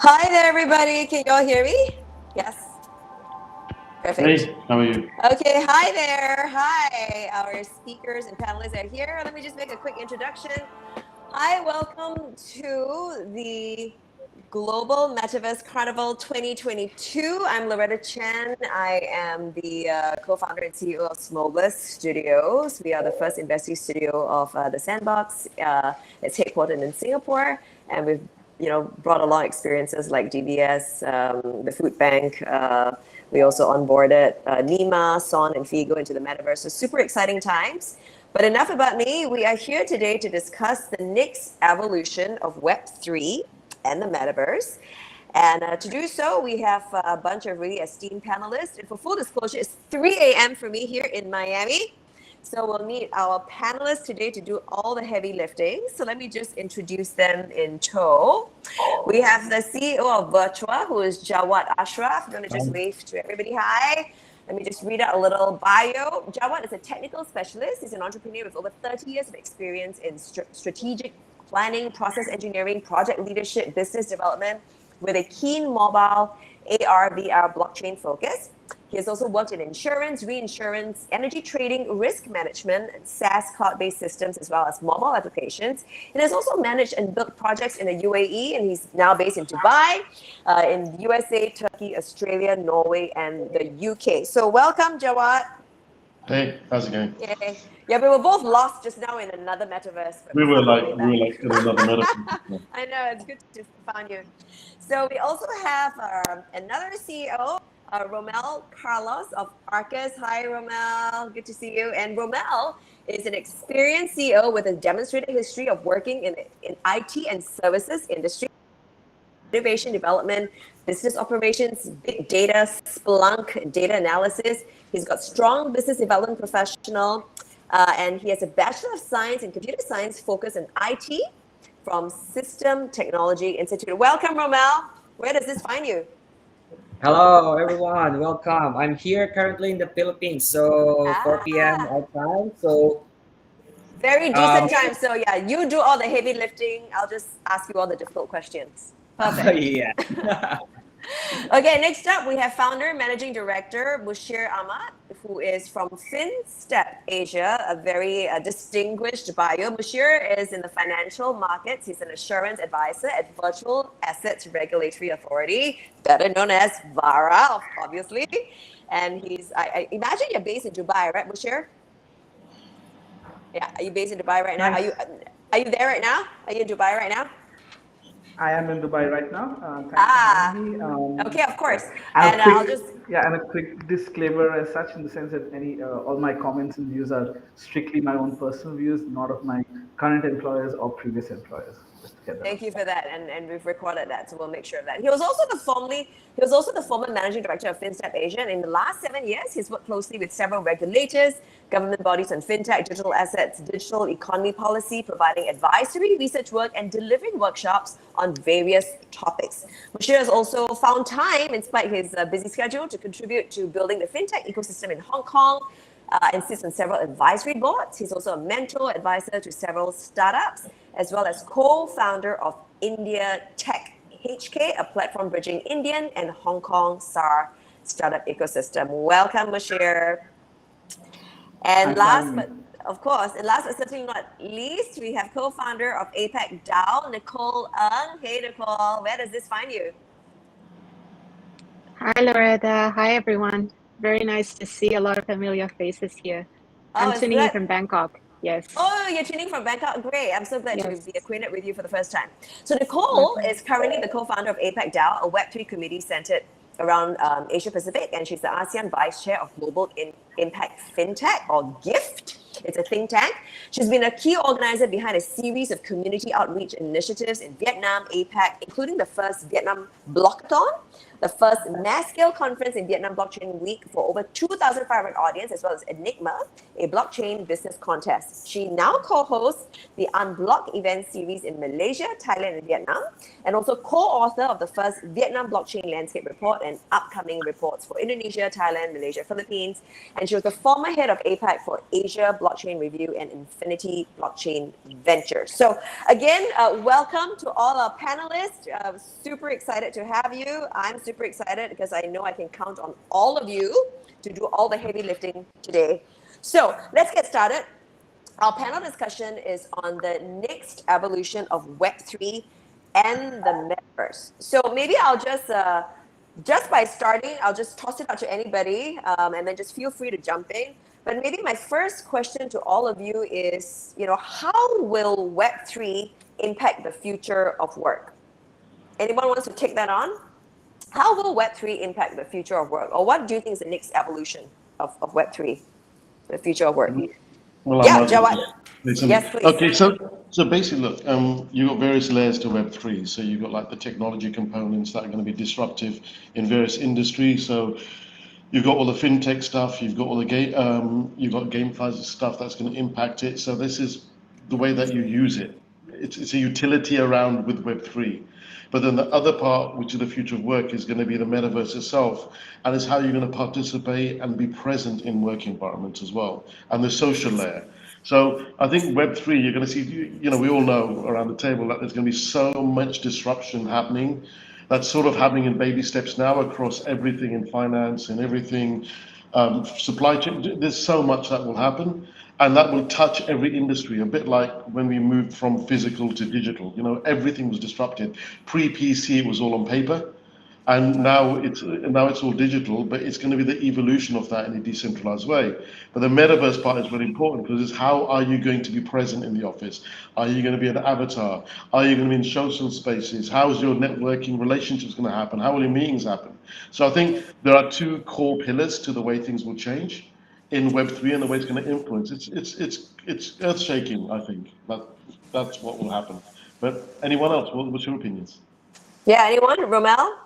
Hi there, everybody. Can you all hear me? Yes. Perfect. Hey, how are you? Okay. Hi there. Hi. Our speakers and panelists are here. Let me just make a quick introduction. Hi. Welcome to the Global Metaverse Carnival 2022. I'm Loretta Chen. I am the co-founder and CEO of Smokeless Studios. We are the first investing studio of the Sandbox. It's headquartered in Singapore, and we've brought along experiences like DBS, the Food Bank. We also onboarded Nima, Son, and Figo into the Metaverse. So super exciting times. But enough about me. We are here today to discuss the next evolution of Web3 and the Metaverse. And to do so, we have a bunch of really esteemed panelists. And for full disclosure, it's 3 a.m. for me here in Miami. So we'll need our panelists today to do all the heavy lifting. So let me just introduce them in tow. We have the CEO of Virtua, who is Jawad Ashraf. I'm going to just wave to everybody. Hi. Let me just read out a little bio. Jawad is a technical specialist. He's an entrepreneur with over 30 years of experience in strategic planning, process engineering, project leadership, business development, with a keen mobile AR, VR blockchain focus. He has also worked in insurance, reinsurance, energy trading, risk management, and SaaS cloud-based systems, as well as mobile applications. And has also managed and built projects in the UAE, and he's now based in Dubai, in USA, Turkey, Australia, Norway, and the UK. So welcome, Jawad. Hey, how's it going? Yay. Yeah, we were both lost just now in another metaverse, but we found our way We back. were like in another metaphor. I know, it's good to find you. So we also have another CEO, Romel Carlos of Arcus. Hi, Romel. Good to see you. And Romel is an experienced CEO with a demonstrated history of working in IT and services industry, innovation development, business operations, big data, Splunk, data analysis. He's got strong business development professional, and he has a Bachelor of Science in Computer Science focus in IT from System Technology Institute. Welcome, Romel. Where does this find you? Hello, everyone. Welcome. I'm here currently in the Philippines, so 4 p.m. Ah, our time. So, very um, decent time. So yeah, you do all the heavy lifting. I'll just ask you all the difficult questions. Perfect. yeah. Okay, next up we have founder, managing director Mushir Ahmad, who is from FinStep Asia, a very distinguished bio. Mushir is in the financial markets. He's an assurance advisor at Virtual Assets Regulatory Authority, better known as VARA, obviously. And I imagine you're based in Dubai, right, Mushir? Yeah, are you based in Dubai right now? Nice. Are you there right now? Are you in Dubai right now? I am in Dubai right now. Thanks for Ah, having me. okay, of course. And And a quick, I'll just and a quick disclaimer as such, in the sense that all my comments and views are strictly my own personal views, not of my current employers or previous employers. Just to get that thank out. you for that, and we've recorded that, so we'll make sure of that. He was also the former managing director of FinStep Asia, and in the last 7 years, he's worked closely with several regulators, government bodies on fintech, digital assets, digital economy policy, providing advisory, research work, and delivering workshops on various topics. Mushir has also found time, in spite of his busy schedule, to contribute to building the fintech ecosystem in Hong Kong, and sits on several advisory boards. He's also a mentor advisor to several startups, as well as co-founder of India Tech HK, a platform bridging Indian and Hong Kong SAR startup ecosystem. Welcome, Mushir. And Thanks for having me. last but certainly not least, we have co-founder of APAC DAO, Nicole Ng. Hey, Nicole, where does this find you? Hi, Loretta. Hi, everyone. Very nice to see a lot of familiar faces here. Oh, I'm it's tuning in good. from Bangkok. Yes. Oh, you're tuning from Bangkok. Great. I'm so glad to Yes. be acquainted with you for the first time. So Nicole Likewise. is currently the co-founder of APAC DAO, a Web3 committee centered around Asia Pacific, and she's the ASEAN Vice Chair of Global Impact FinTech, or GIFT. It's a think tank. She's been a key organizer behind a series of community outreach initiatives in Vietnam, APAC, including the first Vietnam Blockathon, the first mass-scale conference in Vietnam Blockchain Week for over 2,500 audience, as well as Enigma, a blockchain business contest. She now co-hosts the Unblock event series in Malaysia, Thailand, and Vietnam, and also co-author of the first Vietnam Blockchain Landscape Report and upcoming reports for Indonesia, Thailand, Malaysia, Philippines. And she was the former head of APAC for Asia Blockchain Review and Infinity Blockchain Ventures. So again, welcome to all our panelists. Super excited to have you. I'm super excited because I know I can count on all of you to do all the heavy lifting today. So let's get started. Our panel discussion is on the next evolution of Web3 and the Metaverse. So maybe I'll just by starting, I'll just toss it out to anybody, and then just feel free to jump in. But maybe my first question to all of you is, how will Web3 impact the future of work? Anyone wants to take that on? How will Web3 impact the future of work? Or what do you think is the next evolution of Web3, the future of work? Well, Yeah, I'm Jawad. listen. Yes, please. Okay, so basically, look, you've got various layers to Web3. So you've got like the technology components that are going to be disruptive in various industries. So you've got all the fintech stuff, you've got all the you've got gamified stuff that's going to impact it. So this is the way that you use it. It's a utility around with Web3. But then the other part, which is the future of work, is going to be the metaverse itself, and it's how you're going to participate and be present in work environments as well, and the social layer. So I think Web3, you're going to see, we all know around the table that there's going to be so much disruption happening. That's sort of happening in baby steps now across everything in finance and everything, supply chain. There's so much that will happen, and that will touch every industry. A bit like when we moved from physical to digital. Everything was disrupted. Pre-PC, it was all on paper, and now it's all digital. But it's going to be the evolution of that in a decentralized way. But the metaverse part is very important because it's how are you going to be present in the office? Are you going to be an avatar? Are you going to be in social spaces? How is your networking relationships going to happen? How will your meetings happen? So I think there are two core pillars to the way things will change in Web3 and the way it's going to influence. It's earth shaking. I think that's what will happen. But anyone else? What's your opinions? Yeah, anyone? Romel?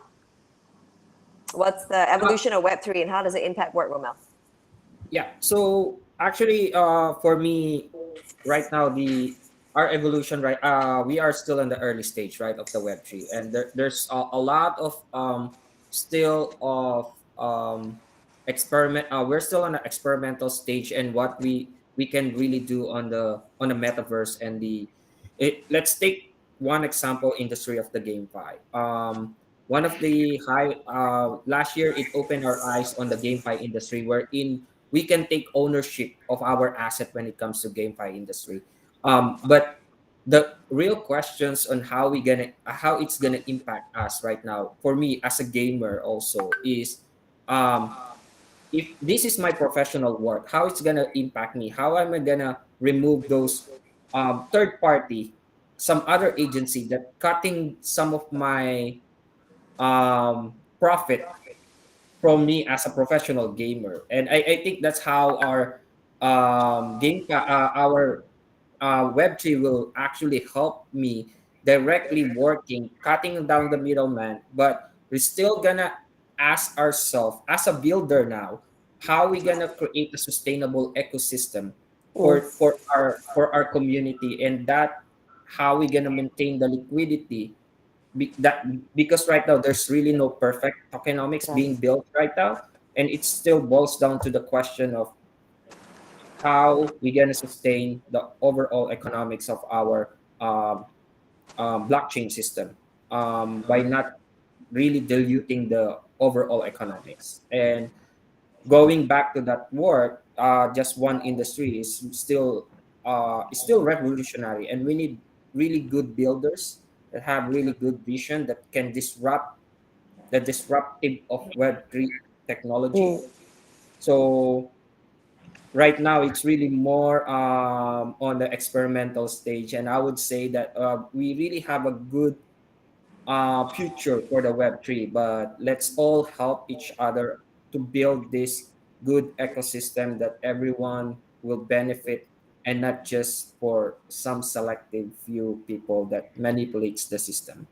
What's the evolution of Web3 and how does it impact work, Romel? Yeah. So actually, for me, right now, our evolution, right? We are still in the early stage, right, of the Web3, and there's a lot of still of experiment. We're still on the experimental stage, and what we can really do on the metaverse and let's take one example industry of the GameFi. One of the high last year it opened our eyes on the GameFi industry, wherein we can take ownership of our asset when it comes to GameFi industry. But the real questions on how it's gonna impact us right now, for me as a gamer also, is if this is my professional work, how it's gonna impact me? How am I gonna remove those third party, some other agency that cutting some of my profit from me as a professional gamer? And I think that's how our our Web3 will actually help me directly working, cutting down the middleman. But we're still gonna ask ourselves as a builder now, how we gonna create a sustainable ecosystem for our community, and that how we gonna maintain the liquidity because right now there's really no perfect tokenomics being built right now, and it still boils down to the question of how we gonna sustain the overall economics of our blockchain system by not really diluting the overall economics. And going back to that work, just one industry is still revolutionary, and we need really good builders that have really good vision that can disrupt the disruptive of Web3 technology. So right now it's really more on the experimental stage, and I would say that we really have a good future for the Web3, but let's all help each other to build this good ecosystem that everyone will benefit, and not just for some selective few people that manipulates the system.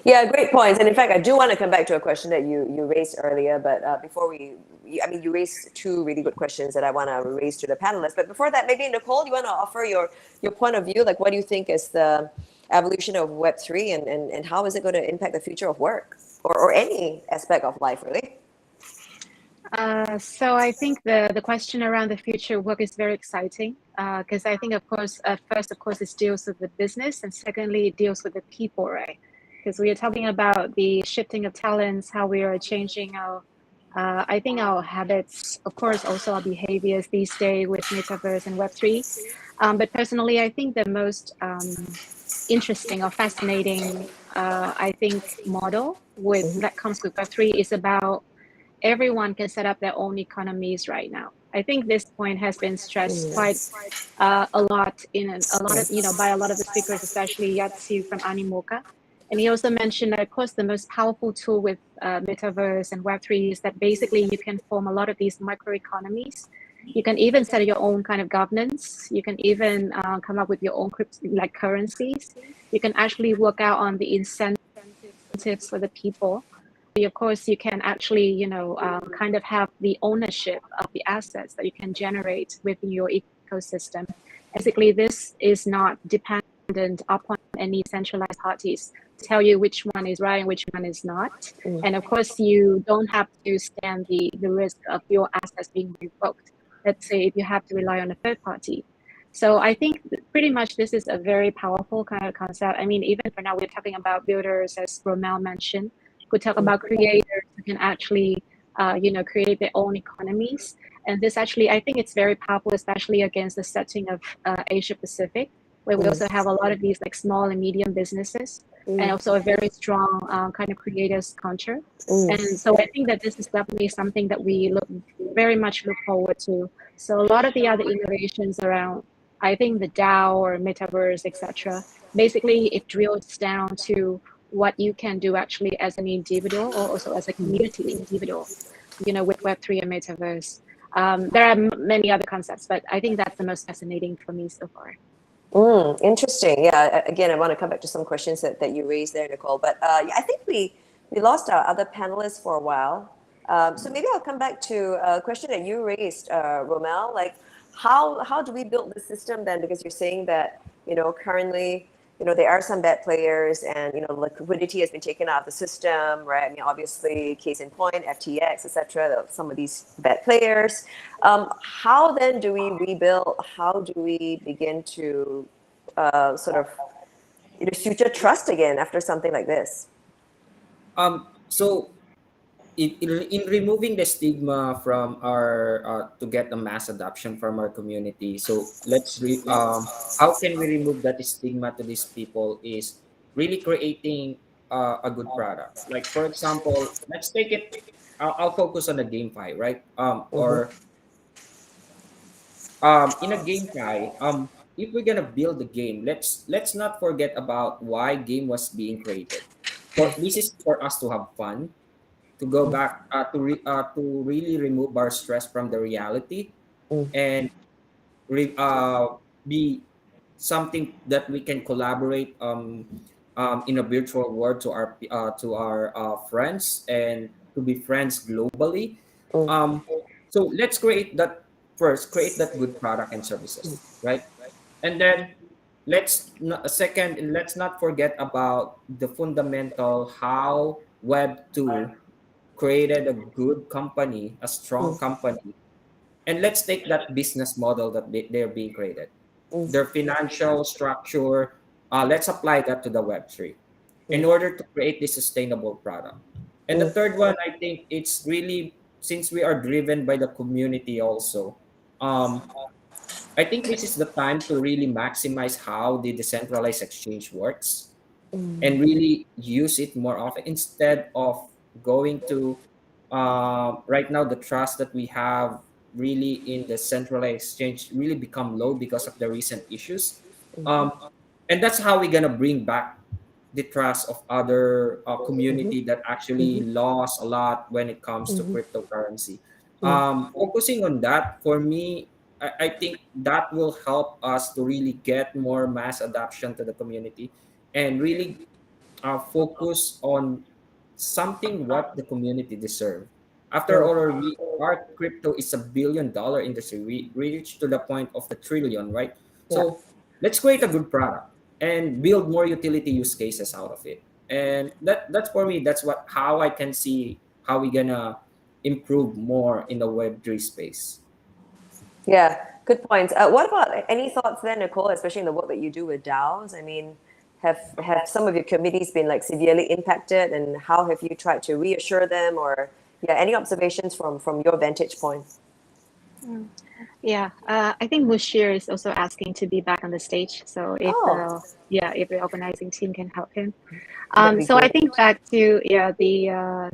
Yeah, great points. And in fact, I do want to come back to a question that you raised earlier. But before you raised two really good questions that I want to raise to the panelists. But before that, maybe Nicole, you want to offer your point of view? Like, what do you think is the evolution of Web3 and how is it going to impact the future of work or any aspect of life, really? So I think the question around the future work is very exciting because I think, of course, first, of course, it deals with the business, and secondly, it deals with the people, right? Because we are talking about the shifting of talents, how we are changing our, I think our habits, of course, also our behaviors these days with Metaverse and Web3. But personally, I think the most interesting or fascinating, I think, model with that comes with Web3 is about everyone can set up their own economies right now. I think this point has been stressed quite a lot a lot of by a lot of the speakers, especially Yatsu from Animoca. And he also mentioned that, of course, the most powerful tool with Metaverse and Web3 is that basically you can form a lot of these microeconomies. You can even set your own kind of governance. You can even come up with your own like currencies. You can actually work out on the incentives for the people. Of course, you can actually, kind of have the ownership of the assets that you can generate within your ecosystem. Basically, this is not dependent upon any centralized parties to tell you which one is right and which one is not. And of course, you don't have to stand the risk of your assets being revoked. Let's say if you have to rely on a third party. So I think pretty much this is a very powerful kind of concept. I mean, even for now, we're talking about builders, as Romel mentioned. Could talk about creators who can actually, create their own economies. And this actually, I think it's very powerful, especially against the setting of Asia Pacific, where we also have a lot of these like small and medium businesses, and also a very strong kind of creators culture. And so I think that this is definitely something that we very much look forward to. So a lot of the other innovations around, I think the DAO or Metaverse, etc. Basically, it drills down to what you can do actually as an individual or also as a community individual, with Web3 and Metaverse. There are many other concepts, but I think that's the most fascinating for me so far. Interesting. Yeah. Again, I want to come back to some questions that you raised there, Nicole. But yeah, I think we lost our other panelists for a while. So maybe I'll come back to a question that you raised, Romel. Like, how do we build the system then? Because you're saying that currently there are some bad players, and liquidity has been taken out of the system, right? I mean, obviously, case in point, FTX, etc. Some of these bad players. How then do we rebuild? How do we begin to sort of future trust again after something like this? So in removing the stigma from our to get a mass adoption from our community, so how can we remove that stigma to these people is really creating a good product. Like, for example, let's take it, I'll focus on the GameFi, right? Or in a GameFi, if we're gonna build the game, let's not forget about why game was being created. This is for us to have fun, to go back to really remove our stress from the reality, and be something that we can collaborate in a virtual world to our friends, and to be friends globally. So let's create that good product and services, right? And then let's not forget about the fundamental how Web 2 created a good company, a strong company. And let's take that business model that they're being created, their financial structure. Let's apply that to the Web 3 in order to create this sustainable product. And the third one, I think it's really, since we are driven by the community also, I think this is the time to really maximize how the decentralized exchange works, and really use it more often, instead of going to right now the trust that we have really in the centralized exchange really become low because of the recent issues. um, and that's how we're gonna bring back the trust of other community that actually lost a lot when it comes to cryptocurrency. Focusing on that, for me, I think that will help us to really get more mass adoption to the community, and really focus on something what the community deserve. After all, our crypto is $1 billion industry. We reached to the point of the trillion, right? So let's create a good product and build more utility use cases out of it. And that's for me. That's how I can see how we gonna improve more in the Web3 space. Yeah, good points. What about any thoughts then, Nicole, especially in the work that you do with DAOs? I mean, have some of your committees been like severely impacted, and how have you tried to reassure them, or yeah, any observations from your vantage point? Yeah, I think Mushir is also asking to be back on the stage. So if Oh, if the organizing team can help him. that'd be So I great. think back to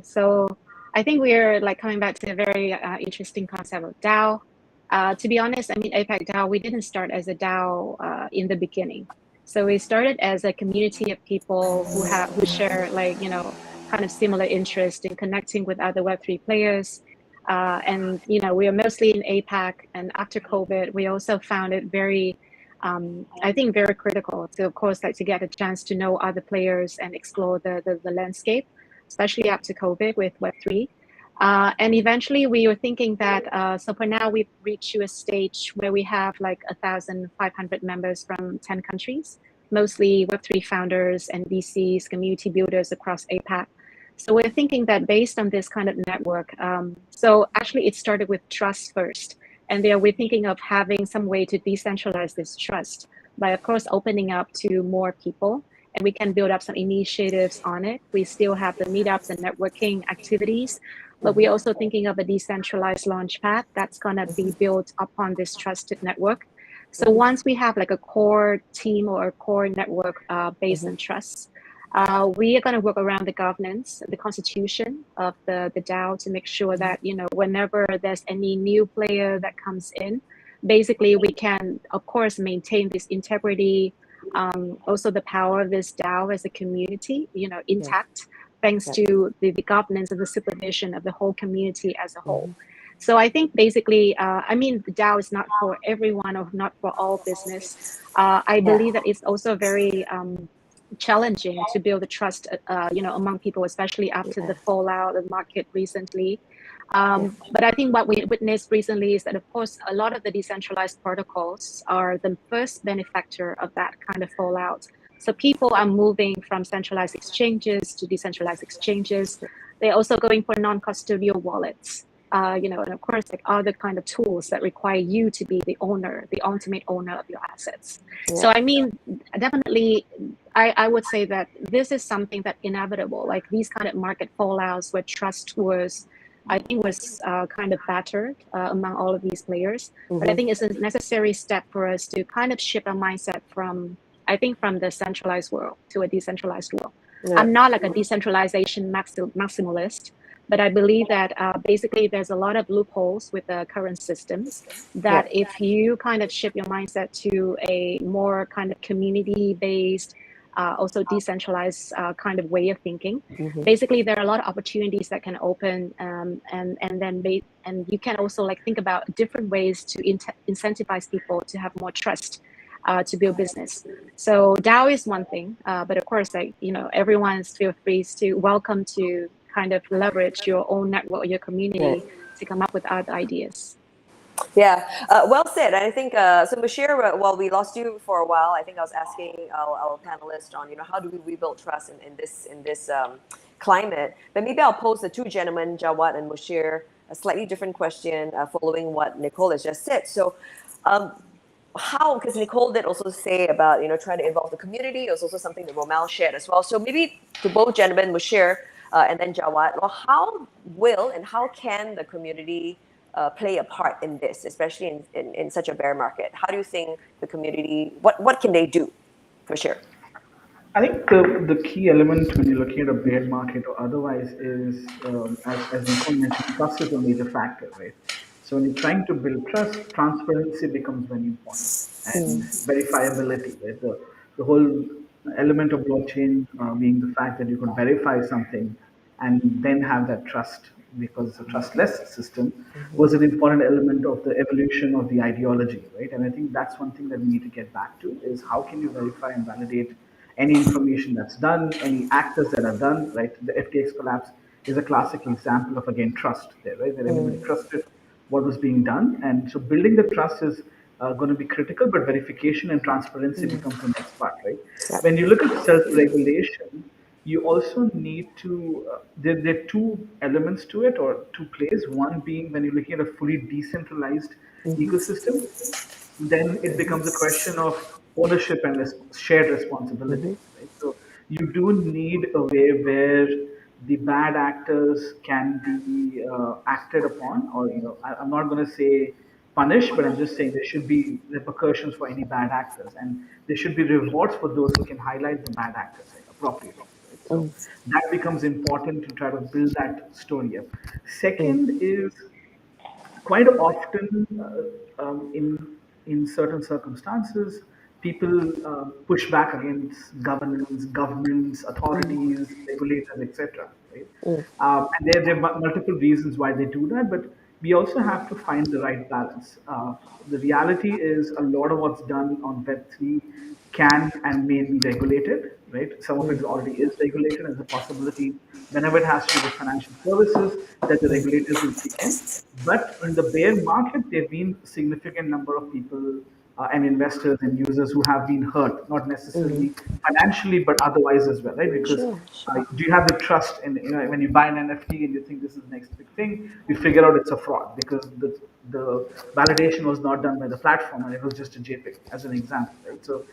so I think we're like coming back to a very interesting concept of DAO. To be honest, I mean APAC DAO, we didn't start as a DAO in the beginning. So we started as a community of people who share like kind of similar interest in connecting with other Web3 players. And we are mostly in APAC, and after COVID, we also found it very I think very critical to, of course, like to get a chance to know other players and explore the landscape, especially after COVID with Web3. And eventually we were thinking that, so for now we've reached to a stage where we have like 1,500 members from 10 countries, mostly Web3 founders and VCs, community builders across APAC. So we're thinking that based on this kind of network, so actually it started with trust first. And there we're thinking of having some way to decentralize this trust by, of course, opening up to more people. And we can build up some initiatives on it. We still have the meetups and networking activities, but we're also thinking of a decentralized launchpad that's going to be built upon this trusted network. So once we have like a core team or a core network based on trust, we are going to work around the governance, the constitution of the DAO to make sure that, whenever there's any new player that comes in, basically we can, of course, maintain this integrity, also the power of this DAO as a community, intact, thanks to the governance and the supervision of the whole community as a whole. So I think basically, I mean, the DAO is not for everyone or not for all business. I believe that it's also very challenging to build the trust, among people, especially after the fallout of the market recently. But I think what we witnessed recently is that, of course, a lot of the decentralized protocols are the first benefactor of that kind of fallout. So people are moving from centralized exchanges to decentralized exchanges. They're also going for non-custodial wallets. And of course, like other kind of tools that require you to be the owner, the ultimate owner of your assets. Yeah. So I mean, definitely, I would say that this is something that inevitable. Like these kind of market fallouts where trust was, I think, was kind of battered among all of these players. But I think it's a necessary step for us to kind of shift our mindset from the centralized world to a decentralized world. Yeah. I'm not like a decentralization maximalist. But I believe that basically there's a lot of loopholes with the current systems that if you kind of shift your mindset to a more kind of community-based, also decentralized kind of way of thinking, basically there are a lot of opportunities that can open, and you can also like think about different ways to incentivize people to have more trust to build business. So DAO is one thing, but of course, like everyone's feel free to welcome to kind of leverage your own network, your community to come up with other ideas. Yeah, well said. I think so. Mushir, while we lost you for a while, I think I was asking our panelists on how do we rebuild trust in this climate. But maybe I'll pose the two gentlemen, Jawad and Mushir, a slightly different question following what Nicole has just said. So. How, because Nicole did also say about trying to involve the community. It was also something that Romel shared as well. So maybe to both gentlemen, Mushir and then Jawad, well, how will and how can the community play a part in this, especially in such a bear market? How do you think the community, what can they do, for sure? I think the key element when you're looking at a bear market or otherwise is, as Nicole mentioned, trust is a major factor, right? So when you're trying to build trust, transparency becomes very important, and verifiability, right? The whole element of blockchain being the fact that you could verify something and then have that trust because it's a trustless system was an important element of the evolution of the ideology, right? And I think that's one thing that we need to get back to is how can you verify and validate any information that's done, any actors that are done, right? The FTX collapse is a classic example of, again, trust there, right? That everybody trusted what was being done. And so building the trust is going to be critical, but verification and transparency becomes the next part, right? When you look at self-regulation, you also need to, there are two elements to it, or two plays. One being when you're looking at a fully decentralized ecosystem, then it becomes a question of ownership and shared responsibility, right? So you do need a way where the bad actors can be acted upon, or I'm not going to say punished, but I'm just saying there should be repercussions for any bad actors, and there should be rewards for those who can highlight the bad actors, right, appropriately. Right? So that becomes important to try to build that story up. Second is quite often in certain circumstances, people push back against governance, governments, authorities, regulators, etc. Right? And there are multiple reasons why they do that, but we also have to find the right balance. The reality is a lot of what's done on Web3 can and may be regulated, right? Some of it already is regulated. There's a possibility whenever it has to do with financial services that the regulators will kick in. But in the bear market, there have been a significant number of people and investors and users who have been hurt, not necessarily financially, but otherwise as well, right? Because Sure, sure. do you have the trust in, when you buy an NFT and you think this is the next big thing, you figure out it's a fraud because the validation was not done by the platform and it was just a JPEG, as an example, right? So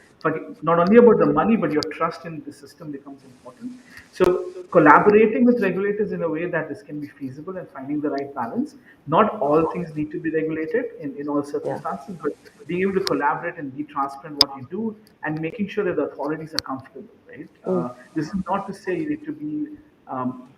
not only about the money, but your trust in the system becomes important. So collaborating with regulators in a way that this can be feasible and finding the right balance. Not all things need to be regulated in all Yeah. circumstances, but being able to collaborate and be transparent what you do and making sure that the authorities are comfortable, right? This is not to say you need to be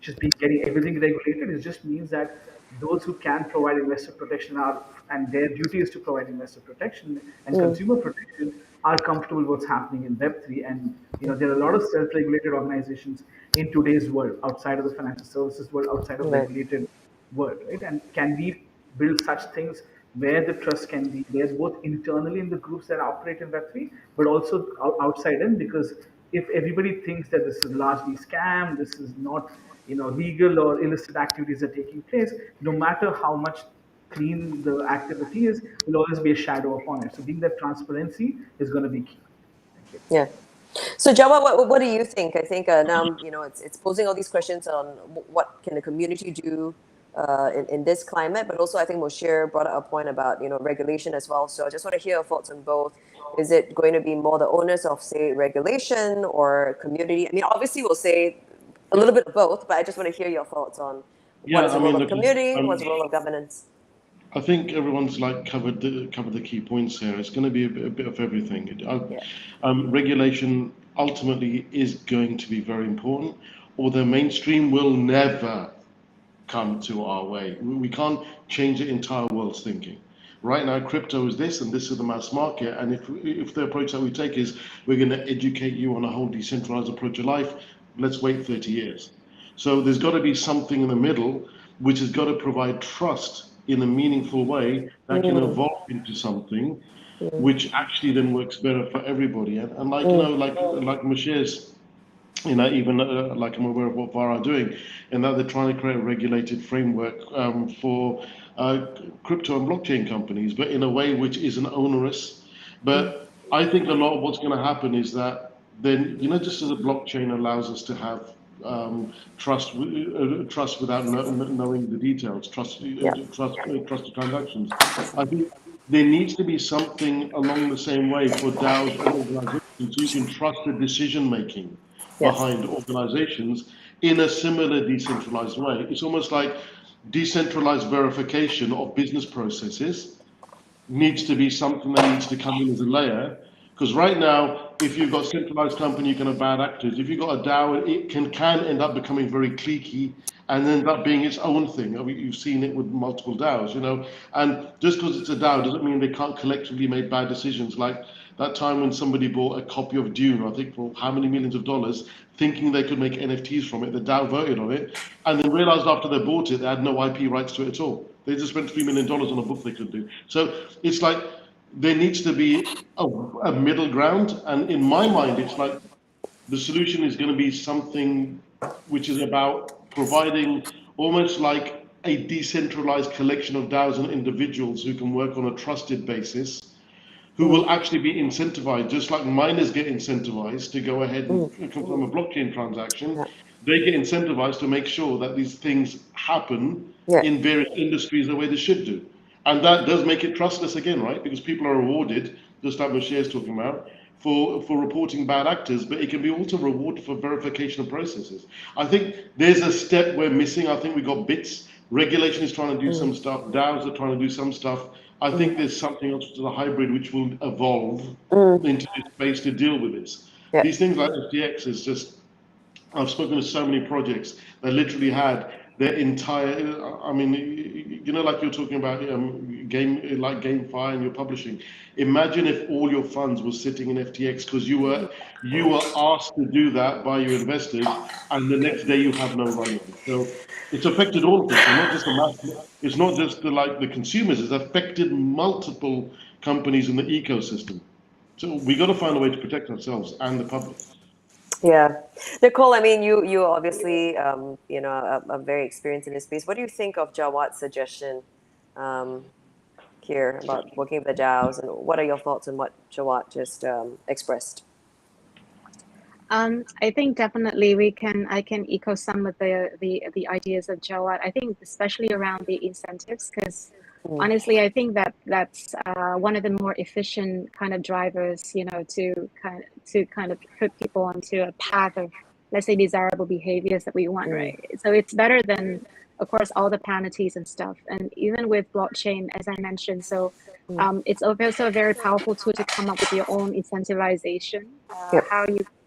just be getting everything regulated. It just means that those who can provide investor protection are, and their duty is to provide investor protection and consumer protection, are comfortable with what's happening in Web3. And there are a lot of self-regulated organizations in today's world, outside of the financial services world, outside of Right. regulated world, right? And can we build such things where the trust can be there, both internally in the groups that operate in Web3, but also outside in? Because if everybody thinks that this is largely scam, this is not legal or illicit activities are taking place, no matter how much clean the activity is, will always be a shadow upon it. So being that transparency is going to be key. Thank you. Yeah. So, Jawa, what do you think? I think now it's posing all these questions on what can the community do in this climate, but also I think Moshe brought up a point about regulation as well. So I just want to hear your thoughts on both. Is it going to be more the onus of, say, regulation or community? I mean, obviously we'll say a little bit of both, but I just want to hear your thoughts on what Yeah, is I the role mean, of look, community, what's the role of governance. I think everyone's like covered the key points here. It's going to be a bit of everything. Yeah. Regulation ultimately is going to be very important, although mainstream will never come to our way. We can't change the entire world's thinking. Right now, crypto is this, and this is the mass market. And if the approach that we take is we're going to educate you on a whole decentralized approach of life, let's wait 30 years. So there's got to be something in the middle, which has got to provide trust in a meaningful way that can evolve into something which actually then works better for everybody. And like like Moshe's, even like I'm aware of what VAR are doing, and that they're trying to create a regulated framework for crypto and blockchain companies, but in a way which isn't onerous. But I think a lot of what's going to happen is that then, just as a blockchain allows us to have trust without knowing the details, Yeah. trust the transactions. I think there needs to be something along the same way for DAOs and organizations so you can trust the decision making Yes. behind organizations in a similar decentralized way. It's almost like decentralized verification of business processes needs to be something that needs to come in as a layer. Because right now, if you've got a centralized company, you can have bad actors. If you've got a DAO, it can end up becoming very cliquey and end up being its own thing. I mean, you've seen it with multiple DAOs. And just because it's a DAO doesn't mean they can't collectively make bad decisions. Like that time when somebody bought a copy of Dune, I think for how many millions of dollars, thinking they could make NFTs from it. The DAO voted on it, and then realized after they bought it, they had no IP rights to it at all. They just spent $3 million on a book they could do. So it's like there needs to be a middle ground, and in my mind, it's like the solution is going to be something which is about providing almost like a decentralized collection of DAOs and individuals who can work on a trusted basis who will actually be incentivized, just like miners get incentivized to go ahead and confirm a blockchain transaction. Yeah. They get incentivized to make sure that these things happen Yeah. in various industries the way they should do. And that does make it trustless again, right? Because people are rewarded, just like Bashir is talking about, for reporting bad actors, but it can be also rewarded for verification of processes. I think there's a step we're missing. I think we got bits. Regulation is trying to do some stuff. DAOs are trying to do some stuff. I think there's something else to the hybrid which will evolve into this space to deal with this. Yeah. These things like FTX is just, I've spoken to so many projects that literally had their entire, I mean, you know, like you're talking about game, like GameFi and you're publishing. Imagine if all your funds were sitting in FTX because you were asked to do that by your investors, and the next day you have no runway. So it's affected all of us. So not just the mass, it's not just the consumers. It's affected multiple companies in the ecosystem. So we got to find a way to protect ourselves and the public. Yeah, Nicole. I mean, you obviously are very experienced in this space. What do you think of Jawad's suggestion here about working with the DAOs, and what are your thoughts on what Jawad just expressed? I think definitely I can echo some of the ideas of Jawad. I think especially around the incentives, because honestly, I think that's one of the more efficient kind of drivers, to kind of put people onto a path of, let's say, desirable behaviors that we want, right? So it's better than, of course, all the penalties and stuff. And even with blockchain, as I mentioned, so it's also a very powerful tool to come up with your own incentivization, Yep. how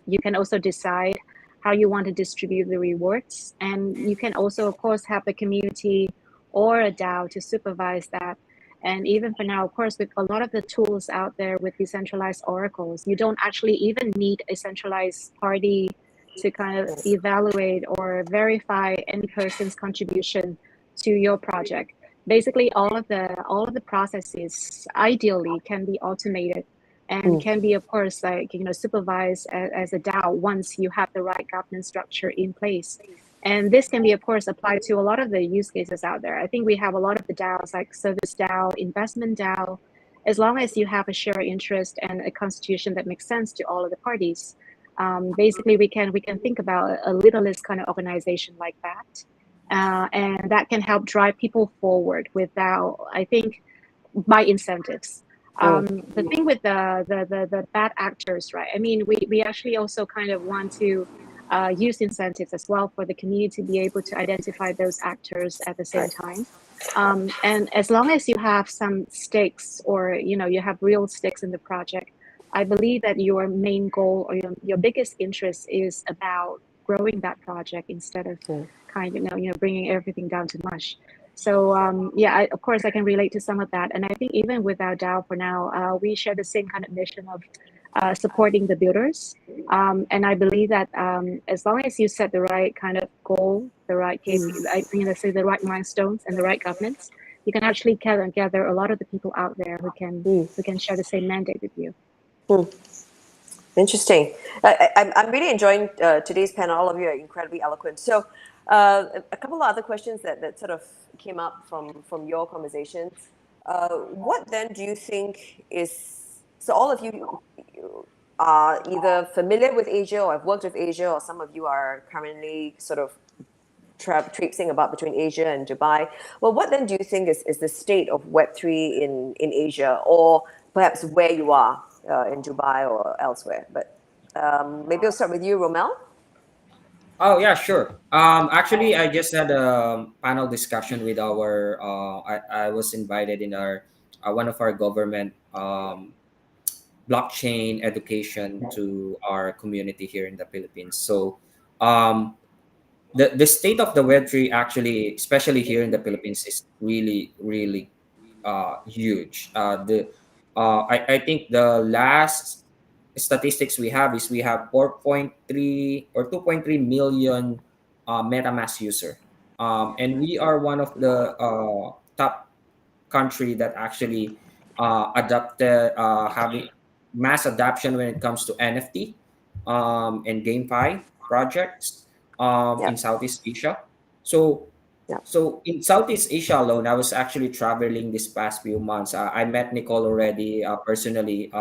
you can also decide how you want to distribute the rewards. And you can also, of course, have the community or a DAO to supervise that. And even for now, of course, with a lot of the tools out there with decentralized oracles, you don't actually even need a centralized party to kind of evaluate or verify any person's contribution to your project. Basically, all of the processes ideally can be automated and can be, of course, supervised as a DAO once you have the right governance structure in place. And this can be, of course, applied to a lot of the use cases out there. I think we have a lot of the DAOs, like service DAO, investment DAO. As long as you have a shared interest and a constitution that makes sense to all of the parties, basically we can think about a littlest kind of organization like that, and that can help drive people forward without, I think, by incentives. The thing with the bad actors, right? I mean, we actually also kind of want to use incentives as well for the community to be able to identify those actors at the same time. And as long as you have some stakes, or you have real stakes in the project, I believe that your main goal or your biggest interest is about growing that project instead of kind of bringing everything down to mush. So of course I can relate to some of that, and I think even with our DAO for now, we share the same kind of mission of supporting the builders, and I believe that as long as you set the right kind of goal, the right let's say the right milestones and the right governance, you can actually gather a lot of the people out there who can share the same mandate with you. Interesting. I'm really enjoying today's panel. All of you are incredibly eloquent. So a couple of other questions that sort of came up from your conversations. What then do you think is, so all of you are either familiar with Asia or have worked with Asia, or some of you are currently sort of traipsing about between Asia and Dubai. Well, what then do you think is the state of Web3 in Asia, or perhaps where you are in Dubai or elsewhere? But maybe I'll start with you, Romel. Oh yeah, sure. Actually, I just had a panel discussion with our. I was invited in our one of our government blockchain education to our community here in the Philippines. So, the state of the Web3 actually, especially here in the Philippines, is really huge. I think the last statistics we have is we have 4.3 or 2.3 million MetaMask user, and we are one of the top country that actually adopted having mass adoption when it comes to NFT and GameFi projects in Southeast Asia. So Yeah. So in Southeast Asia alone, I was actually traveling this past few months. I met Nicole already personally.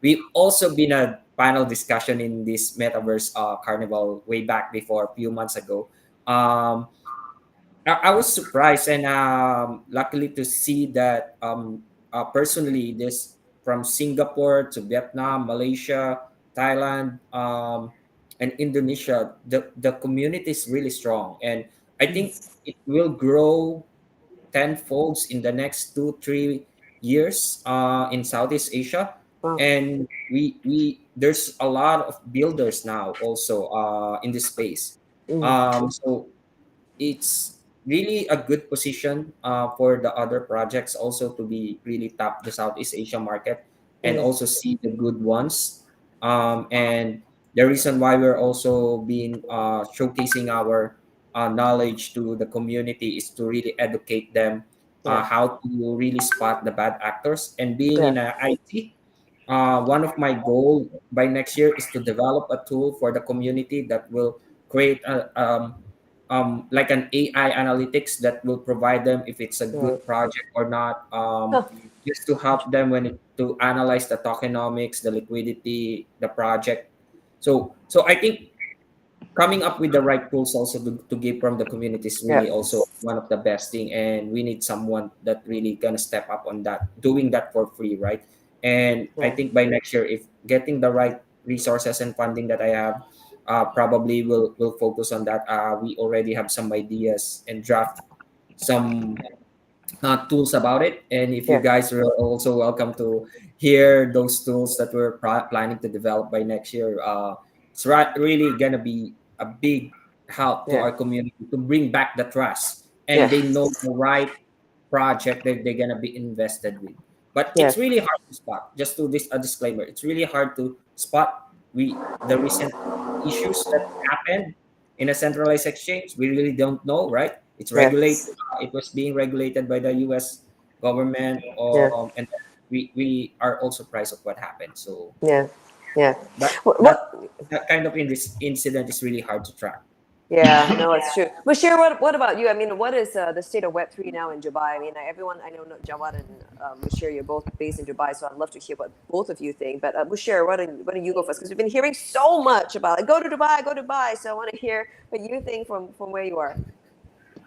We've also been a panel discussion in this Metaverse Carnival way back before a few months ago. Um, I was surprised and luckily to see that personally this from Singapore to Vietnam, Malaysia, Thailand, and Indonesia, the community is really strong, and I think it will grow tenfolds in the next 2-3 years in Southeast Asia, Wow. and we there's a lot of builders now also in this space. So it's really a good position for the other projects also to be really tap the Southeast Asia market and Mm. also see the good ones. And the reason why we're also being showcasing our knowledge to the community is to really educate them Yeah. how to really spot the bad actors. And being Yeah. in IT, one of my goal by next year is to develop a tool for the community that will create like an AI analytics that will provide them if it's a Right. good project or not, Huh. just to help them to analyze the tokenomics, the liquidity, the project. So I think coming up with the right tools also to give from the community is Yeah. really also one of the best thing, and we need someone that really gonna step up on that, doing that for free, right? And I Yeah. think by next year, if getting the right resources and funding that I have, probably will focus on that. We already have some ideas and draft some tools about it. And if you Yeah. guys are also welcome to hear those tools that we're planning to develop by next year, it's really gonna be a big help to Yeah. our community to bring back the trust, and Yeah. they know the right project that they're gonna be invested with. But Yeah. it's really hard to spot. Just to this a disclaimer, it's really hard to spot the recent issues that happened in a centralized exchange. We really don't know, right? It's Yeah. regulated. It was being regulated by the U.S. government, Yeah. and we are all surprised of what happened. So Yeah. Yeah. that What? that What? that kind of in this incident is really hard to track. Yeah, no, it's true. Bashir, what about you? I mean, what is the state of Web3 now in Dubai? I mean, everyone, I know Jawad and Bashir, you're both based in Dubai, so I'd love to hear what both of you think. But Bashir, why don't you go first? Because we've been hearing so much about like, go to Dubai, go to Dubai. So I want to hear what you think from where you are.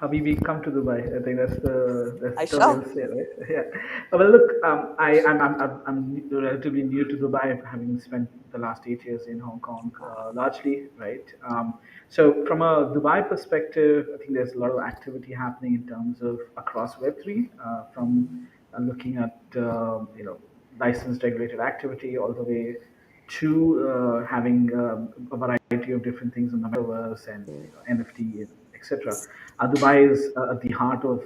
Habibi, come to Dubai. I think that's I the term shall. we'll say, right? Yeah. Well, look, I'm relatively new to Dubai, having spent the last 8 years in Hong Kong, largely, right? So from a Dubai perspective, I think there's a lot of activity happening in terms of across Web3, from looking at licensed regulated activity all the way to having a variety of different things in the metaverse and NFT, etc. Dubai is at the heart of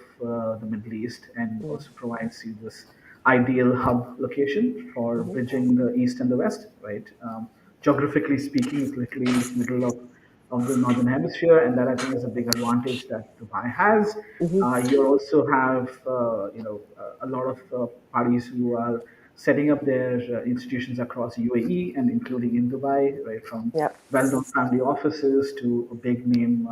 the Middle East and also provides you this ideal hub location for bridging the East and the West. Right, geographically speaking, it's literally in the middle of the northern hemisphere, and that I think is a big advantage that Dubai has. You also have a lot of parties who are setting up their institutions across UAE and including in Dubai, right, from Yep. well-known family offices to big name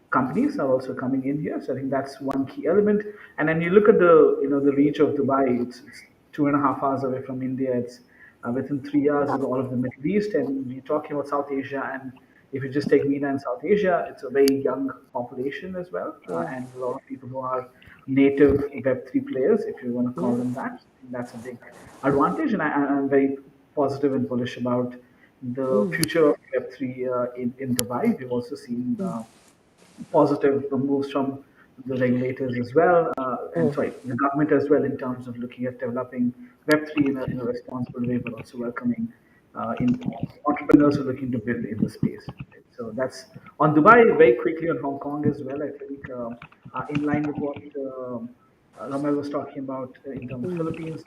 companies are also coming in here. So I think that's one key element. And then you look at the reach of Dubai. It's 2.5 hours away from India. It's within 3 hours is all of the Middle East, and we're talking about South Asia. And if you just take MENA and South Asia, it's a very young population as well, Yeah. and a lot of people who are native Web3 players, if you want to call Yeah. them that. That's a big advantage, and I'm very positive and bullish about the future of Web3 in Dubai. We've also seen positive moves from the regulators as well, and sorry, the government as well, in terms of looking at developing Web3 in a responsible way, but also welcoming in entrepreneurs who are looking to build in the space. Right? So that's on Dubai. Very quickly on Hong Kong as well. I think in line with what Ramel was talking about in terms of Philippines,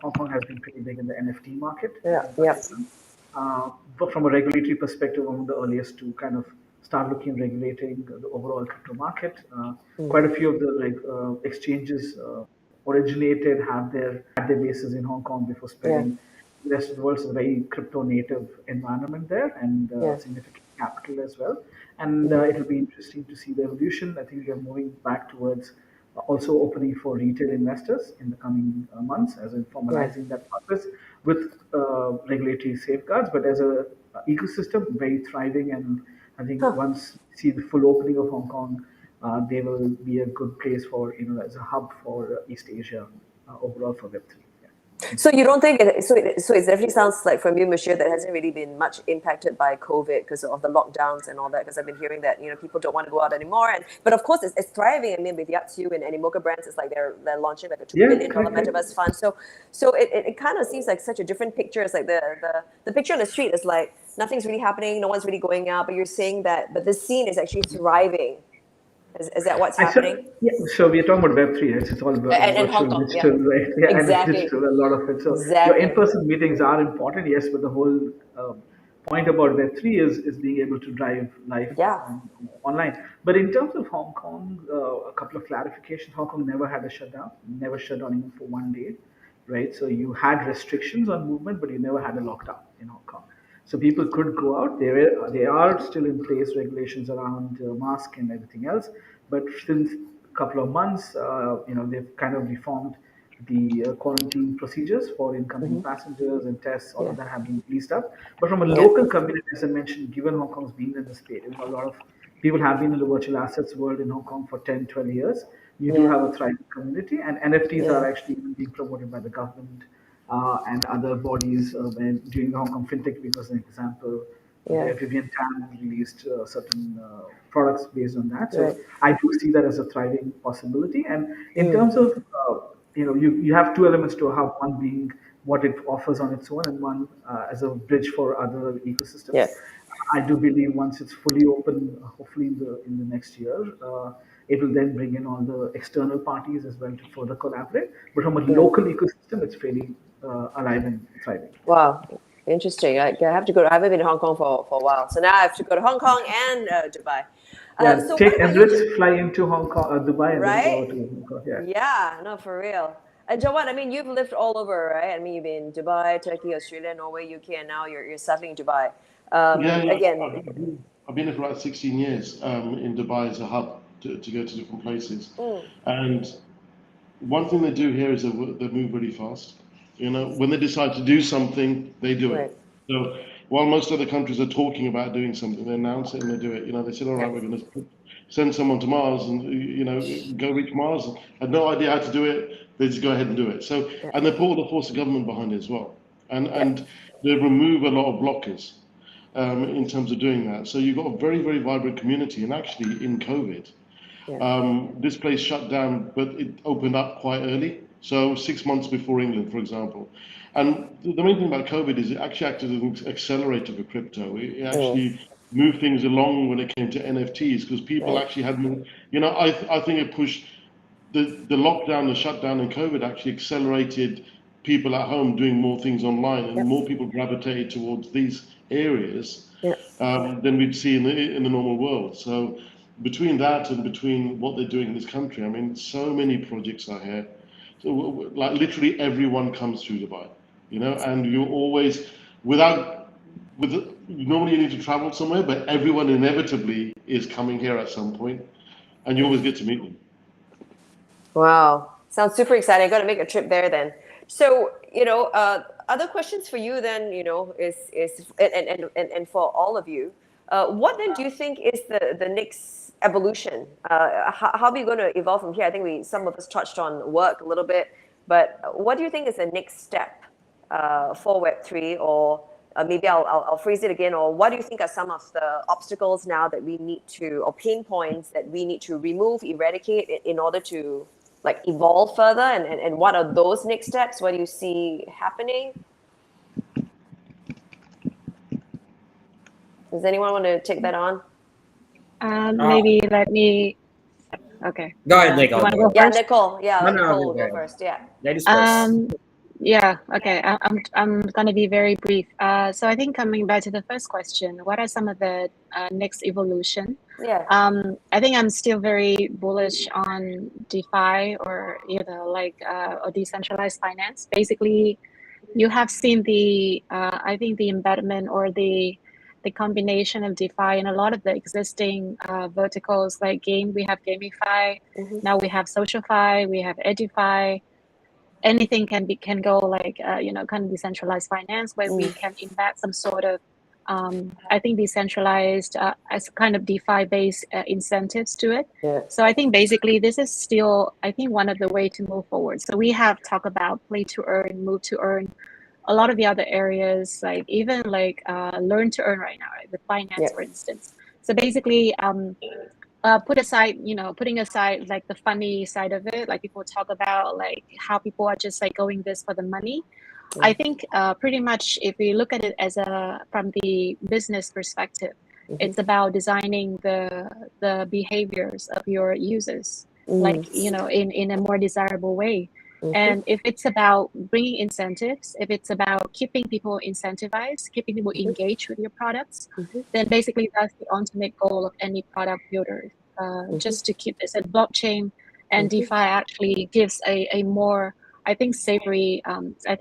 Hong Kong has been pretty big in the NFT market Yeah. in Yeah. particular. But from a regulatory perspective, one of the earliest to kind of start looking at regulating the overall crypto market. Quite a few of the exchanges originated had their bases in Hong Kong before Yeah. spreading. The rest of the world is a very crypto native environment there, and Yeah. significant capital as well. And it'll be interesting to see the evolution. I think they're moving back towards also opening for retail investors in the coming months, as in formalizing that process with regulatory safeguards, but as a ecosystem, very thriving. And I think once we see the full opening of Hong Kong, they will be a good place for, as a hub for East Asia overall for Web3. So you don't think so it definitely sounds like from you, Monsieur, that hasn't really been much impacted by COVID because of the lockdowns and all that. Because I've been hearing that people don't want to go out anymore, but of course it's thriving. I mean, with Yatsu and Animoca brands, it's like they're launching like a $2 billion metaverse fund. So it kind of seems like such a different picture. It's like the picture on the street is like nothing's really happening, no one's really going out, but you're saying that the scene is actually thriving. Is that what's happening? So we're talking about Web3, right? It's all about and virtual, Hong Kong, digital, right? Yeah, exactly. And it's digital, a lot of it. So exactly. your in-person meetings are important, yes, but the whole point about Web3 is being able to drive life online. But in terms of Hong Kong, a couple of clarifications. Hong Kong never had a shutdown, never shut down even for one day, right? So you had restrictions on movement, but you never had a lockdown in Hong Kong. So people could go out. They are still in place regulations around mask and everything else. But since a couple of months, they've kind of reformed the quarantine procedures for incoming passengers and tests. All of that have been eased up. But from a local community, as I mentioned, given Hong Kong's been in the space, a lot of people have been in the virtual assets world in Hong Kong for 10, 12 years. You do have a thriving community, and NFTs are actually even being promoted by the government and other bodies. During the Hong Kong FinTech Week, as an example, Vivian Tan released certain products based on that. So I do see that as a thriving possibility. And in terms of, you have two elements to how one being what it offers on its own, and one as a bridge for other ecosystems. Yeah. I do believe once it's fully open, hopefully in the next year, it will then bring in all the external parties as well to further collaborate. But from a local ecosystem, it's fairly alive and thriving. Wow, interesting. I have to go. I haven't been to Hong Kong for a while, so now I have to go to Hong Kong and Dubai. So take Emirates, fly into Hong Kong, Dubai, and then go to Hong Kong. Yeah, no, for real. And Jawad, I mean, you've lived all over, right? I mean, you've been in Dubai, Turkey, Australia, Norway, UK, and now you're settling in Dubai. Again, I've been there for about 16 years in Dubai as a hub to go to different places. And one thing they do here is they move really fast. When they decide to do something, they do it. So while most other countries are talking about doing something, they announce it and they do it. They said, all right, we're going to send someone to Mars and, go reach Mars. Had no idea how to do it. They just go ahead and do it. So, and they put all the force of government behind it as well. And they remove a lot of blockers in terms of doing that. So you've got a very, very vibrant community. And actually in COVID, this place shut down, but it opened up quite early. So 6 months before England, for example. And the main thing about COVID is it actually acted as an accelerator for crypto. It actually moved things along when it came to NFTs because people actually hadn't, I think it pushed the lockdown, the shutdown and COVID actually accelerated people at home doing more things online and more people gravitated towards these areas than we'd see in the normal world. So between that and between what they're doing in this country, I mean, so many projects are here. So like literally everyone comes through Dubai, and you're always normally you need to travel somewhere, but everyone inevitably is coming here at some point, and you always get to meet them. Wow, sounds super exciting. I got to make a trip there then. So other questions for you then, is and for all of you, what then do you think is the next evolution? How are we going to evolve from here? I think some of us touched on work a little bit, but what do you think is the next step for Web3? Or maybe I'll phrase it again. Or what do you think are some of the obstacles now that we need to, or pain points that we need to remove, eradicate in order to evolve further? And what are those next steps? What do you see happening? Does anyone want to take that on? Maybe let me. Okay. Go ahead, Nicole. Nicole. Nicole will go first. Yeah. Ladies first. Yeah. Okay. I'm gonna be very brief. So I think coming back to the first question, what are some of the next evolution? Yeah. I think I'm still very bullish on DeFi or or decentralized finance. Basically, you have seen the I think the embedment or the the combination of DeFi and a lot of the existing verticals like game. We have gamify, now we have socialify, we have edify. Anything can go like kind of decentralized finance where we can embed some sort of I think decentralized as kind of DeFi based incentives to it. Yeah. So I think basically this is still I think one of the way to move forward. So we have talked about play to earn, move to earn, a lot of the other areas like even like learn to earn right now, right? With finance, for instance. So basically, putting aside like the funny side of it, like people talk about like how people are just like going this for the money. I think pretty much if we look at it as from the business perspective, it's about designing the behaviors of your users, like in a more desirable way. And if it's about bringing incentives, if it's about keeping people incentivized, keeping people engaged with your products, then basically that's the ultimate goal of any product builder. Just to keep this at blockchain and DeFi actually gives a more I think savory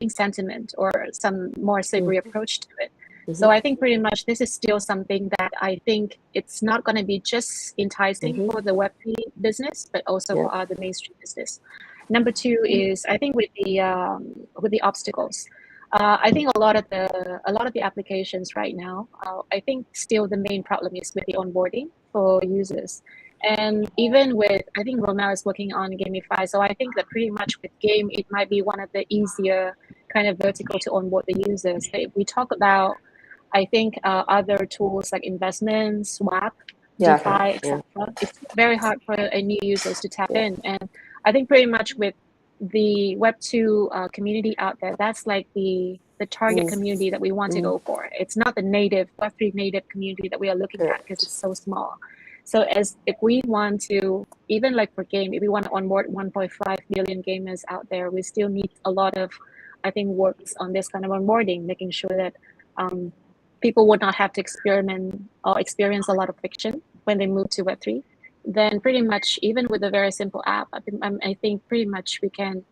sentiment or some more savory approach to it. So I think pretty much this is still something that I think it's not going to be just enticing for the Web3 business, but also for the mainstream business. Number two is I think with the obstacles. I think a lot of the applications right now, I think still the main problem is with the onboarding for users. And even with, I think Romel is working on gamify. So I think that pretty much with game, it might be one of the easier kind of vertical to onboard the users. But if we talk about, I think other tools like investments, swap, DeFi, etc. It's very hard for a new users to tap in. And I think pretty much with the Web2 community out there, that's like the target community that we want to go for. It's not the native Web3 native community that we are looking at because it's so small. So if we want to, even like for game, if we want to onboard 1.5 million gamers out there, we still need a lot of, I think, works on this kind of onboarding, making sure that people would not have to experiment or experience a lot of friction when they move to Web3. Then pretty much, even with a very simple app, I think pretty much we can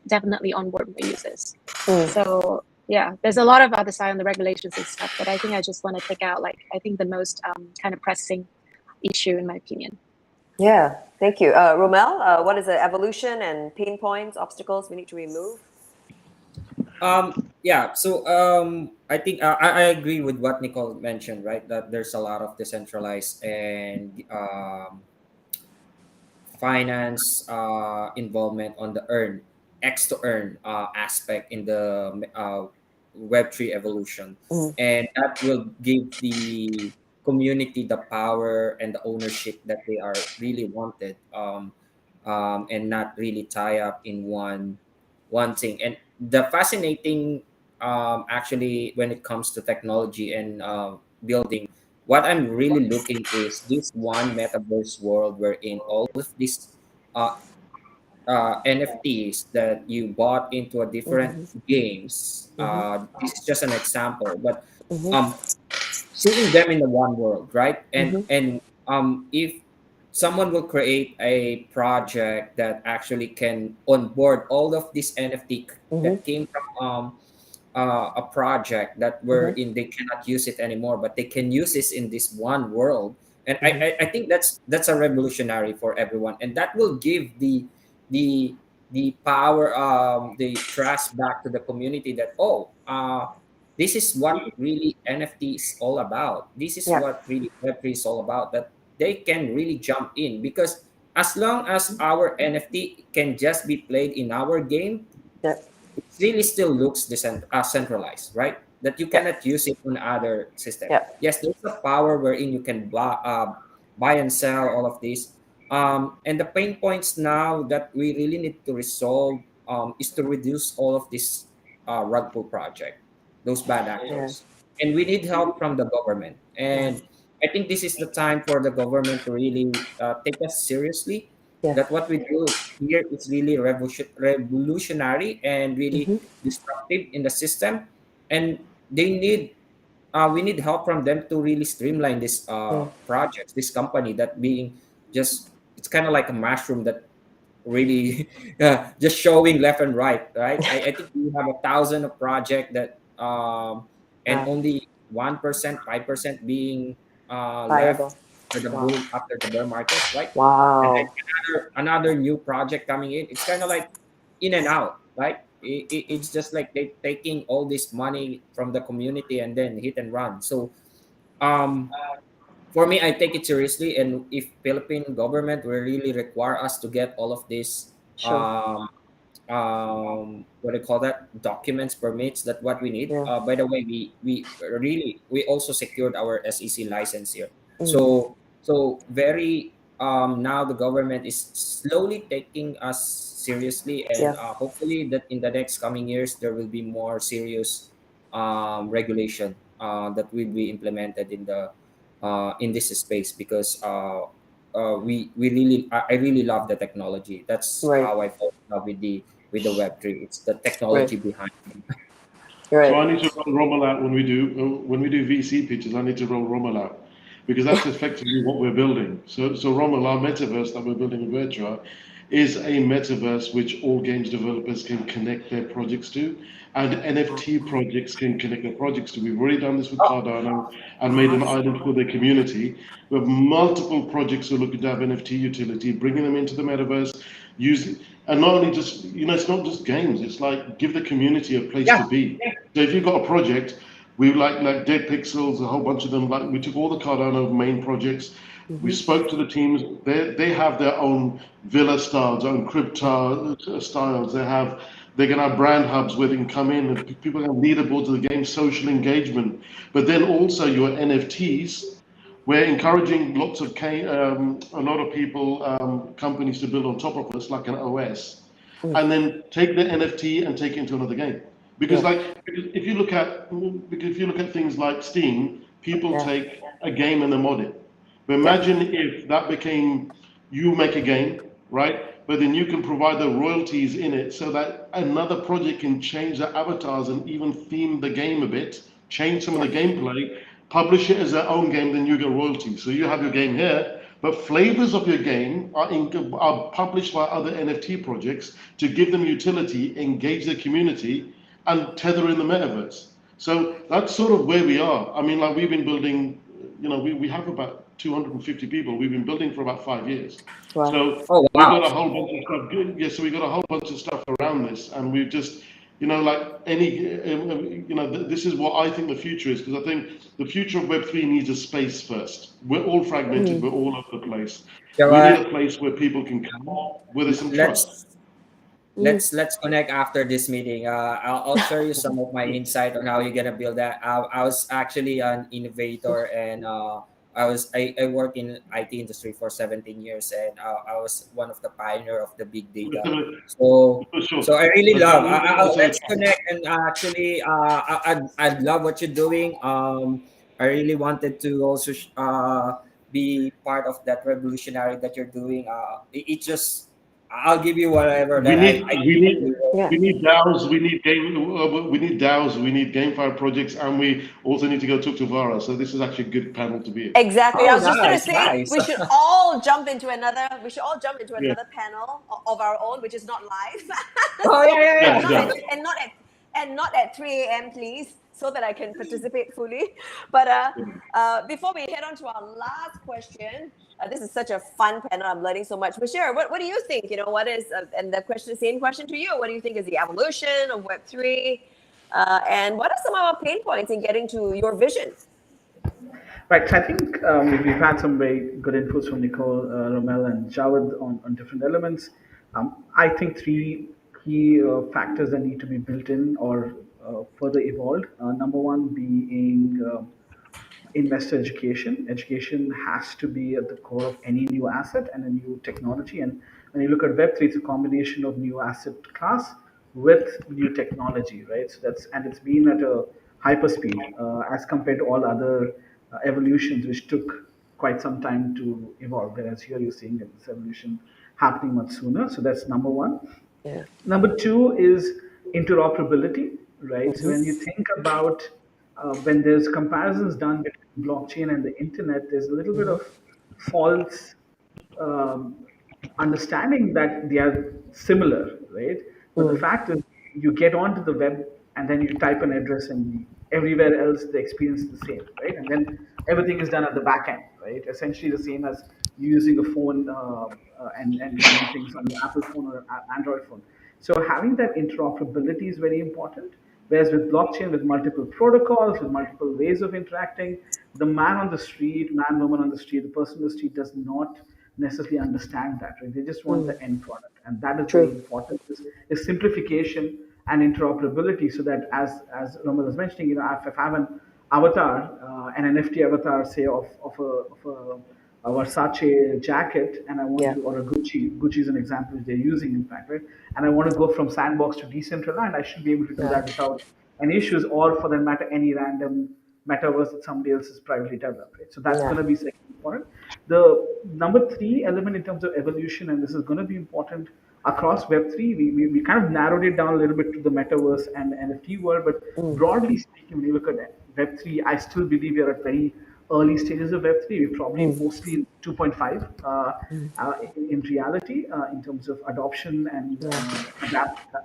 definitely onboard more users. So yeah, there's a lot of other side on the regulations and stuff, but I think I just want to pick out like I think the most kind of pressing issue in my opinion. Yeah, thank you. Romel, what is the evolution and pain points, obstacles we need to remove? I think I agree with what Nicole mentioned, right? That there's a lot of decentralized and finance involvement on the X to earn aspect in the Web3 evolution. And that will give the community the power and the ownership that they are really wanted, and not really tie up in one thing. And the fascinating actually when it comes to technology and building, what I'm really looking is this one metaverse world wherein all of these uh, NFTs that you bought into a different games. This is just an example, but um, seeing them in the one world, right? And if someone will create a project that actually can onboard all of this NFT that came from a project that wherein they cannot use it anymore, but they can use this in this one world. And I think that's a revolutionary for everyone, and that will give the the power, the trust back to the community that this is what really NFT is all about. This is what really Web3 is all about. That they can really jump in because as long as our NFT can just be played in our game, it really still looks centralized, right? That you cannot use it on other system. Yes, there's a power wherein you can buy and sell all of these. And the pain points now that we really need to resolve is to reduce all of this rug pull project, those bad actors. And we need help from the government. And I think this is the time for the government to really take us seriously. That what we do here is really revolutionary and really disruptive in the system, and we need help from them to really streamline this projects, this company that being just it's kind of like a mushroom that really just showing left and right. I think we have 1,000 of project that and only 1%, 5% being left Viable. for the Wow. bull after the bear market, right? And then Wow. another new project coming in. It's kind of like in and out, right? It's just like they taking all this money from the community and then hit and run. So um, for me, I take it seriously, and if Philippine government will really require us to get all of this Sure. um, what do you call that, documents, permits, that what we need. Yeah. By the way, we also secured our SEC license here. Mm. So very now the government is slowly taking us seriously, and Yeah. hopefully that in the next coming years there will be more serious regulation that will be implemented in this space, because we really I really love the technology. That's Right. how I fall in love with the Web3. It's the Right. technology behind it. So Right. I need to roll Rommel out when we do VC pitches. I need to roll Rommel out because that's effectively what we're building. So Rommel, our metaverse that we're building in Virtua, is a metaverse which all games developers can connect their projects to, and NFT projects can connect their projects to. We've already done this with Oh, Cardano and made an awesome. island for their community. We have multiple projects who are looking to have NFT utility, bringing them into the metaverse, using, and not only just, it's not just games. It's like give the community a place Yeah. to be. So if you've got a project, we like Dead Pixels, a whole bunch of them. Like we took all the Cardano main projects. We Mm-hmm. spoke to the teams. They have their own villa styles, their own crib styles. They're gonna have brand hubs where they can come in and people can leaderboards of the game, social engagement. But then also your NFTs. We're encouraging a lot of people, companies to build on top of us, like an OS, Mm. and then take the NFT and take it into another game. Because Yeah. because if you look at things like Steam, people Yeah. take a game and they mod it. But Yeah. imagine if that became, you make a game, right? But then you can provide the royalties in it so that another project can change the avatars and even theme the game a bit, change some of Yeah. the gameplay, publish it as their own game, then you get royalties. So you have your game here, but flavors of your game are published by other NFT projects to give them utility, engage the community, and tether in the metaverse. So that's sort of where we are. I mean, like we've been building, we have about 250 people. We've been building for about 5 years. Wow. So Oh we've wow. got a whole bunch of stuff. Yeah, so we've got a whole bunch of stuff around this, and we've just, like this is what I think the future is, because I think the future of Web3 needs a space first. We're all fragmented. Mm. We're all over the place. So We need a place where people can come where there's some trust. let's Mm. let's connect after this meeting. I'll share you some of my insight on how you're gonna build that. I was actually an innovator, and I work in IT industry for 17 years, and I was one of the pioneer of the big data. So For sure. so I really But love. so Let's connect, and actually, I love what you're doing. I really wanted to also be part of that revolutionary that you're doing. It just I'll give you whatever we that need I we need Yeah. we need DAOs, we need DAOs, we need GameFi projects, and we also need to go talk to Vara. So this is actually a good panel to be in. Exactly. I Oh, was just gonna nice, say nice. we should all jump into another. We should all jump into Yeah. another panel of our own, which is not live. Oh yeah, yeah, Yeah, and yeah. not yeah. at and not at and not at 3 a.m. please, so that I can participate fully. But before we head on to our last question, this is such a fun panel. I'm learning so much. Bashir, what do you think? What is and the same question to you. What do you think is the evolution of Web3? And what are some of our pain points in getting to your vision? Right. So I think we've had some very good inputs from Nicole, Romel, and Jawed on different elements. I think three key factors that need to be built in or further evolved. Number one being investor education. Education has to be at the core of any new asset and a new technology. And when you look at Web3, it's a combination of new asset class with new technology, right? So it's been at a hyper speed as compared to all other evolutions, which took quite some time to evolve. Whereas here you're seeing this evolution happening much sooner. So that's number one. Yeah. Number two is interoperability, right? So Mm-hmm. when you think about when there's comparisons done between blockchain and the internet, there's a little bit Mm-hmm. of false um, understanding that they are similar, right? But the Mm. fact is, you get onto the web and then you type an address and everywhere else the experience is the same, right? And then everything is done at the back end, right? Essentially the same as you using a phone and running things on your Apple phone or Android phone. So having that interoperability is very important. Whereas with blockchain, with multiple protocols, with multiple ways of interacting, the man on the street, man, woman on the street, the person on the street does not necessarily understand that, right? They just want the end product, and that is very True. important. Is simplification and interoperability, so that as Roman was mentioning, if I have an avatar, an NFT avatar, say a Versace jacket, and I want Yeah. to, or a Gucci is an example they're using, in fact, right? And I want to go from sandbox to Decentraland, I should be able to do Yeah. that without any issues, or for that matter, any random metaverse that somebody else has privately developed, right? So that's Yeah. going to be second important. The number three element in terms of evolution, and this is going to be important across Web3, we kind of narrowed it down a little bit to the metaverse and NFT world, but broadly speaking, when you look at Web3, I still believe we are at very early stages of Web3. We're probably mostly in 2.5 in reality, in terms of adoption and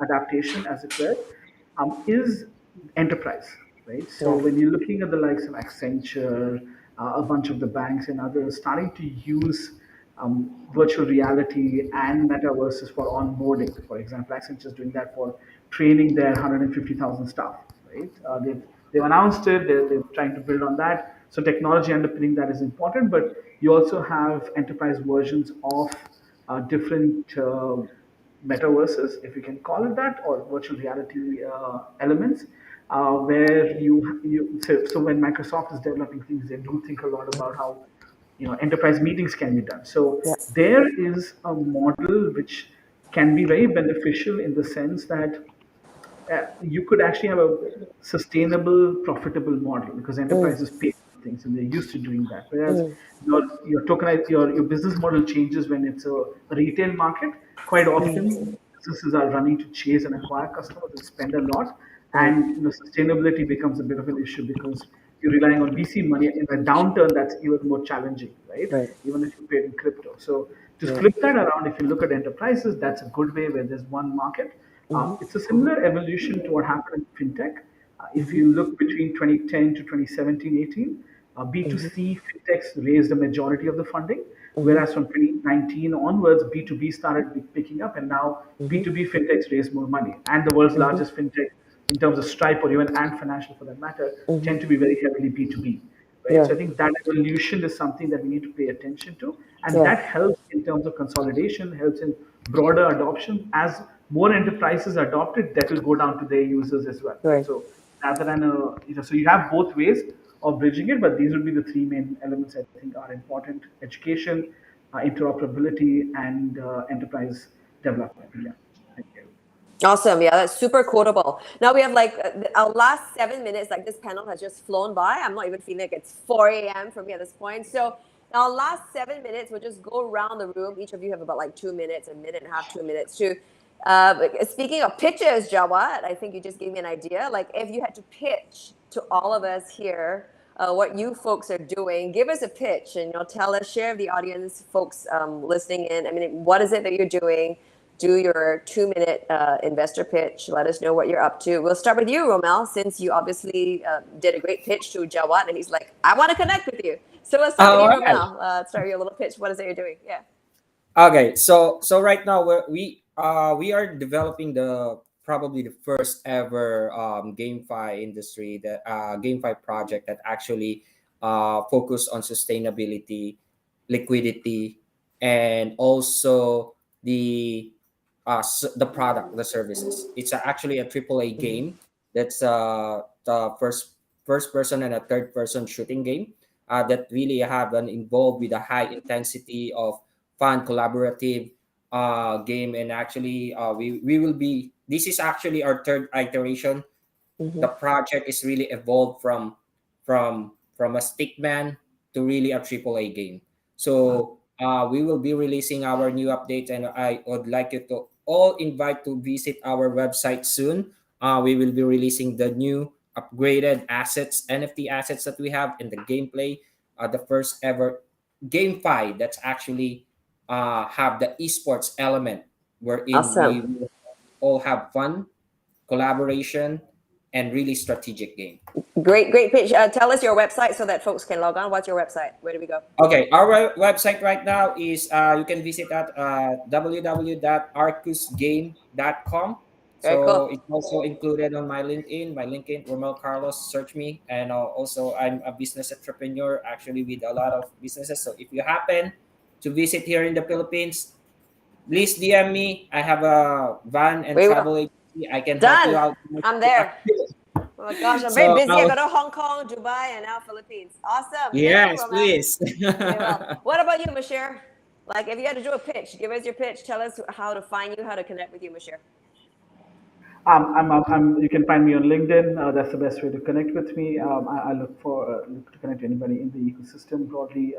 adaptation, as it were, is enterprise, right? So Yeah. when you're looking at the likes of Accenture, a bunch of the banks and others starting to use virtual reality and metaverses for onboarding. For example, Accenture is doing that for training their 150,000 staff, right? They've announced it, they're trying to build on that. So technology underpinning that is important, but you also have enterprise versions of different metaverses, if you can call it that, or virtual reality elements, where so when Microsoft is developing things, they do think a lot about how enterprise meetings can be done. So Yeah. there is a model which can be very beneficial in the sense that you could actually have a sustainable, profitable model because enterprises pay for things and they're used to doing that. Whereas your business model changes when it's a retail market. Quite often, businesses are running to chase and acquire customers and spend a lot, Right. and sustainability becomes a bit of an issue because you're relying on VC money in a downturn. That's even more challenging, right? Right. Even if you paid in crypto. So to Yeah. flip that around, if you look at enterprises, that's a good way where there's one market. It's a similar evolution to what happened in fintech. If you look between 2010 to 2017, 18, B2C fintechs raised the majority of the funding, whereas from 2019 onwards, B2B started picking up, and now B2B fintechs raise more money. And the world's largest fintech, in terms of Stripe or even Ant Financial for that matter, tend to be very heavily B2B. Right? Yeah. So I think that evolution is something that we need to pay attention to, and Yeah. that helps in terms of consolidation, helps in broader adoption. As more enterprises adopt it, that will go down to their users as well. Right? Right. So rather than so you have both ways of bridging it, but these would be the three main elements I think are important: education, interoperability, and enterprise development. Yeah. Thank you. Awesome. Yeah, that's super quotable. Now we have like our last 7 minutes, like this panel has just flown by. I'm not even feeling like it's 4 a.m. for me at this point. So our last 7 minutes, we'll just go around the room. Each of you have about like 2 minutes, a minute and a half, 2 minutes to. Speaking of pitches, Jawad, I think you just gave me an idea. Like if you had to pitch to all of us here, what you folks are doing, give us a pitch and tell us, share with the audience, folks listening in. I mean, what is it that you're doing? Do your 2 minute investor pitch. Let us know what you're up to. We'll start with you, Romel, since you obviously did a great pitch to Jawad, and he's like, I want to connect with you. So let's start with All you, right. Romel. Start your little pitch. What is it you're doing? Yeah. Okay, so right now we are developing the probably the first ever GameFi industry, that GameFi project that actually focus on sustainability, liquidity, and also the the product, the services. It's actually a AAA game that's the first person and a third person shooting game that really have an involved with a high intensity of fun collaborative game. And actually we will be, this is actually our third iteration. Mm-hmm. The project is really evolved from a stickman to really a AAA game. So we will be releasing our new updates, and I would like you to all invite to visit our website soon. We will be releasing the new upgraded assets, NFT assets that we have in the gameplay. The first ever GameFi that's actually have the esports element, wherein we Awesome. will all have fun, collaboration, and really strategic game. Great, great pitch. Tell us your website so that folks can log on. What's your website? Where do we go? Okay, our website right now is you can visit at www.arcusgame.com. Very So cool. it's also included on my LinkedIn. My LinkedIn, Romel Carlos, search me. And also, I'm a business entrepreneur actually with a lot of businesses. So if you happen to visit here in the Philippines, please DM me. I have a van and We travel will. agency. I can help you Done. out. I'm there. Oh my gosh, I'm very So busy. I go to Hong Kong, Dubai, and now Philippines. Awesome. Thank you, yes, Romel. please. We will. What about you, Mashir? Like, if you had to do a pitch, give us your pitch. Tell us how to find you, how to connect with you, Mashir. You can find me on LinkedIn. That's the best way to connect with me. I look to connect to anybody in the ecosystem broadly.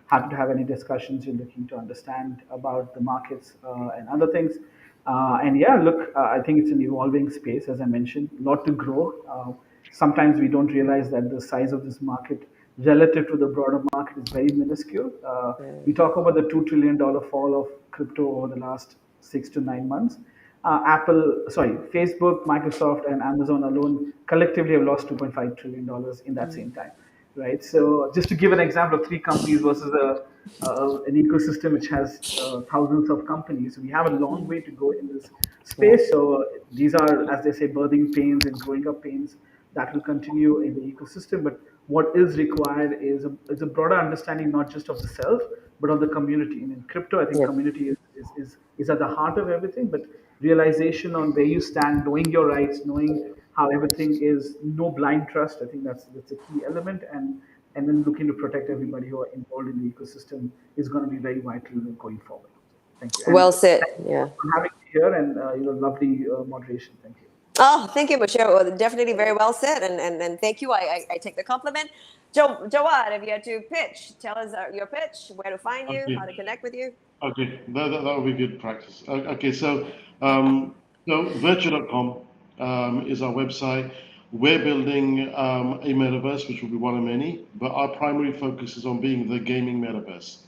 Happy to have any discussions you're looking to understand about the markets and other things. And yeah, look, I think it's an evolving space, as I mentioned, a lot to grow. Sometimes we don't realize that the size of this market relative to the broader market is very minuscule. We talk about the $2 trillion fall of crypto over the last 6 to 9 months. Facebook, Microsoft, and Amazon alone collectively have lost $2.5 trillion in that same time, right? So just to give an example of three companies versus an ecosystem which has thousands of companies, we have a long way to go in this Yeah. space. So these are, as they say, birthing pains and growing up pains that will continue in the ecosystem. But what is required is a broader understanding not just of the self, but of the community. And in crypto, I think Yeah. community is at the heart of everything. But realization on where you stand, knowing your rights, knowing how everything is, no blind trust. I think that's a key element, and then looking to protect everybody who are involved in the ecosystem is going to be very vital going forward. Thank you, and Well said. thank you Yeah. for having me here, and lovely moderation. Thank you. Oh, thank you, Michelle. Well, definitely very well said, and thank you. I take the compliment. Jawad, if you had to pitch, tell us your pitch, where to find you, how Okay. to connect with you. Okay, that would be good practice. Okay, so virtual.com is our website. We're building a metaverse, which will be one of many, but our primary focus is on being the gaming metaverse,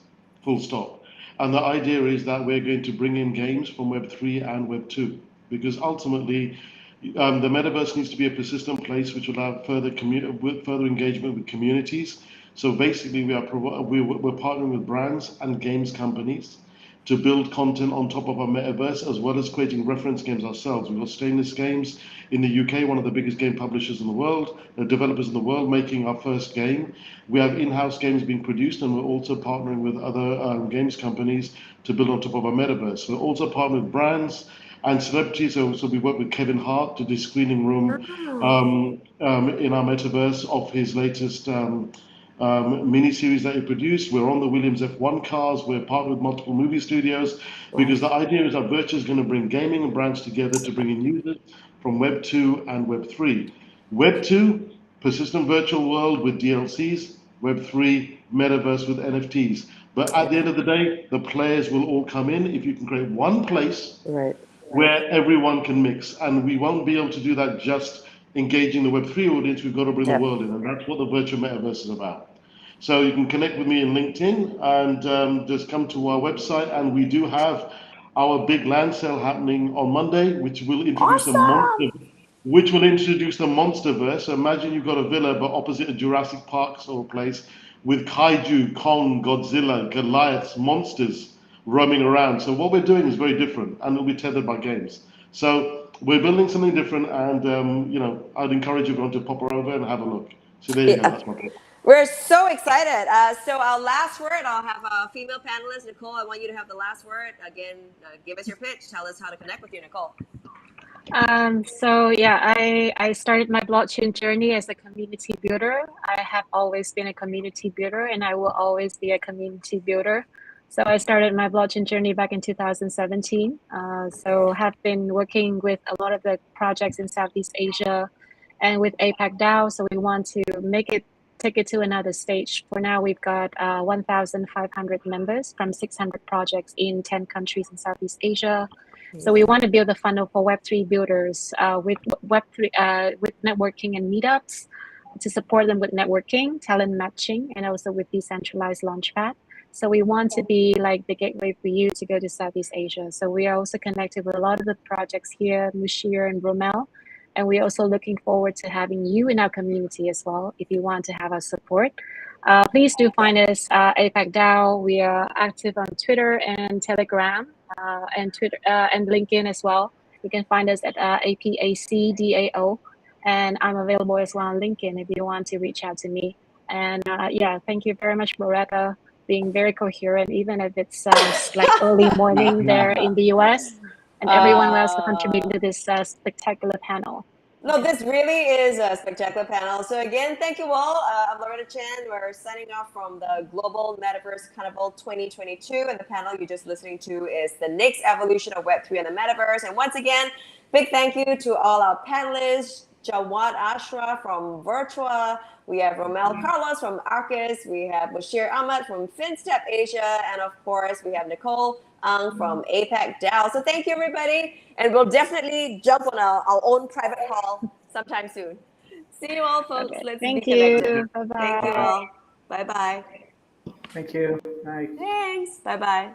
full stop. And the idea is that we're going to bring in games from Web3 and Web2, because ultimately the metaverse needs to be a persistent place which will allow further engagement with communities. So basically, we're partnering with brands and games companies to build content on top of our metaverse, as well as creating reference games ourselves. We've got Stainless Games in the UK, one of the biggest game publishers in the world, developers in the world, making our first game. We have in-house games being produced, and we're also partnering with other games companies to build on top of our metaverse. We're also partnering with brands and celebrities. So we work with Kevin Hart to do screening room in our metaverse of his latest mini series that he produced. We're on the Williams F1 cars. We're partnered with multiple movie studios because the idea is that Virtual is going to bring gaming and brands together to bring in users from Web 2 and Web 3. Web 2, persistent virtual world with DLCs. Web 3, metaverse with NFTs. But at the end of the day, the players will all come in if you can create one place Right. where everyone can mix. And we won't be able to do that just engaging the Web3 audience. We've got to bring the Yeah. world in. And that's what the virtual metaverse is about. So you can connect with me in LinkedIn and just come to our website. And we do have our big land sale happening on Monday, Awesome. which will introduce the Monsterverse. So imagine you've got a villa, but opposite a Jurassic Park sort of place with kaiju, Kong, Godzilla, Goliaths, monsters roaming around. So what we're doing is very different, and it'll be tethered by games. So we're building something different, and I'd encourage everyone to pop over and have a look. So there you go. Yeah. That's my pick. We're so excited. So our last word, I'll have a female panelist, Nicole. I want you to have the last word. Again, give us your pitch. Tell us how to connect with you, Nicole. So yeah, I started my blockchain journey as a community builder. I have always been a community builder, and I will always be a community builder. So I started my blockchain journey back in 2017. So have been working with a lot of the projects in Southeast Asia and with APAC DAO. So we want to take it to another stage. For now, we've got 1,500 members from 600 projects in 10 countries in Southeast Asia. So we want to build a funnel for Web3 builders with Web3 with networking and meetups to support them with networking, talent matching, and also with decentralized launchpad. So we want to be like the gateway for you to go to Southeast Asia. So we are also connected with a lot of the projects here, Mushir and Romel, And we're also looking forward to having you in our community as well if you want to have our support. Please do find us APAC DAO. We are active on Twitter and Telegram and Twitter and LinkedIn as well. You can find us at APACDAO. And I'm available as well on LinkedIn if you want to reach out to me. And yeah, thank you very much, Moretta, being very coherent, even if it's like early morning there in the US, and everyone else for contributing to this spectacular panel. No, this really is a spectacular panel. So again, thank you all. I'm Loretta Chan. We're signing off from the Global Metaverse Carnival 2022. And the panel you're just listening to is the next evolution of Web3 and the Metaverse. And once again, big thank you to all our panelists. Jawad Ashra from Virtua. We have Romel Carlos from Arcus. We have Bashir Ahmad from FinStep Asia. And of course, we have Nicole from APAC DAO. So thank you, everybody. And we'll definitely jump on our own private call sometime soon. See you all, folks. Okay. Let's Thank be connected. you. Bye-bye. Thank you all. Bye-bye. Thank you. Bye. Thanks. Bye-bye.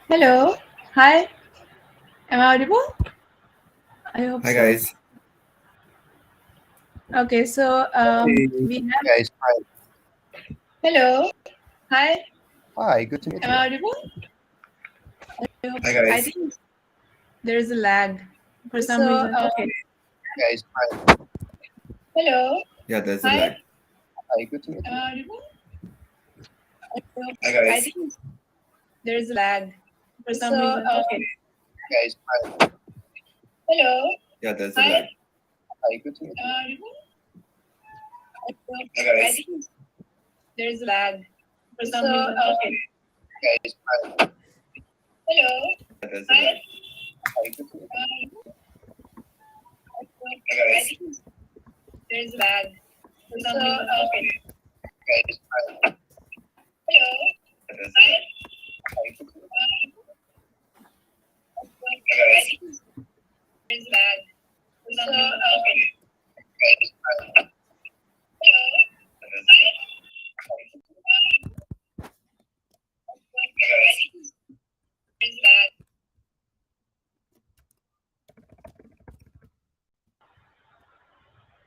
Hello. Hi. Am I audible? I hope Hi so. guys. Okay, so Hey we have. guys, hi. Hello. Hi. Hi, good to meet Am you. I audible? Hi I guys. think there is a lag for some So, reason. Okay. Guys, hi. Hello. Yeah, there's a Hi. lag. Hi, good to meet Am you. I audible? Hi I guys. think there is a lag for some so reason. Okay. Guys, hi. Hello. Yeah, there's a Hi. lag. Hi, good to meet Am you. I audible? Hi I guys. think there is a lag for some So, reason. Okay. Guys, hi. Hello. Yeah, there's a lag. Hi, good to meet you. Hi I guys. think there is a lag for some reason. Okay. Guys, hi. Hello. Yeah, there's a lag. Hi, good to meet you. Hi guys. There's a lag for some reason. Okay. Guys, hi. Hello. Yeah, there's a lag. Hi, good to meet Hi guys. There's a lag.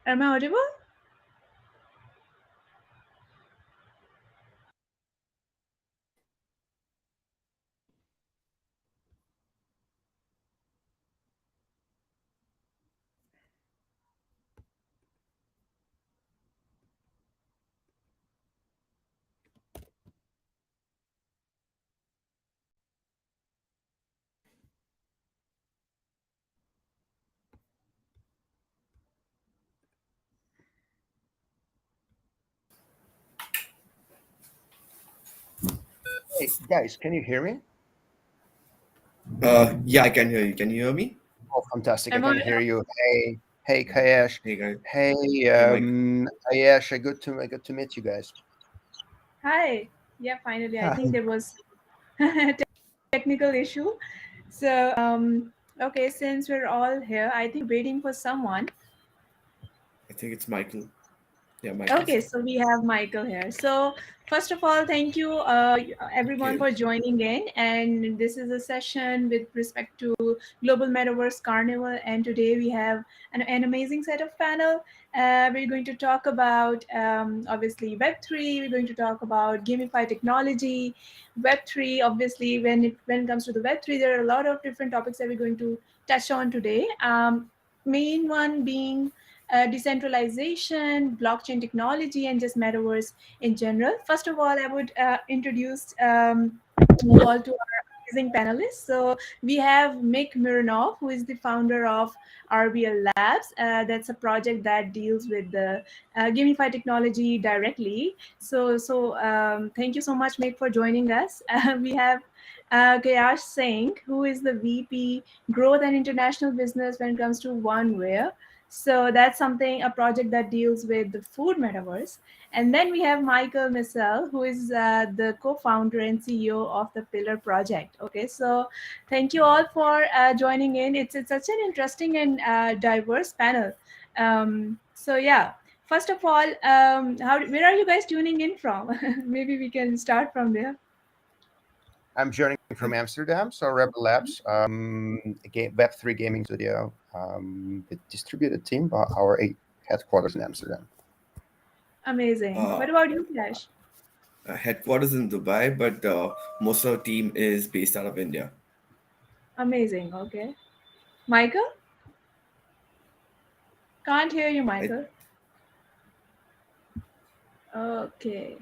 Am I audible? Hey, guys, can you hear me? Yeah, I can hear you. Can you hear me? Oh, fantastic. I Am can I- hear you. Hey, Kayesh. Hey guys. Hey, Mike. Kayesh, good to meet you guys. Hi. Yeah, finally. I Hi. think there was technical issue. So, okay, since we're all here, I think waiting for someone. I think it's Michael. Yeah, Michael. Okay, so we have Michael here. So first of all, thank you everyone Okay. for joining in. And this is a session with respect to Global Metaverse Carnival. And today we have an amazing set of panel. We're going to talk about obviously Web3. We're going to talk about gamified technology, Web3. Obviously, when it comes to the Web3, there are a lot of different topics that we're going to touch on today. Main one being decentralization, blockchain technology, and just metaverse in general. First of all, I would introduce you all to our amazing panelists. So we have Mick Mironov, who is the founder of RBL Labs. That's a project that deals with the gamified technology directly. So thank you so much, Mick, for joining us. We have Kayash Singh, who is the VP Growth and International Business when it comes to OneWare. So that's something, a project that deals with the food metaverse. And then we have Michael Missel, who is the co-founder and CEO of the Pillar Project. Okay, so thank you all for joining in. It's such an interesting and diverse panel. So yeah, first of all, where are you guys tuning in from? Maybe we can start from there. I'm joining from Amsterdam, so Rebel Labs, Web3 gaming studio, with distributed team, but our headquarters in Amsterdam. Amazing. What about you, Flash? Headquarters in Dubai, but most of our team is based out of India. Amazing. Okay, Michael. Can't hear you, Michael. Okay.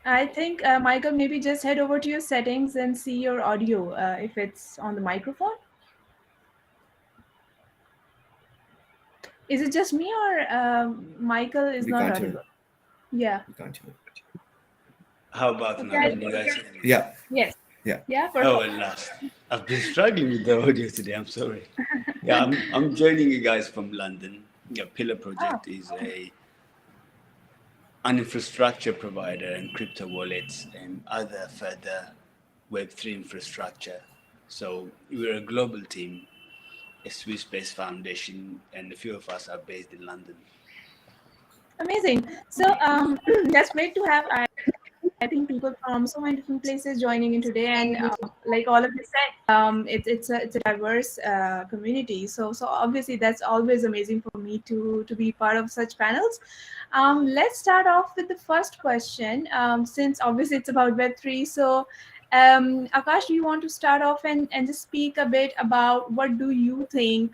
I think, Michael, maybe just head over to your settings and see your audio if it's on the microphone. Is it just me or Michael is We not can't hear. audible? Yeah. We can't hear. How about now? Can you guys hear me? Yeah. Yes. Yeah. Yeah. Oh, Perfect. at last. I've been struggling with the audio today. I'm sorry. Yeah, I'm joining you guys from London. Yeah, Pillar Project is an infrastructure provider and crypto wallets and other further Web3 infrastructure. So we're a global team, a Swiss-based foundation, and a few of us are based in London. Amazing. So that's great to have I think people from so many different places joining in today, and like all of you said, it's a diverse community. So obviously that's always amazing for me to be part of such panels. Let's start off with the first question, since obviously it's about Web3. So, Akash, do you want to start off and just speak a bit about what do you think,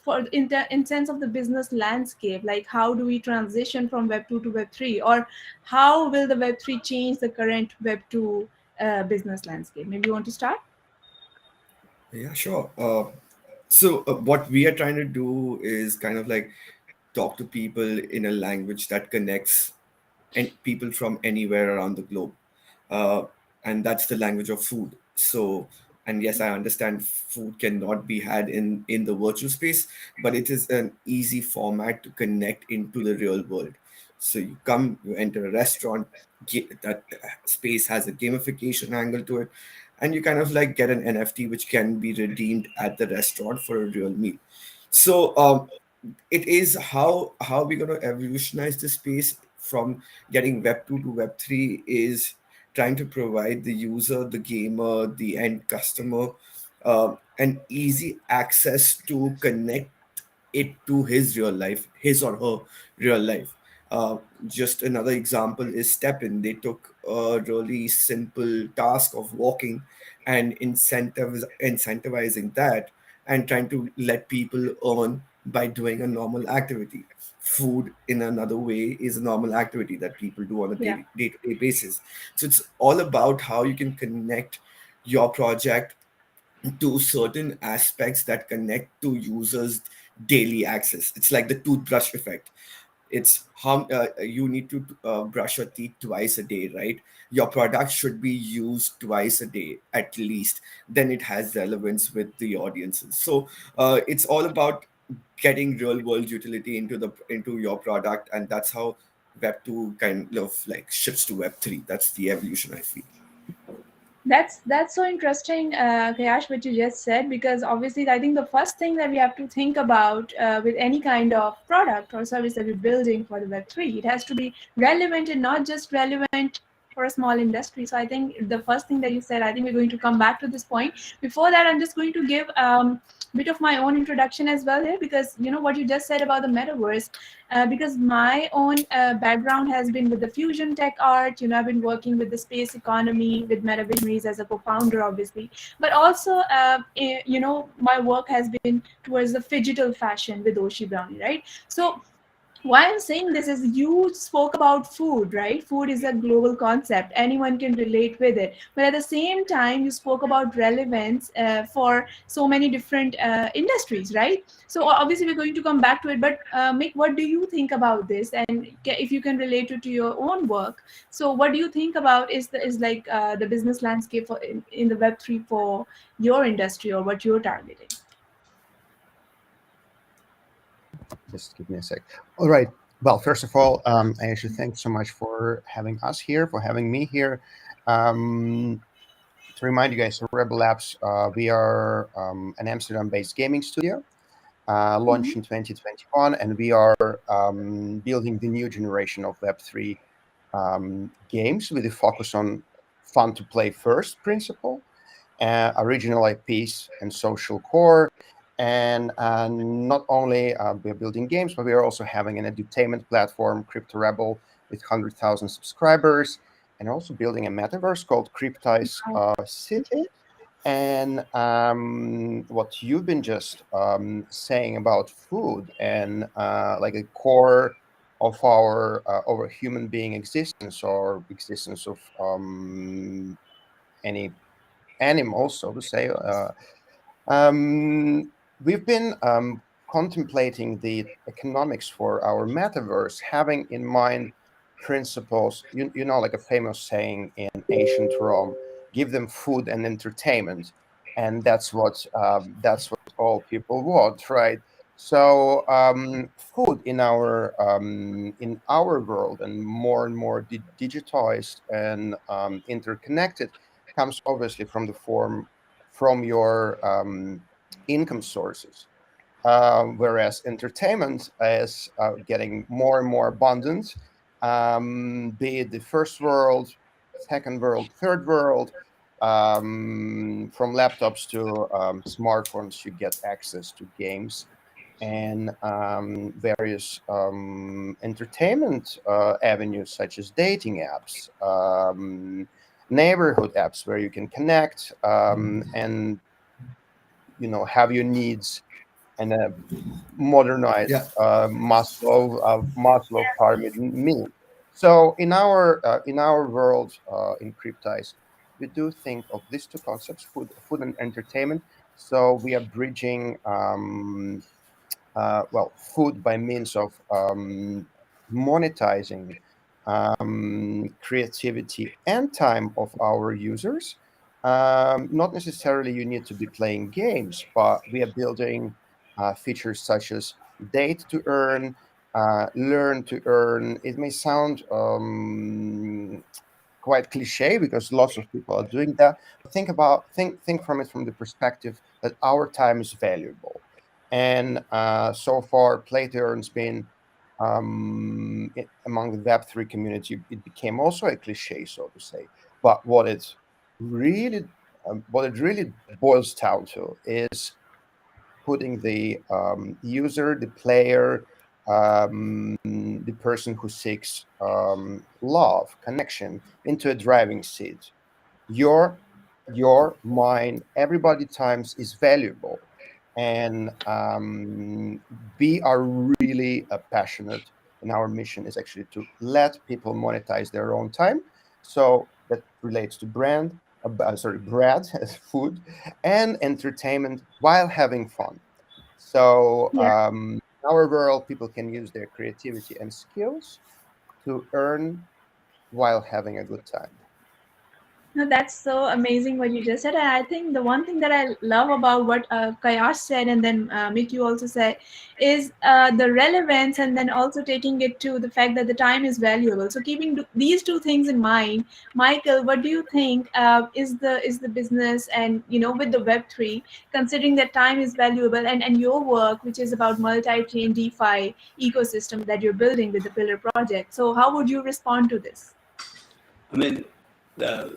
for in sense of the business landscape, like how do we transition from Web 2 to Web 3, or how will the Web 3 change the current Web 2 business landscape? Maybe you want to start? Yeah, sure. So what we are trying to do is kind of like talk to people in a language that connects and people from anywhere around the globe, uh, and that's the language of food. So, and yes, I understand food cannot be had in the virtual space, but it is an easy format to connect into the real world. So you come, you enter a restaurant, that space has a gamification angle to it, and you kind of like get an NFT which can be redeemed at the restaurant for a real meal. So it is how we're going to evolutionize the space from getting web 2 to web 3 is trying to provide the user, the gamer, the end customer, an easy access to connect it to his real life, his or her real life. Uh, just another example is Step In. They took a really simple task of walking and incentivizing that and trying to let people earn by doing a normal activity. Food, in another way, is a normal activity that people do on a Yeah. daily day-to-day basis. So it's all about how you can connect your project to certain aspects that connect to users' daily access. It's like the toothbrush effect. It's how you need to brush your teeth twice a day, right? Your product should be used twice a day at least. Then it has relevance with the audiences. So it's all about getting real world utility into your product, and that's how Web 2 kind of like shifts to Web 3. That's the evolution, I feel. That's so interesting, Kayash, what you just said, because obviously I think the first thing that we have to think about with any kind of product or service that we're building for the Web3, it has to be relevant and not just relevant for a small industry. So I think the first thing that you said, I think we're going to come back to this point. Before that, I'm just going to give a bit of my own introduction as well here, because you know what you just said about the metaverse, because my own background has been with the fusion tech art. You know, I've been working with the space economy with Meta Visionaries as a co-founder, obviously, but also, my work has been towards the digital fashion with Oshi Brownie, right? So why I'm saying this is you spoke about food, right? Food is a global concept. Anyone can relate with it. But at the same time, you spoke about relevance for so many different industries, right? So obviously we're going to come back to it. But Mick, what do you think about this? And if you can relate it to your own work, so what do you think about is like the business landscape in the Web3 for your industry or what you're targeting? Just give me a sec. All right. Well, first of all, I should thank so much for having us here, for having me here. To remind you guys, so Rebel Labs, we are an Amsterdam-based gaming studio, launched in 2021, and we are building the new generation of Web3 games with a focus on fun to play first principle, original IPs, and social core. And not only we're building games, but we are also having an edutainment platform, Crypto Rebel, with 100,000 subscribers, and also building a metaverse called Cryptice City. And what you've been just saying about food and like a core of our human being existence or existence of any animal, so to say. We've been contemplating the economics for our metaverse, having in mind principles, like a famous saying in ancient Rome: give them food and entertainment, and that's what all people want, right? So food in our world, and more digitized and interconnected, comes obviously from your income sources. Whereas entertainment is getting more and more abundant, be it the first world, second world, third world. From laptops to smartphones, you get access to games and various entertainment avenues such as dating apps, neighborhood apps where you can connect and have your needs and a Yeah. modernized Maslow pyramid meal. So in our world in Cryptise, we do think of these two concepts, food and entertainment. So we are bridging food by means of monetizing creativity and time of our users. Not necessarily you need to be playing games, but we are building features such as date to earn, learn to earn. It may sound quite cliche because lots of people are doing that. Think from it from the perspective that our time is valuable, and so far, play to earn's been among the Web3 community. It became also a cliche, so to say. But really, what it really boils down to is putting the user, the player, the person who seeks love, connection into a driving seat. Your mine, everybody times is valuable, and we are really passionate. And our mission is actually to let people monetize their own time. So that relates to bread, food, and entertainment while having fun. So Yeah. in our world, people can use their creativity and skills to earn while having a good time. No, that's so amazing what you just said. And I think the one thing that I love about what Kayash said, and then Mick, you also said, is the relevance, and then also taking it to the fact that the time is valuable. So keeping these two things in mind, Michael, what do you think is the business, and with the Web3, considering that time is valuable, and your work, which is about multi-chain DeFi ecosystem that you're building with the Pillar project. So how would you respond to this? I mean,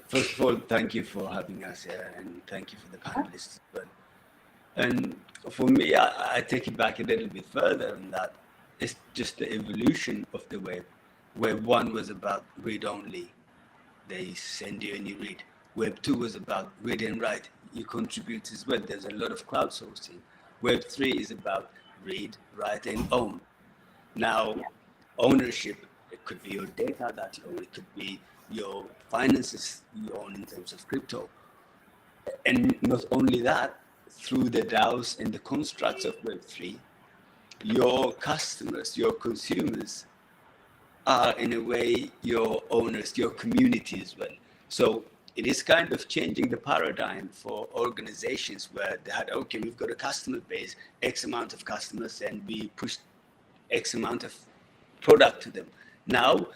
first of all, thank you for having us here, and thank you for the panelists as well. And for me, I take it back a little bit further, and that it's just the evolution of the web. Web 1 was about read only. They send you and you read. Web 2 was about read and write. You contribute as well. There's a lot of crowdsourcing. Web 3 is about read, write, and own. Now, ownership, it could be your data that you own, it could be your finances you own in terms of crypto. And not only that, through the DAOs and the constructs of Web3, your customers, your consumers are in a way your owners, your community as well. So it is kind of changing the paradigm for organizations where they had, okay, we've got a customer base, X amount of customers, and we push X amount of product to them. Now,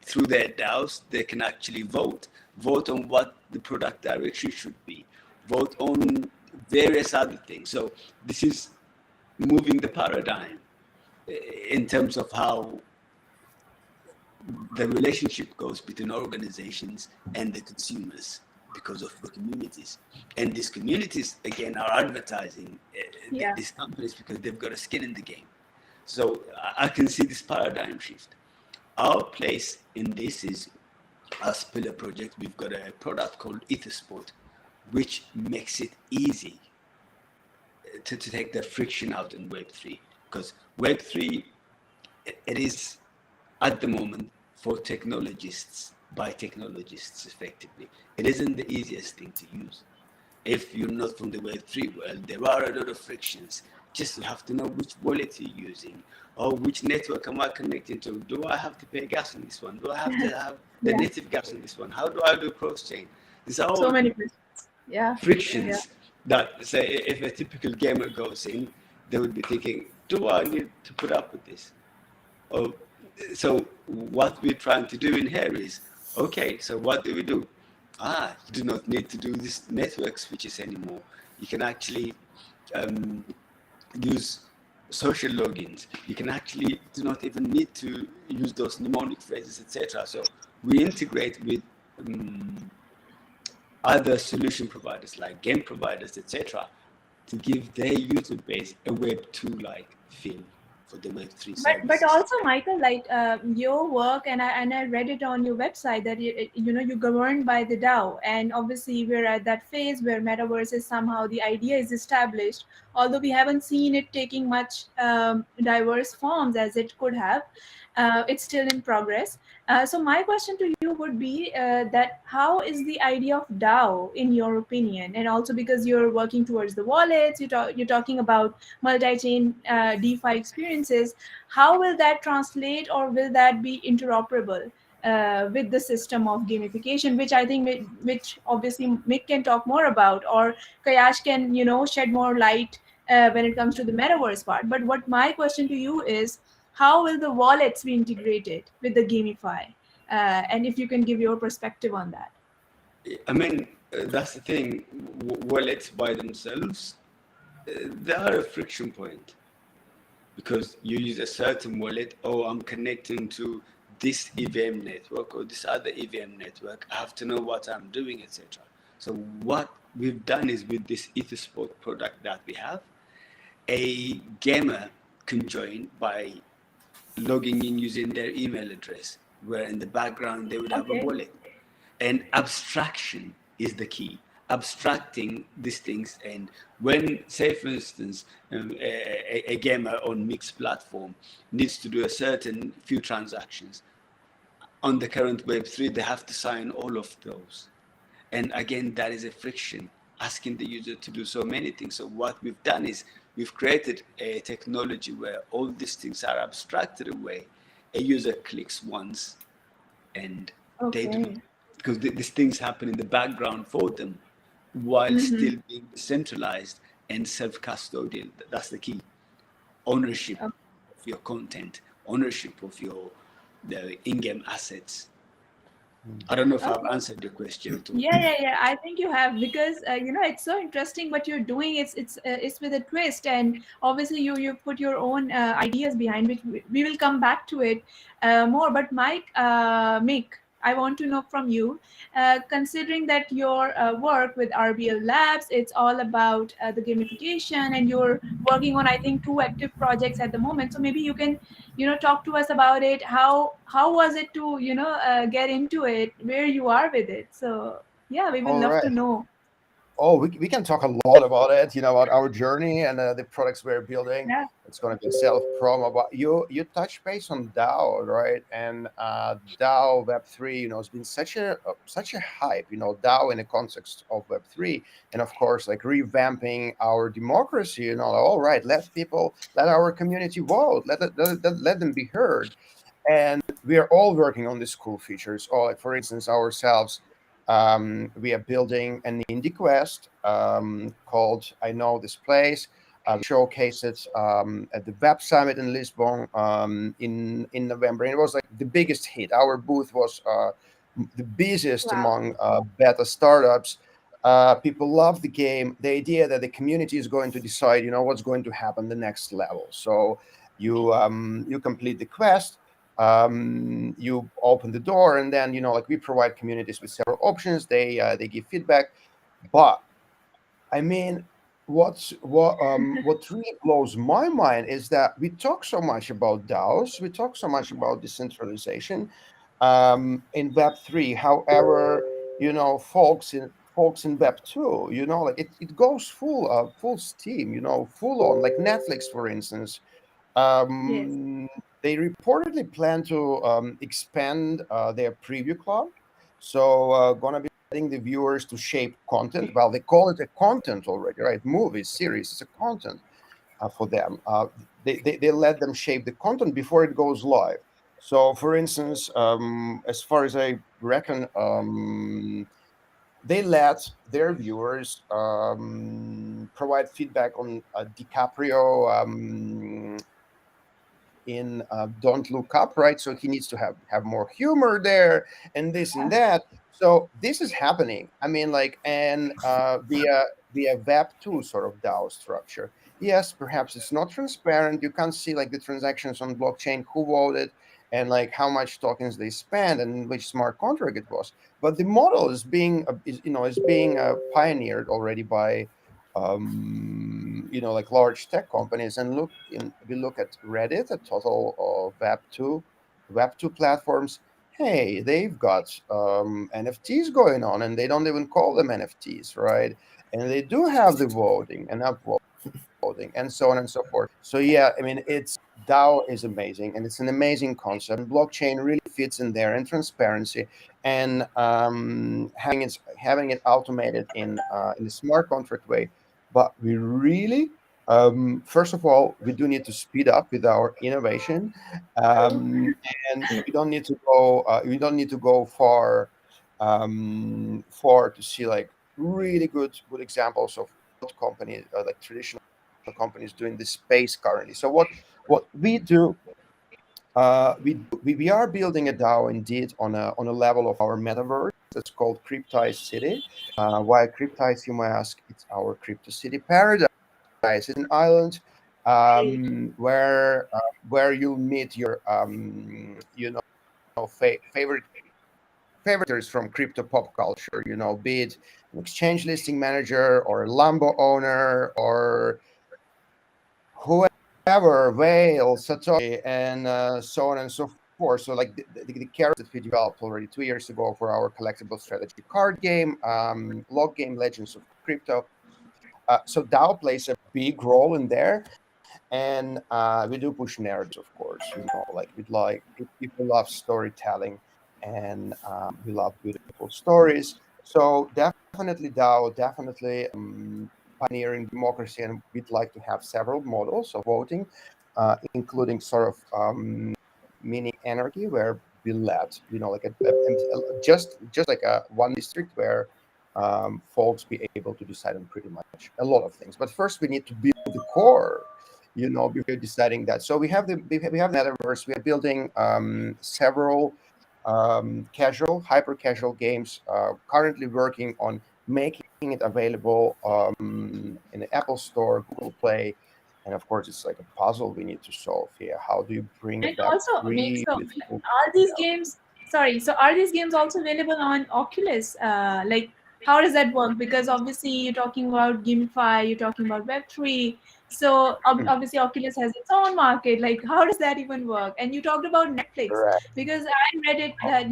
through their DAOs, they can actually vote on what the product direction should be, vote on various other things. So this is moving the paradigm in terms of how the relationship goes between organizations and the consumers because of the communities. And these communities, again, are advertising Yeah. these companies because they've got a skin in the game. So I can see this paradigm shift. Our place in this is, as Pillar Project, we've got a product called EtherSport, which makes it easy to take that friction out in Web3. Because Web3, it is at the moment for technologists, by technologists effectively. It isn't the easiest thing to use. If you're not from the Web3 world, there are a lot of frictions. Just you have to know which wallet you're using, or which network am I connecting to. Do I have to pay gas on this one? Do I have to have the Yeah. native gas on this one? How do I do cross-chain? These are So all many questions. Yeah. frictions that, say, if a typical gamer goes in, they would be thinking, do I need to put up with this? Or, so what we're trying to do in here is, okay, so what do we do? You do not need to do this network switches anymore. You can actually use social logins. You can actually do not even need to use those mnemonic phrases, etc. So we integrate with other solution providers like game providers, etc., to give their user base a Web 2 like feel for the Web 3 But services. also, Michael, like your work, and I read it on your website that you're governed by the DAO, and obviously we're at that phase where metaverse is somehow the idea is established, although we haven't seen it taking much diverse forms as it could have. It's still in progress. So my question to you would be that how is the idea of DAO in your opinion, and also because you're working towards the wallets, you're talking about multi-chain DeFi experiences. How will that translate, or will that be interoperable with the system of gamification, which I think which obviously Mick can talk more about, or Kayash can shed more light when it comes to the metaverse part. But what my question to you is, how will the wallets be integrated with the gamify, and if you can give your perspective on that. I mean, that's the thing. Wallets by themselves, they are a friction point, because you use a certain wallet. Oh, I'm connecting to this EVM network or this other EVM network. I have to know what I'm doing, etc. So what we've done is, with this EtherSport product that we have, a gamer can join by logging in using their email address, where in the background they would have a Okay. wallet. And abstraction is the key. Abstracting these things, and when, say, for instance, a gamer on mixed platform needs to do a certain few transactions on the current Web3, they have to sign all of those. And again, that is a friction, asking the user to do so many things. So what we've done is we've created a technology where all these things are abstracted away. A user clicks once and they do, Okay. because these things happen in the background for them while still being decentralized and self-custodial. That's the key. Ownership Okay. of your content, ownership of the in-game assets. I don't know if I've Okay. answered your question at all. Yeah. I think you have, because it's so interesting what you're doing. It's with a twist, and obviously you put your own ideas behind, which we will come back to it more. But Mike, Mick, I want to know from you, considering that your work with RBL Labs, it's all about the gamification, and you're working on, I think, 2 active projects at the moment. So maybe you can talk to us about it. How was it to get into it, where you are with it? So yeah, we will All love to right. know. Oh, we can talk a lot about it, about our journey and the products we're building. Yeah. It's going to be a self promo, but you touch base on DAO, right? And DAO Web3, it's been such a hype, DAO in the context of Web3, and of course, like revamping our democracy. All right, let our community vote, let them be heard, and we are all working on these cool features. Or, like, for instance, ourselves. We are building an indie quest called I Know This Place. We showcased it at the Web Summit in Lisbon in November. And it was like the biggest hit. Our booth was the busiest Wow. among beta startups. People love the game. The idea that the community is going to decide, what's going to happen the next level. So you complete the quest, you open the door, and then like we provide communities with several options. They give feedback, but I mean, what really blows my mind is that we talk so much about DAOs, we talk so much about decentralization in Web3. However, folks in Web2, like it goes full steam, full on, like Netflix, for instance. Yes. They reportedly plan to expand their preview club. So gonna be letting the viewers to shape content. Well, they call it a content already, right? Movies, series, it's a content for them. They let them shape the content before it goes live. So, for instance, as far as I reckon, they let their viewers provide feedback on DiCaprio in Don't Look Up, right? So he needs to have more humor there, and this and that. So this is happening. I mean, like, and via Web 2 sort of DAO structure. yes, perhaps it's not transparent. You can't see like the transactions on blockchain, who voted, and like how much tokens they spent and which smart contract it was. But the model is being pioneered already by like large tech companies. And we look at Reddit, a total of Web2 platforms. Hey, they've got NFTs going on, and they don't even call them NFTs, right? And they do have the voting and upvoting and so on and so forth. So yeah, I mean, it's DAO is amazing, and it's an amazing concept. And blockchain really fits in there, and transparency, and having it automated in a smart contract way. But we really, first of all, we do need to speed up with our innovation, and we don't need to go far to see like really good examples of what companies like traditional companies doing this space currently. So what we do, we are building a DAO indeed on a level of our metaverse. It's called Cryptized City. Why Cryptized, you might ask? It's our crypto city paradise. It's an island where you'll meet your favorite favorites from crypto pop culture. Be it an exchange listing manager or a Lambo owner or whoever, Whale, Satoshi, and so on and so forth. So, like the characters that we developed already 2 years ago for our collectible strategy card game, log game Legends of Crypto. So DAO plays a big role in there, and we do push narratives, of course. Like people love storytelling, and we love beautiful stories. So definitely DAO, definitely pioneering democracy, and we'd like to have several models of voting, including sort of mini anarchy, where we let like just like a one district where folks be able to decide on pretty much a lot of things. But first, we need to build the core, before deciding that. So we have Metaverse. We are building several hyper casual games. Currently working on making it available in the Apple Store, Google Play, and of course, it's like a puzzle we need to solve here. How do you bring a And also make Web3 so with full are these games sorry, so are these games also available on Oculus? Like how does that work? Because obviously you're talking about gamify, you're talking about Web3. So obviously Oculus has its own market. Like how does that even work? And you talked about Netflix, Correct. because I read it that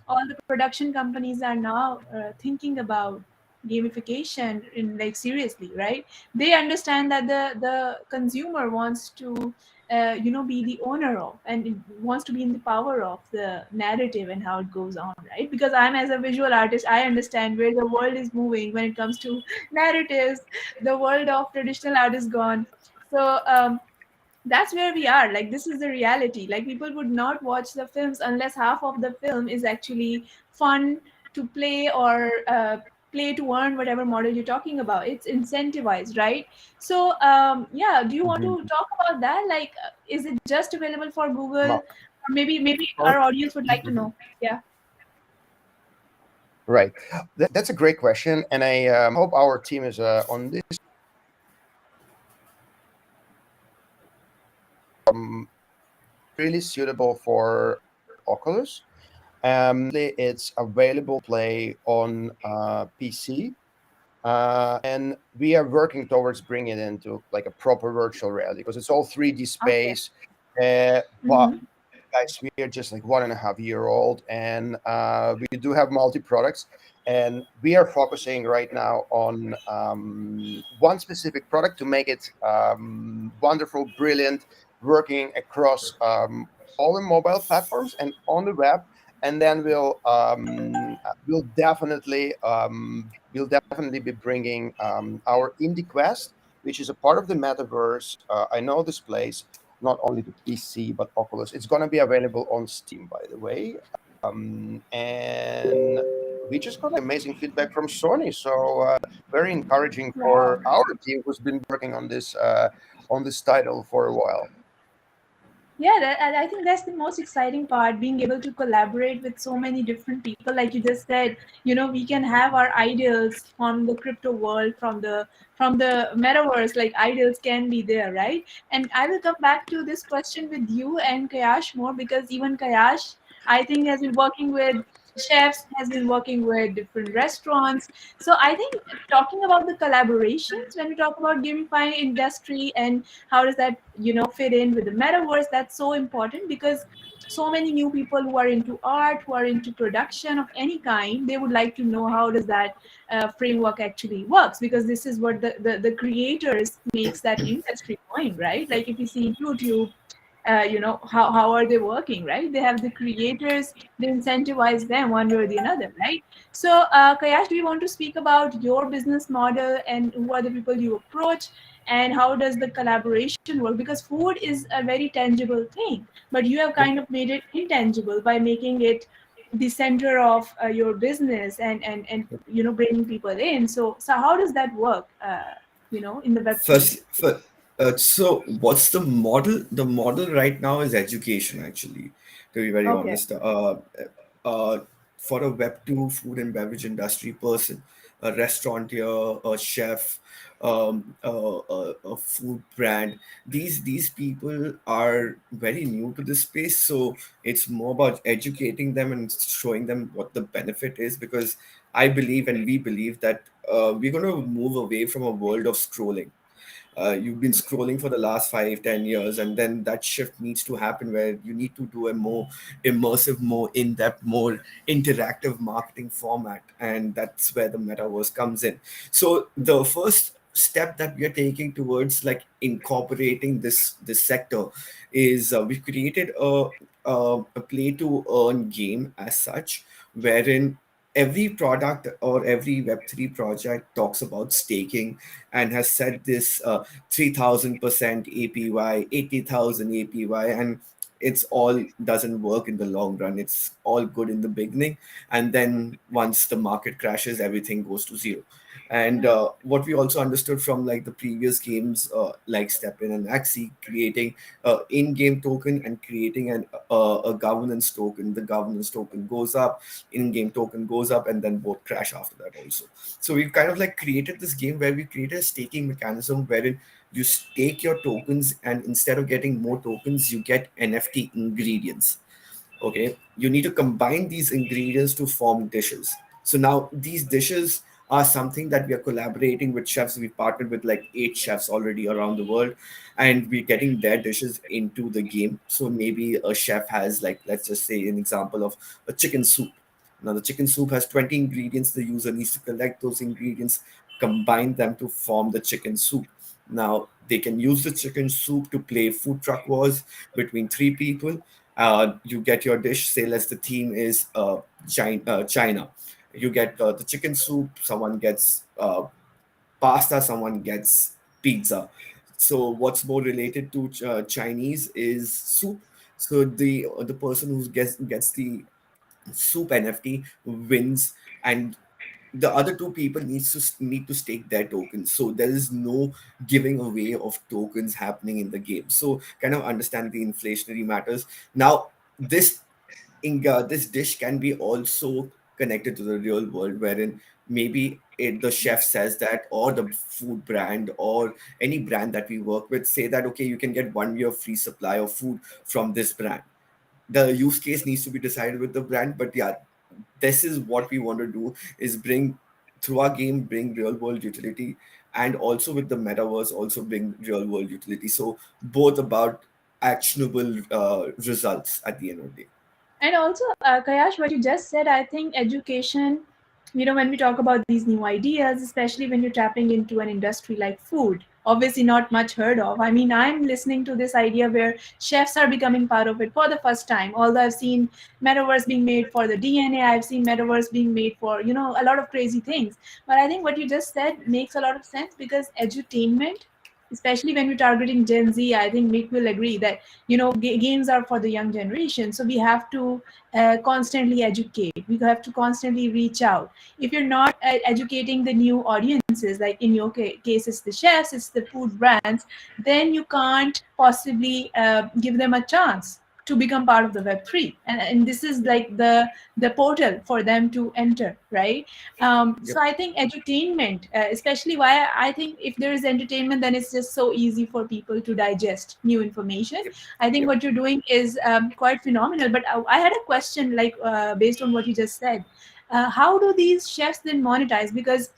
all the production companies are now thinking about gamification in like seriously, right? They understand that the consumer wants to be the owner of, and it wants to be in the power of the narrative and how it goes on, right? Because I'm, as a visual artist, I understand where the world is moving when it comes to narratives. The world of traditional art is gone. So that's where we are. Like this is the reality. Like people would not watch the films unless half of the film is actually fun to play, or play to earn whatever model you're talking about. It's incentivized, right? So yeah, do you want to Mhm. talk about that? Like is it just available for Google, Mo- or maybe oh, our audience would like to mhm. know? Yeah. Right. That's a great question, and I hope our team is on this really suitable for Oculus. It's available to play on PC, and we are working towards bringing it into like a proper virtual reality because it's all 3D Okay. space. But Mm-hmm. guys, we are just like 1.5 year old, and we do have multi products, and we are focusing right now on one specific product to make it wonderful, brilliant, working across all the mobile platforms and on the web. And then we'll definitely be bringing our indie quest, which is a part of the metaverse. I know this place, not only to PC but Oculus. It's going to be available on Steam, by the way. And we just got amazing feedback from Sony, so very encouraging for Wow. our team who's been working on this title for a while. Yeah, I think that's the most exciting part, being able to collaborate with so many different people. Like you just said, we can have our ideals from the crypto world, from the metaverse. Like ideals can be there, right? And I will come back to this question with you and Kayash more, because even Kayash, I think, has been working with chefs, has been working with different restaurants. So I think, talking about the collaborations, when we talk about gamifying industry and how does that fit in with the metaverse, that's so important, because so many new people who are into art, who are into production of any kind, they would like to know how does that framework actually works, because this is what the creators makes that industry going, right? Like if you see YouTube, how are they working, right? They have the creators, they incentivize them one way or the another, right? So Kayash, do you want to speak about your business model and who are the people you approach, and how does the collaboration work? Because food is a very tangible thing, but you have kind of made it intangible by making it the center of your business, and bringing people in. So how does that work, in the Web3? So what's the model? The model right now is education, actually, to be very Okay. honest. Uh, for a Web2 food and beverage industry person, a restaurateur, a chef, a food brand, these people are very new to this space. So it's more about educating them and showing them what the benefit is, because I believe and we believe that we're going to move away from a world of scrolling. You've been scrolling for the last 5 10 years, and then that shift needs to happen where you need to do a more immersive, more in-depth, more interactive marketing format, and that's where the metaverse comes in. So the first step that we are taking towards like incorporating this sector is we've created a play to earn game as such, wherein every product or every Web3 project talks about staking and has set this 3,000% APY, 80,000 APY, and it's all doesn't work in the long run. It's all good in the beginning, and then once the market crashes, everything goes to zero. And what we also understood from like the previous games, like Step In and Axie, creating in-game token and creating a governance token. The governance token goes up, in-game token goes up, and then both crash after that also. So we've kind of like created this game where we created a staking mechanism wherein you stake your tokens, and instead of getting more tokens, you get NFT ingredients. Okay, you need to combine these ingredients to form dishes. So now these dishes are something that we are collaborating with chefs. We partnered with like 8 chefs already around the world, and we're getting their dishes into the game. So maybe a chef has, like, let's just say an example of a chicken soup. Now the chicken soup has 20 ingredients. The user needs to collect those ingredients, combine them to form the chicken soup. Now they can use the chicken soup to play food truck wars between 3 people. You get your dish. Say, let's the theme is China. You get the chicken soup. Someone gets pasta. Someone gets pizza. So what's more related to Chinese is soup. So the person who gets the soup NFT wins, and the other 2 people need to stake their tokens. So there is no giving away of tokens happening in the game. So kind of understand the inflationary matters. Now this this dish can be also connected to the real world, wherein maybe the chef says that, or the food brand or any brand that we work with say that, okay, you can get 1 year free supply of food from this brand. The use case needs to be decided with the brand, but yeah, this is what we want to do, is bring through our game, bring real world utility, and also with the metaverse also bring real world utility. So both about actionable results at the end of the day. And also, Kayash, what you just said, I think education, when we talk about these new ideas, especially when you're tapping into an industry like food, obviously not much heard of. I mean, I'm listening to this idea where chefs are becoming part of it for the first time. Although I've seen metaverse being made for the DNA, I've seen metaverse being made for, a lot of crazy things. But I think what you just said makes a lot of sense, because edutainment, especially when we're targeting Gen Z. I think Mick will agree that games are for the young generation, so we have to constantly educate. We have to constantly reach out. If you're not educating the new audiences, like in your case, it's the chefs, it's the food brands, then you can't possibly give them a chance to become part of the Web3, and this is like the portal for them to enter, right? So Yep. I think entertainment, especially, why I think if there is entertainment, then it's just so easy for people to digest new information. Yep. I think Yep. what you're doing is quite phenomenal. But I had a question, like based on what you just said. How do these chefs then monetize? Because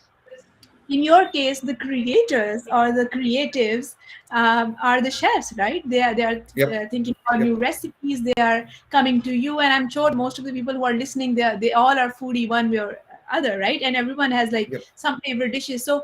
in your case, the creators or the creatives are the chefs, right? They are Yep. thinking about Yep. new recipes. They are coming to you, and I'm sure most of the people who are listening, they all are foodie one way or other, right? And everyone has like Yep. some favorite dishes. So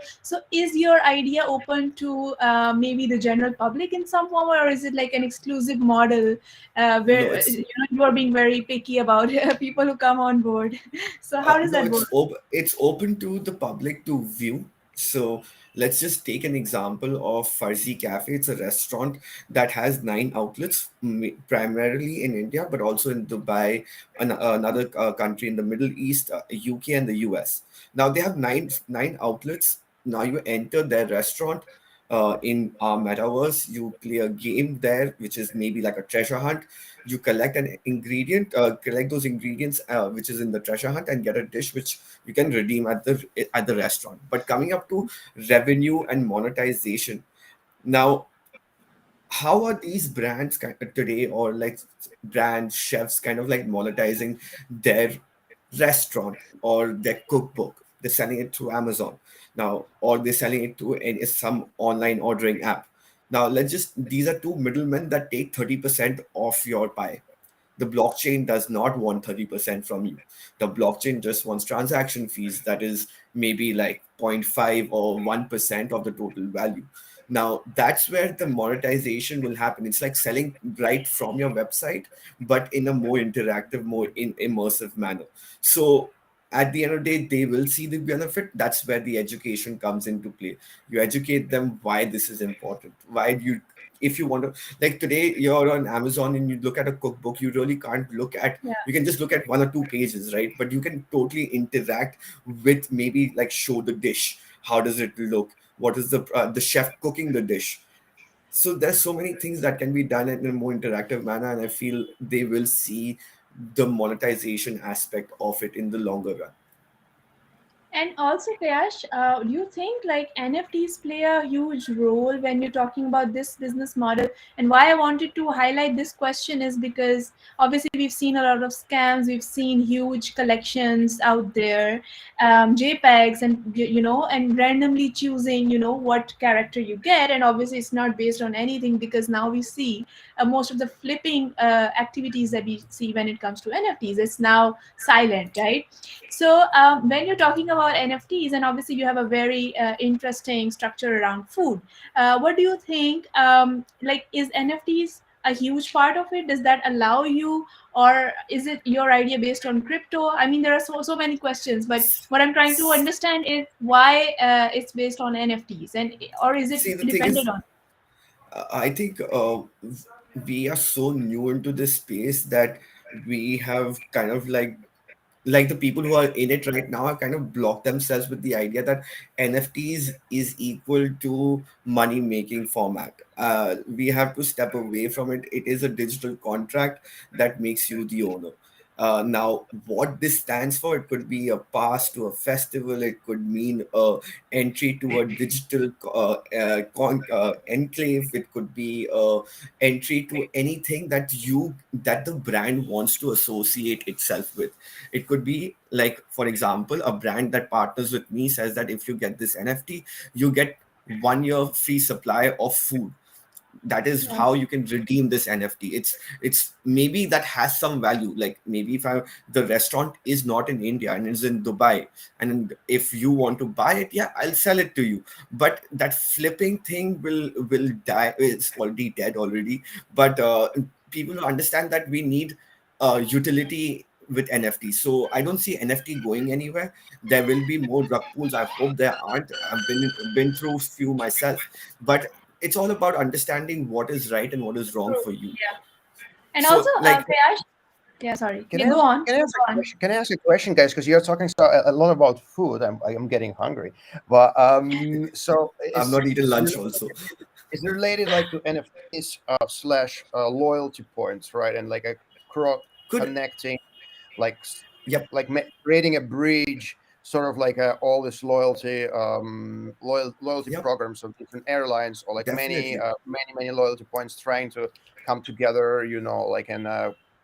is your idea open to maybe the general public in some form, or is it like an exclusive model No, where it's you are being very picky about people who come on board? So how does no, that work? it's open to the public to view. So let's just take an example of Farsi Cafe. It's a restaurant that has 9 outlets, primarily in India, but also in Dubai, another country in the Middle East, UK, and the US. Now they have nine outlets. Now you enter their restaurant. In our metaverse, you play a game there, which is maybe like a treasure hunt. You collect an ingredient, collect those ingredients which is in the treasure hunt, and get a dish which you can redeem at the restaurant. But coming up to revenue and monetization, now how are these brands today, or like brand chefs kind of like monetizing their restaurant or their cookbook? They're selling it through Amazon now, or they're selling it to some online ordering app. Now let's just, these are two middlemen that take 30% of your pie. The blockchain does not want 30% from you. The blockchain just wants transaction fees, that is maybe like zero point 0.5 or 1% of the total value. Now that's where the monetization will happen. It's like selling right from your website, but in a more interactive, more immersive manner. So at the end of the day, they will see the benefit. That's where the education comes into play. You educate them why this is important, why you, if you want to, like today you're on Amazon and you look at a cookbook, you really can't look at, Yeah. you can just look at 1 or 2 pages, right? But you can totally interact with, maybe like show the dish, how does it look, what is the chef cooking the dish. So there's so many things that can be done in a more interactive manner, and I feel they will see the monetization aspect of it in the longer run. And also, Kayash, do you think like NFTs play a huge role when you're talking about this business model? And why I wanted to highlight this question is because obviously we've seen a lot of scams, we've seen huge collections out there, JPEGs, and and randomly choosing, what character you get. And obviously it's not based on anything, because now we see most of the flipping activities that we see when it comes to NFTs, it's now silent, right? So when you're talking about NFTs, and obviously you have a very interesting structure around food, what do you think? Like, is NFTs a huge part of it? Does that allow you, or is it your idea based on crypto? I mean, there are so many questions, but what I'm trying to understand is why it's based on NFTs, and or is it See, the thing dependent is, on? I think we are so new into this space that we have kind of like the people who are in it right now have kind of blocked themselves with the idea that NFTs is equal to money making format. We have to step away from it. It is a digital contract that makes you the owner. Now, what this stands for, it could be a pass to a festival, it could mean a entry to a digital enclave, it could be a entry to anything that the brand wants to associate itself with. It could be like, for example, a brand that partners with me says that if you get this NFT, you get 1 year free supply of food. That is Yeah. how you can redeem this NFT. It's maybe that has some value. Like maybe if the restaurant is not in India and is in Dubai, and if you want to buy it, yeah, I'll sell it to you. But that flipping thing will die. It's already dead already. But people understand that we need utility with NFT. So I don't see NFT going anywhere. There will be more rug pulls. I hope there aren't. I've been through few myself, but it's all about understanding what is right and what is wrong True. for you. Yeah. And also, So like Kayash, yeah, sorry. Can Yeah, I go ask, on. can I ask Go a on. question? Can I ask a question, guys? Because you're talking a lot about food. I'm getting hungry. But so I've not eaten is lunch also. is it related like to NFTs slash loyalty points, right? And like a Could connecting like Yep, creating a bridge, sort of like all this loyalty yep, programs of different airlines, or like definitely. many loyalty points trying to come together, like and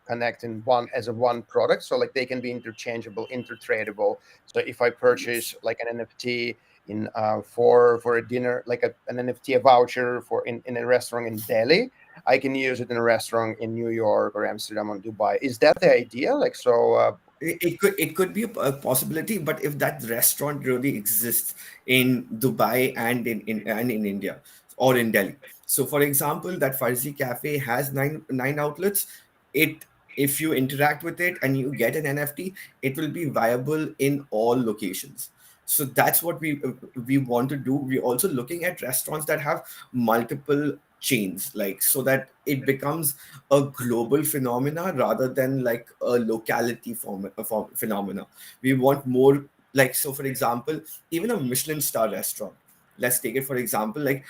connect in one as a one product, so like they can be interchangeable, intertradable. So if I Yes. purchase like an NFT in for a dinner, like an NFT, a voucher for in a restaurant in Delhi, I can use it in a restaurant in New York or Amsterdam or Dubai. Is that the idea? Like, so, It could be a possibility, but if that restaurant really exists in Dubai and in India or in Delhi. So for example, that Farzi Cafe has nine outlets. It If you interact with it and you get an NFT, it will be viable in all locations. So that's what we want to do. We're also looking at restaurants that have multiple chains, like so that it becomes a global phenomena rather than like a locality phenomena. We want more, like, so for example, even a Michelin star restaurant, let's take it for example, like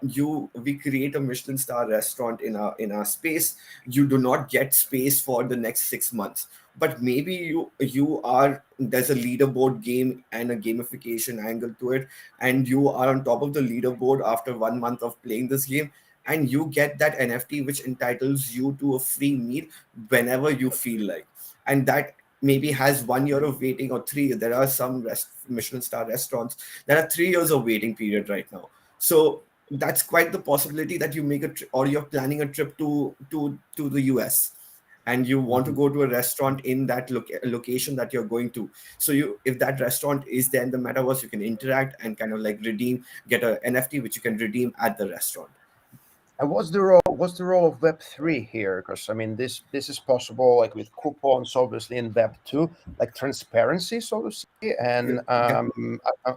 you we create a Michelin star restaurant in our space. You do not get space for the next 6 months, but maybe you are there's a leaderboard game and a gamification angle to it, and you are on top of the leaderboard after 1 month of playing this game, and you get that NFT which entitles you to a free meal whenever you feel like. And that maybe has 1 year of waiting or three. There are some Michelin star restaurants that are 3 years of waiting period right now. So that's quite the possibility that you make or you're planning a trip to the US, and you want to mhm. go to a restaurant in that location that you're going to. So you if that restaurant is there in the metaverse, you can interact and kind of like get a NFT which you can redeem at the restaurant. And what's the role? What's the role of Web3 here? Because I mean, this is possible like with coupons, obviously in Web2, like transparency, so to say, and Yeah.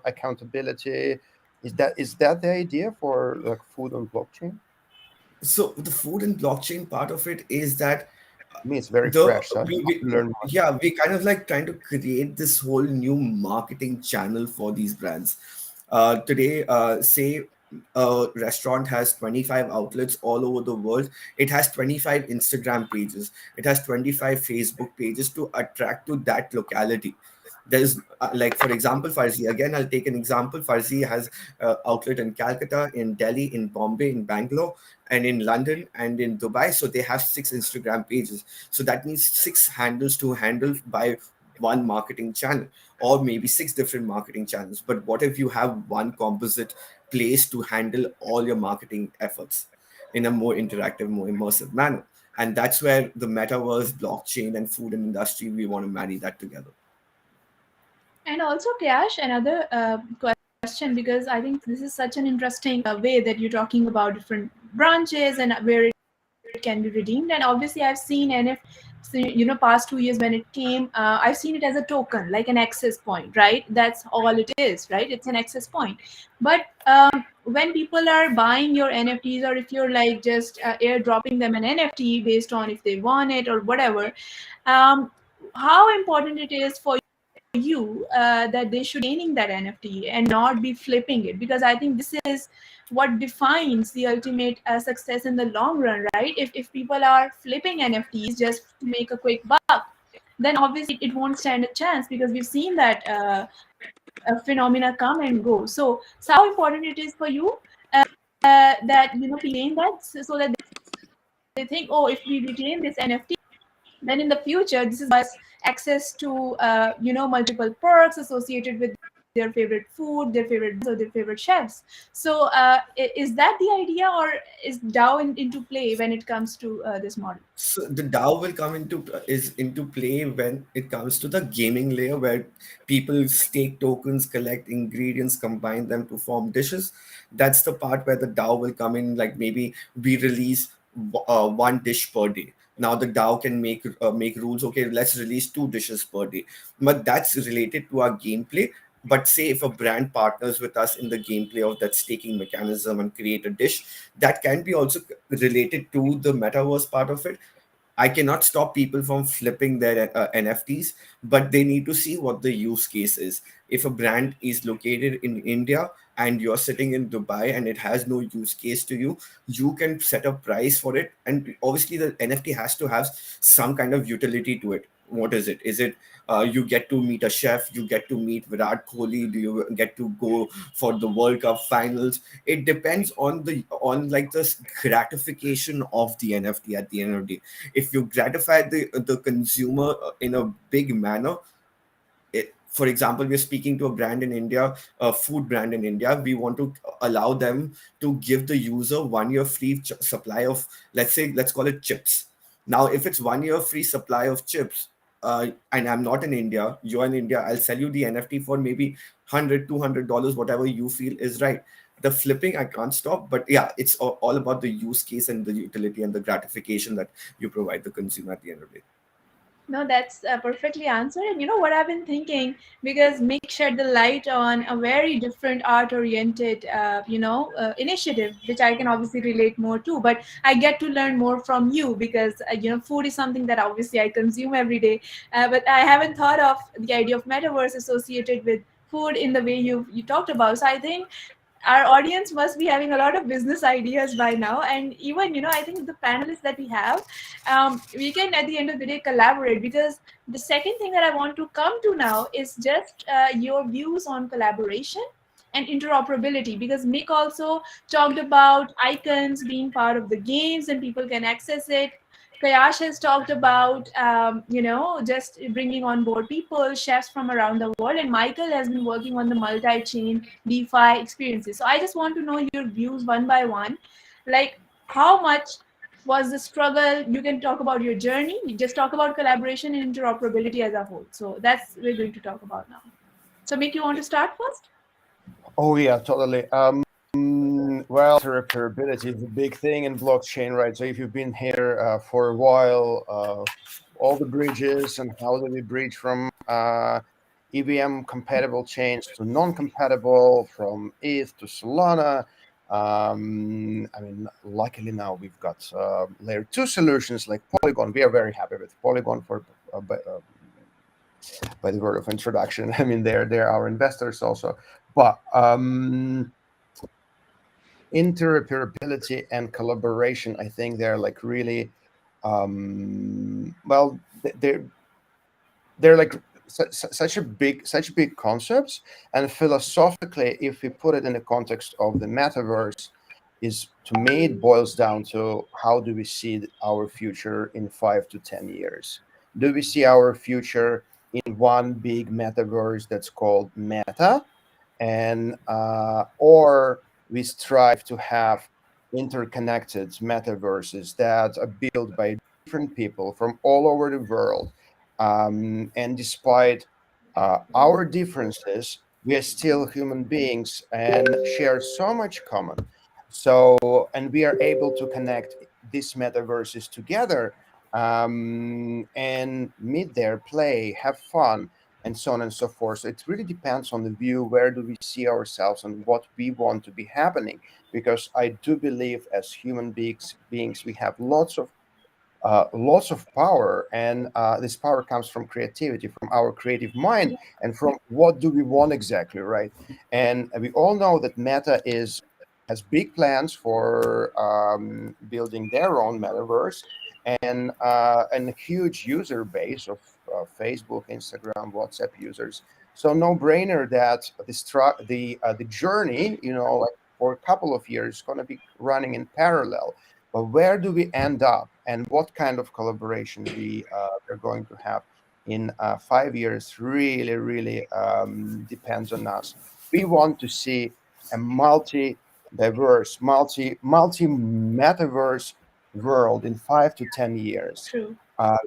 accountability. Is that the idea for like food on blockchain? So the food and blockchain part of it is that I mean, it's very the fresh, so I'd love we to learn more. yeah, we kind of like trying to create this whole new marketing channel for these brands. Today, say a restaurant has 25 outlets all over the world. It has 25 Instagram pages, it has 25 Facebook pages to attract to that locality. There's like for example, Farzi, again I'll take an example. Farzi has outlet in Calcutta, in Delhi, in Bombay, in Bangalore, and in London and in Dubai. So they have 6 Instagram pages. So that means 6 handles to handle by one marketing channel, or maybe 6 different marketing channels. But what if you have one composite place to handle all your marketing efforts in a more interactive, more immersive manner? And that's where the metaverse, blockchain, and food and industry, we want to marry that together. And also, Kayash, another question, because I think this is such an interesting way that you're talking about different branches and where it can be redeemed. And obviously, I've seen NFT, past 2 years when it came, I've seen it as a token, like an access point, right? That's all it is, right? It's an access point. But when people are buying your NFTs, or if you're like just airdropping them an NFT based on if they want it or whatever, um, how important it is for you that they should gaining that NFT and not be flipping it, because I think this is what defines the ultimate success in the long run, right? If people are flipping NFTs just to make a quick buck, then obviously it won't stand a chance, because we've seen that phenomena come and go. So how important it is for you that people gain that, so that they think, oh, if we retain this NFT, then in the future this is us access to multiple perks associated with their favorite food, their favorite or their favorite chefs. So is that the idea, or is DAO into play when it comes to this model? So the DAO will come into play when it comes to the gaming layer, where people stake tokens, collect ingredients, combine them to form dishes. That's the part where the DAO will come in. Like maybe we release one dish per day. Now the DAO can make rules. Okay, let's release 2 dishes per day, but that's related to our gameplay. But say if a brand partners with us in the gameplay of that staking mechanism and create a dish, that can be also related to the metaverse part of it. I cannot stop people from flipping their NFTs, but they need to see what the use case is. If a brand is located in India and you're sitting in Dubai and it has no use case to you, you can set a price for it. And obviously, the NFT has to have some kind of utility to it. What is it? Is it you get to meet a chef, you get to meet Virat Kohli, do you get to go for the World Cup finals? It depends on the gratification of the NFT at the end of the day. If you gratify the consumer in a big manner, for example, we're speaking to a brand in India, a food brand in India. We want to allow them to give the user 1 year free supply of, let's call it chips. Now, if it's 1 year free supply of chips, and I'm not in India, you're in India, I'll sell you the NFT for maybe $100, $200, whatever you feel is right. The flipping, I can't stop, but yeah, it's all about the use case and the utility and the gratification that you provide the consumer at the end of the day. No, that's perfectly answered. And you know what I've been thinking, because Mick shed the light on a very different art-oriented, initiative, which I can obviously relate more to. But I get to learn more from you because food is something that obviously I consume every day. But I haven't thought of the idea of metaverse associated with food in the way you talked about. So I think our audience must be having a lot of business ideas by now. And even I think the panelists that we have, we can at the end of the day collaborate, because the second thing that I want to come to now is just your views on collaboration and interoperability, because Mick also talked about icons being part of the games and people can access it. Kayash has talked about, just bringing on board people, chefs from around the world, and Michael has been working on the multi-chain DeFi experiences. So I just want to know your views one by one, like how much was the struggle? You can talk about your journey. You just talk about collaboration and interoperability as a whole. So that's we're going to talk about now. So, Mick, you want to start first? Oh yeah, totally. Well, interoperability is a big thing in blockchain, right? So if you've been here for a while, all the bridges and how do we bridge from EVM compatible chains to non-compatible, from ETH to Solana. I mean, luckily now we've got layer 2 solutions like Polygon. We are very happy with Polygon for by the word of introduction. I mean, they're our investors also. But interoperability and collaboration, I think they're like really, well, they're like such big concepts. And philosophically, if we put it in the context of the metaverse, is to me it boils down to how do we see our future in 5 to 10 years? Do we see our future in one big metaverse that's called Meta, and or we strive to have interconnected metaverses that are built by different people from all over the world, and despite our differences, we are still human beings and share so much common. So, and we are able to connect these metaverses together, and meet there, play, have fun, and so on and so forth. So it really depends on the view, where do we see ourselves and what we want to be happening. Because I do believe as human beings we have lots of power, and this power comes from creativity, from our creative mind, and from what do we want exactly, right? And we all know that Meta has big plans for building their own metaverse, and a huge user base of Facebook, Instagram, WhatsApp users. So no brainer that the journey, like for a couple of years, is going to be running in parallel. But where do we end up, and what kind of collaboration we're going to have in 5 years really, really depends on us. We want to see a multi-diverse, multi-metaverse world in 5 to 10 years, True.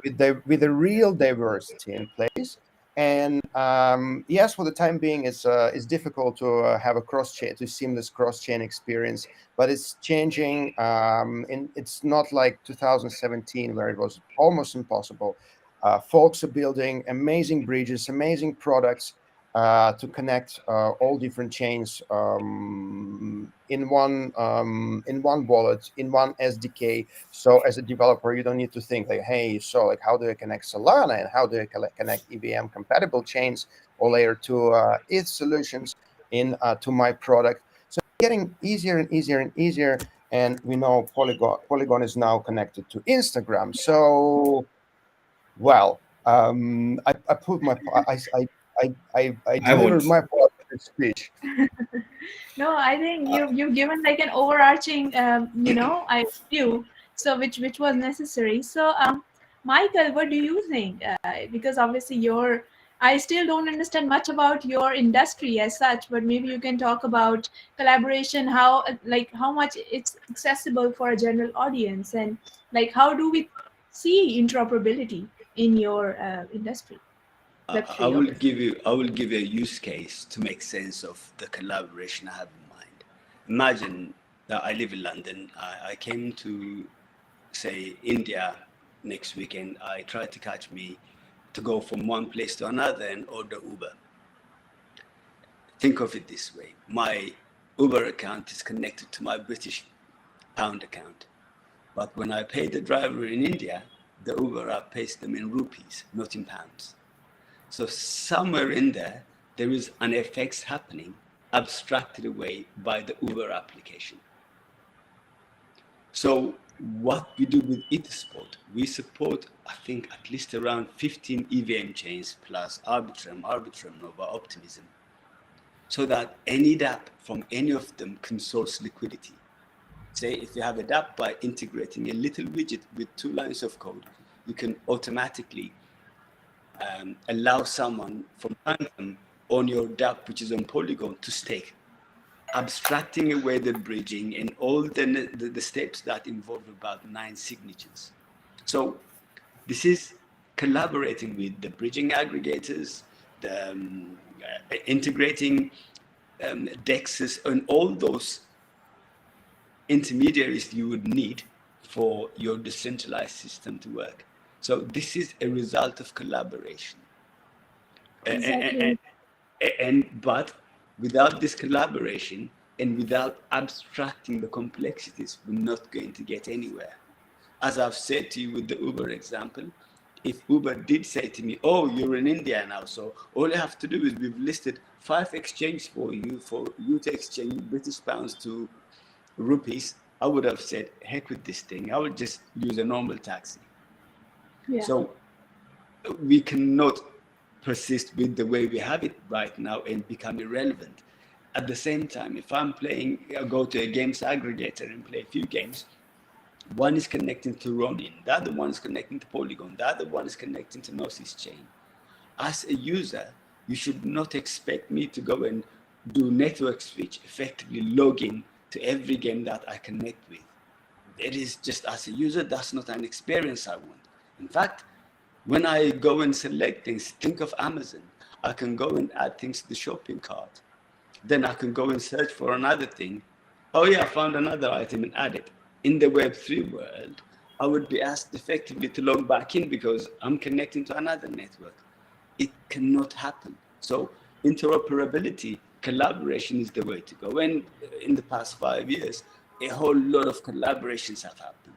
with a real diversity in place. And yes, for the time being, it's difficult to have a seamless cross-chain experience, but it's changing. And it's not like 2017 where it was almost impossible. Folks are building amazing bridges, amazing products, to connect all different chains in one wallet, in one SDK. So as a developer, you don't need to think like, hey, so like how do I connect Solana and how do I connect EVM compatible chains or layer 2 ETH solutions in to my product. So it's getting easier and easier and easier. And we know Polygon is now connected to Instagram. So well, I put my I I delivered won't. my part of the speech. No, I think Uh, you've given like an overarching, I view, so which was necessary. So, Michael, what do you think? Because obviously I still don't understand much about your industry as such, but maybe you can talk about collaboration, how how much it's accessible for a general audience, and like how do we see interoperability in your industry, I Web3, will obviously. give you a use case to make sense of the collaboration I have in mind. Imagine that I live in London. I came to say India next weekend. I tried to catch me to go from one place to another and order Uber. Think of it this way: my Uber account is connected to my British pound account, but when I pay the driver in India, the Uber app pays them in rupees, not in pounds. So somewhere in there, there is an FX happening, abstracted away by the Uber application. So what we do with Etherspot, we support, I think, at least around 15 EVM chains plus Arbitrum, Nova, Optimism, so that any DApp from any of them can source liquidity. Say if you have a DApp, by integrating a little widget with 2 lines of code, you can automatically allow someone from random on your DApp, which is on Polygon, to stake, abstracting away the bridging and all the steps that involve about 9 signatures. So this is collaborating with the bridging aggregators, the integrating DEXs, and all those intermediaries you would need for your decentralized system to work. So this is a result of collaboration. Exactly. But without this collaboration and without abstracting the complexities, we're not going to get anywhere. As I've said to you with the Uber example, if Uber did say to me, oh, you're in India now, so all you have to do is we've listed 5 exchanges for you to exchange British pounds to rupees, I would have said, heck with this thing. I would just use a normal taxi. Yeah. So we cannot persist with the way we have it right now and become irrelevant. At the same time, if I'm playing, I go to a games aggregator and play a few games, one is connecting to Ronin, the other one is connecting to Polygon, the other one is connecting to Gnosis Chain. As a user, you should not expect me to go and do network switch, effectively log in to every game that I connect with. It is just, as a user, that's not an experience I want. In fact, when I go and select things, think of Amazon. I can go and add things to the shopping cart. Then I can go and search for another thing. Oh yeah, I found another item and add it. In the Web3 world, I would be asked effectively to log back in because I'm connecting to another network. It cannot happen. So interoperability, collaboration is the way to go. And in the past 5 years, a whole lot of collaborations have happened.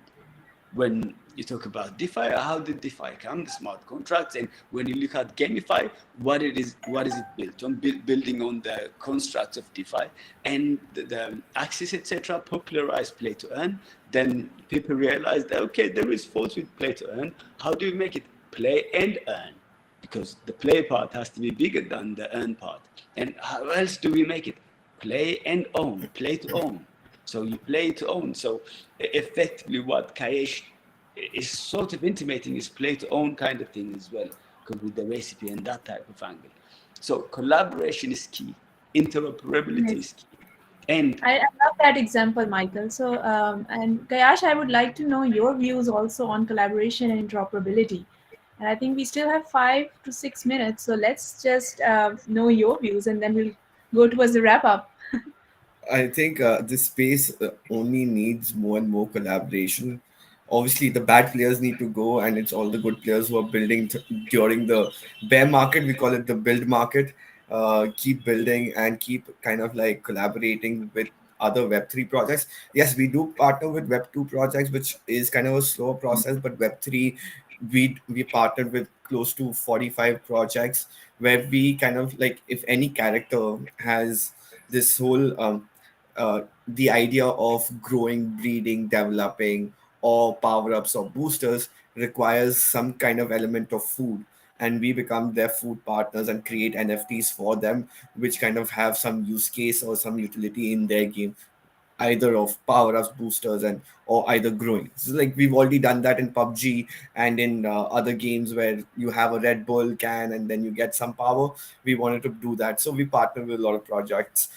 When you talk about DeFi, how did DeFi come? The smart contracts. And when you look at GameFi, what is it built on? Building on the constructs of DeFi and the Axis, etc., popularized play to earn. Then people realized that, okay, there is fault with play to earn. How do we make it play and earn? Because the play part has to be bigger than the earn part. And how else do we make it? Play and own, play to own. So you play to own. So effectively what Kayesh is sort of intimating is play to own kind of thing as well, because with the recipe and that type of angle. So collaboration is key. Interoperability is key. And I love that example, Michael. So, and Kayash, I would like to know your views also on collaboration and interoperability. And I think we still have 5 to 6 minutes. So let's just know your views and then we'll go towards the wrap up. I think this space only needs more and more collaboration. Obviously, the bad players need to go, and it's all the good players who are building during the bear market. We call it the build market, keep building and keep kind of like collaborating with other Web3 projects. Yes, we do partner with Web2 projects, which is kind of a slower process, but Web3, we partnered with close to 45 projects where we kind of like, if any character has this whole the idea of growing, breeding, developing, or power-ups or boosters requires some kind of element of food, and we become their food partners and create NFTs for them, which kind of have some use case or some utility in their game, either of power-ups, boosters, and or either growing. So like we've already done that in PUBG and in other games where you have a Red Bull can and then you get some power. We wanted to do that, so we partner with a lot of projects.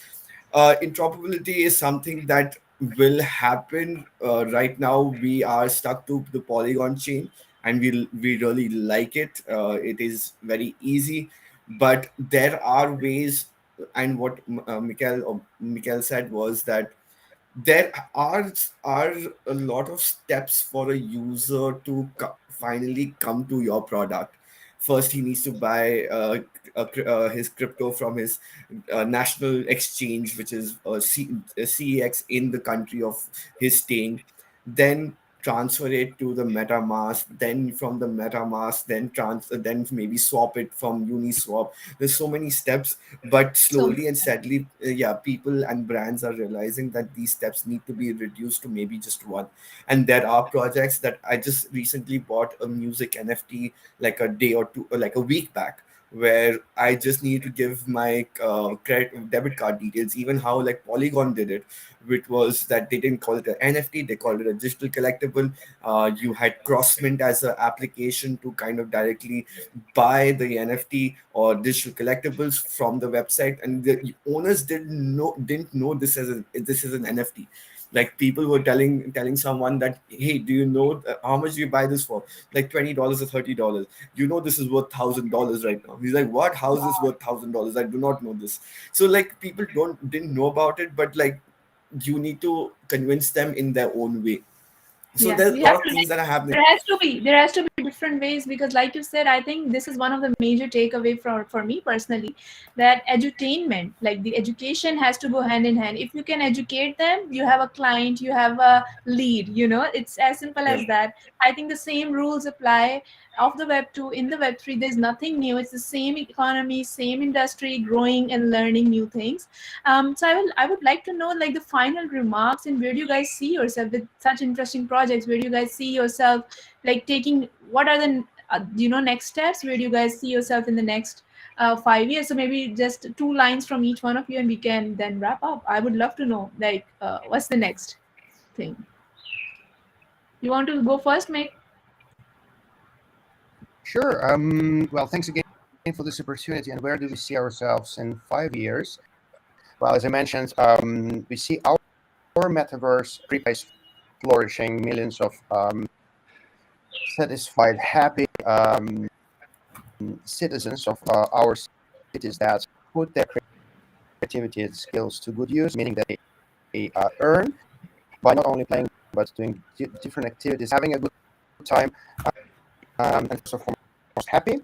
Interoperability is something that will happen. Right now, we are stuck to the Polygon chain, and we really like it. It is very easy, but there are ways. And what Mikel said was that there are a lot of steps for a user to finally come to your product. First, he needs to buy his crypto from his national exchange, which is a CEX in the country of his staying. Then transfer it to the MetaMask. Then from the MetaMask, then maybe swap it from Uniswap. There's so many steps, but So slowly and steadily, yeah, people and brands are realizing that these steps need to be reduced to maybe just one. And there are projects that I just recently bought a music NFT like a day or two, or like a week back, where I just need to give my credit debit card details. Even how like Polygon did it, which was that they didn't call it an NFT, they called it a digital collectible. You had Crossmint as an application to kind of directly buy the NFT or digital collectibles from the website, and the owners didn't know this is an NFT. Like people were telling someone that, hey, do you know how much do you buy this for? Like $20 or $30. You know this is worth $1,000 right now. He's like, what? How is this worth $1,000? I do not know this. So like people didn't know about it, but like you need to convince them in their own way. So yes, there's we a lot have of to. things that are happening. There has to be different ways, because like you said, I think this is one of the major takeaway for me personally, that edutainment, like the education has to go hand in hand. If you can educate them, you have a client, you have a lead, it's as simple Yeah. as that. I think the same rules apply of the web 2 in the web 3. There's nothing new, it's the same economy, same industry, growing and learning new things. So I would like to know like the final remarks, and where do you guys see yourself with such interesting projects? Where do you guys see yourself like taking? What are the next steps? Where do you guys see yourself in the next 5 years? So maybe just 2 lines from each one of you, and we can then wrap up. I would love to know like what's the next thing. You want to go first, Meg? Sure. Well, thanks again for this opportunity. And where do we see ourselves in 5 years? Well, as I mentioned, we see our metaverse replace flourishing, millions of satisfied, happy citizens of our cities that put their creativity and skills to good use, meaning that they earn by not only playing but doing different activities, having a good time, and first and foremost happy.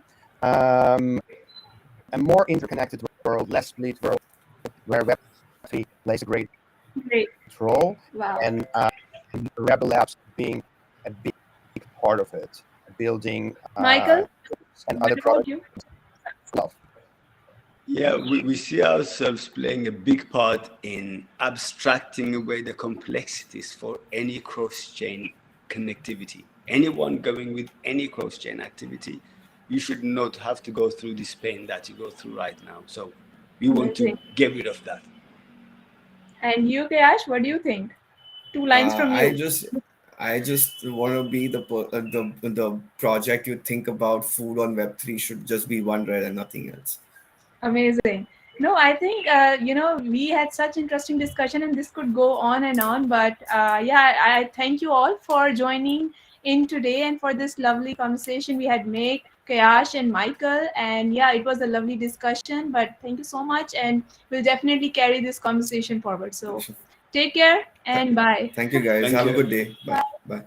A more interconnected world, less split world, where Web3 plays a great Great. role, Wow. and Rebel Labs being a big part of it, building Michael, and what other about products you? for love. Yeah, we see ourselves playing a big part in abstracting away the complexities for any cross-chain connectivity. Anyone going with any cross-chain activity, you should not have to go through this pain that you go through right now. So we want to Amazing. get rid of that. And you, Kayash, what do you think? 2 lines Uh, from I you. just I just want to be the project you think about. Food on Web3 should just be one red and nothing else. Amazing. No, I think we had such interesting discussion, and this could go on and on. But yeah, I thank you all for joining in today and for this lovely conversation we had made, Kayash and Michael. And yeah, it was a lovely discussion. But thank you so much, and we'll definitely carry this conversation forward. So take care Th- and bye. Thank you guys. Thank Have a you. good day. Bye. Bye.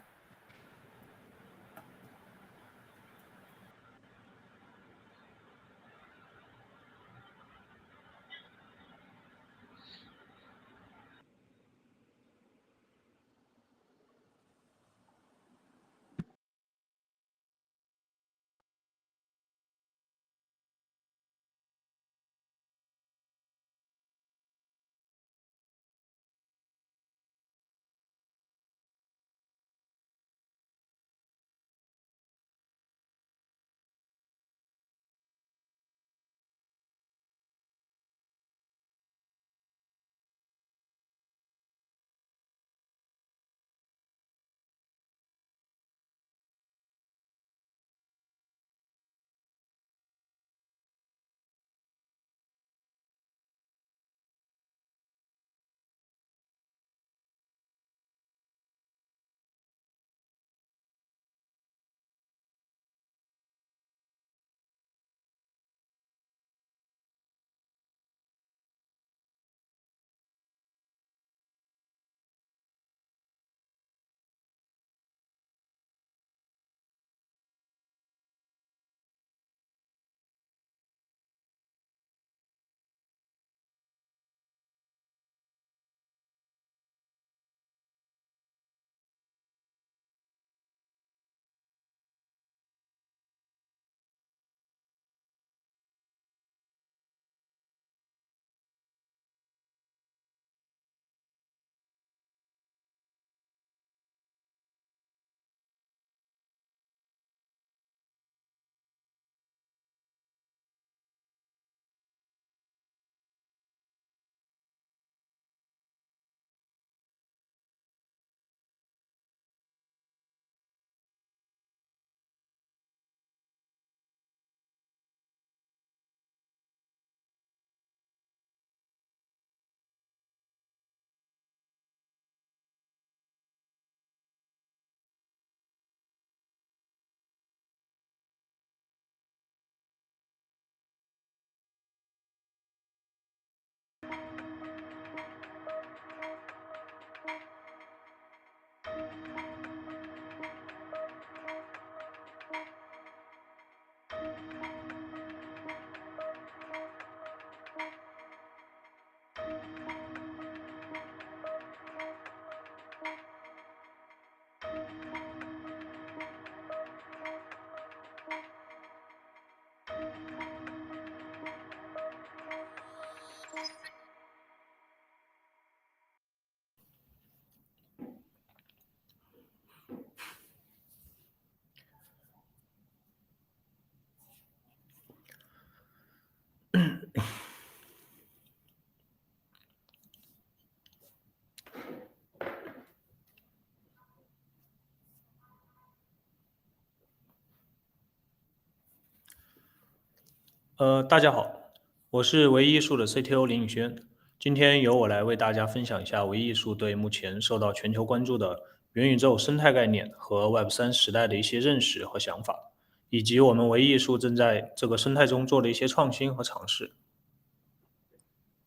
大家好，我是唯一艺术的 CTO 林宇轩。今天由我来为大家分享一下唯一艺术对目前受到全球关注的元宇宙生态概念和 Web3时代的一些认识和想法，以及我们唯一艺术正在这个生态中做的一些创新和尝试。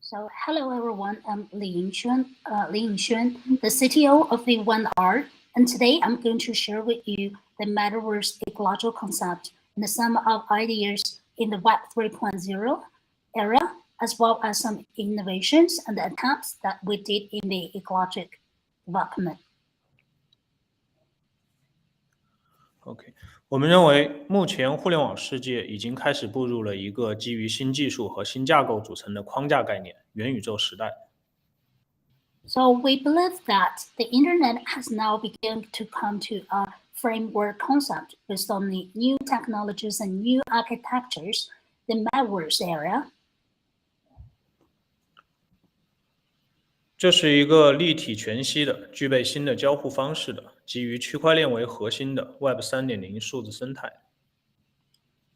So, hello everyone, I'm Li Yingxuan, the CTO of V1 Art, and today I'm going to share with you the Metaverse ecological concept and some of ideas in the Web 3.0 era, as well as some innovations and attempts that we did in the ecological development. OK，我们认为目前互联网世界已经开始步入了一个基于新技术和新架构组成的框架概念——元宇宙时代。So we believe that the internet has now begun to come to a framework concept based on the new technologies and new architectures, the Metaverse era. 这是一个立体全息的、具备新的交互方式的、基于区块链为核心的 Web 3.0数字生态。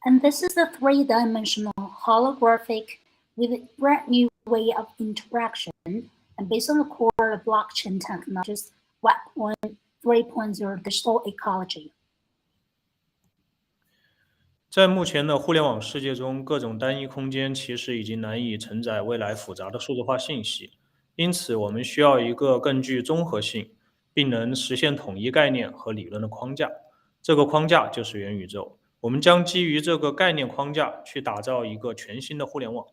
And this is a three-dimensional holographic with a brand new way of interaction and based on the core blockchain technologies, Web 3.0 digital ecology. 在目前的互联网世界中，各种单一空间其实已经难以承载未来复杂的数字化信息，因此我们需要一个更具综合性，并能实现统一概念和理论的框架。这个框架就是元宇宙。我们将基于这个概念框架去打造一个全新的互联网。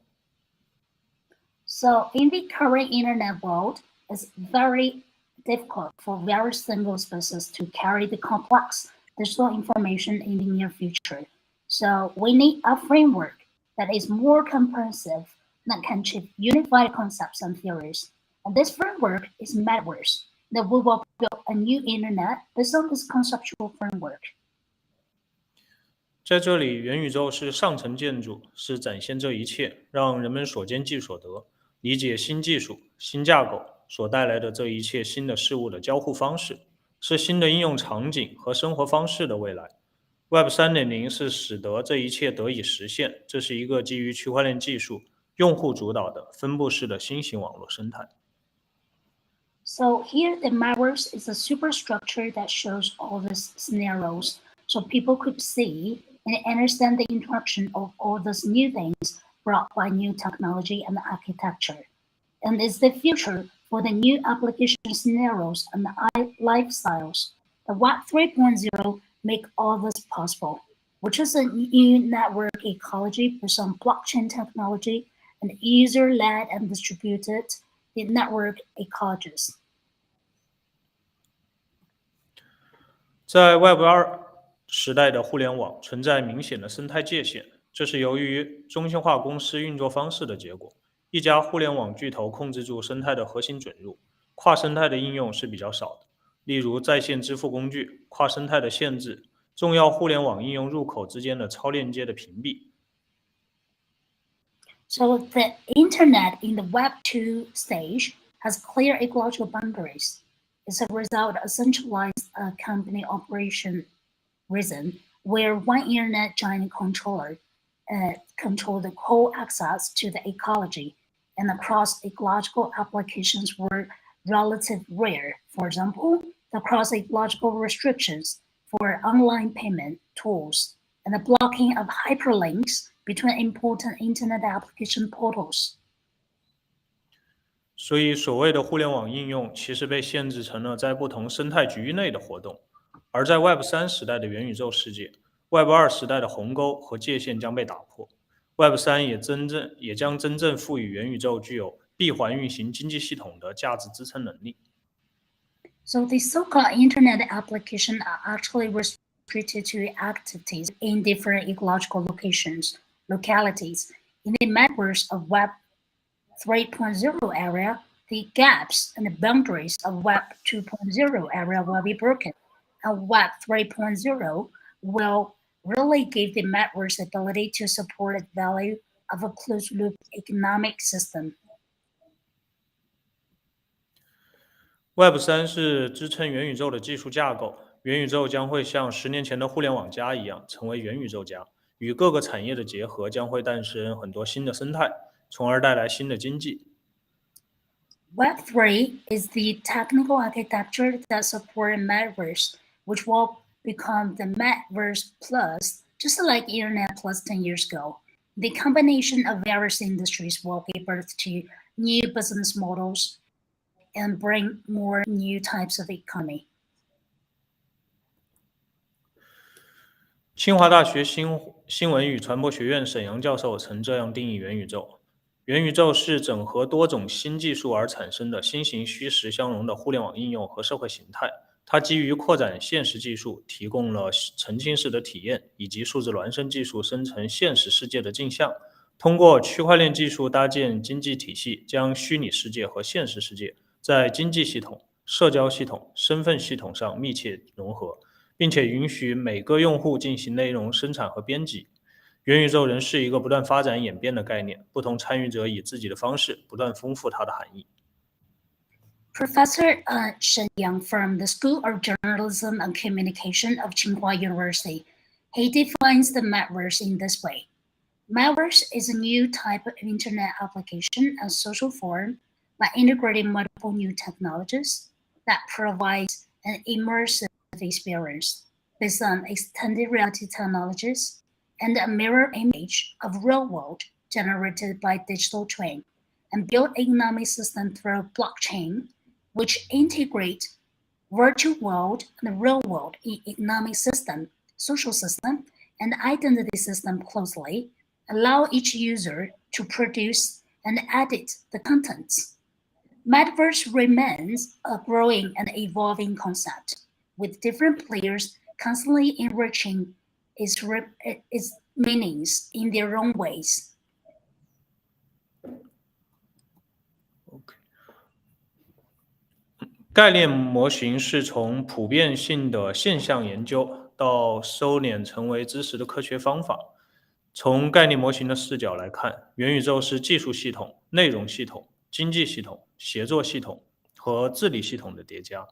So in the current internet world, it's very difficult for very single spaces to carry the complex digital information in the near future. So we need a framework that is more comprehensive that can achieve unified concepts and theories. And this framework is Metaverse, that we will build a new internet based on this conceptual framework. 在这里，元宇宙是上层建筑，是展现这一切，让人们所见即所得，理解新技术、新架构所带来的这一切新的事物的交互方式，是新的应用场景和生活方式的未来。Web 3.0是使得这一切得以实现，这是一个基于区块链技术、用户主导的分布式的新型网络生态。So here the Metaverse is a superstructure that shows all these scenarios so people could see and understand the interaction of all these new things brought by new technology and architecture. And it's the future for the new application scenarios and lifestyles. The Web 3.0 make all this possible, which is a new network ecology based on blockchain technology and user-led and distributed the network ecologies. 在 Web 2时代的互联网存在明显的生态界限，这是由于中心化公司运作方式的结果。一家互联网巨头控制住生态的核心准入，跨生态的应用是比较少的。例如在线支付工具、跨生态的限制、重要互联网应用入口之间的超链接的屏蔽。So the internet in the Web 2 stage has clear ecological boundaries. It's a result of centralized company operation reason where one internet giant controller control the whole access to the ecology, and across ecological applications were relatively rare. For example, the cross-ecological restrictions for online payment tools and the blocking of hyperlinks between important internet application portals. 所以，所谓的互联网应用其实被限制成了在不同生态局域内的活动，而在 Web 3时代的元宇宙世界 ，Web 2时代的鸿沟和界限将被打破。Web 3也将真正赋予元宇宙具有闭环运行经济系统的价值支撑能力。So the so-called internet application are actually restricted to activities in different ecological localities. In the metaverse of Web 3.0 area, the gaps and the boundaries of Web 2.0 area will be broken. And Web 3.0 will really give the metaverse ability to support the value of a closed-loop economic system. Web 3是支撑元宇宙的技术架构，元宇宙将会像10年前的互联网加一样，成为元宇宙加，与各个产业的结合将会诞生很多新的生态，从而带来新的经济。Web3 is the technical architecture that supports Metaverse, which will become the Metaverse Plus, just like Internet Plus 10 years ago. The combination of various industries will give birth to new business models and bring more new types of economy. 清华大学新闻与传播学院沈阳教授曾这样定义元宇宙：元宇宙是整合多种新技术而产生的新型虚实相融的互联网应用和社会形态。它基于扩展现实技术，提供了沉浸式的体验，以及数字孪生技术生成现实世界的镜像。通过区块链技术搭建经济体系，将虚拟世界和现实世界在经济系统、社交系统、身份系统上密切融合，并且允许每个用户进行内容生产和编辑。元宇宙仍是一个不断发展演变的概念，不同参与者以自己的方式不断丰富它的含义。Professor Shen Yang from the School of Journalism and Communication of Tsinghua University, he defines the Metaverse in this way. Metaverse is a new type of internet application and social forum by integrating multiple new technologies that provides an immersive experience based on extended reality technologies and a mirror image of real world generated by digital twin, and build economic system through blockchain, which integrate virtual world and real world economic system, social system, and identity system closely, allow each user to produce and edit the contents. Metaverse remains a growing and evolving concept, with different players constantly enriching its meanings in their own ways. OK， 概念模型是从普遍性的现象研究到收敛成为知识的科学方法。从概念模型的视角来看，元宇宙是技术系统、内容系统、经济系统、协作系统和治理系统的叠加。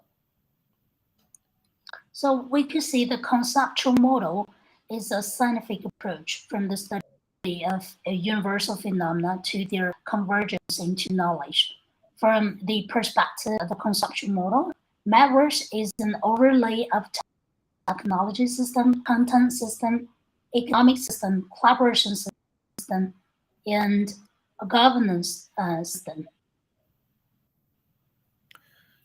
So we could see the conceptual model is a scientific approach from the study of a universal phenomena to their convergence into knowledge. From the perspective of the conceptual model, Metaverse is an overlay of technology system, content system, economic system, collaboration system, and a governance system.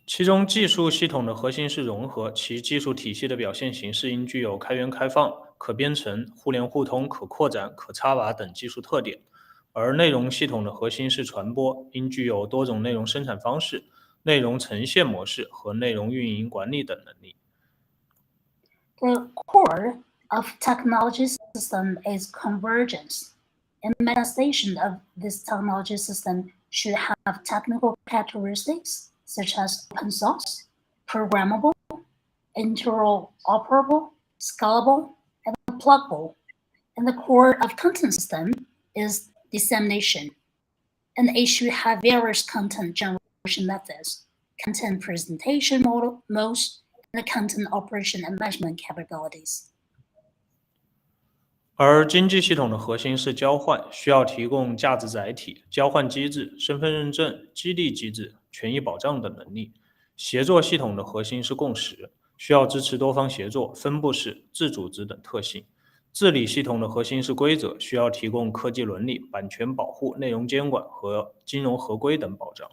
其中技术系统的核心是融合，其技术体系的表现形式应具有开源开放、可编程、互联互通、可扩展、可插拔等技术特点。而内容系统的核心是传播，应具有多种内容生产方式、内容呈现模式和内容运营管理等能力。The core of technology system is convergence. And manifestation of this technology system should have technical characteristics such as open source, programmable, interoperable, scalable, and pluggable. And the core of content system is dissemination. And it should have various content generation methods, content presentation modes, and content operation and management capabilities. 而经济系统的核心是交换，需要提供价值载体、交换机制、身份认证、激励机制、权益保障等能力。协作系统的核心是共识，需要支持多方协作、分布式、自组织等特性。治理系统的核心是规则，需要提供科技伦理、版权保护、内容监管和金融合规等保障。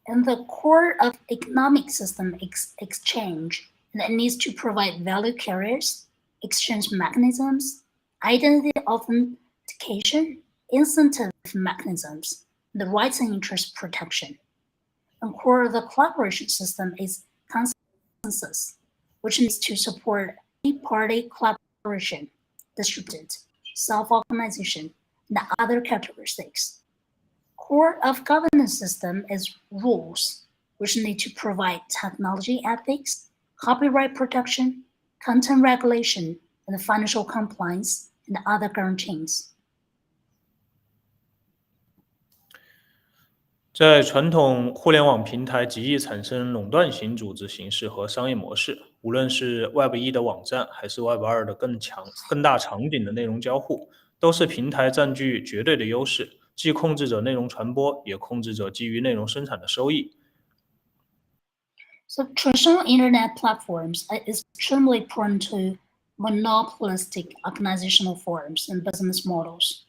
And the core of economic system exchange, and it needs to provide value carriers, exchange mechanisms, identity authentication, incentive mechanisms, the rights and interest protection. And core of the collaboration system is consensus, which needs to support party collaboration, distributed, self-organization, and other characteristics. Core of governance system is rules, which need to provide technology ethics, copyright protection, content regulation, and financial compliance, and other guarantees. 在传统互联网平台极易产生垄断型组织形式和商业模式，无论是 Web1的网站，还是 Web2的更大场景的内容交互，都是平台占据绝对的优势，既控制着内容传播，也控制着基于内容生产的收益。So traditional internet platforms are extremely prone to monopolistic organizational forms and business models.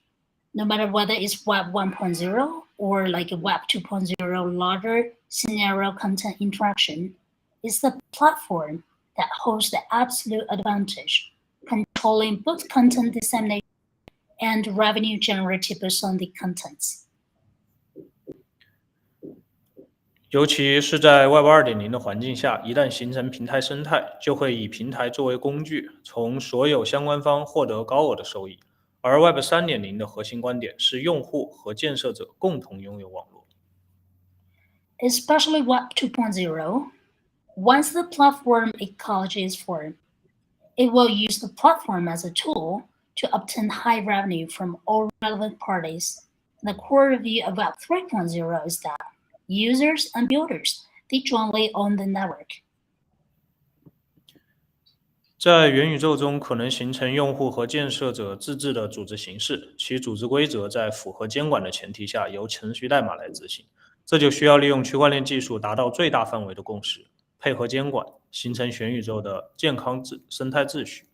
No matter whether it's Web 1.0 or like a Web 2.0 larger scenario content interaction, it's the platform that holds the absolute advantage, controlling both content dissemination and revenue generated based on the contents. 尤其是在 Web 2.0的环境下，一旦形成平台生态，就会以平台作为工具，从所有相关方获得高额的收益。而 Web 3.0的核心观点是用户和建设者共同拥有网络。Especially Web 2.0, once the platform ecology is formed, it will use the platform as a tool to obtain high revenue from all relevant parties. The core view of Web 3.0 is that users and builders, they jointly own the network. 在元宇宙中，可能形成用户和建设者自治的组织形式，其组织规则在符合监管的前提下由程序代码来执行。这就需要利用区块链技术达到最大范围的共识，配合监管，形成元宇宙的健康生态秩序。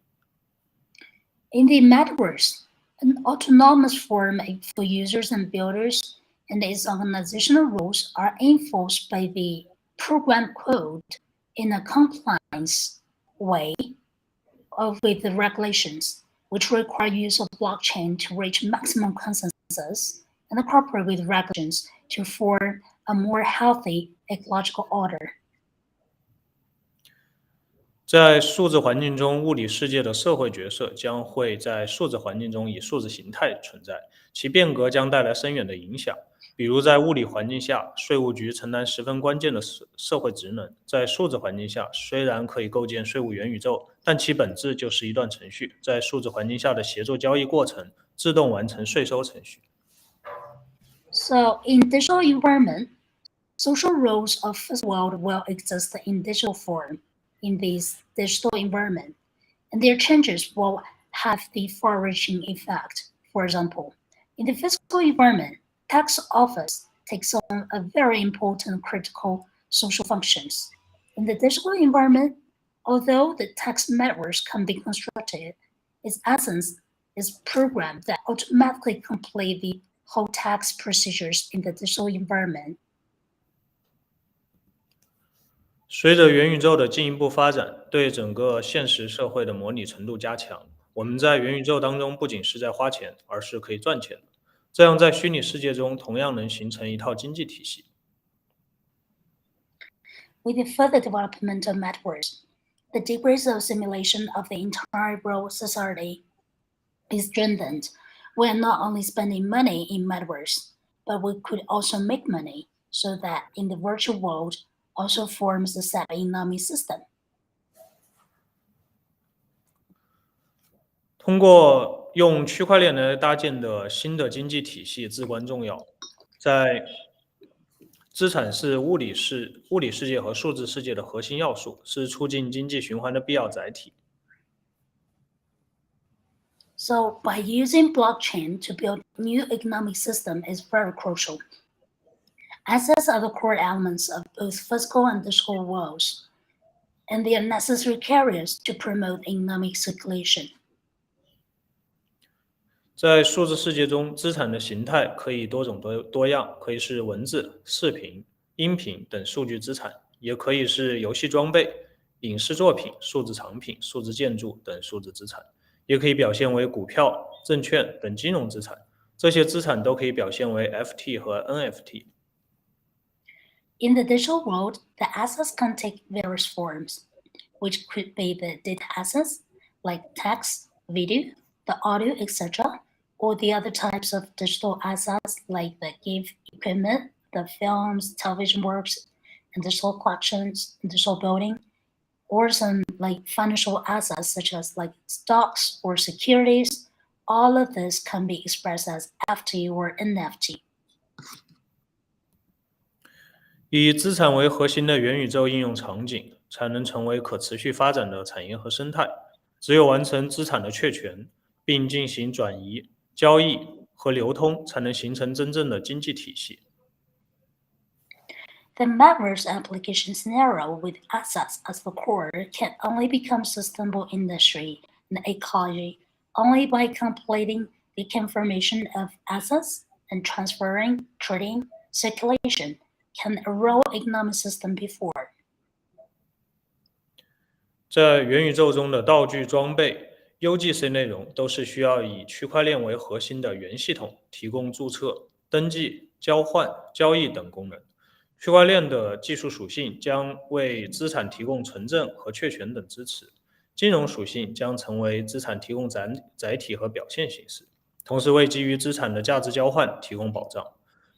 In the Metaverse, an autonomous form for users and builders, and its organizational rules are enforced by the program code in a compliance way with the regulations, which require use of blockchain to reach maximum consensus and cooperate with regulations to form a more healthy ecological order. 在数字环境中，物理世界的社会角色将会在数字环境中以数字形态存在，其变革将带来深远的影响。比如在物理环境下，税务局承担十分关键的社会职能；在数字环境下，虽然可以构建税务元宇宙，但其本质就是一段程序，在数字环境下的协作交易过程，自动完成税收程序。So in digital environment, social roles of physical world will exist in digital form in this digital environment, and their changes will have the far-reaching effect. For example, in the physical environment, tax office takes on a very important critical social functions. In the digital environment, although the tax networks can be constructed, its essence is programmed that automatically complete the whole tax procedures in the digital environment. 随着元宇宙的进一步发展，对整个现实社会的模拟程度加强，我们在元宇宙当中不仅是在花钱，而是可以赚钱的。这样在虚拟世界中同样能形成一套经济体系。With the further development of Metaverse, the degrees of simulation of the entire world society is strengthened. We are not only spending money in Metaverse, but we could also make money so that in the virtual world also forms a set economic system. 通过用区块链来搭建的新的经济体系至关重要。在资产是物理世界和数字世界的核心要素，是促进经济循环的必要载体。So by using blockchain to build new economic system is very crucial. Assets are the core elements of both physical and digital worlds, and they are necessary carriers to promote economic circulation. 在数字世界中，资产的形态可以多种多样，可以是文字、视频、音频等数据资产，也可以是游戏装备、影视作品、数字藏品、数字建筑等数字资产，也可以表现为股票、证券等金融资产。这些资产都可以表现为 FT 和 NFT。In the digital world, the assets can take various forms, which could be the data assets like text, video, the audio, etc., or the other types of digital assets like the gift equipment, the films, television works, and digital collections, digital building, or some like financial assets such as like stocks or securities. All of this can be expressed as FT or NFT. 以资产为核心的元宇宙应用场景，才能成为可持续发展的产业和生态。只有完成资产的确权，并进行转移、交易和流通，才能形成真正的经济体系。The Metaverse application scenario with assets as the core can only become sustainable industry and ecology only by completing the confirmation of assets and transferring, trading, circulation can erode economic system before. 在元宇宙中的道具、装备、UGC 内容都是需要以区块链为核心的元系统提供注册、登记、交换、交易等功能。区块链的技术属性将为资产提供存证和确权等支持，金融属性将成为资产提供载体和表现形式，同时为基于资产的价值交换提供保障。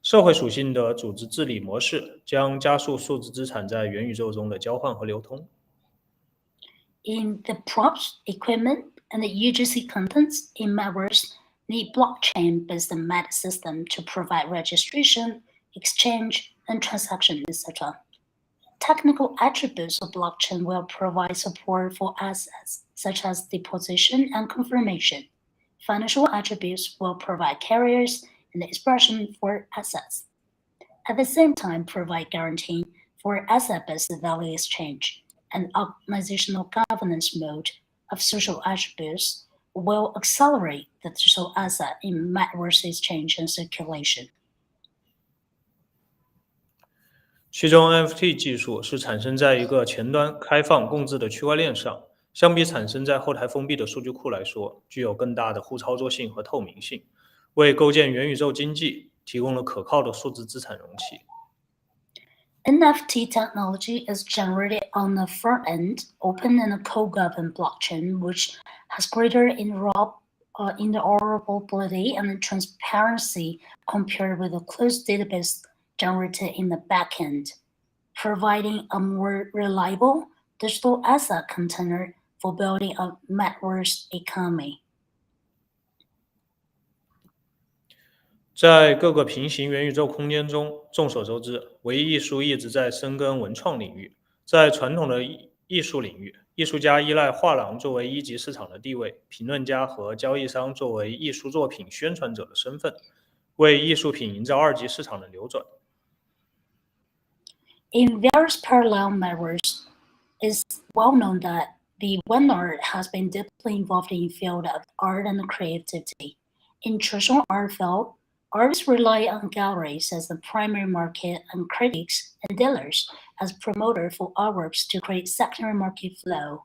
社会属性的组织治理模式将加速数字资产在元宇宙中的交换和流通。In the props, equipment, and the UGC contents in Metaverse need blockchain-based meta system to provide registration, exchange, and transaction, etc. Technical attributes of blockchain will provide support for assets such as deposition and confirmation. Financial attributes will provide carriers and expression for assets. At the same time, provide guarantee for asset-based value exchange and organizational governance mode of social attributes will accelerate the digital asset in Metaverse exchange and circulation. 其中 NFT 技术是产生在一个前端开放共治的区块链上，相比产生在后台封闭的数据库来说，具有更大的互操作性和透明性，为构建元宇宙经济提供了可靠的数字资产容器。NFT technology is generated on the front end, open and co-governed blockchain, which has greater interoperability and transparency compared with a closed database generated in the back end, providing a more reliable digital asset container for building a Metaverse economy. 在各个平行元宇宙空间中，众所周知，唯一艺术一直在深耕文创领域。在传统的艺术领域，艺术家依赖画廊作为一级市场的地位，评论家和交易商作为艺术作品宣传者的身份，为艺术品营造二级市场的流转。In various parallel metaverse, it's well known that the one art has been deeply involved in the field of art and creativity. In traditional art field, artists rely on galleries as the primary market and critics and dealers as promoter for artworks to create secondary market flow.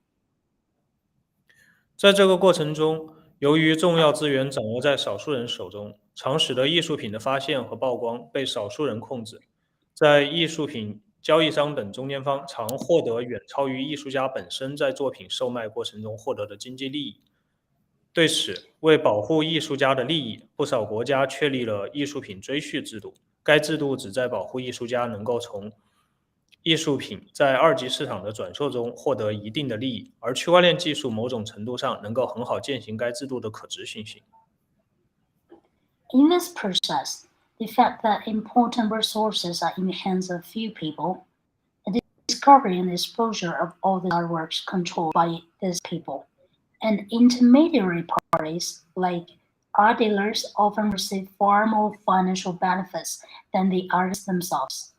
在这个过程中，由于重要资源掌握在少数人手中，常使得艺术品的发现和曝光被少数人控制。在艺术品交易商等中间方常获得远超于艺术家本身在作品售卖过程中获得的经济利益。对此，为保护艺术家的利益，不少国家确立了艺术品追续制度。该制度旨在保护艺术家能够从艺术品在二级市场的转售中获得一定的利益，而区块链技术某种程度上能够很好践行该制度的可执行性。In this process, the fact that important resources are in the hands of few people, and the discovery and exposure of all the artworks controlled by these people, and intermediary parties like art dealers often receive far more financial benefits than the artists themselves.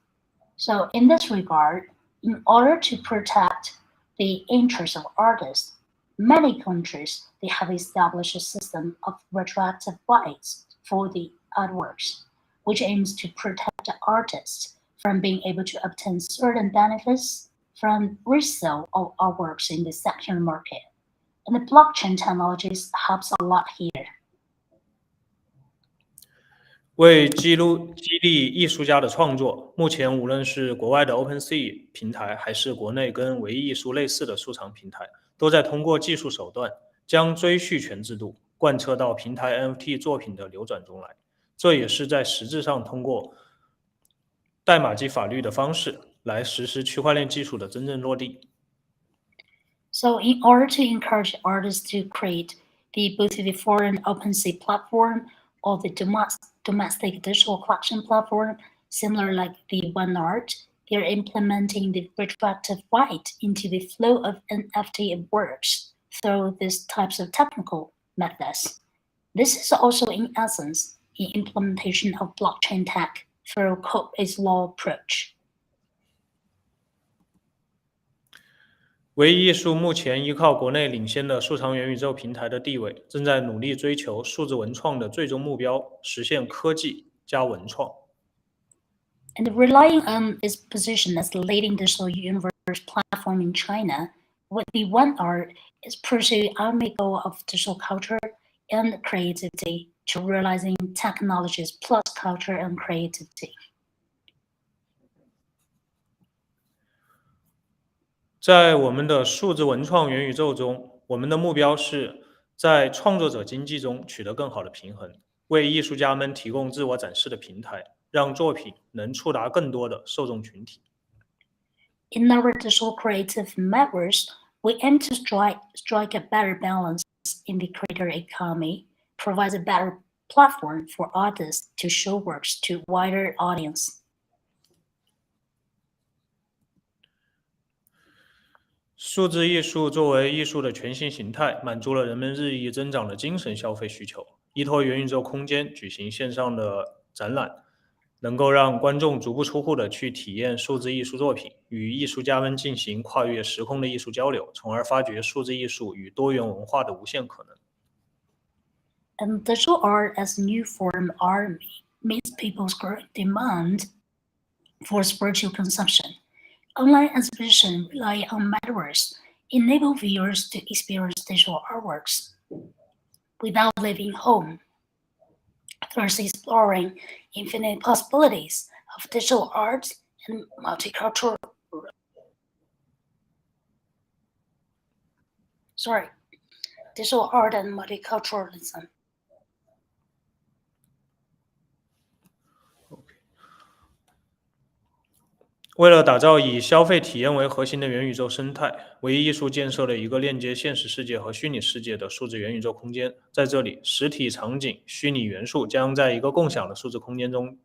So in this regard, in order to protect the interests of artists, many countries they have established a system of retroactive rights for the artworks, which aims to protect the artists from being able to obtain certain benefits from resale of artworks in the secondary market. And the blockchain technologies helps a lot here. 为激励艺术家的创作，目前无论是国外的 OpenSea 平台，还是国内跟唯一艺术类似的收藏平台，都在通过技术手段将追续权制度贯彻到平台 NFT 作品的流转中来。这也是在实质上通过代码及法律的方式来实施区块链技术的真正落地。So in order to encourage artists to create both the foreign OpenSea platform or the domestic digital collection platform, similar like the OneArt, they're implementing the retroactive right into the flow of NFT works through these types of technical methods. This is also, in essence, the implementation of blockchain tech through code-based law approach. 唯一艺术目前依靠国内领先的数场元宇宙平台的地位，正在努力追求数字文创的最终目标，实现科技加文创。And relying on its position as the leading digital universe platform in China, what the One Art is pursuing our goal of digital culture and creativity to realizing technologies plus culture and creativity. 在我们的数字文创元宇宙中，我们的目标是在创作者经济中取得更好的平衡，为艺术家们提供自我展示的平台，让作品能触达更多的受众群体。In our digital creative metaverse, we aim to strike a better balance in the creator economy, provide a better platform for artists to show works to wider audience. 数字艺术作为艺术的全新形态，满足了人们日益增长的精神消费需求。依托元宇宙空间举行线上的展览，能够让观众足不出户的去体验数字艺术作品，与艺术家们进行跨越时空的艺术交流，从而发掘数字艺术与多元文化的无限可能。And digital art as a new form of art meets people's growing demand for spiritual consumption. Online exhibition rely on Metaverse, enable viewers to experience digital artworks without leaving home, thus exploring infinite possibilities of digital art and digital art and multiculturalism. 为了打造以消费体验为核心的元宇宙生态，唯一艺术建设了一个链接现实世界和虚拟世界的数字元宇宙空间。在这里，实体场景、虚拟元素将在一个共享的数字空间中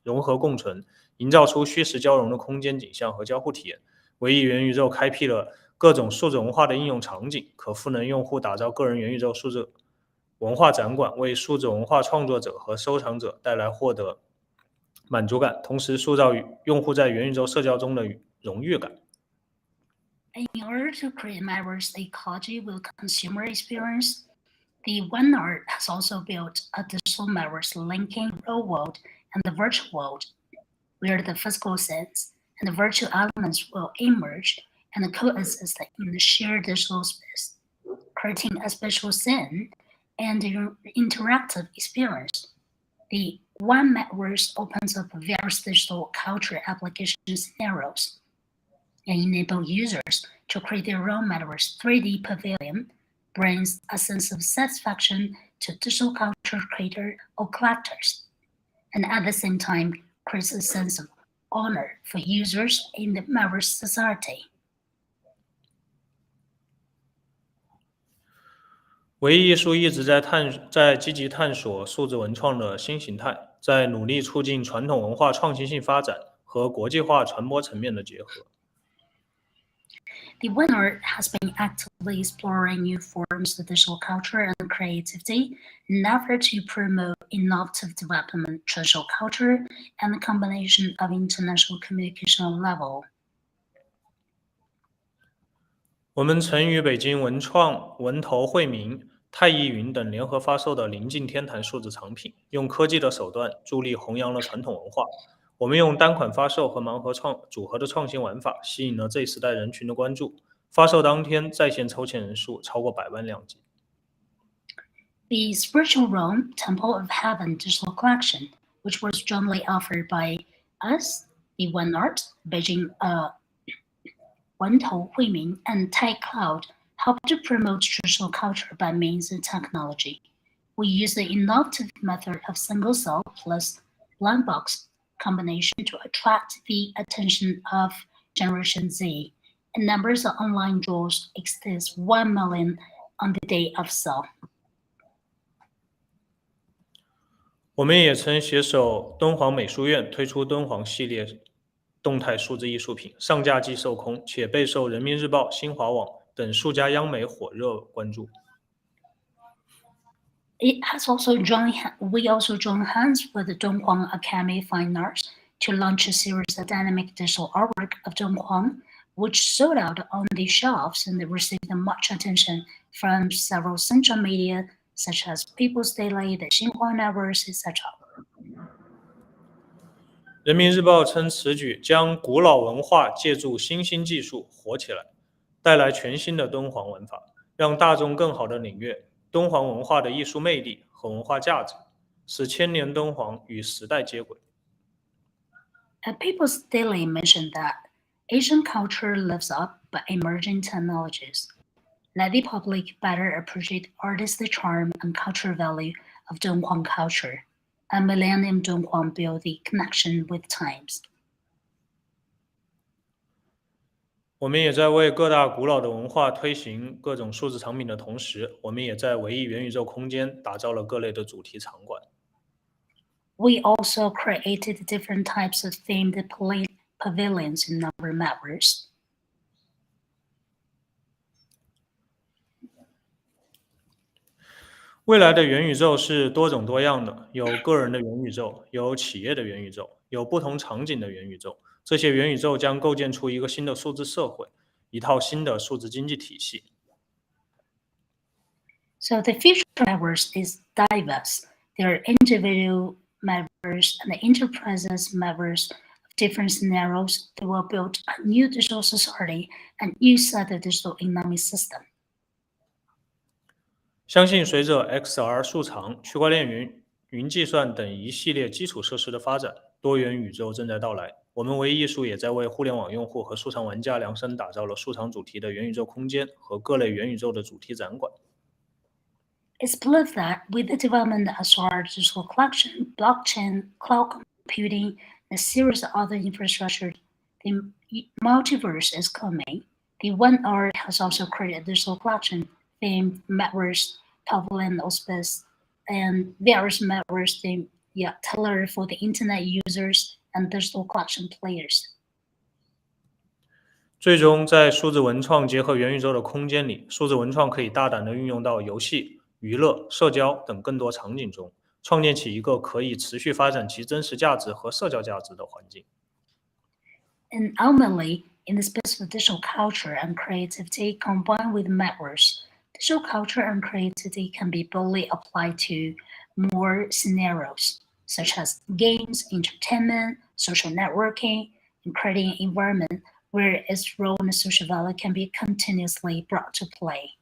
融合共存，营造出虚实交融的空间景象和交互体验。唯一元宇宙开辟了各种数字文化的应用场景，可赋能用户打造个人元宇宙数字文化展馆，为数字文化创作者和收藏者带来获得满足感，同时塑造用户在元宇宙社交中的荣誉感。In order to create Metaverse ecology with consumer experience, the One Art has also built a digital Metaverse linking real world and the virtual world, where the physical sense and the virtual elements will emerge and coexist in the shared digital space, creating a special scene and an interactive experience. The One Metaverse opens up various digital culture application scenarios and enable users to create their own Metaverse 3D pavilion, brings a sense of satisfaction to digital culture creators or collectors, and at the same time creates a sense of honor for users in the Metaverse society. 唯一艺术一直在积极探索数字文创的新形态，在努力促进传统文化创新性发展和国际化传播层面的结合。The One Art has been actively exploring new forms of digital culture and creativity in an effort to promote innovative development, traditional culture, and the combination of international communication level. 我们曾与北京文创、文投惠民、太艺云等联合发售的临近天坛数字藏品，用科技的手段助力弘扬了传统文化。我们用单款发售和盲盒组合的创新玩法，吸引了这一时代人群的关注。发售当天，在线抽签人数超过100万量级。The Spiritual Realm Temple of Heaven digital collection, which was jointly offered by us, the One Art, Beijing Wentou Huimin, and Tai Cloud, helped to promote traditional culture by means of technology. We use the innovative method of single cell plus blind box combination to attract the attention of Generation Z, and numbers of online draws exceeds 1 million on the day of sale. 我们也曾携手敦煌美术院推出敦煌系列动态数字艺术品，上架即售空，且备受人民日报、新华网等数家央媒火热关注。We also joined hands with the Donghuang Academy of Fine Arts to launch a series of dynamic digital artwork of Donghuang, which sold out on the shelves and received much attention from several central media such as People's Daily, the Xinhua Metaverse, etc. 人民日报称此举将古老文化借助新兴技术火起来，带来全新的敦煌文法，让大众更好地领略敦煌文化的艺术魅力和文化价值，使千年敦煌与时代接轨。People's Daily mentioned that Asian culture lives up by emerging technologies. Let the public better appreciate artistic charm and cultural value of Donghuang culture, and Millennium Donghuang build the connection with times. 我们也在为各大古老的文化推行各种数字产品的同时，我们也在维艺元宇宙空间打造了各类的主题场馆。We also created different types of themed pavilions in our Metaverse. 未来的元宇宙是多种多样的，有个人的元宇宙，有企业的元宇宙，有不同场景的元宇宙。这些元宇宙将构建出一个新的数字社会，一套新的数字经济体系。So the future metaverse is diverse. There are individual metaverse and the enterprises metaverse of different scenarios that will build a new digital society and new set of digital economic system. 相信随着 XR 数场、区块链云计算等一系列基础设施的发展，多元宇宙正在到来。我们维艺术也在为互联网用户和数场玩家量身打造了数场主题的元宇宙空间和各类元宇宙的主题展馆。It's believed that with the development of SR digital collection, blockchain, cloud computing, and a series of other infrastructure, the multiverse is coming. The One Art has also created a digital collection themed Metaverse, Pavilion of Space, and various Metaverse themed tailored for the internet users and digital collection players. 最终，在数字文创结合元宇宙的空间里，数字文创可以大胆地运用到游戏、娱乐、社交等更多场景中，创建起一个可以持续发展其真实价值和社交价值的环境。And ultimately, in the space of digital culture and creativity combined with Metaverse, digital culture and creativity can be boldly applied to more scenarios, such as games, entertainment, social networking, and creating an environment where its role in social value can be continuously brought to play.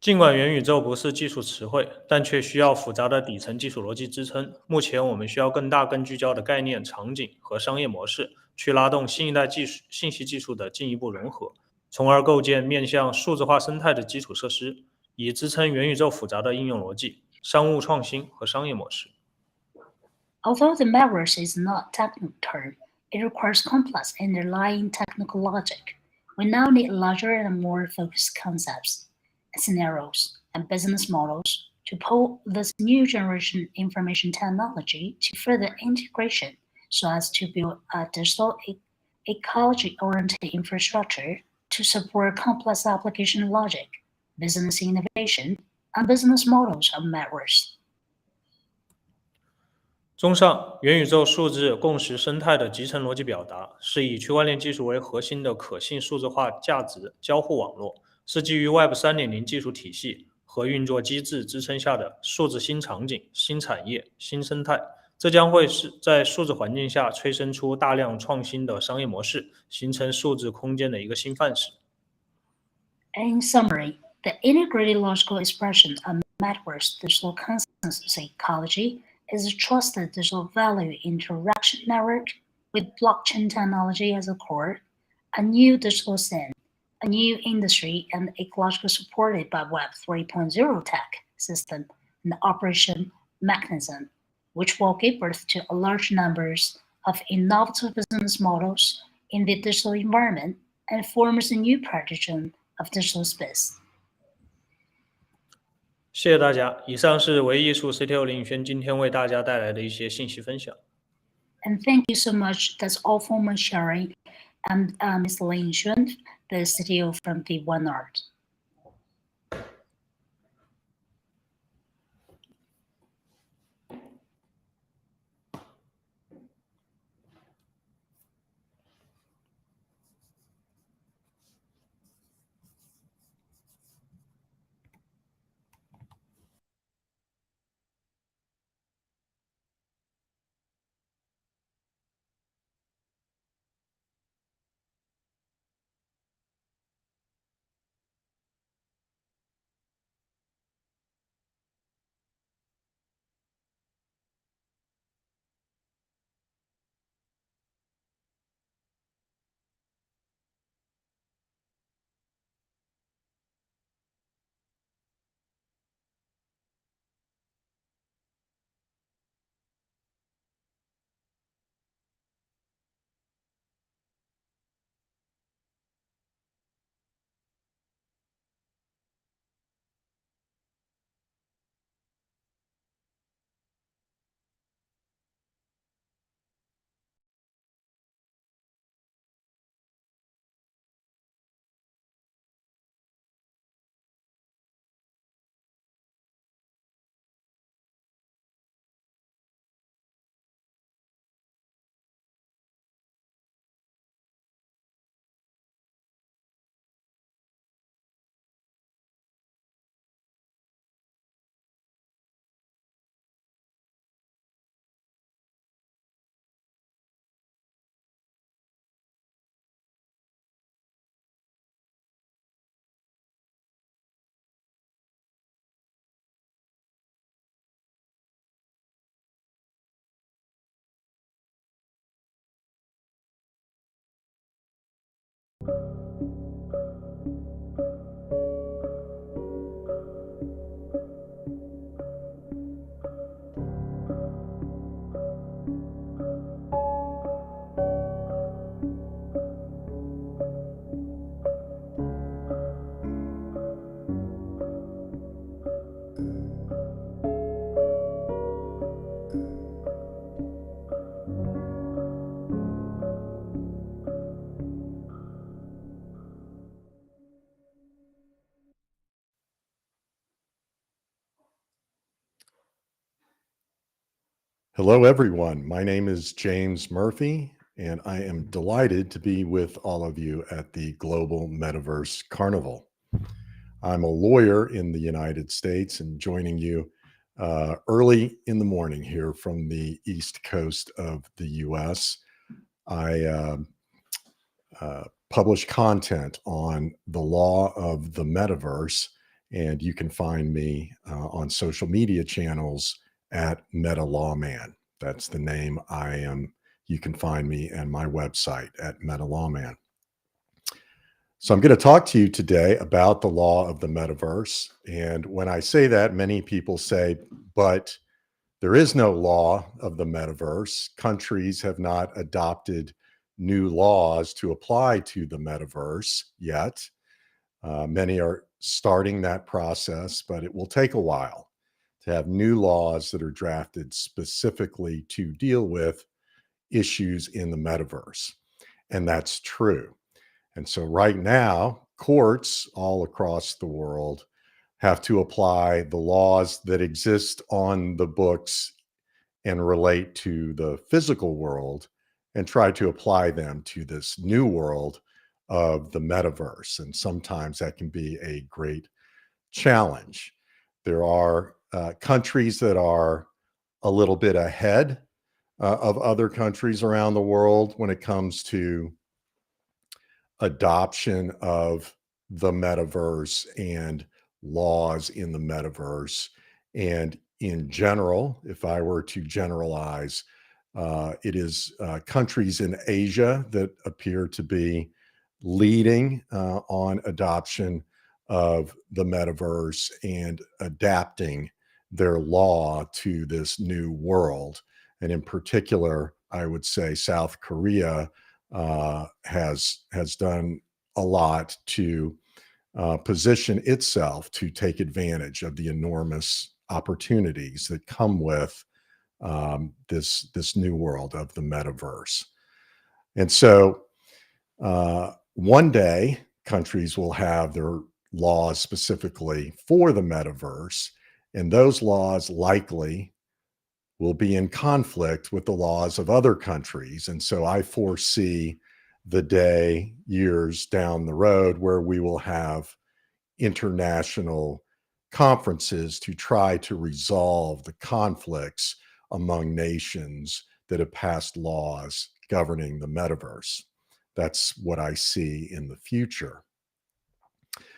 尽管元宇宙不是技术词汇，但却需要复杂的底层技术逻辑支撑。目前，我们需要更大、更聚焦的概念、场景和商业模式，去拉动新一代信息技术的进一步融合，从而构建面向数字化生态的基础设施，以支撑元宇宙复杂的应用逻辑、商务创新和商业模式。Although the Metaverse is not a technical term, it requires complex underlying technical logic. We now need larger and more focused concepts, scenarios, and business models to pull this new generation information technology to further integration so as to build a digital ecology-oriented infrastructure to support complex application logic, business innovation, and business models of Metaverse. 综上，元宇宙数字共识生态的集成逻辑表达是以区块链技术为核心的可信数字化价值交互网络，是基于 Web 3.0 技术体系和运作机制支撑下的数字新场景、新产业、新生态。这将会是在数字环境下催生出大量创新的商业模式，形成数字空间的一个新范式。In summary, the integrated logical expression of Metaverse digital consensus ecology is a trusted digital value interaction network with blockchain technology as a core, a new digital scene, a new industry, and ecological supported by Web 3.0 tech system and operation mechanism, which will give birth to a large numbers of innovative business models in the digital environment and forms a new paradigm of digital space. 谢谢大家，以上是唯艺术 CTO 林宇轩今天为大家带来的一些信息分享。And thank you so much. That's all for my sharing. And Ms. Lin Shun, the CTO from the One Art. Hello, everyone. My name is James Murphy, and I am delighted to be with all of you at the Global Metaverse Carnival. I'm a lawyer in the United States and joining you early in the morning here from the East Coast of the US. I publish content on the law of the metaverse, and you can find me on social media channels at MetaLawman. That's the name I am. You can find me and my website at MetaLawman. So I'm going to talk to you today about the law of the metaverse. And when I say that, many people say, but there is no law of the metaverse. Countries have not adopted new laws to apply to the metaverse yet. Many are starting that process, but it will take a while to have new laws that are drafted specifically to deal with issues in the metaverse. And that's true. And so right now, courts all across the world have to apply the laws that exist on the books and relate to the physical world and try to apply them to this new world of the metaverse. And sometimes that can be a great challenge. There are countries that are a little bit ahead of other countries around the world when it comes to adoption of the metaverse and laws in the metaverse. And in general, if I were to generalize, it is countries in Asia that appear to be leading on adoption of the metaverse and adapting their law to this new world. And in particular, I would say South Korea has done a lot to position itself to take advantage of the enormous opportunities that come with this new world of the metaverse. And so one day, countries will have their laws specifically for the metaverse, and those laws likely will be in conflict with the laws of other countries. And so I foresee the day, years down the road, where we will have international conferences to try to resolve the conflicts among nations that have passed laws governing the metaverse. That's what I see in the future.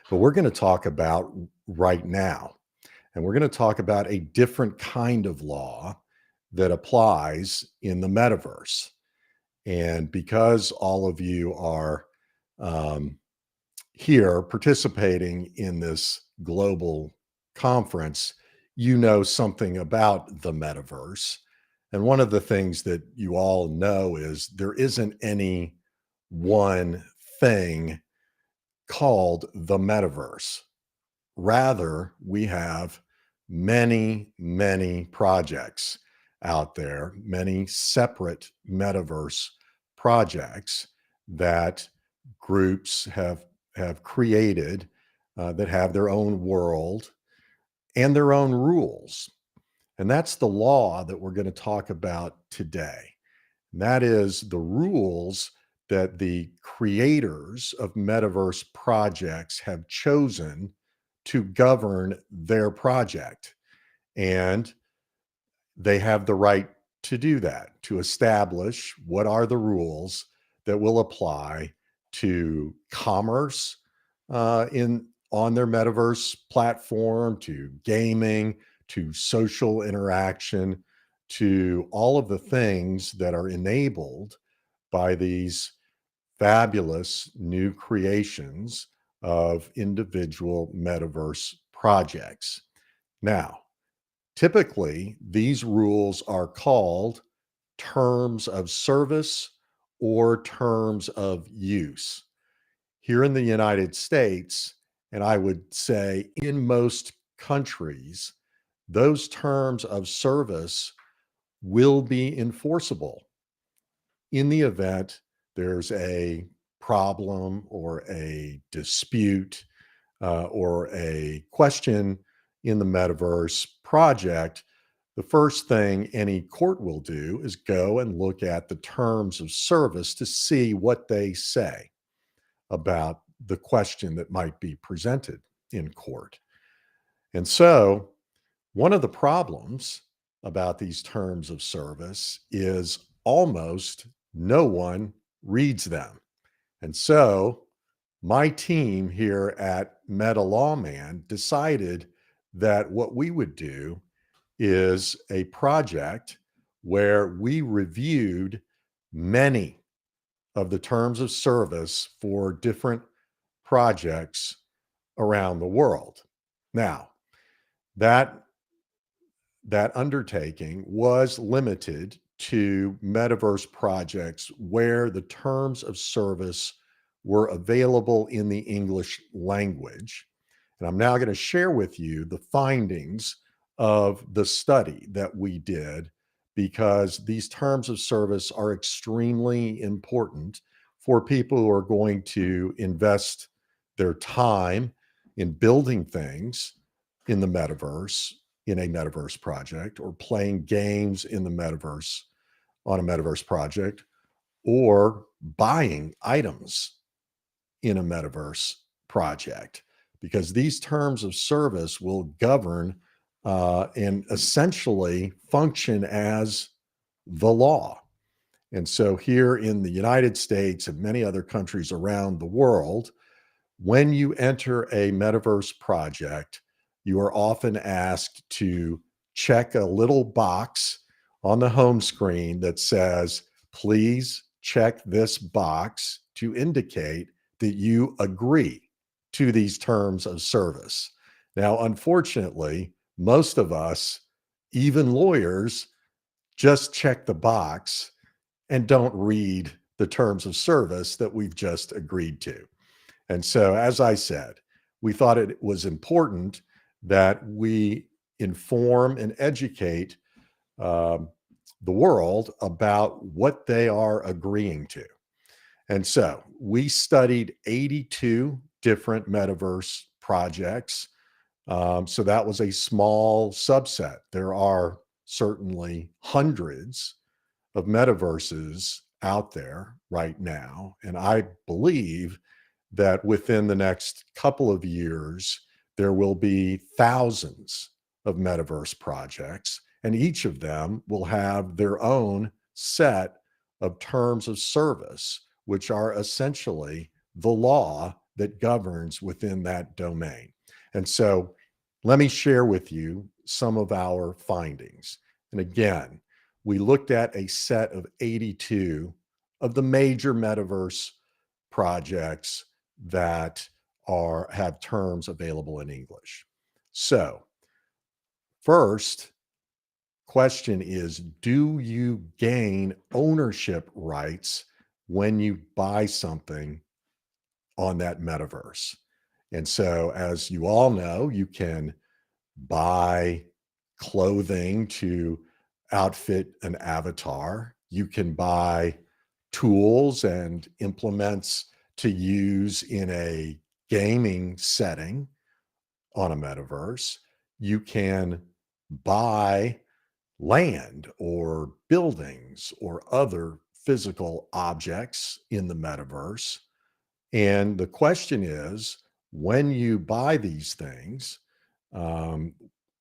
But we're going to talk about right now, and we're going to talk about a different kind of law that applies in the metaverse. And because all of you are here participating in this global conference, you know something about the metaverse. And one of the things that you all know is there isn't any one thing called the metaverse. Rather, we have many, many projects out there, many separate metaverse projects that groups have created that have their own world and their own rules. And that's the law that we're going to talk about today. And that is the rules that the creators of metaverse projects have chosen to govern their project. And they have the right to do that, to establish what are the rules that will apply to commerce on their metaverse platform, to gaming, to social interaction, to all of the things that are enabled by these fabulous new creations of individual metaverse projects. Now, typically, these rules are called terms of service or terms of use. Here in the United States, and I would say in most countries, those terms of service will be enforceable in the event there's a problem or a dispute or a question in the metaverse project. The first thing any court will do is go and look at the terms of service to see what they say about the question that might be presented in court. And so, one of the problems about these terms of service is almost no one reads them. And so, my team here at Meta Lawman decided that what we would do is a project where we reviewed many of the terms of service for different projects around the world. Now, that undertaking was limited to metaverse projects where the terms of service were available in the English language. And I'm now going to share with you the findings of the study that we did, because these terms of service are extremely important for people who are going to invest their time in building things in the metaverse, in a metaverse project, or playing games in the metaverse on a metaverse project, or buying items in a metaverse project, because these terms of service will govern and essentially function as the law. And so here in the United States and many other countries around the world, when you enter a metaverse project, you are often asked to check a little box on the home screen that says, please check this box to indicate that you agree to these terms of service. Now, unfortunately, most of us, even lawyers, just check the box and don't read the terms of service that we've just agreed to. And so, as I said, we thought it was important that we inform and educate the world about what they are agreeing to. And so we studied 82 different metaverse projects. So that was a small subset. There are certainly hundreds of metaverses out there right now. And I believe that within the next couple of years, there will be thousands of metaverse projects, and each of them will have their own set of terms of service, which are essentially the law that governs within that domain. And so let me share with you some of our findings. And again, we looked at a set of 82 of the major metaverse projects that have terms available in English. So first question is, do you gain ownership rights when you buy something on that metaverse? And so as you all know, you can buy clothing to outfit an avatar. You can buy tools and implements to use in a gaming setting on a metaverse. You can buy land or buildings or other physical objects in the metaverse. And the question is, when you buy these things, um,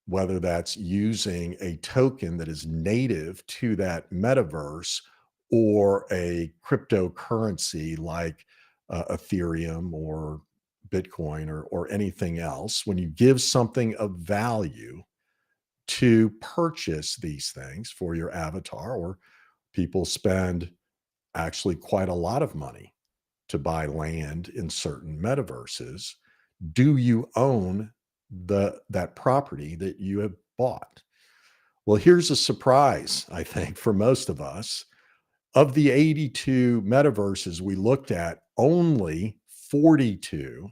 whether that's using a token that is native to that metaverse or a cryptocurrency like Ethereum or Bitcoin or anything else, when you give something of value to purchase these things for your avatar, or people spend actually quite a lot of money to buy land in certain metaverses, do you own that property that you have bought? Well, here's a surprise, I think, for most of us. Of the 82 metaverses we looked at, only 42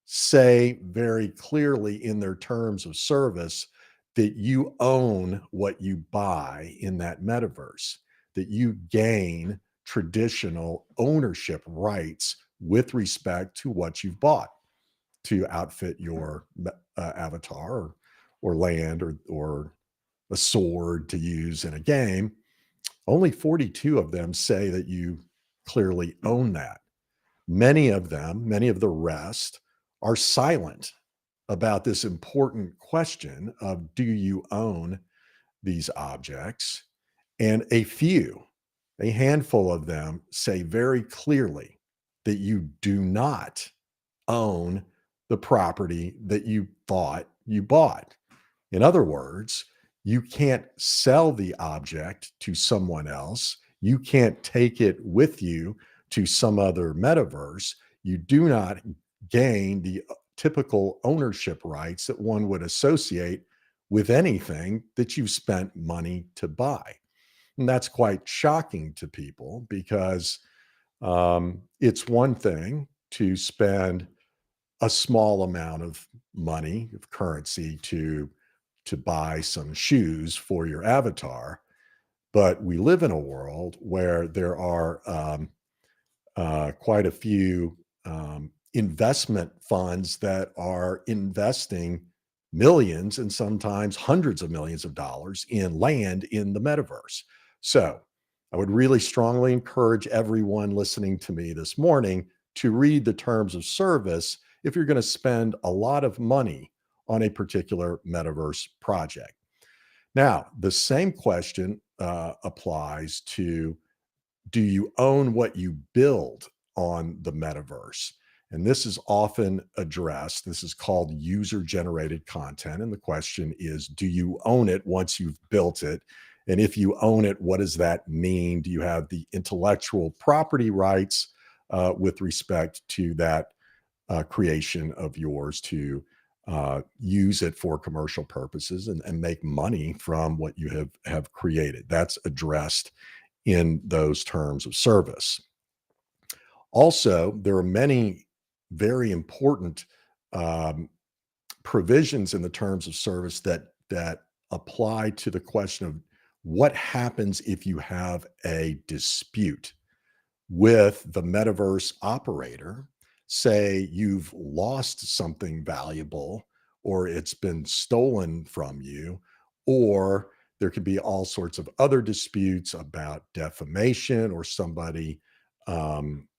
say very clearly in their terms of service that you own what you buy in that metaverse, that you gain traditional ownership rights with respect to what you've bought to outfit your avatar or land or a sword to use in a game. Only 42 of them say that you clearly own that. Many of the rest are silent about this important question of, do you own these objects? And a handful of them say very clearly that you do not own the property that you thought you bought. In other words, you can't sell the object to someone else. You can't take it with you to some other metaverse. You do not gain the typical ownership rights that one would associate with anything that you've spent money to buy. And that's quite shocking to people because it's one thing to spend a small amount of money, of currency, to buy some shoes for your avatar. But we live in a world where there are quite a few investment funds that are investing millions and sometimes hundreds of millions of dollars in land in the metaverse. So I would really strongly encourage everyone listening to me this morning to read the terms of service if you're going to spend a lot of money on a particular metaverse project. Now, the same question applies to, do you own what you build on the metaverse? And this is often addressed. This is called user-generated content. And the question is, do you own it once you've built it? And if you own it, what does that mean? Do you have the intellectual property rights with respect to that creation of yours to use it for commercial purposes and make money from what you have created? That's addressed in those terms of service. Also, there are many very important provisions in the terms of service that apply to the question of what happens if you have a dispute with the metaverse operator? Say you've lost something valuable, or it's been stolen from you, or there could be all sorts of other disputes about defamation or somebody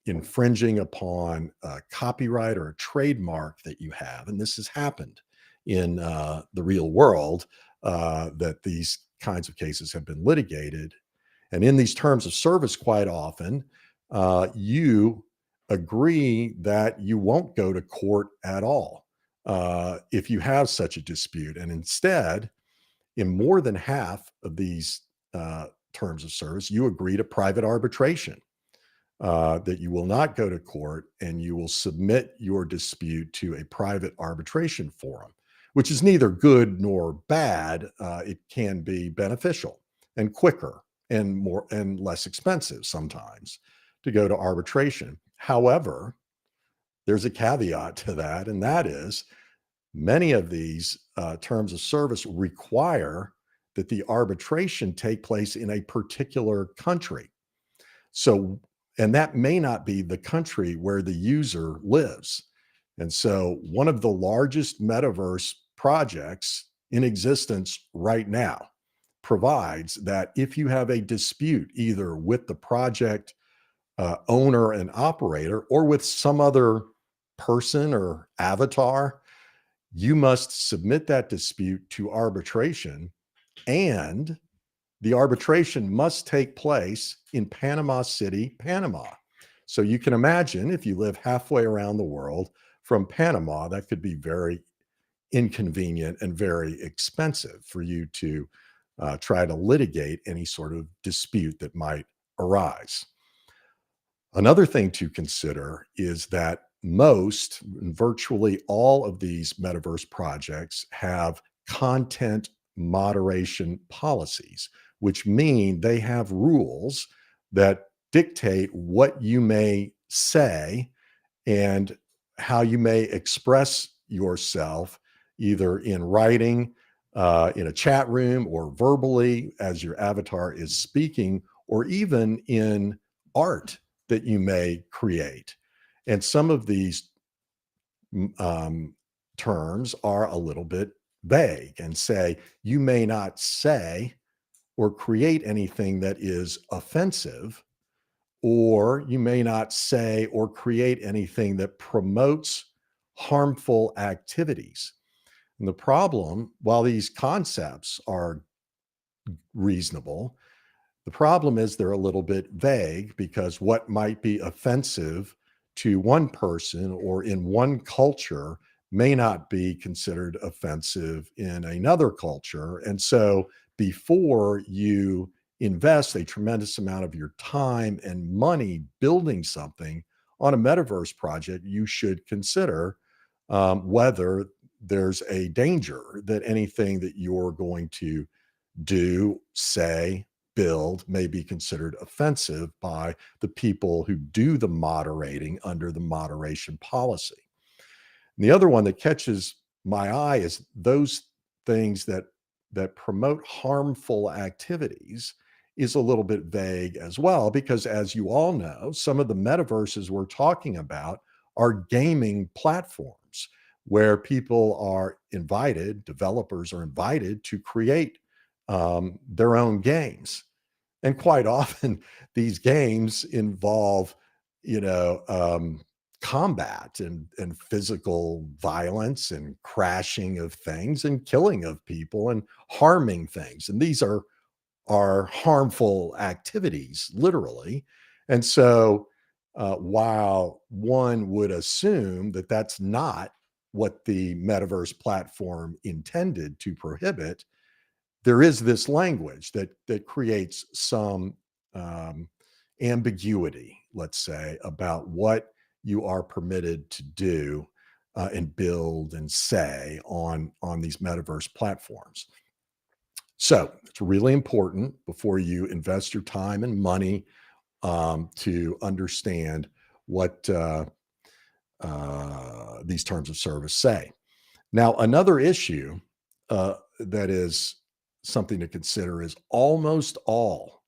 infringing upon a copyright or a trademark that you have. And this has happened in the real world, that these kinds of cases have been litigated. And in these terms of service, quite often, you agree that you won't go to court at all if you have such a dispute. And instead, in more than half of these terms of service, you agree to private arbitration, that you will not go to court and you will submit your dispute to a private arbitration forum, which is neither good nor bad. It can be beneficial and quicker and more and less expensive sometimes to go to arbitration. However, there's a caveat to that, and that is many of these terms of service require that the arbitration take place in a particular country. So, and that may not be the country where the user lives. And so, one of the largest metaverse projects in existence right now provides that if you have a dispute either with the project owner and operator or with some other person or avatar, you must submit that dispute to arbitration, and the arbitration must take place in Panama City, Panama. So you can imagine if you live halfway around the world from Panama, that could be very inconvenient and very expensive for you to try to litigate any sort of dispute that might arise. Another thing to consider is that virtually all of these metaverse projects have content moderation policies, which mean they have rules that dictate what you may say and how you may express yourself, either in writing, in a chat room, or verbally as your avatar is speaking, or even in art that you may create. And some of these terms are a little bit vague and say you may not say or create anything that is offensive, or you may not say or create anything that promotes harmful activities. And the problem, while these concepts are reasonable, the problem is they're a little bit vague, because what might be offensive to one person or in one culture may not be considered offensive in another culture. And so before you invest a tremendous amount of your time and money building something on a metaverse project, you should consider whether there's a danger that anything that you're going to do, say, build may be considered offensive by the people who do the moderating under the moderation policy. And the other one that catches my eye is those things that promote harmful activities is a little bit vague as well, because as you all know, some of the metaverses we're talking about are gaming platforms where people are invited, developers are invited to create their own games. And quite often these games involve, combat and physical violence and crashing of things and killing of people and harming things. And these are harmful activities, literally. And so while one would assume that that's not what the metaverse platform intended to prohibit, there is this language that creates some ambiguity, let's say, about what you are permitted to do and build and say on these metaverse platforms. So it's really important before you invest your time and money to understand what these terms of service say. Now, another issue that is something to consider is almost all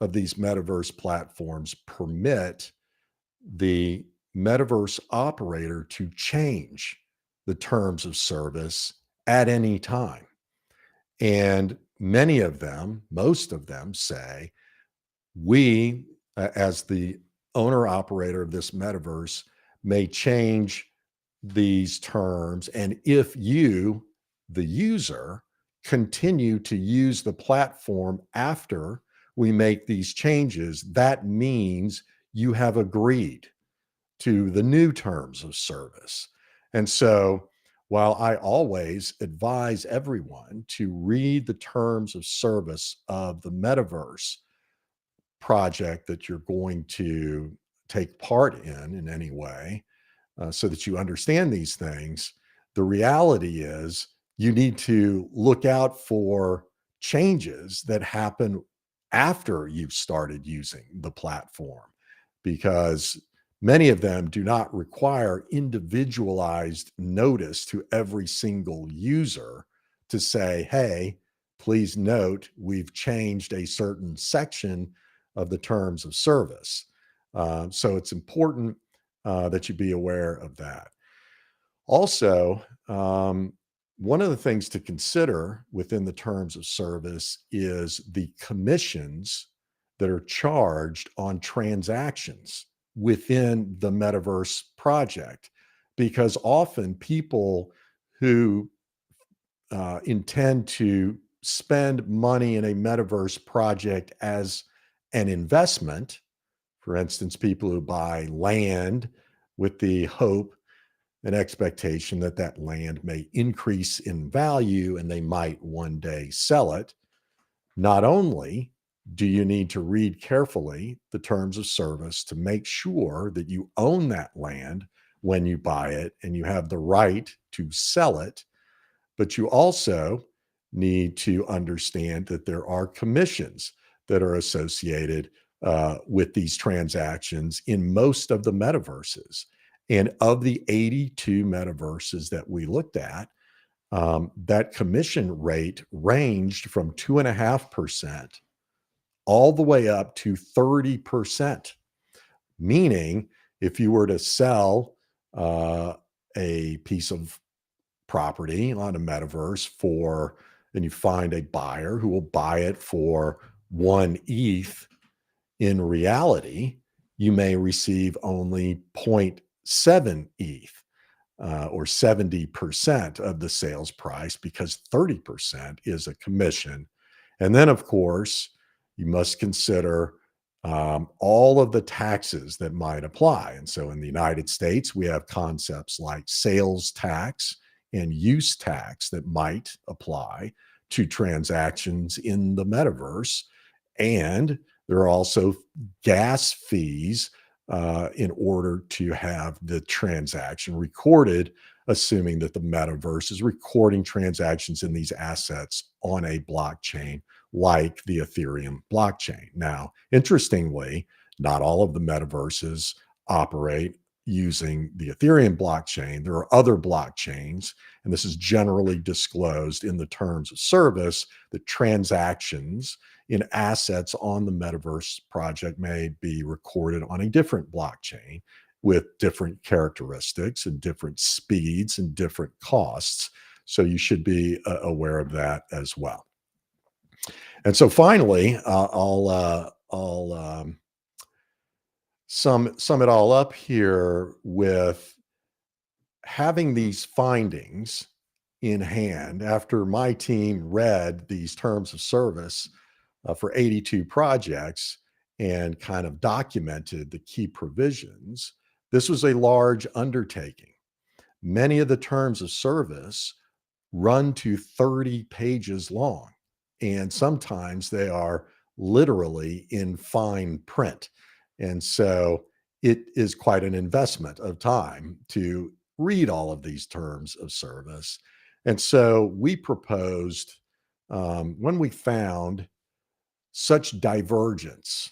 of these metaverse platforms permit the metaverse operator to change the terms of service at any time. And many of them, most of them say, we, as the owner operator of this metaverse, may change these terms. And if you, the user, continue to use the platform after we make these changes, that means you have agreed to the new terms of service. And so, while I always advise everyone to read the terms of service of the metaverse project that you're going to take part in any way, so that you understand these things, the reality is you need to look out for changes that happen after you've started using the platform, because many of them do not require individualized notice to every single user to say, hey, please note we've changed a certain section of the terms of service. So it's important that you be aware of that. Also, one of the things to consider within the terms of service is the commissions that are charged on transactions within the metaverse project, because often people who intend to spend money in a metaverse project as an investment, for instance, people who buy land with the hope and expectation that that land may increase in value and they might one day sell it. Not only do you need to read carefully the terms of service to make sure that you own that land when you buy it and you have the right to sell it, but you also need to understand that there are commissions that are associated with these transactions in most of the metaverses. And of the 82 metaverses that we looked at, that commission rate ranged from 2.5% all the way up to 30%. Meaning, if you were to sell a piece of property on a metaverse and you find a buyer who will buy it for 1 ETH, in reality, you may receive only 0.7 ETH or 70% of the sales price, because 30% is a commission. And then, of course, you must consider all of the taxes that might apply. And so in the United States, we have concepts like sales tax and use tax that might apply to transactions in the metaverse. And there are also gas fees in order to have the transaction recorded, assuming that the metaverse is recording transactions in these assets on a blockchain like the Ethereum blockchain. Now, interestingly, not all of the metaverses operate using the Ethereum blockchain. There are other blockchains, and this is generally disclosed in the terms of service, that transactions in assets on the metaverse project may be recorded on a different blockchain with different characteristics and different speeds and different costs. So you should be aware of that as well. And so finally, I'll sum it all up here with having these findings in hand. After my team read these terms of service for 82 projects and kind of documented the key provisions, this was a large undertaking. Many of the terms of service run to 30 pages long, and sometimes they are literally in fine print. And so it is quite an investment of time to read all of these terms of service. And so we proposed, when we found such divergence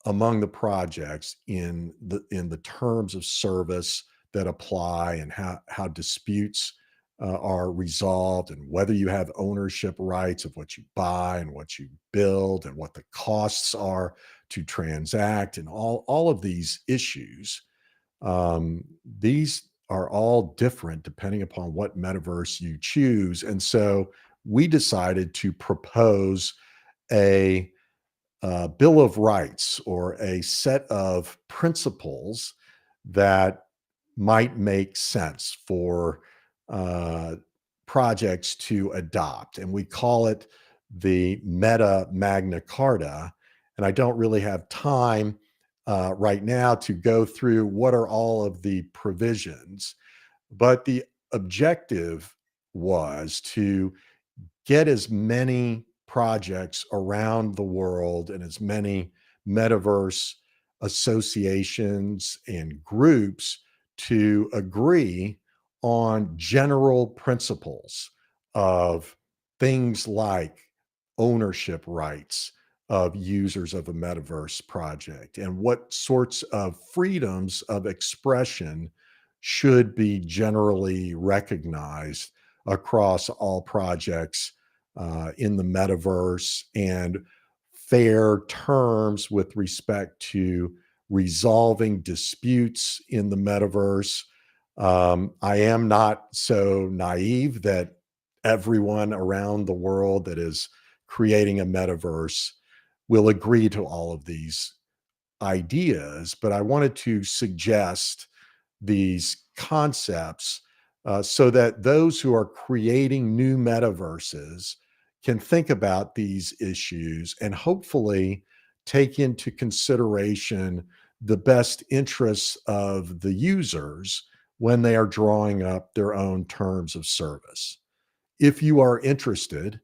among the projects in the terms of service that apply and how disputes are resolved, and whether you have ownership rights of what you buy and what you build and what the costs are to transact and all of these issues, these are all different depending upon what metaverse you choose. And so we decided to propose a Bill of Rights, or a set of principles that might make sense for uh, projects to adopt. And we call it the Meta Magna Carta. And I don't really have time right now to go through what are all of the provisions, but the objective was to get as many projects around the world and as many metaverse associations and groups to agree on general principles of things like ownership rights of users of a metaverse project, and what sorts of freedoms of expression should be generally recognized across all projects in the metaverse, and fair terms with respect to resolving disputes in the metaverse. I am not so naive that everyone around the world that is creating a metaverse will agree to all of these ideas, but I wanted to suggest these concepts so that those who are creating new metaverses can think about these issues and hopefully take into consideration the best interests of the users when they are drawing up their own terms of service. If you are interested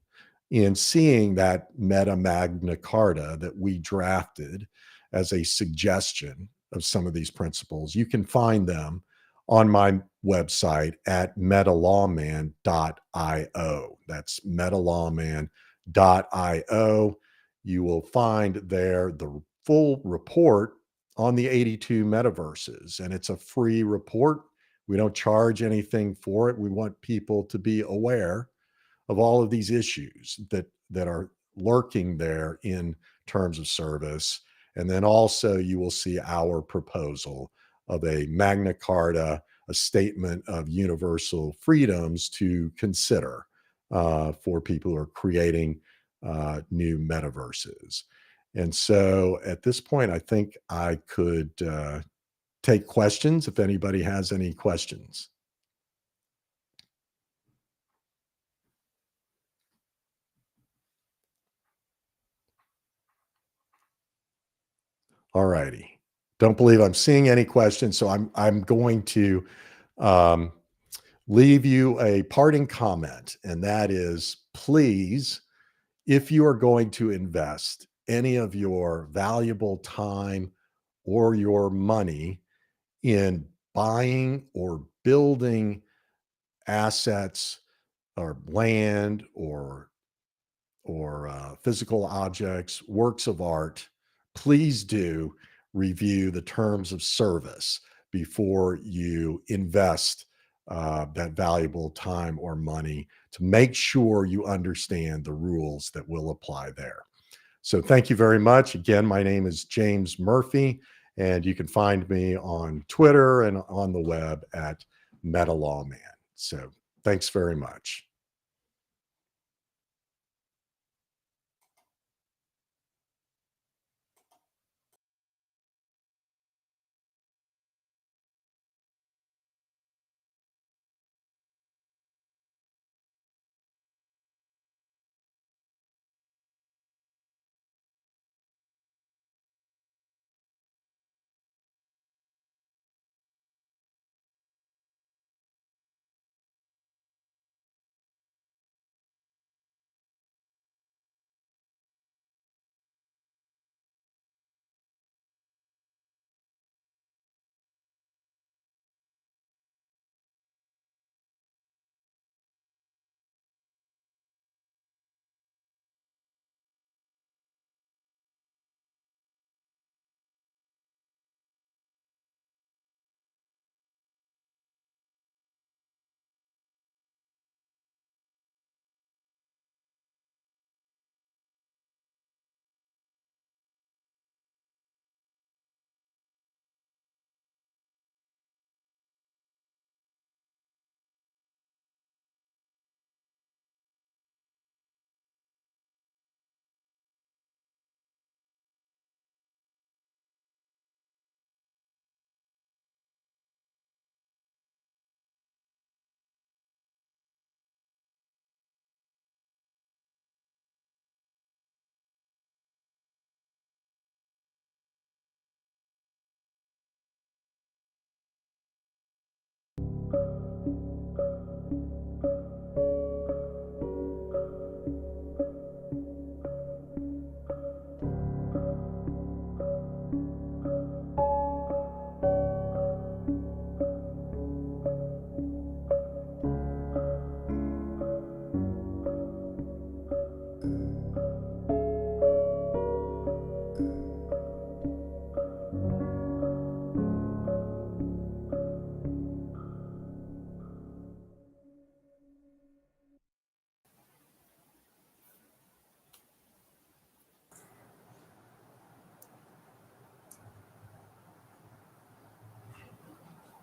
in seeing that Meta Magna Carta that we drafted as a suggestion of some of these principles, you can find them on my website at metalawman.io. That's metalawman.io. You will find there the full report on the 82 metaverses, and it's a free report. We don't charge anything for it. We want people to be aware of all of these issues that are lurking there in terms of service. And then also you will see our proposal of a Magna Carta, a statement of universal freedoms to consider for people who are creating new metaverses. And so at this point, I think I could take questions if anybody has any questions. All righty. Don't believe I'm seeing any questions, so I'm going to um, leave you a parting comment, and that is, please, if you are going to invest any of your valuable time or your money in buying or building assets or land or physical objects, works of art, please do review the terms of service before you invest that valuable time or money, to make sure you understand the rules that will apply there. So thank you very much. Again, my name is James Murphy, and you can find me on Twitter and on the web at MetaLawman. So thanks very much.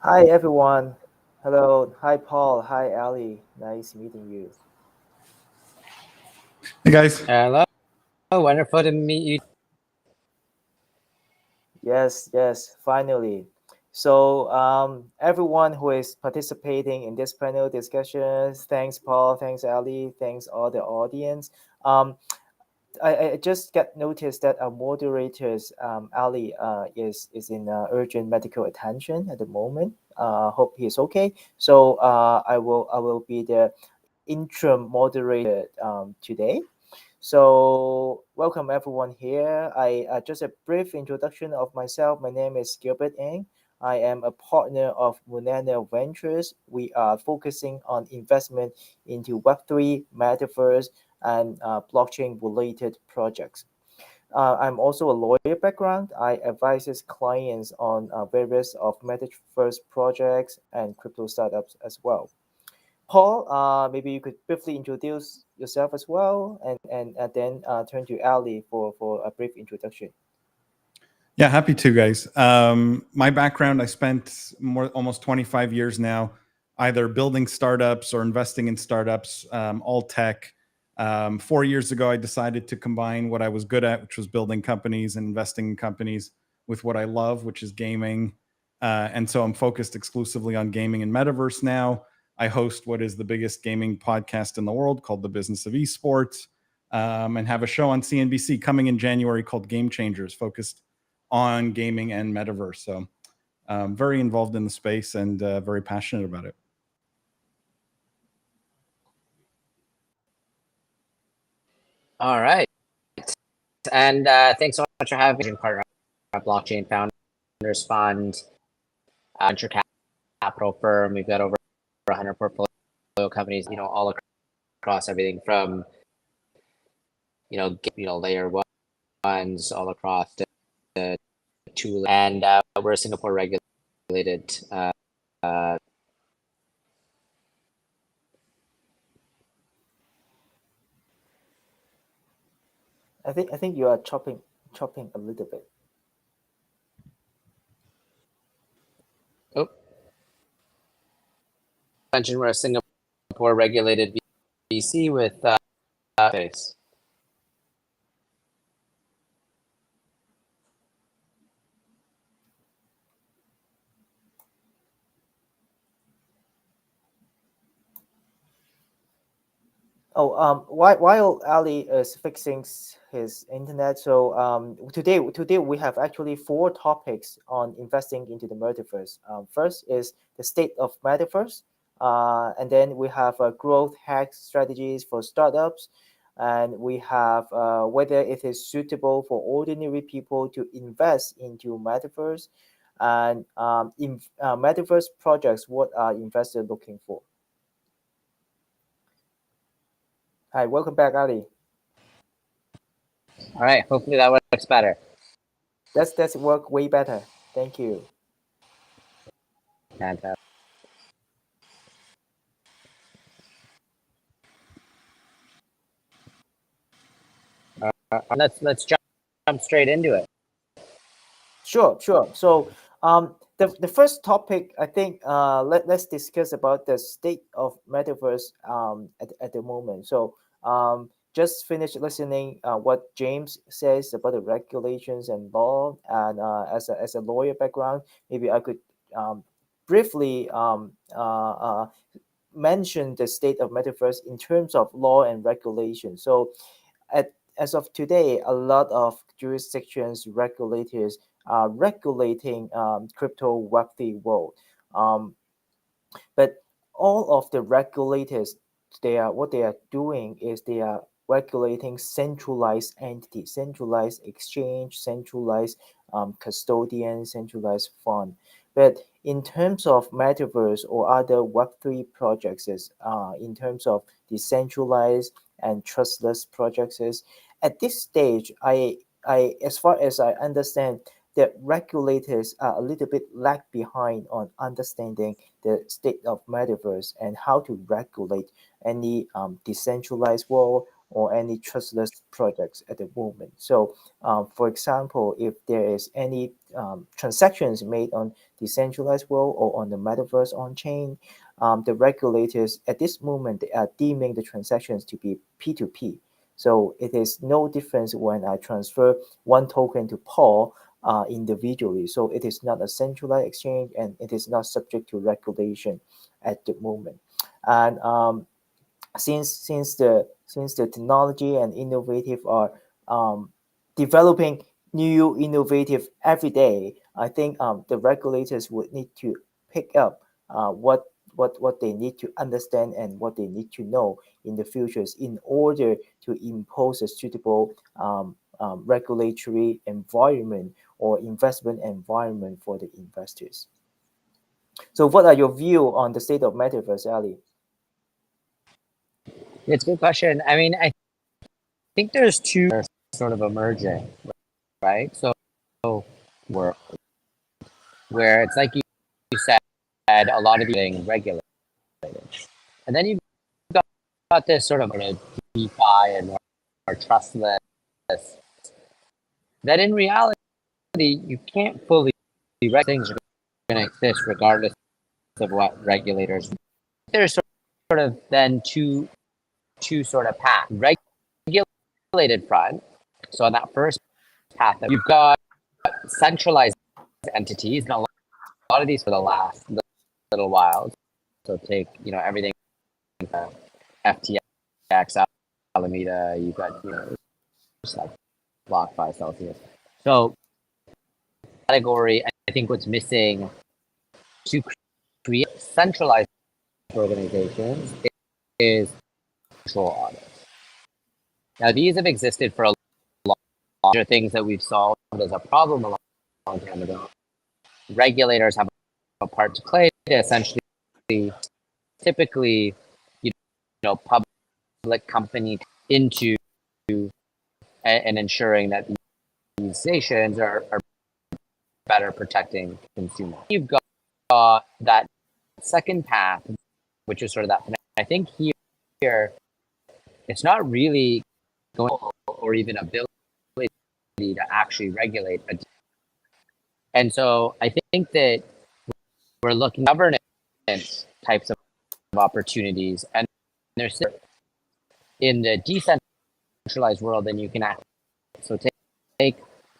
Hi everyone. Hello. Hi Paul. Hi Ali. Nice meeting you. Hey guys. Hello. Wonderful to meet you. Yes, finally. So everyone who is participating in this panel discussion, thanks Paul, thanks Ali, thanks all the audience. Um, I just got noticed that our moderators, Ali, is in urgent medical attention at the moment. Hope he's okay. So I will be the interim moderator today. So welcome everyone here. I just a brief introduction of myself. My name is Gilbert Ng. I am a partner of Munana Ventures. We are focusing on investment into Web3, Metaverse, and blockchain-related projects. I'm also a lawyer background. I advises clients on various of Metaverse projects and crypto startups as well. Paul, maybe you could briefly introduce yourself as well, and then turn to Ali for a brief introduction. Yeah, happy to, guys. My background, I spent almost 25 years now, either building startups or investing in startups, all tech. 4 years ago, I decided to combine what I was good at, which was building companies and investing in companies, with what I love, which is gaming. And so I'm focused exclusively on gaming and metaverse now. I host what is the biggest gaming podcast in the world called The Business of Esports, and have a show on CNBC coming in January called Game Changers, focused on gaming and metaverse. So very involved in the space and very passionate about it. All right. And thanks so much for having me, partner blockchain founders fund, venture capital firm. We've got over 100 portfolio companies, all across everything from, layer ones all across the two, and we're a Singapore regulated. I think you are chopping a little bit. Oh, mentioned we're a Singapore regulated VC with base. Oh, while Ali is fixing his internet, so today we have actually four topics on investing into the metaverse. First is the state of metaverse, and then we have growth hack strategies for startups, and we have whether it is suitable for ordinary people to invest into metaverse, and in metaverse projects, what are investors looking for? Hi, welcome back, Ali. All right, hopefully that works better. That's work way better. Thank you. Fantastic. Let's jump straight into it. Sure. So the first topic, I think let's discuss about the state of metaverse at the moment. So just finished listening what James says about the regulations and law, and as a lawyer background, maybe I could briefly mention the state of metaverse in terms of law and regulation. So as of today, a lot of jurisdictions, regulators are regulating crypto Web3 world. But all of the regulators, what they are doing is they are regulating centralized entity, centralized exchange, centralized custodian, centralized fund. But in terms of metaverse or other Web3 projects, in terms of decentralized and trustless projects, at this stage, I as far as I understand, that regulators are a little bit lag behind on understanding the state of metaverse and how to regulate any decentralized world or any trustless projects at the moment. So, for example, if there is any transactions made on decentralized world or on the metaverse on chain, the regulators at this moment, they are deeming the transactions to be P2P. So it is no difference when I transfer one token to Paul individually. So it is not a centralized exchange, and it is not subject to regulation at the moment. And since the technology and innovative are developing new innovative every day, I think the regulators would need to pick up what they need to understand and what they need to know in the futures in order to impose a suitable regulatory environment or investment environment for the investors. So what are your view on the state of metaverse, Ali? It's a good question. I mean, I think there's two sort of emerging, right? So where it's like you said, a lot of being regulated, and then you've got this sort of DeFi and more trustless. That in reality, you can't fully regulate. Things are going to exist regardless of what regulators. There's sort of then two sort of paths. Regulated front. So on that first path, you've got centralized entities, and a lot of these for the last little while. So take everything, FTX, Alameda. You've got just like BlockFi, Celsius. So category, I think what's missing to create centralized organizations is control audits. Now, these have existed for a long time. These are things that we've solved as a problem a long time ago. Regulators have a part to play to essentially, typically, public company into and ensuring that these organizations are better protecting consumers. You've got that second path, which is sort of that. I think here, it's not really going or even ability to actually regulate. And so I think that we're looking at governance types of opportunities, and there's in the decentralized world, then you can act. So take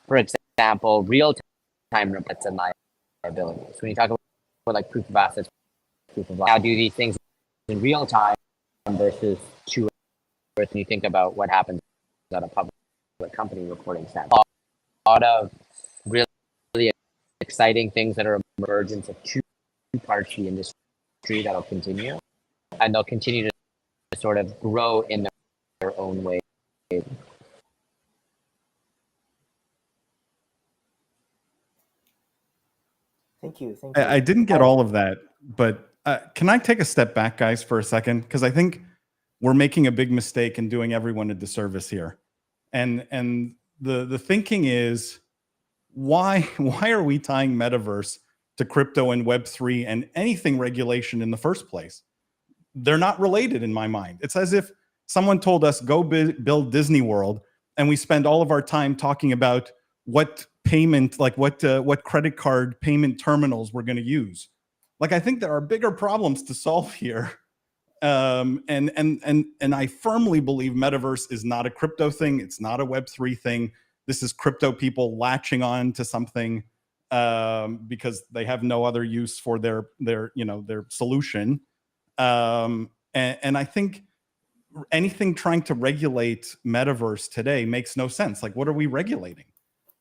for example, real-time reports and liabilities. When you talk about like proof of assets, proof of how do these things in real time versus two earth, and you think about what happens at a public company reporting standpoint. A lot of really exciting things that are emergence of two-party industry that'll continue, and they'll continue to sort of grow in their own way. Thank you. I didn't get all of that, but can I take a step back, guys, for a second? Because I think we're making a big mistake and doing everyone a disservice here. And the thinking is, why are we tying metaverse to crypto and Web3 and anything regulation in the first place? They're not related in my mind. It's as if someone told us, go build Disney World, and we spend all of our time talking about what payment, like what credit card payment terminals we're going to use. Like, I think there are bigger problems to solve here. And I firmly believe metaverse is not a crypto thing. It's not a Web3 thing. This is crypto people latching on to something because they have no other use for their solution. And I think anything trying to regulate metaverse today makes no sense. Like, what are we regulating?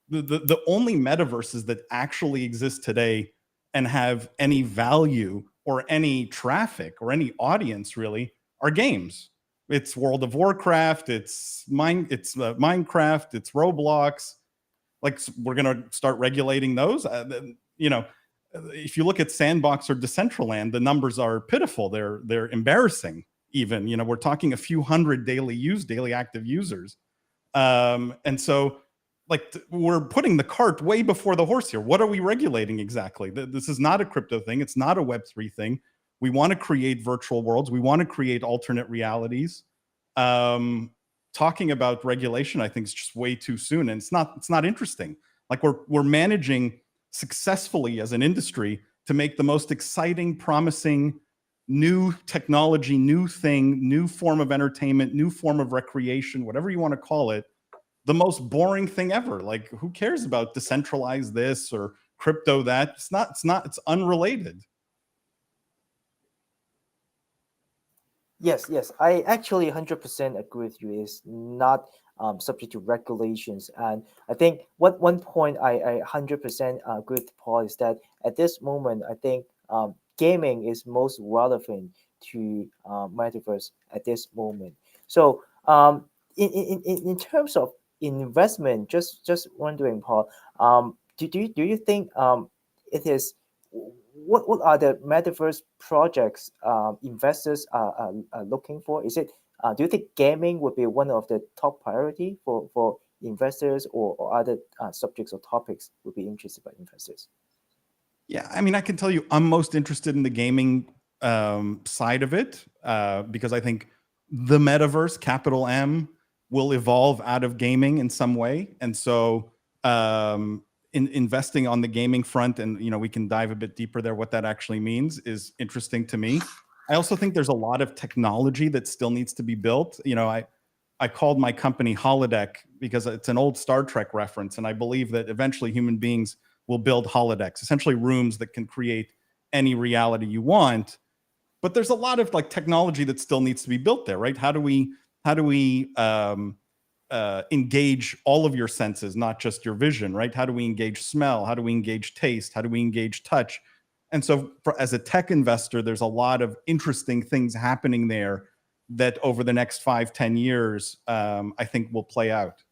The only metaverses that actually exist today and have any value or any traffic or any audience really are games. It's World of Warcraft, it's Minecraft, it's Roblox. Like, we're gonna start regulating those. If you look at Sandbox or Decentraland, the numbers are pitiful. They're embarrassing. Even we're talking a few hundred daily active users, and so like we're putting the cart way before the horse here. What are we regulating exactly? This is not a crypto thing. It's not a Web3 thing. We want to create virtual worlds. We want to create alternate realities. talking about regulation, I think, is just way too soon, and it's not interesting. Like we're managing successfully as an industry to make the most exciting, promising new technology, new thing, new form of entertainment, new form of recreation, whatever you want to call it, the most boring thing ever. Like, who cares about decentralized this or crypto that? It's unrelated. Yes, I actually 100% agree with you. It's not subject to regulations, and I think one point I 100% agree with Paul is that at this moment, I think gaming is most relevant to metaverse at this moment. So in terms of investment, just wondering, Paul, do you think it is what are the metaverse projects investors are looking for? Is it do you think gaming would be one of the top priority for investors, or other subjects or topics would be interested by investors? Yeah, I mean, I can tell you I'm most interested in the gaming side of it because I think the metaverse, capital M, will evolve out of gaming in some way. And so in investing on the gaming front, and we can dive a bit deeper there, what that actually means is interesting to me. I also think there's a lot of technology that still needs to be built. I called my company Holodeck because it's an old Star Trek reference, and I believe that eventually human beings will build holodecks, essentially rooms that can create any reality you want. But there's a lot of like technology that still needs to be built there, right? How do we engage all of your senses, not just your vision, right? How do we engage smell? How do we engage taste? How do we engage touch? And so as a tech investor, there's a lot of interesting things happening there that over the next 5-10 years, I think will play out.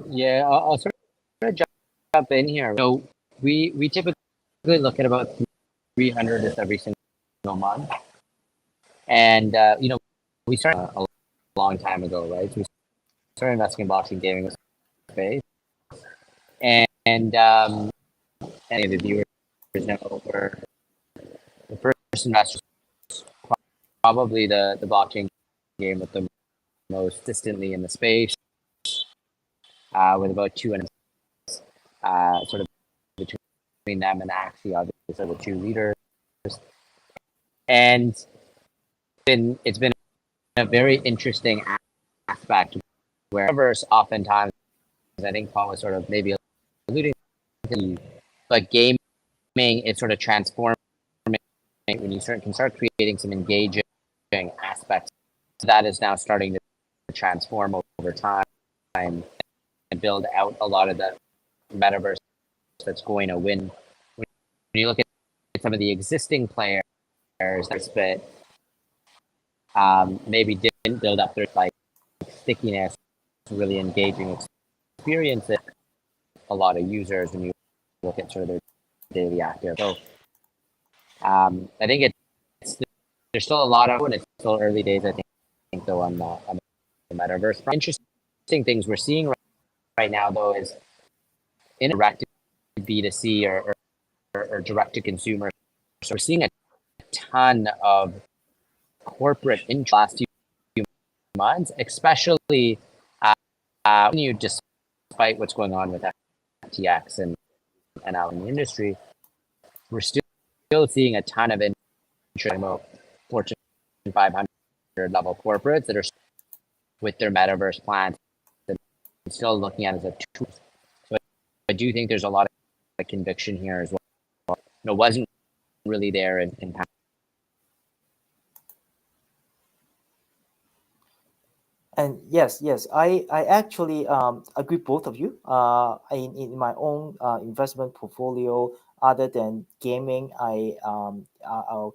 Yeah, I'll sort of jump in here. So we typically look at about 300 every single month, and we started a long time ago, right? So we started investing in blockchain gaming space, and any of the viewers know we're the first investors, probably the blockchain game with the most distantly in the space, with about 200 sort of between them and Axie, obviously the two leaders. And it's been a very interesting aspect where Metaverse oftentimes, I think Paul was sort of maybe alluding to, but gaming is sort of transforming when you can start creating some engaging aspects. That is now starting to transform over time and build out a lot of the metaverse that's going to win. When you look at some of the existing players that maybe didn't build up their like stickiness, really engaging experience, a lot of users when you look at sort of their daily active. So I think there's still a lot of, and it's still early days, I think though, on the metaverse. Interesting things we're seeing right now though is in direct to B2C or direct to consumer. So we're seeing a ton of corporate interest last few months, especially when you, despite what's going on with FTX and out in the industry, we're still seeing a ton of interest in Fortune 500 level corporates that are with their metaverse plans and still looking at it as a tool. So I do think there's a lot of conviction here as well. It wasn't really there in past. And yes, I actually agree both of you. In my own investment portfolio, other than gaming, our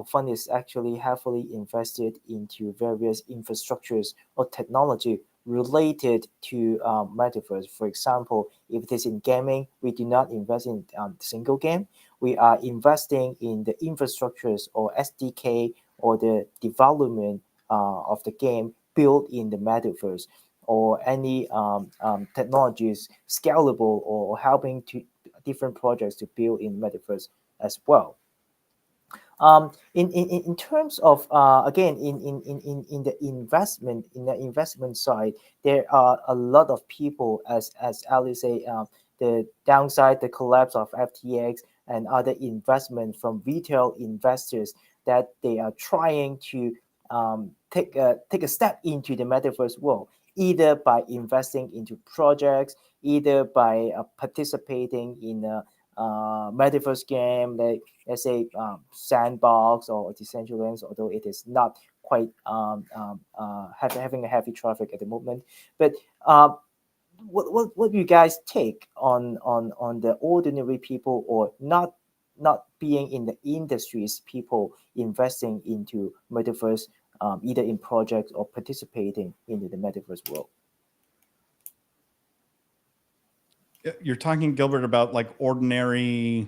fund is actually heavily invested into various infrastructures or technology related to metaverse. For example, if it is in gaming, we do not invest in single game. We are investing in the infrastructures or SDK or the development of the game built in the metaverse, or any technologies scalable or helping to different projects to build in metaverse as well. In terms of again in the investment side, there are a lot of people, as Ali say, the downside, the collapse of FTX and other investment from retail investors, that they are trying to take a step into the metaverse world, either by investing into projects, either by participating in a metaverse game, like let's say Sandbox or Decentraland, although it is not quite having a heavy traffic at the moment. But what do you guys take on the ordinary people, or not being in the industries, people investing into metaverse, either in projects or participating into the metaverse world? You're talking, Gilbert, about like ordinary,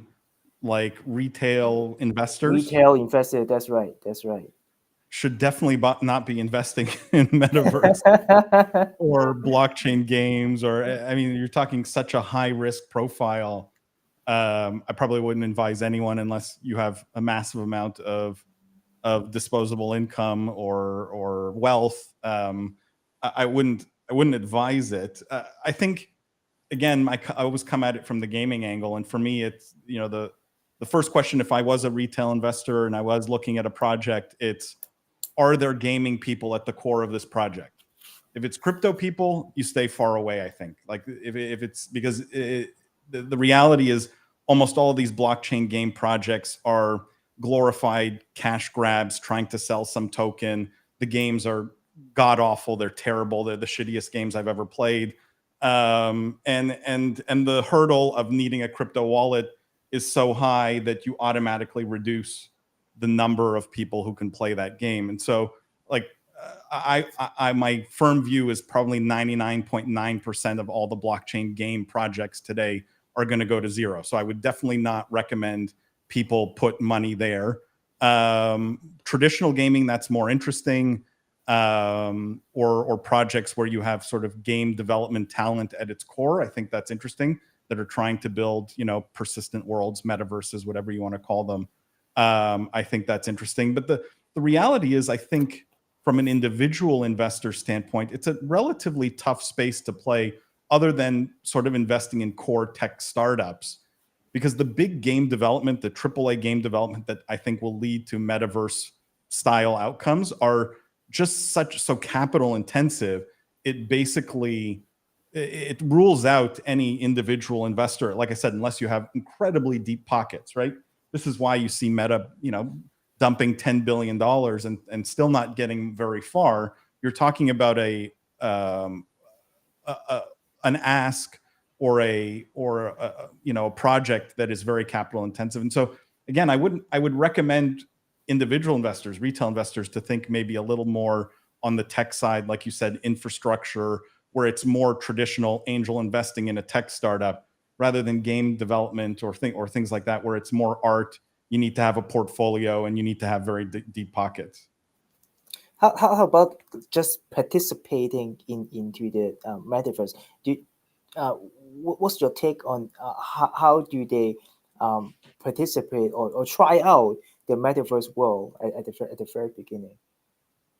like retail investors. Retail investor, that's right. Should definitely not be investing in metaverse or blockchain games, or I mean, you're talking such a high risk profile. I probably wouldn't advise anyone unless you have a massive amount of disposable income or wealth. I wouldn't advise it. I think, again, I always come at it from the gaming angle, and for me, it's, you know, the first question, if I was a retail investor and I was looking at a project, it's, are there gaming people at the core of this project? If it's crypto people, you stay far away, I think. Like if it's because the reality is almost all of these blockchain game projects are glorified cash grabs trying to sell some token. The games are god awful. They're terrible. They're the shittiest games I've ever played. And the hurdle of needing a crypto wallet is so high that you automatically reduce the number of people who can play that game. And so, like, I my firm view is probably 99.9% of all the blockchain game projects today are going to go to zero. So I would definitely not recommend people put money there. Traditional gaming, that's more interesting, or projects where you have sort of game development talent at its core. I think that's interesting, that are trying to build, you know, persistent worlds, metaverses, whatever you want to call them. I think that's interesting. But the reality is, I think from an individual investor standpoint, it's a relatively tough space to play, other than sort of investing in core tech startups, because the big game development, the AAA game development that I think will lead to metaverse style outcomes, are just so capital intensive. It basically, it rules out any individual investor, like I said, unless you have incredibly deep pockets, right? This is why you see Meta, you know, dumping $10 billion and still not getting very far. You're talking about an ask or a you know, a project that is very capital intensive. And so again, I would recommend individual investors, retail investors, to think maybe a little more on the tech side, like you said, infrastructure, where it's more traditional angel investing in a tech startup, rather than game development or things like that, where it's more art. You need to have a portfolio and you need to have very deep pockets. How about just participating into the metaverse? What's your take on how do they participate or try out the metaverse world at the very beginning?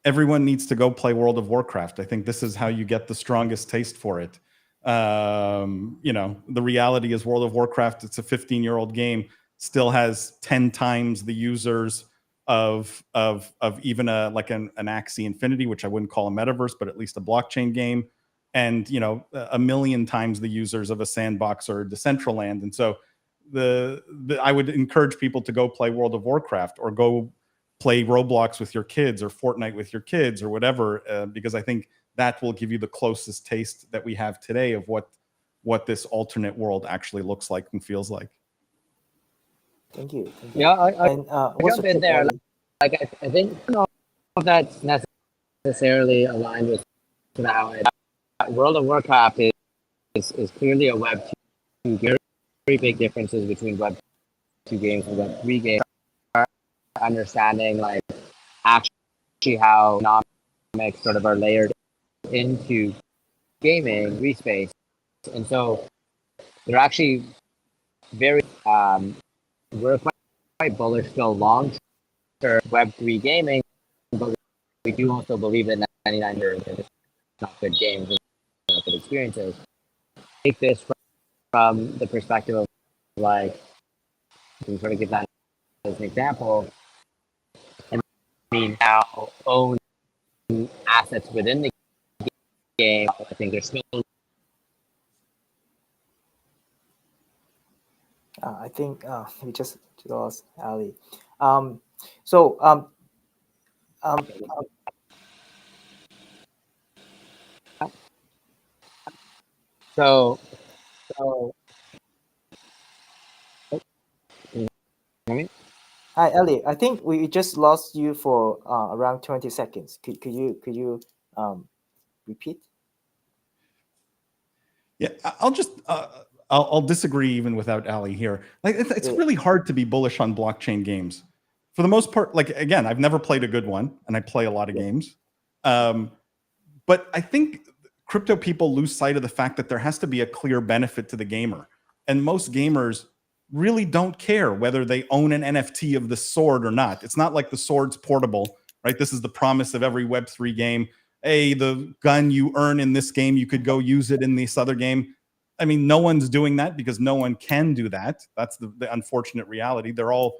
Everyone needs to go play World of Warcraft. I think this is how you get the strongest taste for it. You know, the reality is World of Warcraft, it's a 15-year-old game, still has 10 times the users of even an Axie Infinity, which I wouldn't call a metaverse, but at least a blockchain game, and, you know, a million times the users of a Sandbox or a Decentraland. And so I would encourage people to go play World of Warcraft, or go play Roblox with your kids, or Fortnite with your kids, or whatever, because I think that will give you the closest taste that we have today of what this alternate world actually looks like and feels like. Thank you. Yeah, I what's jump your in take, there. Ali? Like, I think, I don't know if that's necessarily aligned with how World of Warcraft is clearly a Web 2 game. Very big differences between Web 2 games and Web 3 games. Understanding, like, actually how economics sort of are layered into gaming respace, and so they're actually very we're quite bullish still long Web3 gaming, but we do also believe that 99% is not good games and not good experiences. Take this from the perspective of like, to sort of give that as an example, and we now own assets within the game. I think there's still. I think we just lost Ali. Um, so um, um, So, can you hear me? Hi, Ali. I think we just lost you for around 20 seconds. Could you repeat? Yeah, I'll just I'll disagree even without Ali here. Like it's really hard to be bullish on blockchain games. For the most part, like again, I've never played a good one, and I play a lot of games. But I think crypto people lose sight of the fact that there has to be a clear benefit to the gamer, and most gamers really don't care whether they own an NFT of the sword or not. It's not like the sword's portable, right? This is the promise of every Web3 game. Hey, the gun you earn in this game, you could go use it in this other game. I mean, no one's doing that because no one can do that. That's the unfortunate reality. They're all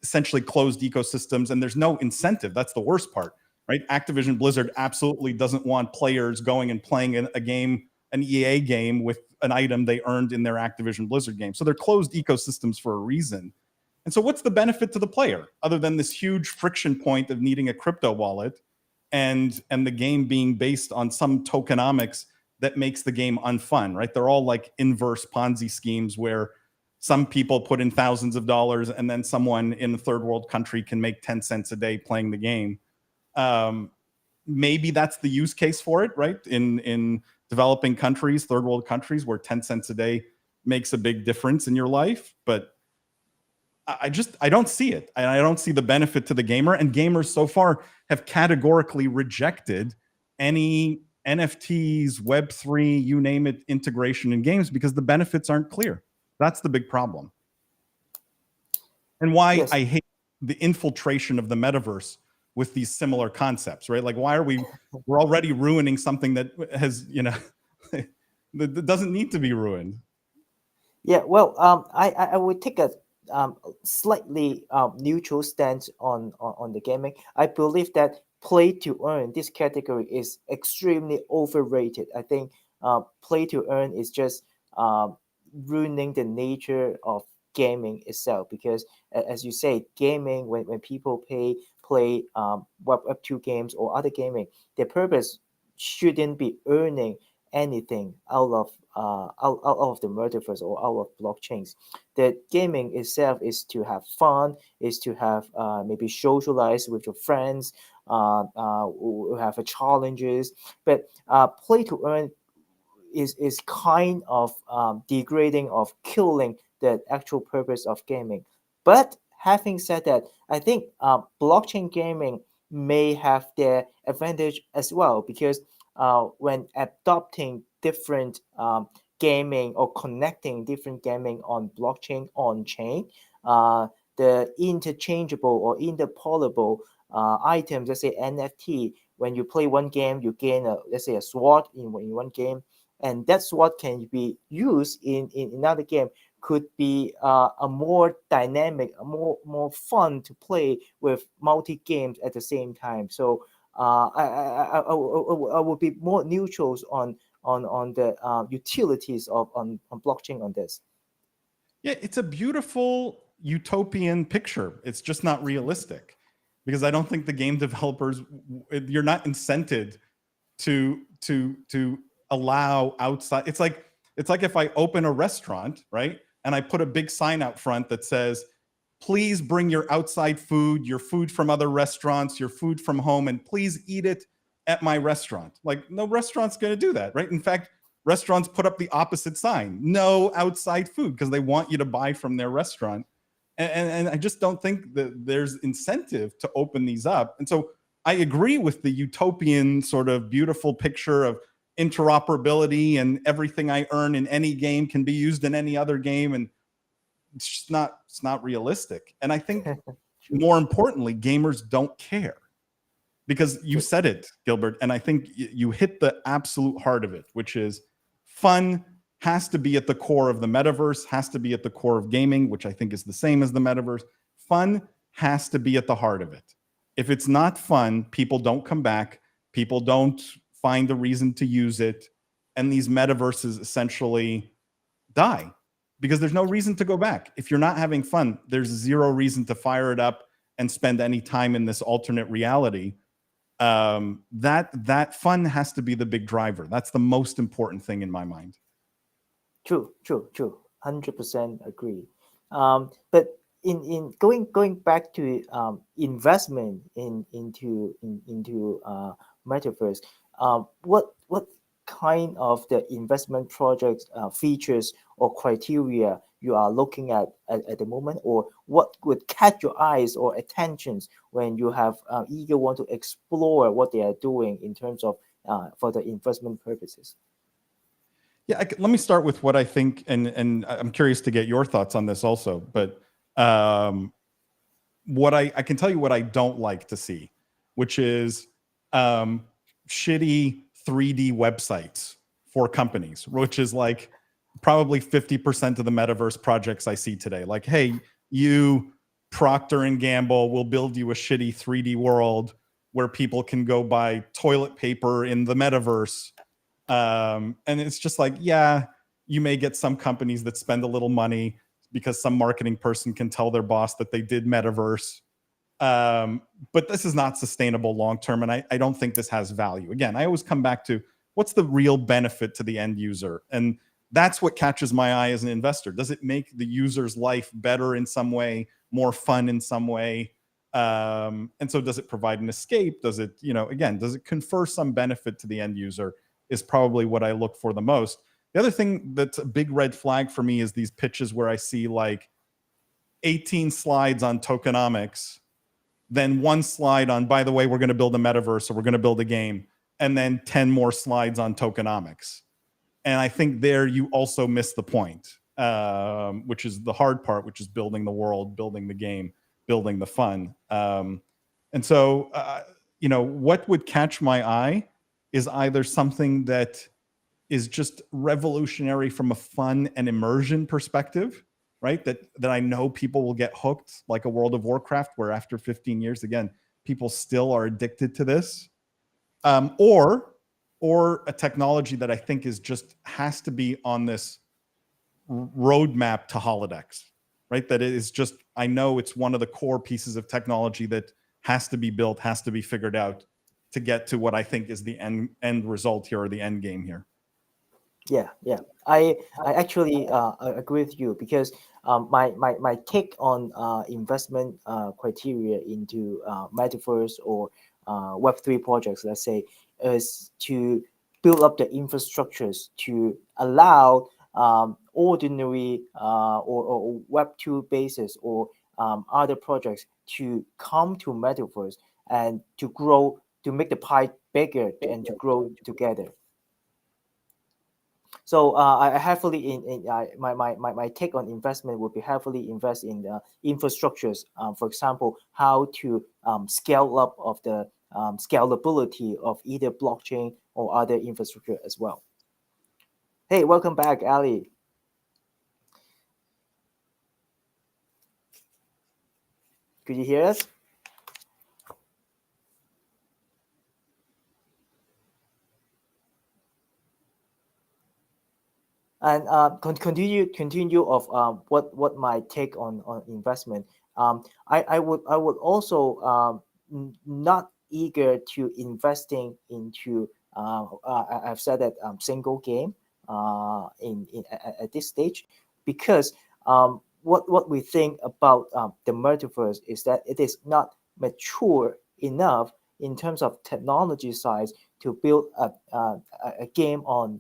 essentially closed ecosystems, and there's no incentive. That's the worst part, right? Activision Blizzard absolutely doesn't want players going and playing a game, an EA game with an item they earned in their Activision Blizzard game. So they're closed ecosystems for a reason. And so what's the benefit to the player other than this huge friction point of needing a crypto wallet and the game being based on some tokenomics that makes the game unfun, right? They're all like inverse Ponzi schemes where some people put in thousands of dollars and then someone in a third world country can make 10 cents a day playing the game. Maybe that's the use case for it, right? In developing countries, third world countries, where 10 cents a day makes a big difference in your life. But I don't see it. I don't see the benefit to the gamer. And gamers so far have categorically rejected any NFTs, Web3, you name it, integration in games because the benefits aren't clear. That's the big problem. And why I hate the infiltration of the metaverse with these similar concepts, right? Like, why are we're already ruining something that has, that doesn't need to be ruined. Yeah, well, I would take a slightly neutral stance on the gaming. I believe that play to earn, this category, is extremely overrated. I think play to earn is just ruining the nature of gaming itself, because as you say, gaming, when people play Web2 games or other gaming, their purpose shouldn't be earning anything out of the metaverse or out of blockchains. The gaming itself is to have fun, is to have maybe socialize with your friends, have challenges. But play to earn is kind of degrading, of killing the actual purpose of gaming. But having said that, I think blockchain gaming may have their advantage as well, because when adopting different gaming or connecting different gaming on blockchain on chain, the interchangeable or interpolable items, let's say NFT, when you play one game, you gain let's say a sword in one game, and that sword can be used in another game, could be a more dynamic, a more fun to play with multi games at the same time. So I would be more neutrals on the utilities of on blockchain on this. Yeah, it's a beautiful utopian picture. It's just not realistic, because I don't think the game developers, you're not incented to allow outside. It's like if I open a restaurant, right, and I put a big sign out front that says, please bring your outside food, your food from other restaurants, your food from home, and please eat it at my restaurant. Like, no restaurant's going to do that, right? In fact, restaurants put up the opposite sign: no outside food, because they want you to buy from their restaurant. And I just don't think that there's incentive to open these up. And so I agree with the utopian sort of beautiful picture of interoperability, and everything I earn in any game can be used in any other game. And it's not realistic. And I think more importantly, gamers don't care. Because you said it, Gilbert, and I think you hit the absolute heart of it, which is fun has to be at the core of the metaverse, has to be at the core of gaming, which I think is the same as the metaverse. Fun has to be at the heart of it. If it's not fun, people don't come back, people don't find a reason to use it, and these metaverses essentially die because there's no reason to go back. If you're not having fun, there's zero reason to fire it up and spend any time in this alternate reality. That fun has to be the big driver. That's the most important thing in my mind. True. 100% agree. But in going back to investment into metaverse, what kind of the investment projects, features or criteria you are looking at the moment, or what would catch your eyes or attentions when you have eager want to explore what they are doing in terms of for the investment purposes? Yeah, let me start with what I think, and I'm curious to get your thoughts on this also. But what I can tell you what I don't like to see, which is shitty 3D websites for companies, which is like probably 50% of the metaverse projects I see today. Like, hey, you Procter and Gamble will build you a shitty 3D world where people can go buy toilet paper in the metaverse. And it's just like, yeah, you may get some companies that spend a little money because some marketing person can tell their boss that they did metaverse. But this is not sustainable long term, and I don't think this has value. Again, I always come back to what's the real benefit to the end user, and that's what catches my eye as an investor. Does it make the user's life better in some way, more fun in some way? And so does it provide an escape? Does it, again, does it confer some benefit to the end user is probably what I look for the most. The other thing that's a big red flag for me is these pitches where I see like 18 slides on tokenomics, then one slide on, by the way, we're going to build a metaverse or we're going to build a game, and then 10 more slides on tokenomics. And I think there you also miss the point, which is the hard part, which is building the world, building the game, building the fun. And so, what would catch my eye is either something that is just revolutionary from a fun and immersion perspective, right? That I know people will get hooked, like a World of Warcraft, where after 15 years, again, people still are addicted to this. Or a technology that I think has to be on this roadmap to holodecks, right? That it is just, I know it's one of the core pieces of technology that has to be built, has to be figured out to get to what I think is the end result here, or the end game here. Yeah. I actually agree with you, because my take on investment criteria into metaverse or Web3 projects, let's say, is to build up the infrastructures to allow ordinary or Web2 bases or other projects to come to metaverse and to grow, to make the pie bigger and to grow together. So I heavily my take on investment would be heavily invest in the infrastructures. For example, how to scale up of the scalability of either blockchain or other infrastructure as well. Hey, welcome back, Ali. Could you hear us? And continue of what my take on investment. I would also not eager to investing into I've said that single game at this stage, because what we think about the metaverse is that it is not mature enough in terms of technology size to build a game on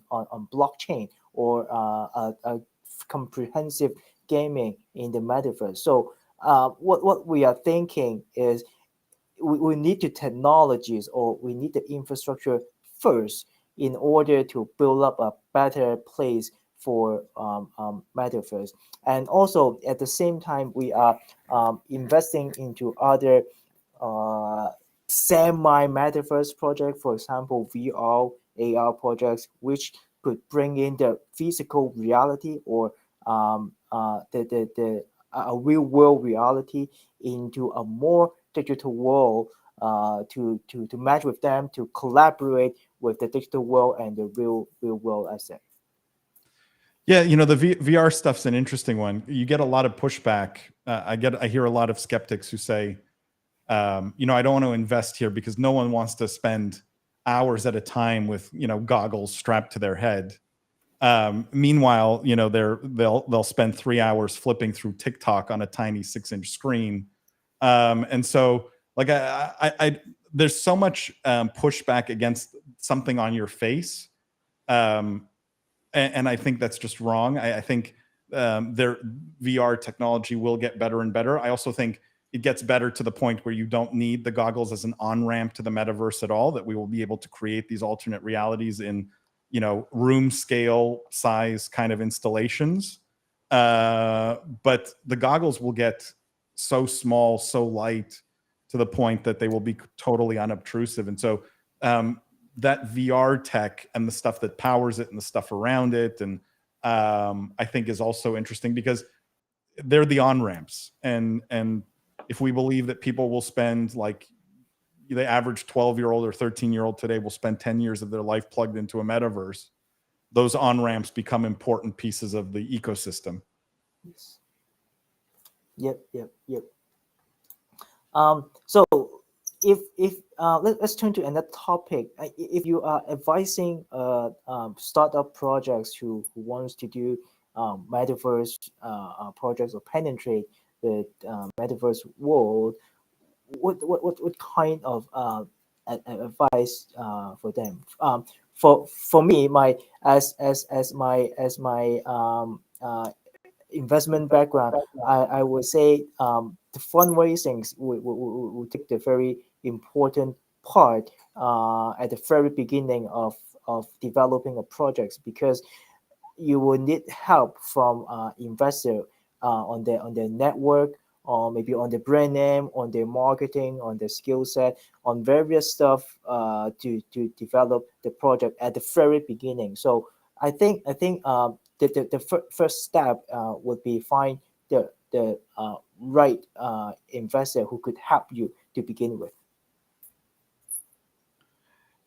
blockchain or a comprehensive gaming in the metaverse. So what we are thinking is we need the technologies, or we need the infrastructure first in order to build up a better place for Metaverse. And also at the same time, we are investing into other semi-metaverse project, for example, VR, AR projects, which could bring in the physical reality or the a real world reality into a more digital world to match with them, to collaborate with the digital world and the real world asset. Yeah, the VR stuff's an interesting one. You get a lot of pushback. I hear a lot of skeptics who say, I don't want to invest here because no one wants to spend hours at a time with goggles strapped to their head. Meanwhile, they'll spend 3 hours flipping through TikTok on a tiny 6-inch screen. And so, like, I there's so much pushback against something on your face. And I think that's just wrong. I think their VR technology will get better and better. I also think it gets better to the point where you don't need the goggles as an on-ramp to the metaverse at all, that we will be able to create these alternate realities in, room scale size kind of installations. But the goggles will get so small, so light, to the point that they will be totally unobtrusive. And so that VR tech and the stuff that powers it and the stuff around it, and I think is also interesting because they're the on-ramps. And if we believe that people will spend, like, the average 12-year-old or 13-year-old today will spend 10 years of their life plugged into a metaverse, those on-ramps become important pieces of the ecosystem. Yes. Yep. So if let's turn to another topic. If you are advising startup projects who wants to do metaverse projects or penetrate the metaverse world, what kind of advice for them? For me, my as my investment background, I would say the fundraising will take the very important part at the very beginning of developing a project, because you will need help from investor on their network, or maybe on the brand name, on their marketing, on their skill set, on various stuff to develop the project at the very beginning. So I think the first step would be find the right investor who could help you to begin with.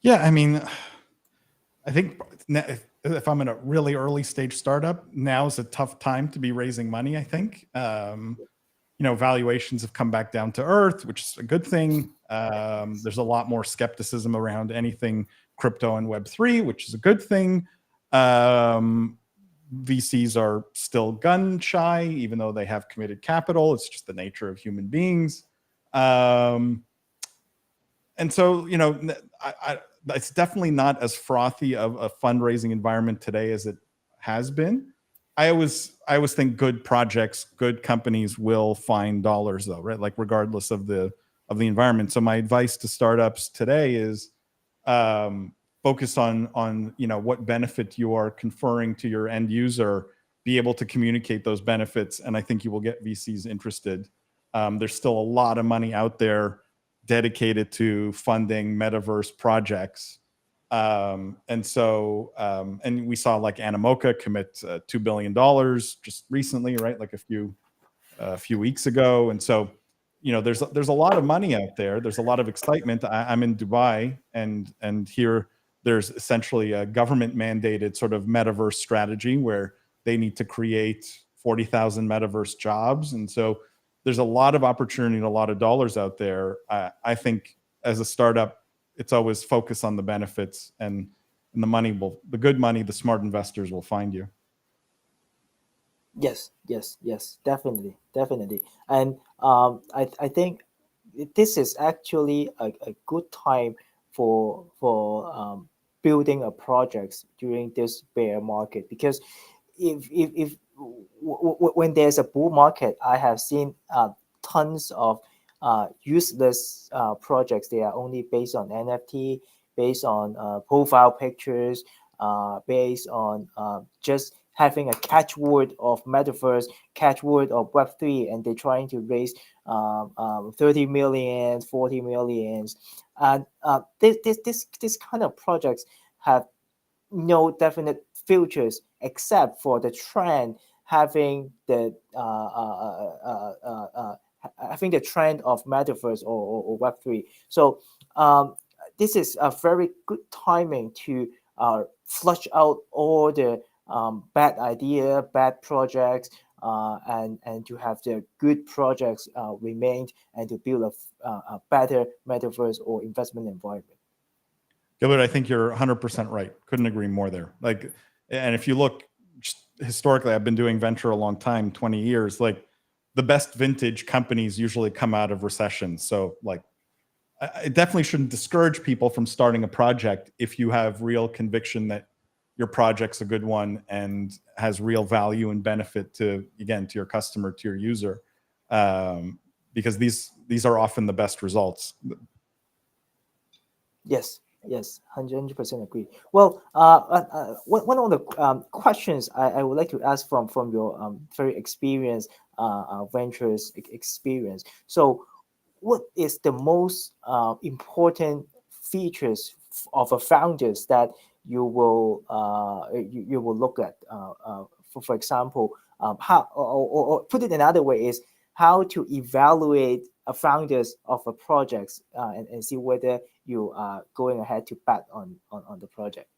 Yeah, I mean, I think if I'm in a really early stage startup, now is a tough time to be raising money, I think. Valuations have come back down to earth, which is a good thing. There's a lot more skepticism around anything crypto and Web3, which is a good thing. VCs are still gun shy, even though they have committed capital. It's just the nature of human beings. And so, it's definitely not as frothy of a fundraising environment today as it has been. I always think good projects, good companies will find dollars, though, right? Like, regardless of the environment. So my advice to startups today is focus on what benefit you are conferring to your end user, be able to communicate those benefits, and I think you will get VCs interested. There's still a lot of money out there dedicated to funding metaverse projects. And we saw, like, Animoca commit $2 billion just recently, right? Like a few weeks ago. And so, there's a lot of money out there. There's a lot of excitement. I'm in Dubai, and here there's essentially a government mandated sort of metaverse strategy where they need to create 40,000 metaverse jobs. And so there's a lot of opportunity and a lot of dollars out there. I think as a startup, it's always focus on the benefits, and the good money, the smart investors will find you. Yes, definitely. And I think this is actually a good time for building a project during this bear market, because if when there's a bull market, I have seen tons of useless projects. They are only based on NFT, based on profile pictures, based on just having a catchword of Metaverse, catchword of Web3, and they're trying to raise 30 million, 40 millions. And this kind of projects have no definite futures except for the trend having the having the trend of Metaverse or Web3. So this is a very good timing to flush out all the bad idea, bad projects, and to have the good projects remained and to build a better Metaverse or investment environment. Gilbert, I think you're 100% right. Couldn't agree more there. Like, and if you look historically, I've been doing venture a long time, 20 years. Like, the best vintage companies usually come out of recessions. So, like, it definitely shouldn't discourage people from starting a project if you have real conviction that your project's a good one and has real value and benefit to, again, to your customer, to your user, because these are often the best results. Yes, 100% agree. Well, one of the questions I would like to ask from your very experienced ventures experience. So, what is the most important features of a founders that you will you will look at? For example, how or put it another way is how to evaluate a founders of a project and see whether you are going ahead to bet on the project.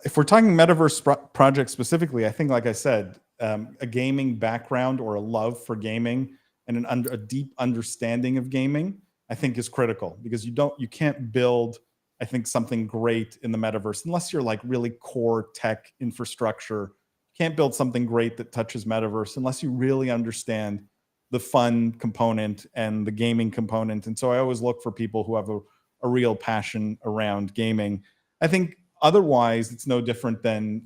If we're talking Metaverse projects specifically, I think, like I said, a gaming background or a love for gaming and a deep understanding of gaming, I think, is critical, because you can't build, I think, something great in the Metaverse unless you're like really core tech infrastructure. You can't build something great that touches Metaverse unless you really understand the fun component and the gaming component. And so I always look for people who have a real passion around gaming. I think otherwise it's no different than,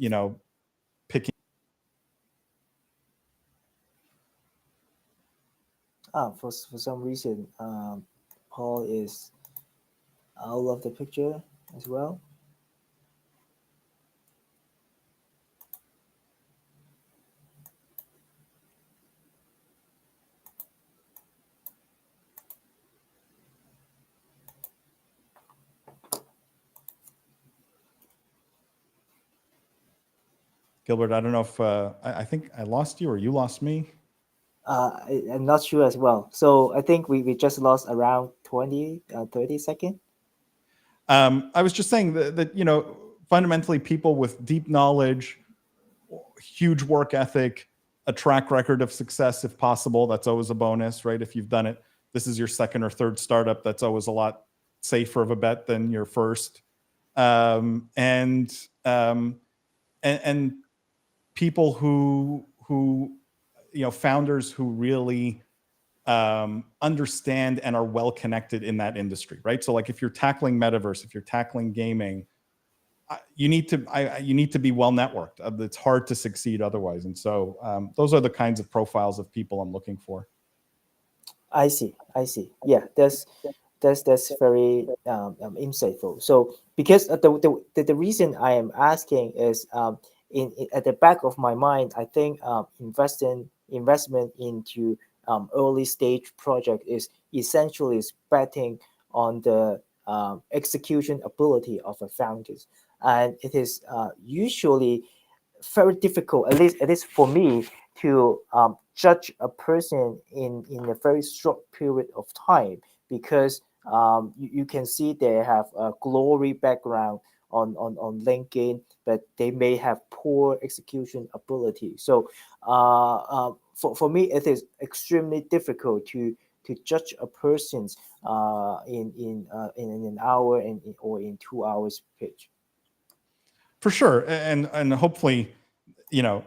picking. For some reason, Paul is out of the picture as well. Gilbert, I don't know if I think I lost you or you lost me. I'm not sure as well. So I think we just lost around 20, 30 seconds. I was just saying that fundamentally people with deep knowledge, huge work ethic, a track record of success, if possible, that's always a bonus, right? If you've done it, this is your second or third startup, that's always a lot safer of a bet than your first. And people who founders who really understand and are well connected in that industry, right? So, like, if you're tackling Metaverse, if you're tackling gaming, you need to be well networked. It's hard to succeed otherwise. And so those are the kinds of profiles of people I'm looking for. I see. Yeah, that's very insightful. So because the reason I am asking is in at the back of my mind, I think investment into early stage project is essentially betting on the execution ability of a founders, and it is usually very difficult, at least for me, to judge a person in a very short period of time, because you can see they have a glory background on LinkedIn, but they may have poor execution ability. So for me, it is extremely difficult to judge a person's in an hour or in 2 hours pitch. For sure. And hopefully, to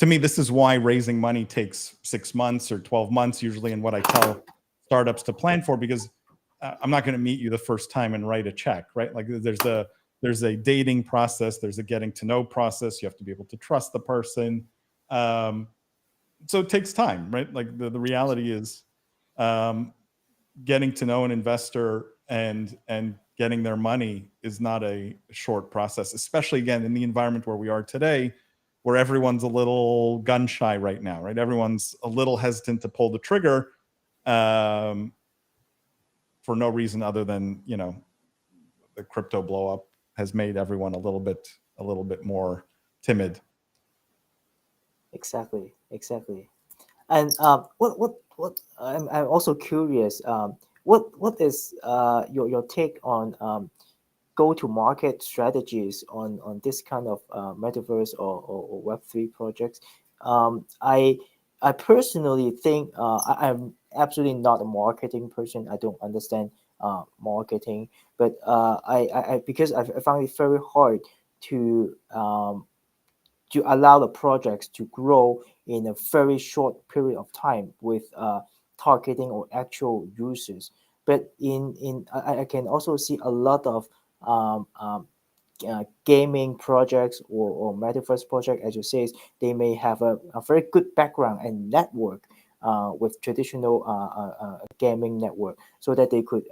me, this is why raising money takes 6 months or 12 months usually, and what I tell startups to plan for, because I'm not going to meet you the first time and write a check, right? Like, there's a dating process, there's a getting to know process. You have to be able to trust the person. So it takes time, right? Like, the reality is getting to know an investor and getting their money is not a short process, especially again in the environment where we are today, where everyone's a little gun shy right now, right? Everyone's a little hesitant to pull the trigger for no reason other than, you know, the crypto blow up has made everyone a little bit more timid. Exactly. And what I'm also curious. What is your take on go-to-market strategies on this kind of metaverse or Web3 projects? I personally think I'm absolutely not a marketing person. I don't understand marketing, but I because I found it very hard to allow the projects to grow in a very short period of time with targeting or actual users. But I can also see a lot of um, um, gaming projects or metaverse project, as you say, they may have a very good background and network with traditional gaming network, so that they could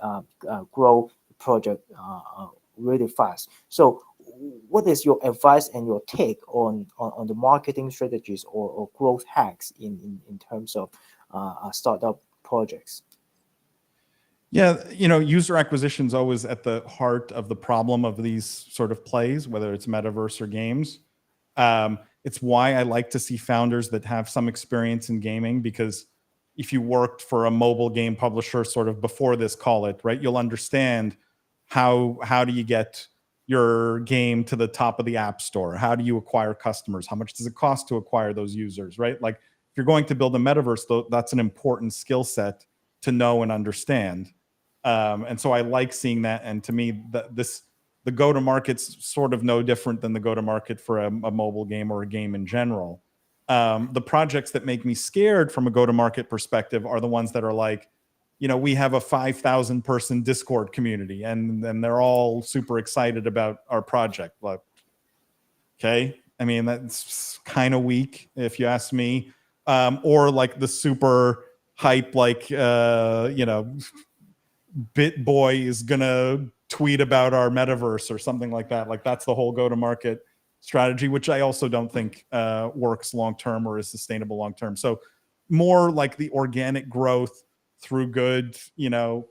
grow the project really fast. So what is your advice and your take on the marketing strategies or growth hacks in terms of startup projects? Yeah, you know, user acquisition is always at the heart of the problem of these sort of plays, whether it's metaverse or games. It's why I like to see founders that have some experience in gaming, because if you worked for a mobile game publisher sort of before this, call it, right, you'll understand how do you get your game to the top of the app store? How do you acquire customers? How much does it cost to acquire those users, right? Like if you're going to build a metaverse, though, that's an important skill set to know and understand. And so I like seeing that. And to me, the go-to-market's sort of no different than the go-to-market for a mobile game or a game in general. The projects that make me scared from a go-to-market perspective are the ones that are like, you know, we have a 5,000 person Discord community and they're all super excited about our project. Like, okay, I mean, that's kind of weak if you ask me. Or like the super hype, like, you know, BitBoy is gonna tweet about our metaverse or something like that. Like that's the whole go-to-market strategy, which I also don't think works long-term or is sustainable long-term. So more like the organic growth through good, you know,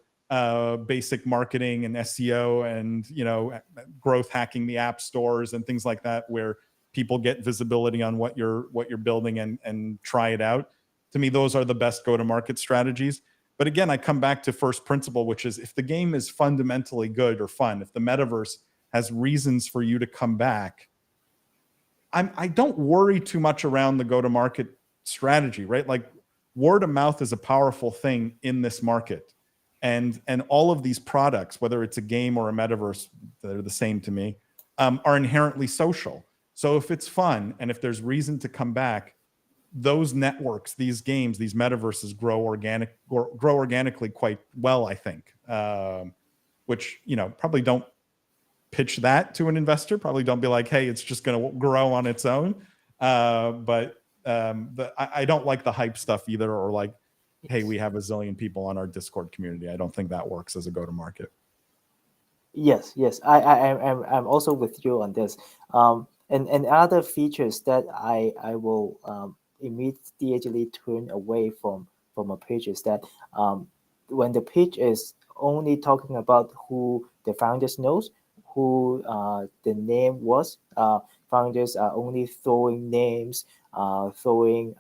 basic marketing and SEO and, you know, growth hacking the app stores and things like that, where people get visibility on what you're building and try it out. To me, those are the best go-to-market strategies. But again, I come back to first principle, which is if the game is fundamentally good or fun, if the metaverse has reasons for you to come back, I don't worry too much around the go-to-market strategy, right? Like word of mouth is a powerful thing in this market. And all of these products, whether it's a game or a metaverse, they're the same to me, are inherently social. So if it's fun and if there's reason to come back, those networks, these games, these metaverses grow organically quite well, I think. Which, you know, probably don't pitch that to an investor. Probably don't be like, hey, it's just going to grow on its own. But I don't like the hype stuff either, or like, hey, we have a zillion people on our Discord community. I don't think that works as a go-to-market. Yes, I'm also with you on this. And other features that I will immediately turn away from a page is that when the page is only talking about who the founders knows, who the name was, founders are only throwing names, throwing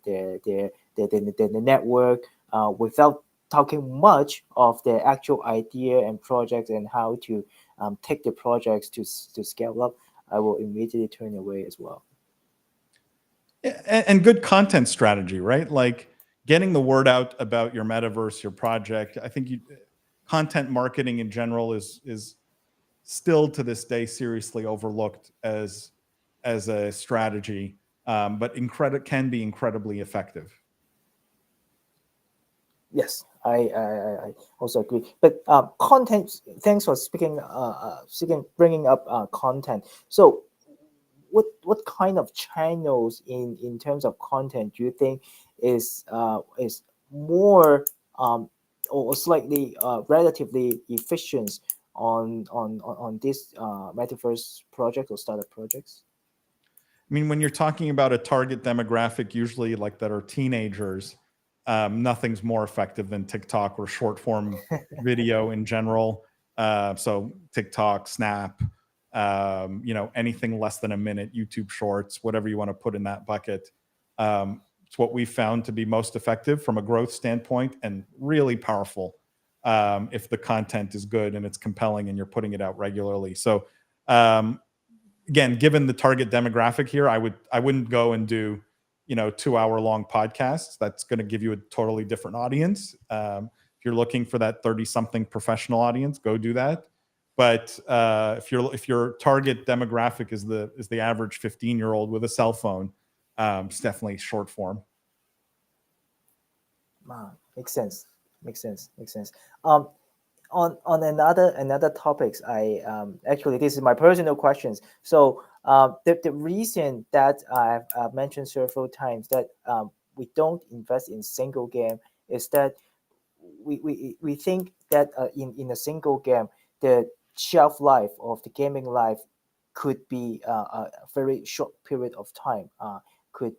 the network without talking much of the actual idea and projects and how to take the projects to scale up. I will immediately turn away as well. And good content strategy, right? Like getting the word out about your metaverse, your project. I think content marketing in general is still to this day seriously overlooked as a strategy, but can be incredibly effective. Yes, I also agree. But content. Thanks for bringing up content. So, what kind of channels in terms of content do you think is more or slightly relatively efficient on this metaverse project or startup projects? I mean, when you're talking about a target demographic, usually like that are teenagers, nothing's more effective than TikTok or short form video in general. So TikTok, Snap, anything less than a minute, YouTube Shorts, whatever you want to put in that bucket. It's what we found to be most effective from a growth standpoint and really powerful if the content is good and it's compelling and you're putting it out regularly. So again, given the target demographic here, I wouldn't go and do 2-hour long podcasts. That's going to give you a totally different audience. If you're looking for that 30-something professional audience, go do that. But if your target demographic is the average 15-year-old with a cell phone, it's definitely short form. Makes sense. On another topics, I actually, this is my personal questions. So the reason that I've mentioned several times that we don't invest in single game is that we think that in a single game the shelf life of the gaming life could be a very short period of time, could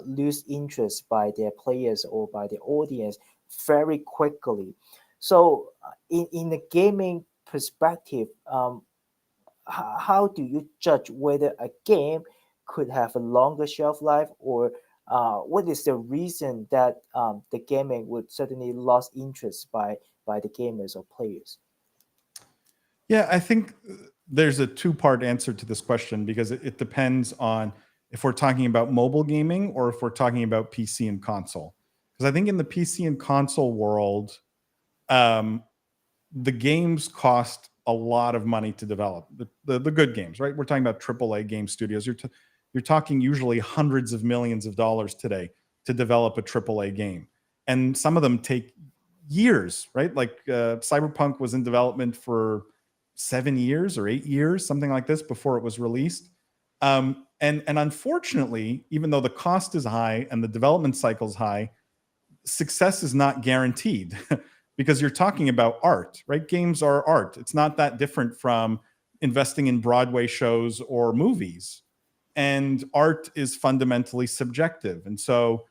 lose interest by their players or by the audience very quickly. So in the gaming perspective, how do you judge whether a game could have a longer shelf life, or what is the reason that the gaming would certainly lose interest by the gamers or players? Yeah, I think there's a two-part answer to this question because it depends on if we're talking about mobile gaming or if we're talking about PC and console. Because I think in the PC and console world, the games cost a lot of money to develop. The good games, right? We're talking about AAA game studios. You're talking usually hundreds of millions of dollars today to develop a AAA game. And some of them take years, right? Like Cyberpunk was in development for 7 years or 8 years, something like this, before it was released. And unfortunately, even though the cost is high and the development cycle is high, success is not guaranteed because you're talking about art, right? Games are art. It's not that different from investing in Broadway shows or movies. And art is fundamentally subjective. And so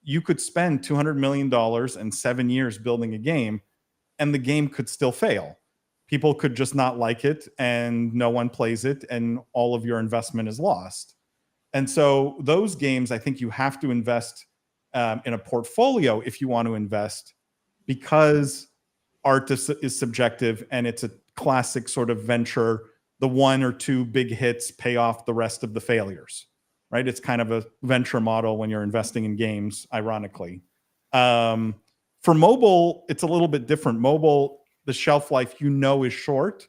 you could spend $200 million and 7 years building a game, and the game could still fail. People could just not like it, and no one plays it, and all of your investment is lost. And so those games, I think you have to invest in a portfolio if you want to invest, because art is subjective and it's a classic sort of venture. The 1 or 2 big hits pay off the rest of the failures, right? It's kind of a venture model when you're investing in games, ironically. For mobile, it's a little bit different. Mobile, the shelf life, is short.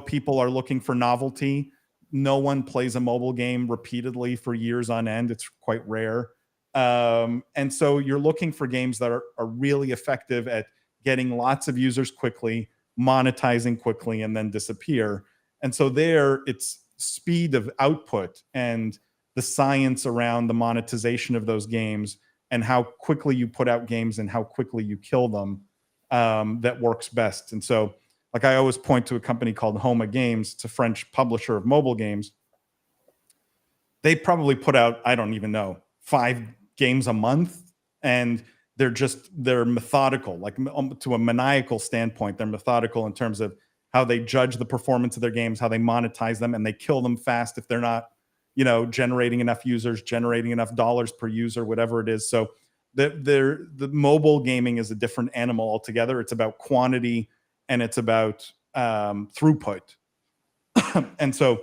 People are looking for novelty. No one plays a mobile game repeatedly for years on end. It's quite rare. And so you're looking for games that are really effective at getting lots of users quickly, monetizing quickly, and then disappear. And so there, it's speed of output and the science around the monetization of those games and how quickly you put out games and how quickly you kill them that works best. And so, like, I always point to a company called Homa Games. It's a French publisher of mobile games. They probably put out, I don't even know, 5 games a month, and they're methodical, like to a maniacal standpoint. They're methodical in terms of how they judge the performance of their games, how they monetize them, and they kill them fast if they're not, generating enough users, generating enough dollars per user, whatever it is. So the mobile gaming is a different animal altogether. It's about quantity and it's about throughput. And so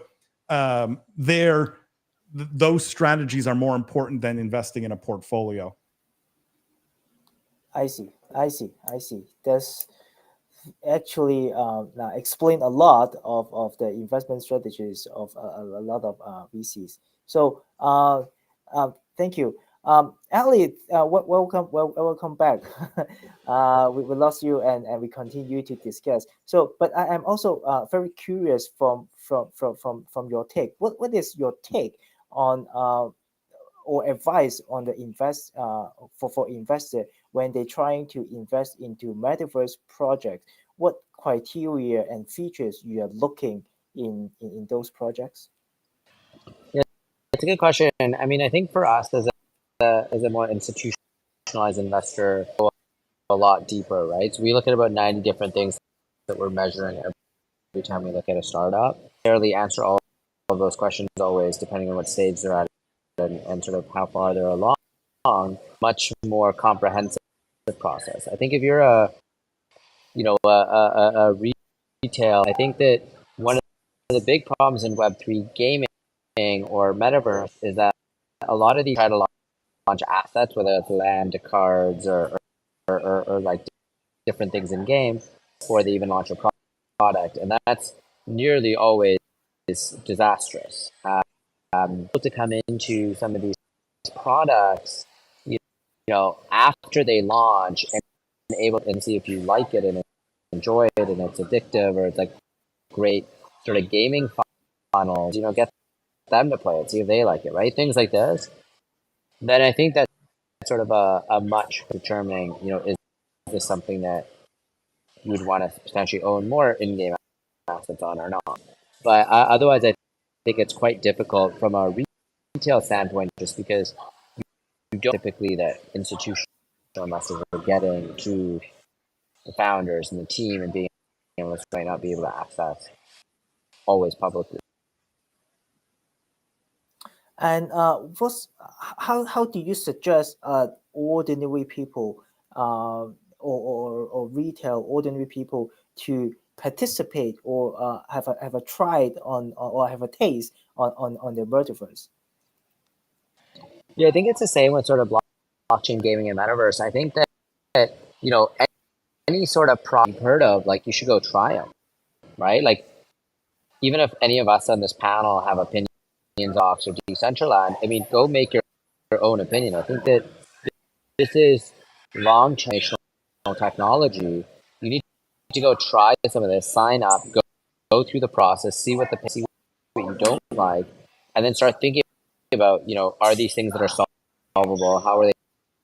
those strategies are more important than investing in a portfolio. I see. That's actually explain a lot of the investment strategies of a lot of VCs. So thank you. Ali, welcome back. We lost you and we continue to discuss. So, but I am also very curious from your take. What is your take on or advice on the for investor when they're trying to invest into metaverse projects what criteria and features you are looking in those projects? Yeah, it's a good question. I mean, I think for us as a more institutionalized investor, go a lot deeper, right? So we look at about 90 different things that we're measuring every time we look at a startup. Barely answer all of those questions always, depending on what stage they're at and sort of how far they're along. Much more comprehensive process. I think if you're a retail, I think that one of the big problems in Web3 gaming or Metaverse is that a lot of these try to launch assets, whether it's land, cards, or like different things in game, before they even launch a product, and that's nearly always disastrous. To come into some of these products, you know, after they launch and able and see if you like it and enjoy it and it's addictive or it's like great sort of gaming funnels, you know, get them to play it, see if they like it, right? Things like this. Then I think that's sort of a much determining, you know, is this something that you would want to potentially own more in-game assets on or not. But otherwise, I think it's quite difficult from a retail standpoint, just because you don't typically that institutional investors are getting to the founders and the team and being able to might not be able to access always publicly. And how do you suggest ordinary people or retail ordinary people to participate or have a try on or have a taste on the metaverse? Yeah, I think it's the same with sort of blockchain gaming and metaverse. I think that you know, any sort of product you've heard of, like, you should go try them, right? Like, even if any of us on this panel have opinions off or Decentraland, I mean, go make your own opinion. I think that this is long-term technology. You need to go try some of this, sign up, go through the process, see what you don't like, and then start thinking about, you know, are these things that are solvable? How are they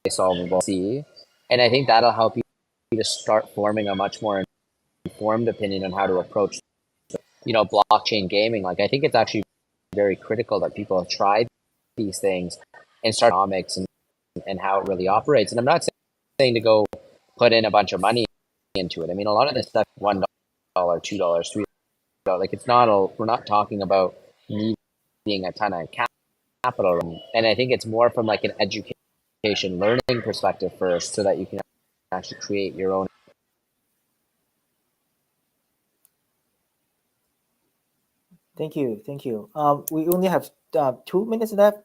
solvable? See, and I think that'll help you to start forming a much more informed opinion on how to approach, you know, blockchain gaming. Like, I think it's actually very critical that people have tried these things and start economics and how it really operates. And I'm not saying to go put in a bunch of money into it. I mean, a lot of this stuff, $1, $2, $3, like, it's not we're not talking about needing a ton of capital. And I think it's more from like an education learning perspective first, so that you can actually create your own. Thank you. We only have 2 minutes left.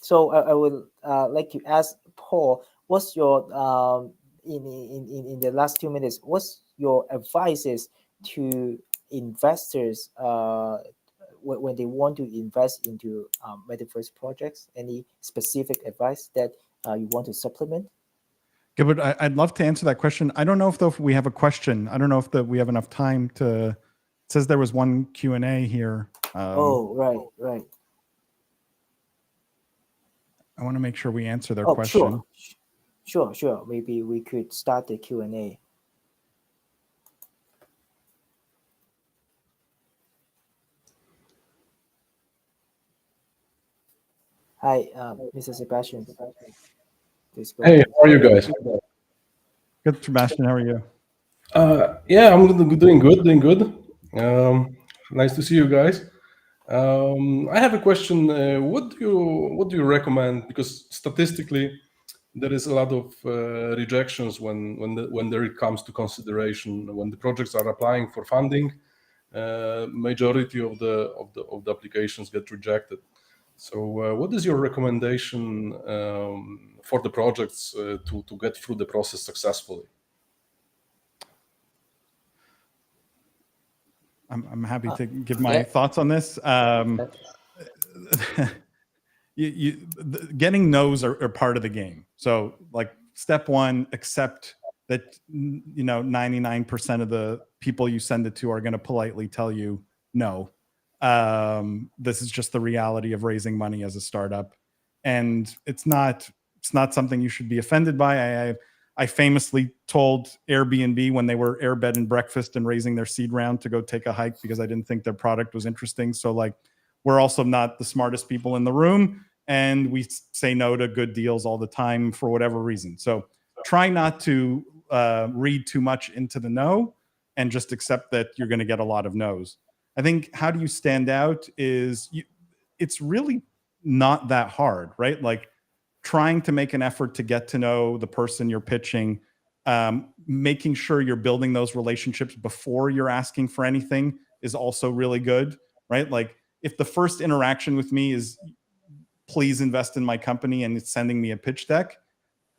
So I will like to ask Paul, what's your in the last 2 minutes, what's your advices to investors when they want to invest into metaverse projects? Any specific advice that you want to supplement? Yeah, but I'd love to answer that question. I don't know if we have a question. I don't know if we have enough time to. It says there was one Q&A here. Oh, right. I want to make sure we answer their question. Sure. Maybe we could start the Q&A. Hi, Mr. Sebastian. Hey, how are you guys? Good, Sebastian. How are you? Yeah, I'm doing good. Nice to see you guys. I have a question. What do you recommend? Because statistically, there is a lot of rejections when there it comes to consideration. When the projects are applying for funding, majority of the applications get rejected. So, what is your recommendation for the projects to get through the process successfully? I'm happy to give my thoughts on this. Getting no's are part of the game. So, like, step one, accept that 99% of the people you send it to are going to politely tell you no. This is just the reality of raising money as a startup, and it's not something you should be offended by. I famously told Airbnb when they were Air Bed and Breakfast and raising their seed round to go take a hike because I didn't think their product was interesting. So like, we're also not the smartest people in the room, and we say no to good deals all the time for whatever reason. So try not to read too much into the no, and just accept that you're going to get a lot of no's. I think how do you stand out is it's really not that hard, right? Like trying to make an effort to get to know the person you're pitching, making sure you're building those relationships before you're asking for anything is also really good, right? Like if the first interaction with me is please invest in my company and it's sending me a pitch deck,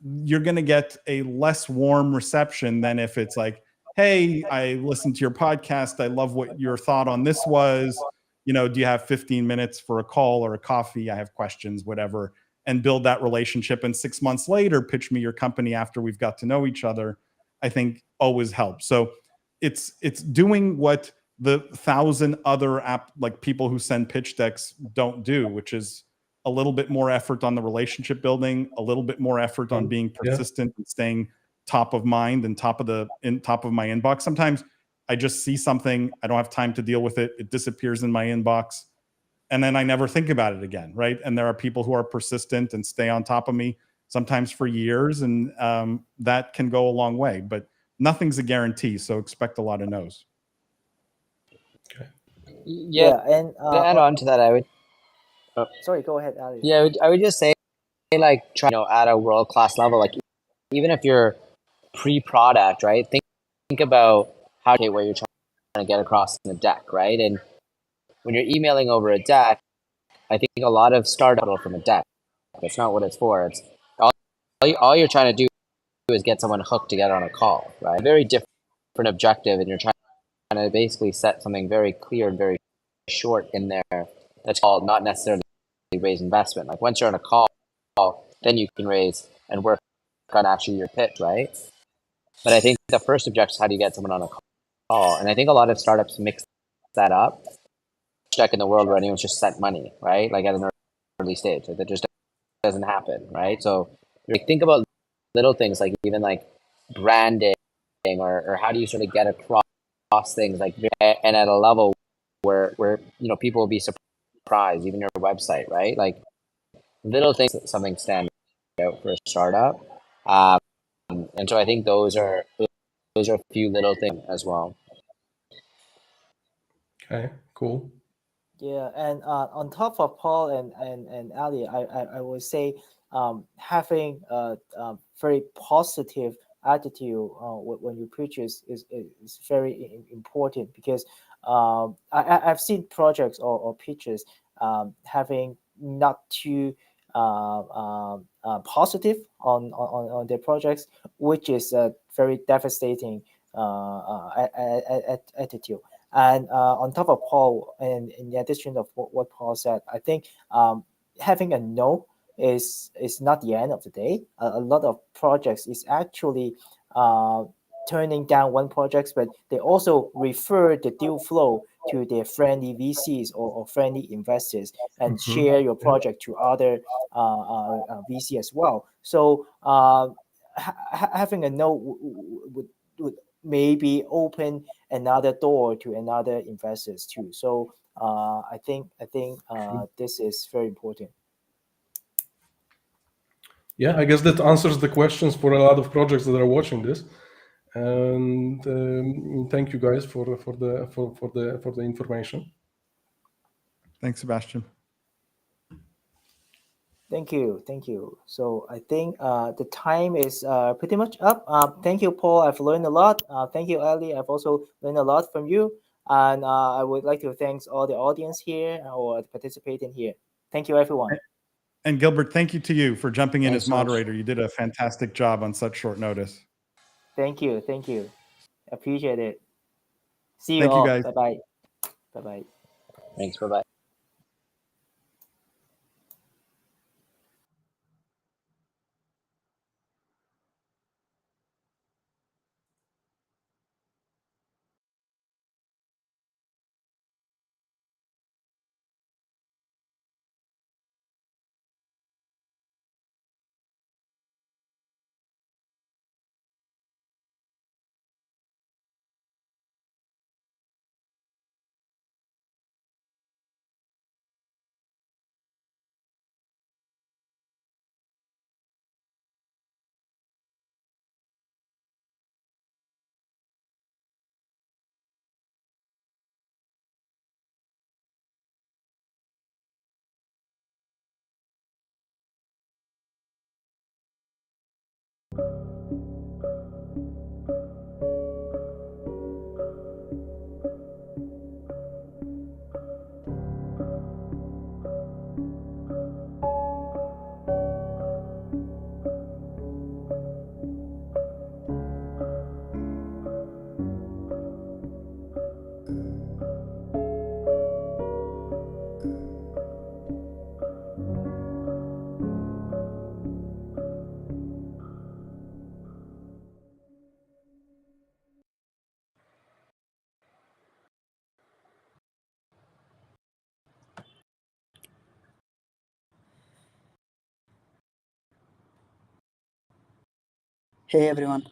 you're going to get a less warm reception than if it's like, hey, I listened to your podcast. I love what your thought on this was. You know, do you have 15 minutes for a call or a coffee? I have questions, whatever, and build that relationship. And 6 months later, pitch me your company after we've got to know each other, I think always helps. So it's doing what the 1,000 other like people who send pitch decks don't do, which is a little bit more effort on the relationship building, a little bit more effort on being persistent and staying top of mind and top of my inbox. Sometimes I just see something, I don't have time to deal with it. It disappears in my inbox and then I never think about it again. Right. And there are people who are persistent and stay on top of me sometimes for years. And that can go a long way, but nothing's a guarantee. So expect a lot of no's. Yeah, and to add on to that, I would. sorry, go ahead, Ali. Yeah, I would just say, like, try, at a world class level, like, even if you're pre-product, right? Think about what you're trying to get across in a deck, right? And when you're emailing over a deck, I think a lot of startup from a deck. That's not what it's for. It's all you're trying to do is get someone hooked to get on a call, right? A very different objective, and you're trying to basically set something very clear and very short in there. That's called not necessarily raise investment. Like once you're on a call, then you can raise and work on actually your pitch, right? But I think the first objective is how do you get someone on a call? And I think a lot of startups mix that up. Check in the world where anyone's just sent money, right? Like at an early stage, like that just doesn't happen, right? So like, think about little things like even like branding or how do you sort of get across things like and at a level where people will be surprised, even your website, right? Like little things, something stand out for a startup. And so I think those are a few little things as well. Okay, cool. Yeah, and on top of Paul and Ali, I would say having a very positive attitude when you preach is very important because I've seen projects or pitches having not too positive on their projects, which is a very devastating attitude. And on top of Paul, and in addition of what Paul said, I think having a no is not the end of the day. A lot of projects is actually turning down one project, but they also refer the deal flow to their friendly VCs or friendly investors and share your project to other VC as well. So having a no would maybe open another door to another investors too. So I think this is very important. Yeah, I guess that answers the questions for a lot of projects that are watching this. And thank you guys for the information. Thanks, Sebastian. Thank you. So I think the time is pretty much up. Thank you, Paul. I've learned a lot. Thank you, Ali. I've also learned a lot from you. And I would like to thank all the audience here or participating here. Thank you, everyone. And Gilbert, thank you to you for jumping in Thanks as moderator. You did a fantastic job on such short notice. Thank you. Appreciate it. See you Thank you, all. guys. Bye-bye. Bye-bye. Thanks. Bye-bye. Hey everyone.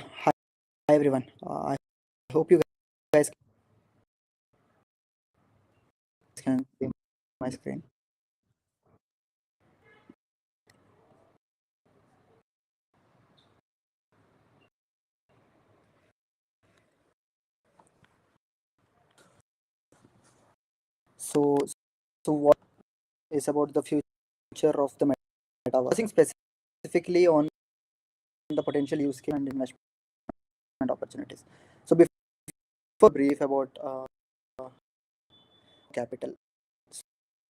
Hi everyone. I hope you guys can see my screen. So, so what is about the future of the metaverse? Focusing specifically on the potential use case and investment opportunities. So before brief about capital.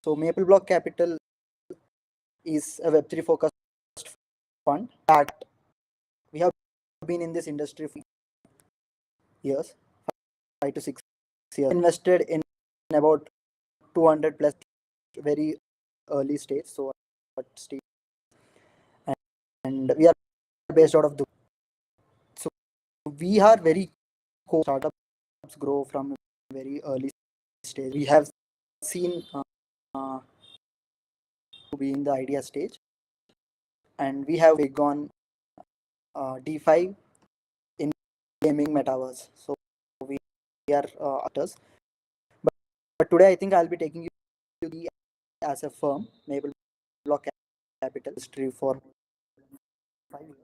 So Maple Block Capital is a Web3 focused fund that we have been in this industry for years, 5 to 6 years. Invested in about 200 plus very early stage. So at stage, and we are based out of Dubai. So we are very cool. Startups grow from a very early stage. We have seen to be in the idea stage, and we have gone DeFi in gaming metaverse. So we are actors. But today I think I'll be taking you to the as a firm, Maple Block Capital history for 5 years.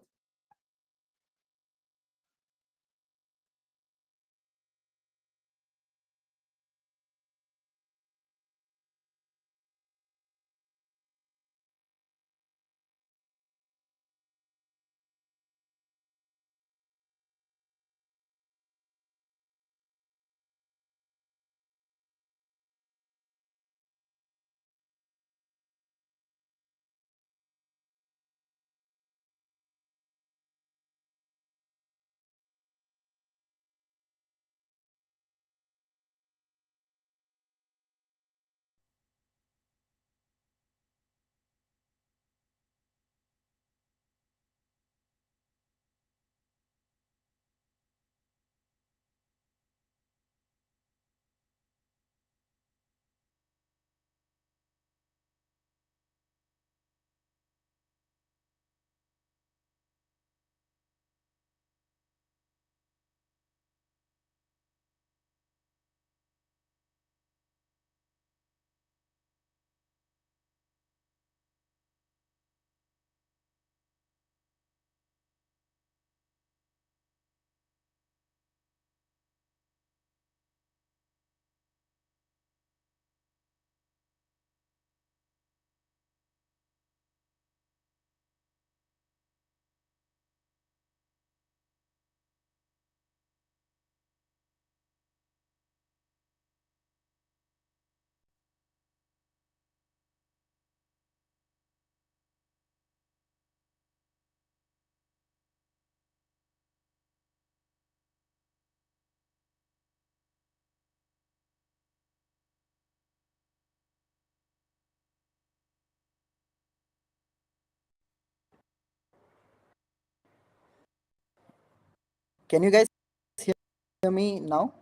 Can you guys hear me now?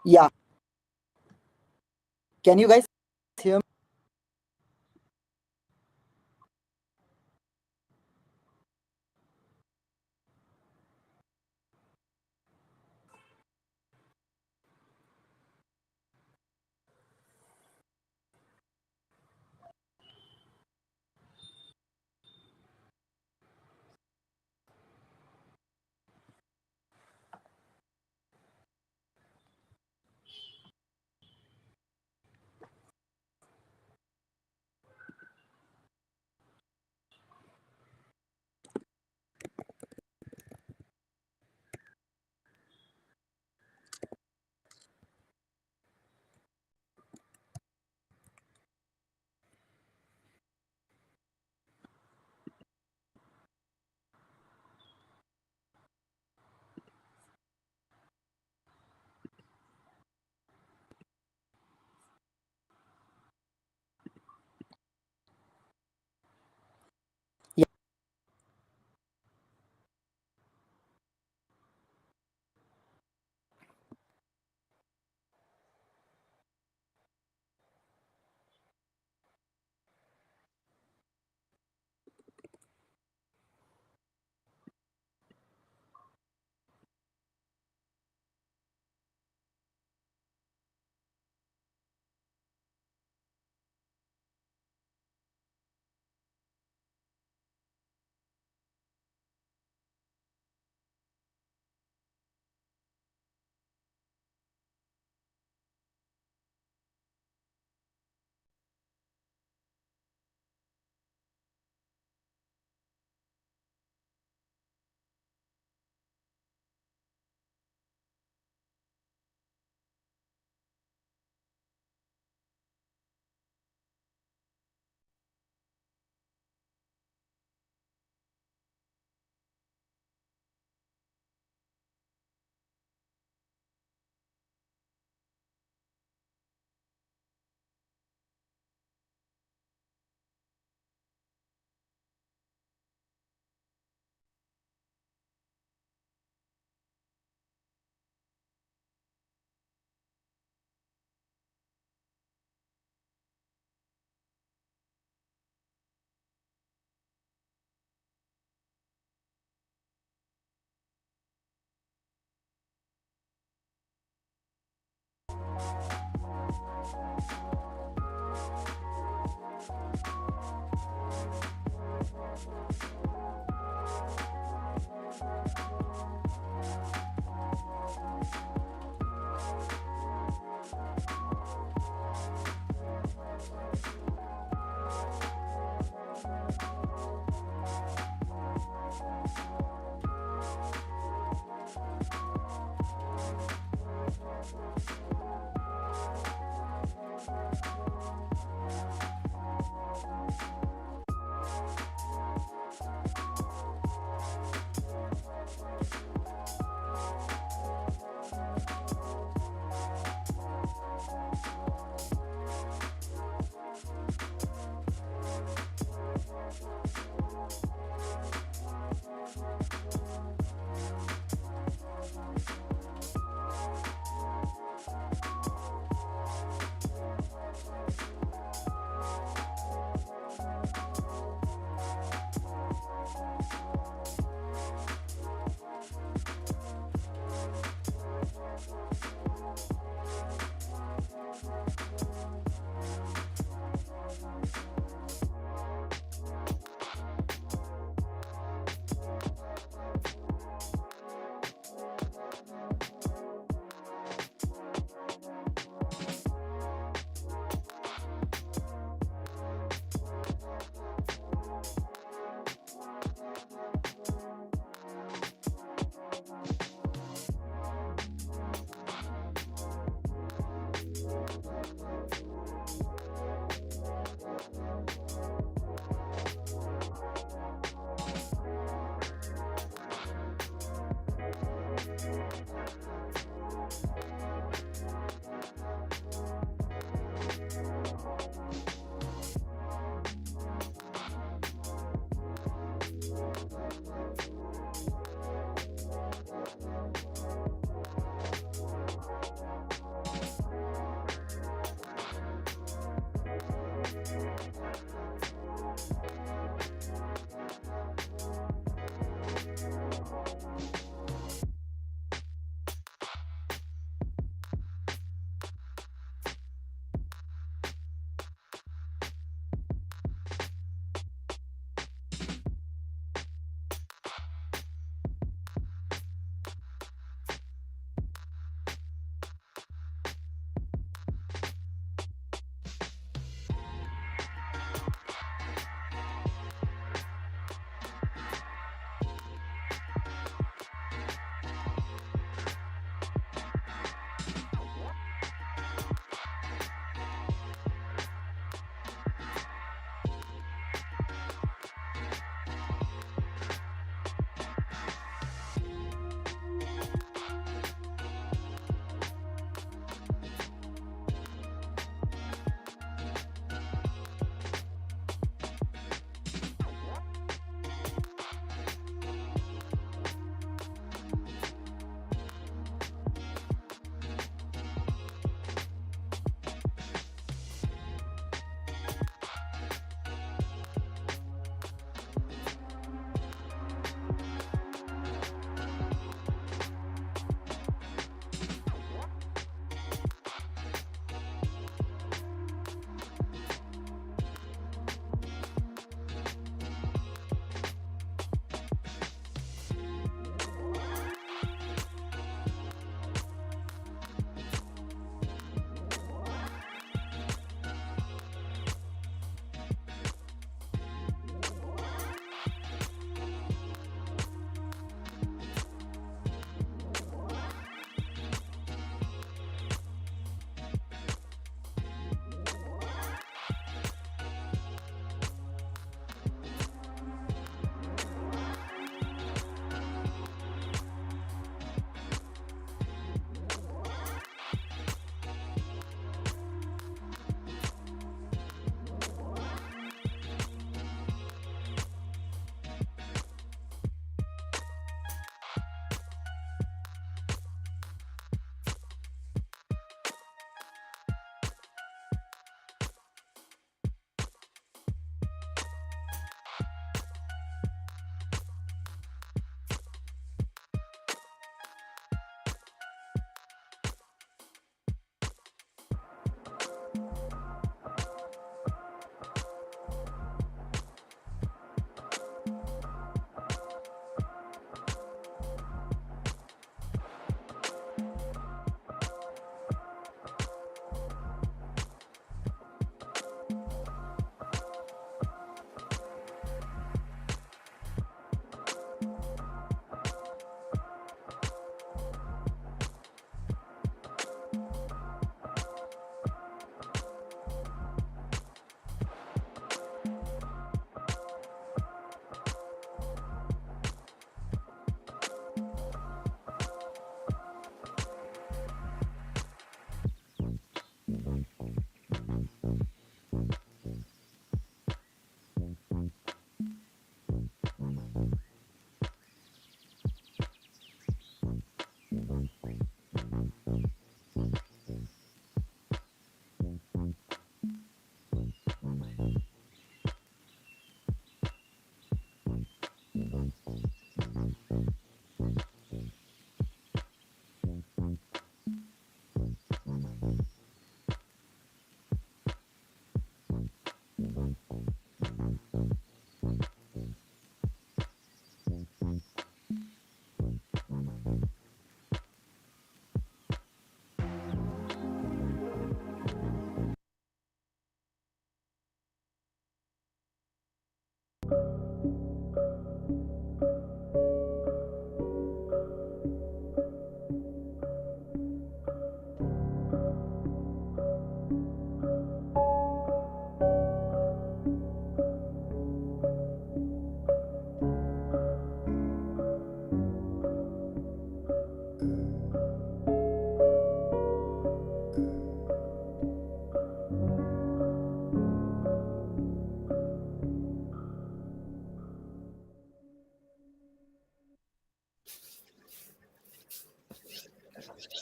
Yeah. Can you guys hear me?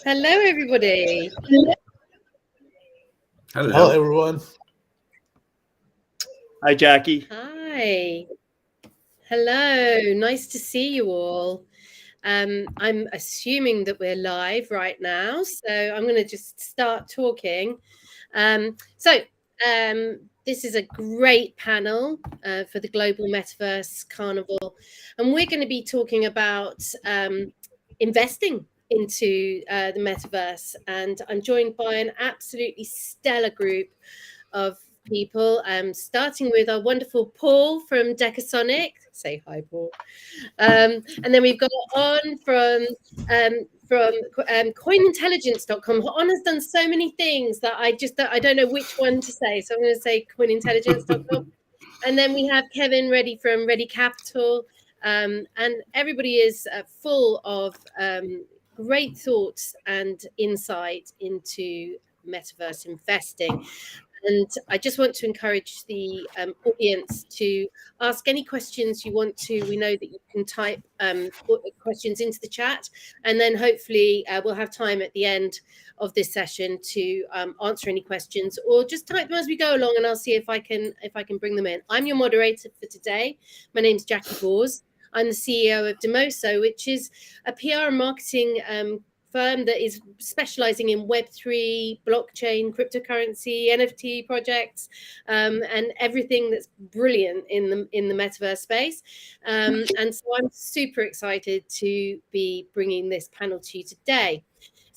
Hello, everybody. Hello, everyone. Hi, Jackie. Hi. Hello. Nice to see you all. I'm assuming that we're live right now, so I'm going to just start talking. This is a great panel for the Global Metaverse Carnival, and we're going to be talking about investing into the metaverse. And I'm joined by an absolutely stellar group of people, starting with our wonderful Paul from Decasonic. Say hi, Paul. And then we've got On from coinintelligence.com. On has done so many things that I don't know which one to say. So I'm going to say coinintelligence.com. And then we have Kevin Ready from Ready Capital. And everybody is full of great thoughts and insight into metaverse investing. And I just want to encourage the audience to ask any questions you want to. We know that you can type questions into the chat, and then hopefully we'll have time at the end of this session to answer any questions, or just type them as we go along, and I'll see if I can bring them in. I'm your moderator for today. My name's Jackie Bors. I'm the CEO of Demoso, which is a PR and marketing firm that is specializing in Web3, blockchain, cryptocurrency, NFT projects, and everything that's brilliant in the metaverse space. And so I'm super excited to be bringing this panel to you today.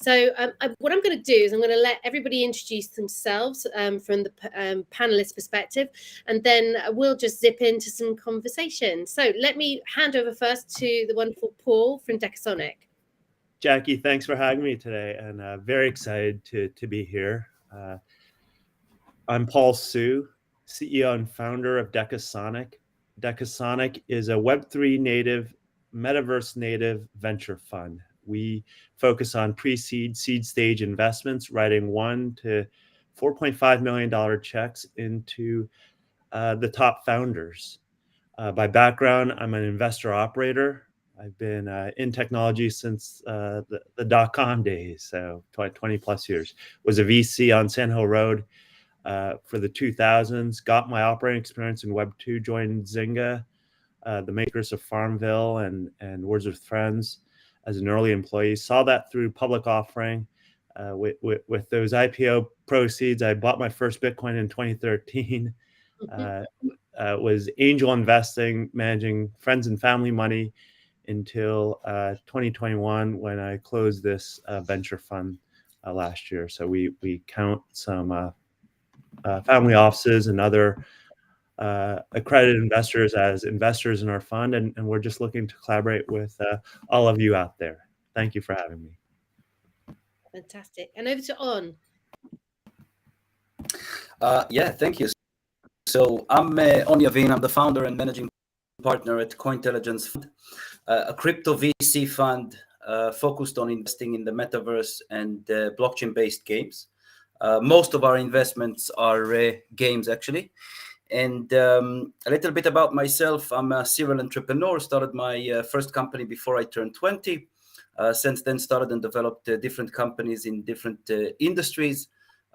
So what I'm going to do is I'm going to let everybody introduce themselves from the panelist perspective, and then we'll just zip into some conversation. So let me hand over first to the wonderful Paul from Decasonic. Jackie, thanks for having me today, and very excited to be here. I'm Paul Su, CEO and founder of Decasonic. Decasonic is a Web3 native, Metaverse native venture fund. We focus on pre-seed, seed stage investments, writing $1 to $4.5 million checks into the top founders. By background, I'm an investor operator. I've been in technology since the dot-com days, so 20 plus years. Was a VC on Sand Hill Road for the 2000s, got my operating experience in Web 2, joined Zynga, the makers of Farmville and Words with Friends, as an early employee. Saw that through public offering. With those IPO proceeds, I bought my first Bitcoin in 2013. Was angel investing, managing friends and family money until 2021, when I closed this venture fund last year. So we count some family offices and other accredited investors as investors in our fund, and we're just looking to collaborate with all of you out there. Thank you for having me. Fantastic. And over to On. Yeah, thank you. So I'm On Yavin. I'm the founder and managing partner at Cointelligence Fund, a crypto VC fund focused on investing in the metaverse and blockchain-based games. Most of our investments are games, actually. And a little bit about myself. I'm a serial entrepreneur. Started my first company before I turned 20. Since then, started and developed different companies in different industries,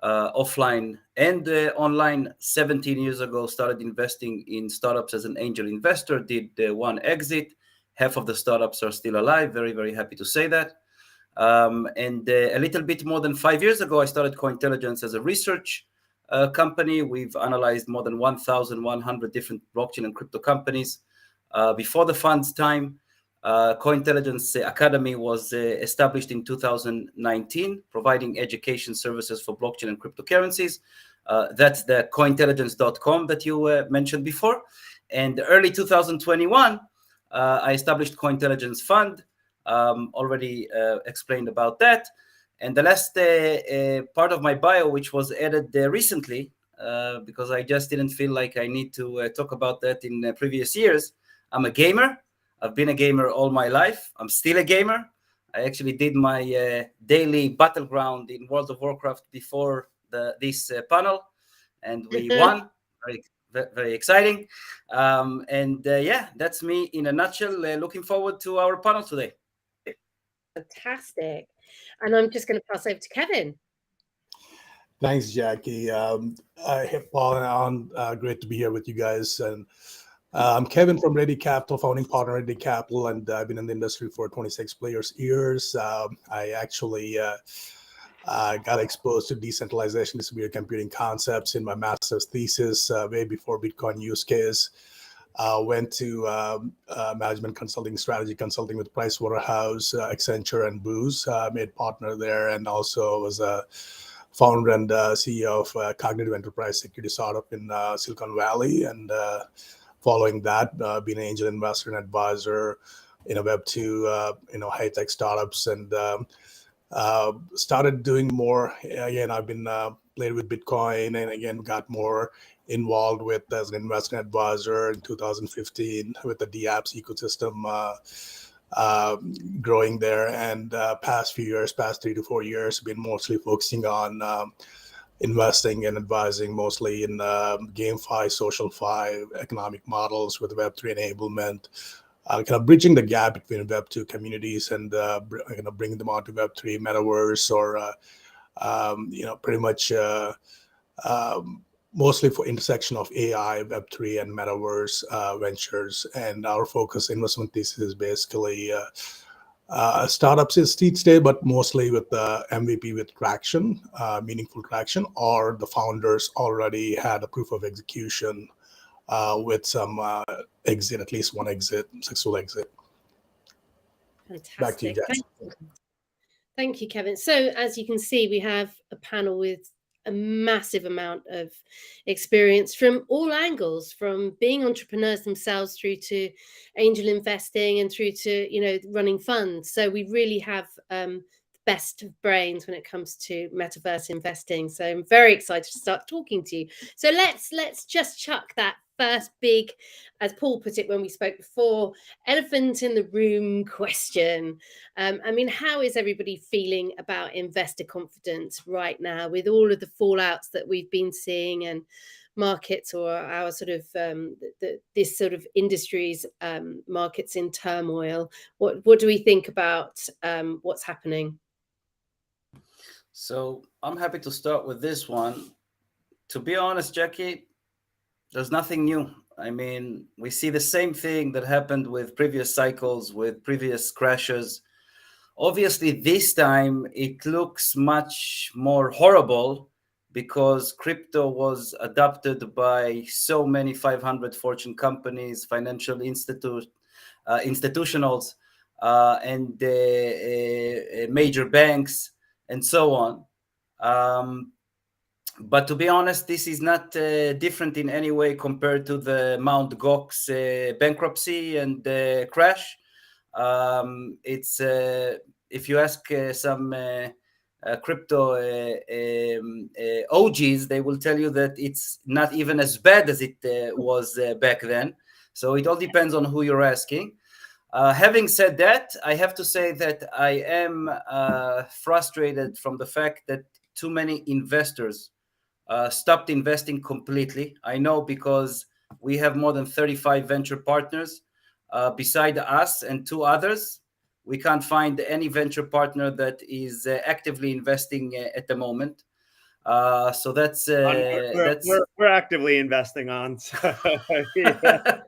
offline and online. 17 years ago, started investing in startups as an angel investor. Did one exit. Half of the startups are still alive. Very, very happy to say that. And a little bit more than 5 years ago, I started Cointelligence as a research company. We've analyzed more than 1,100 different blockchain and crypto companies. Before the fund's time, Cointelligence Academy was established in 2019, providing education services for blockchain and cryptocurrencies. That's the cointelligence.com that you mentioned before. And early 2021, I established Cointelligence Fund. Already explained about that. And the last part of my bio, which was added recently, because I just didn't feel like I need to talk about that in previous years. I'm a gamer. I've been a gamer all my life. I'm still a gamer. I actually did my daily battleground in World of Warcraft before this panel, and we won. Very exciting. Yeah, that's me in a nutshell. Looking forward to our panel today. fantastic. And I'm just going to pass over to Kevin. Thanks, Jackie. Hey, Paul and Alan, great to be here with you guys. And I'm Kevin from Ready Capital, founding partner at Ready Capital, and I've been in the industry for 26 years. I actually got exposed to decentralization, distributed computing concepts in my master's thesis way before Bitcoin use case. Went to management consulting, strategy consulting with Pricewaterhouse, Accenture, and Booz. Made partner there, and also was a founder and CEO of Cognitive Enterprise Security startup in Silicon Valley. And following that, being an angel investor and advisor in a Web2, high-tech startups, and started doing more. Again, I've been played with Bitcoin, and again got more involved with as an investment advisor in 2015 with the DApps ecosystem growing there. And past 3 to 4 years, been mostly focusing on investing and advising mostly in GameFi, SocialFi, economic models with Web3 enablement, kind of bridging the gap between Web2 communities and bringing them onto Web3, Metaverse, or pretty much mostly for intersection of AI, Web3, and Metaverse ventures. And our focus investment thesis is basically startups in seed stage, but mostly with the MVP with traction, meaningful traction, or the founders already had a proof of execution with some exit, at least one exit, successful exit. Fantastic. Back to you guys. Thank you, Kevin. So as you can see, we have a panel with a massive amount of experience from all angles, from being entrepreneurs themselves through to angel investing and through to running funds. So we really have the best of brains when it comes to metaverse investing. So I'm very excited to start talking to you. So let's just chuck that first big, as Paul put it when we spoke before, elephant in the room question. How is everybody feeling about investor confidence right now with all of the fallouts that we've been seeing and markets, or our sort of this sort of industry's markets in turmoil? What do we think about what's happening? So I'm happy to start with this one. To be honest, Jackie, there's nothing new. We see the same thing that happened with previous cycles, with previous crashes. Obviously, this time it looks much more horrible because crypto was adopted by so many 500 Fortune companies, financial institutionals, and major banks, and so on. But to be honest, this is not different in any way compared to the Mt. Gox bankruptcy and crash. It's if you ask some crypto OGs, they will tell you that it's not even as bad as it was back then. So it all depends on who you're asking. Having said that, I have to say that I am frustrated from the fact that too many investors stopped investing completely. I know because we have more than 35 venture partners. Beside us and two others, we can't find any venture partner that is actively investing at the moment. So that's we're actively investing on. So, yeah.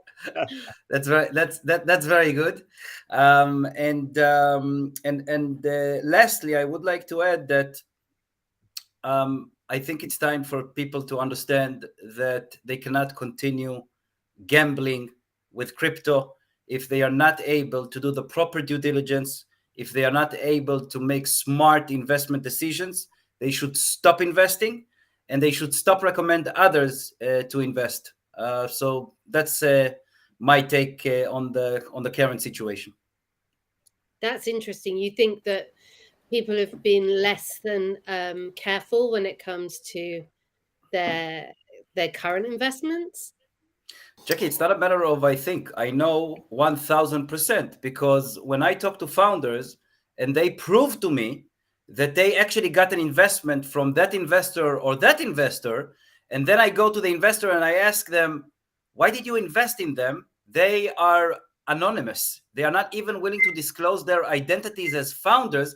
That's right. That's very good. And lastly, I would like to add that I think it's time for people to understand that they cannot continue gambling with crypto if they are not able to do the proper due diligence, if they are not able to make smart investment decisions. They should stop investing, and they should stop recommend others to invest. So that's my take on the current situation. That's interesting. You think that people have been less than careful when it comes to their current investments? Jackie, it's not a matter of I think. I know 1,000%, because when I talk to founders and they prove to me that they actually got an investment from that investor or that investor, and then I go to the investor and I ask them, why did you invest in them? They are anonymous. They are not even willing to disclose their identities as founders,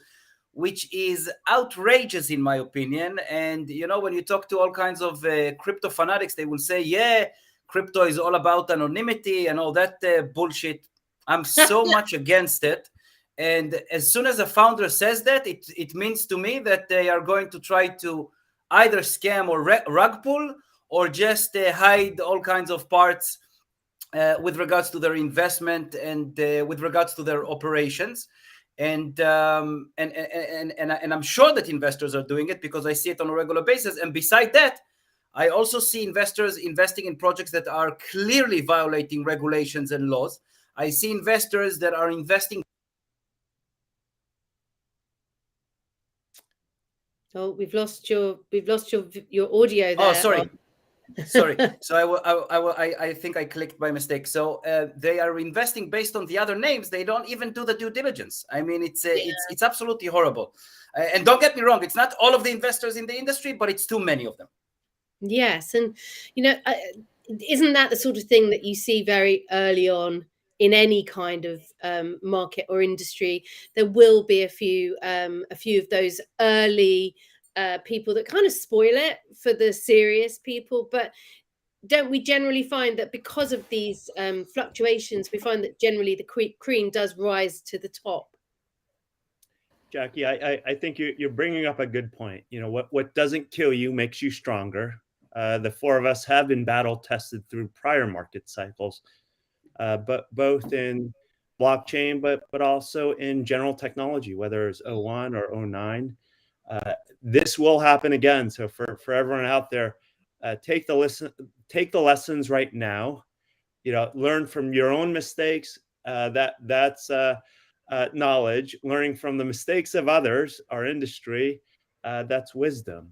which is outrageous in my opinion. And when you talk to all kinds of crypto fanatics, they will say, yeah, crypto is all about anonymity and all that bullshit. I'm so much against it. And as soon as a founder says that, it means to me that they are going to try to either scam or rug pull, or just hide all kinds of parts with regards to their investment and with regards to their operations. And I'm sure that investors are doing it, because I see it on a regular basis. And beside that, I also see investors investing in projects that are clearly violating regulations and laws. I see investors that are investing. Oh, we've lost your audio there. Oh, sorry. Sorry. So I think I clicked by mistake. So they are investing based on the other names. They don't even do the due diligence. I mean, it's absolutely horrible. And don't get me wrong, it's not all of the investors in the industry, but it's too many of them. Yes, and isn't that the sort of thing that you see very early on in any kind of market or industry? There will be a few of those early people that kind of spoil it for the serious people. But don't we generally find that because of these fluctuations, we find that generally the cream does rise to the top? Jackie, I think you're bringing up a good point. What doesn't kill you makes you stronger. The four of us have been battle tested through prior market cycles, but both in blockchain, but also in general technology, whether it's 01 or 09. This will happen again. So for everyone out there, take the lessons right now. Learn from your own mistakes. That's knowledge. Learning from the mistakes of others, our industry, that's wisdom.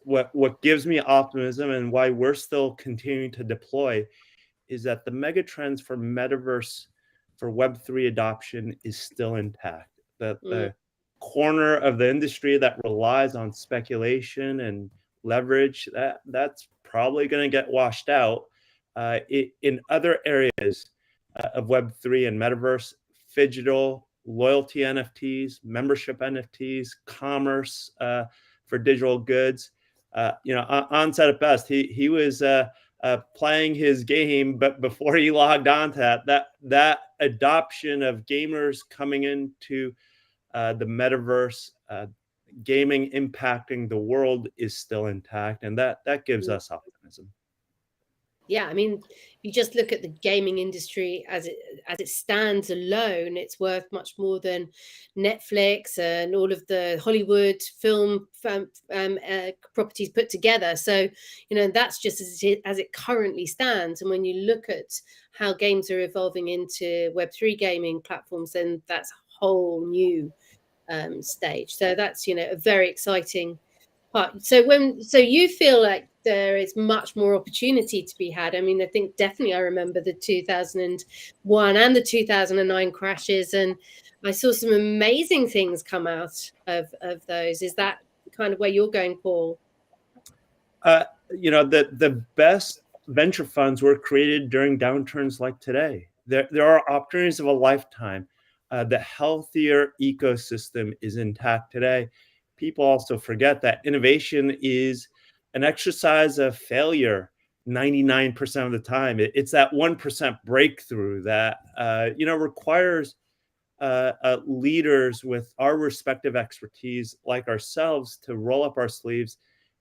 What gives me optimism and why we're still continuing to deploy is that the mega trends for metaverse, for Web3 adoption is still intact. The corner of the industry that relies on speculation and leverage, that's probably going to get washed out. In other areas of Web3 and metaverse, phygital, loyalty NFTs, membership NFTs, commerce for digital goods. On said it best. He was playing his game, but before he logged on to that adoption of gamers coming into the metaverse, gaming impacting the world is still intact, and that gives us optimism. Yeah, I mean, you just look at the gaming industry as it stands alone, it's worth much more than Netflix and all of the Hollywood film properties put together. So, that's just as it currently stands. And when you look at how games are evolving into Web3 gaming platforms, then that's a whole new stage. So that's, a very exciting part. So you feel like there is much more opportunity to be had. I mean, I think definitely I remember the 2001 and the 2009 crashes, and I saw some amazing things come out of those. Is that kind of where you're going, Paul? The best venture funds were created during downturns like today. There are opportunities of a lifetime. The healthier ecosystem is intact today. People also forget that innovation is an exercise of failure 99% of the time. It's that 1% breakthrough that requires leaders with our respective expertise, like ourselves, to roll up our sleeves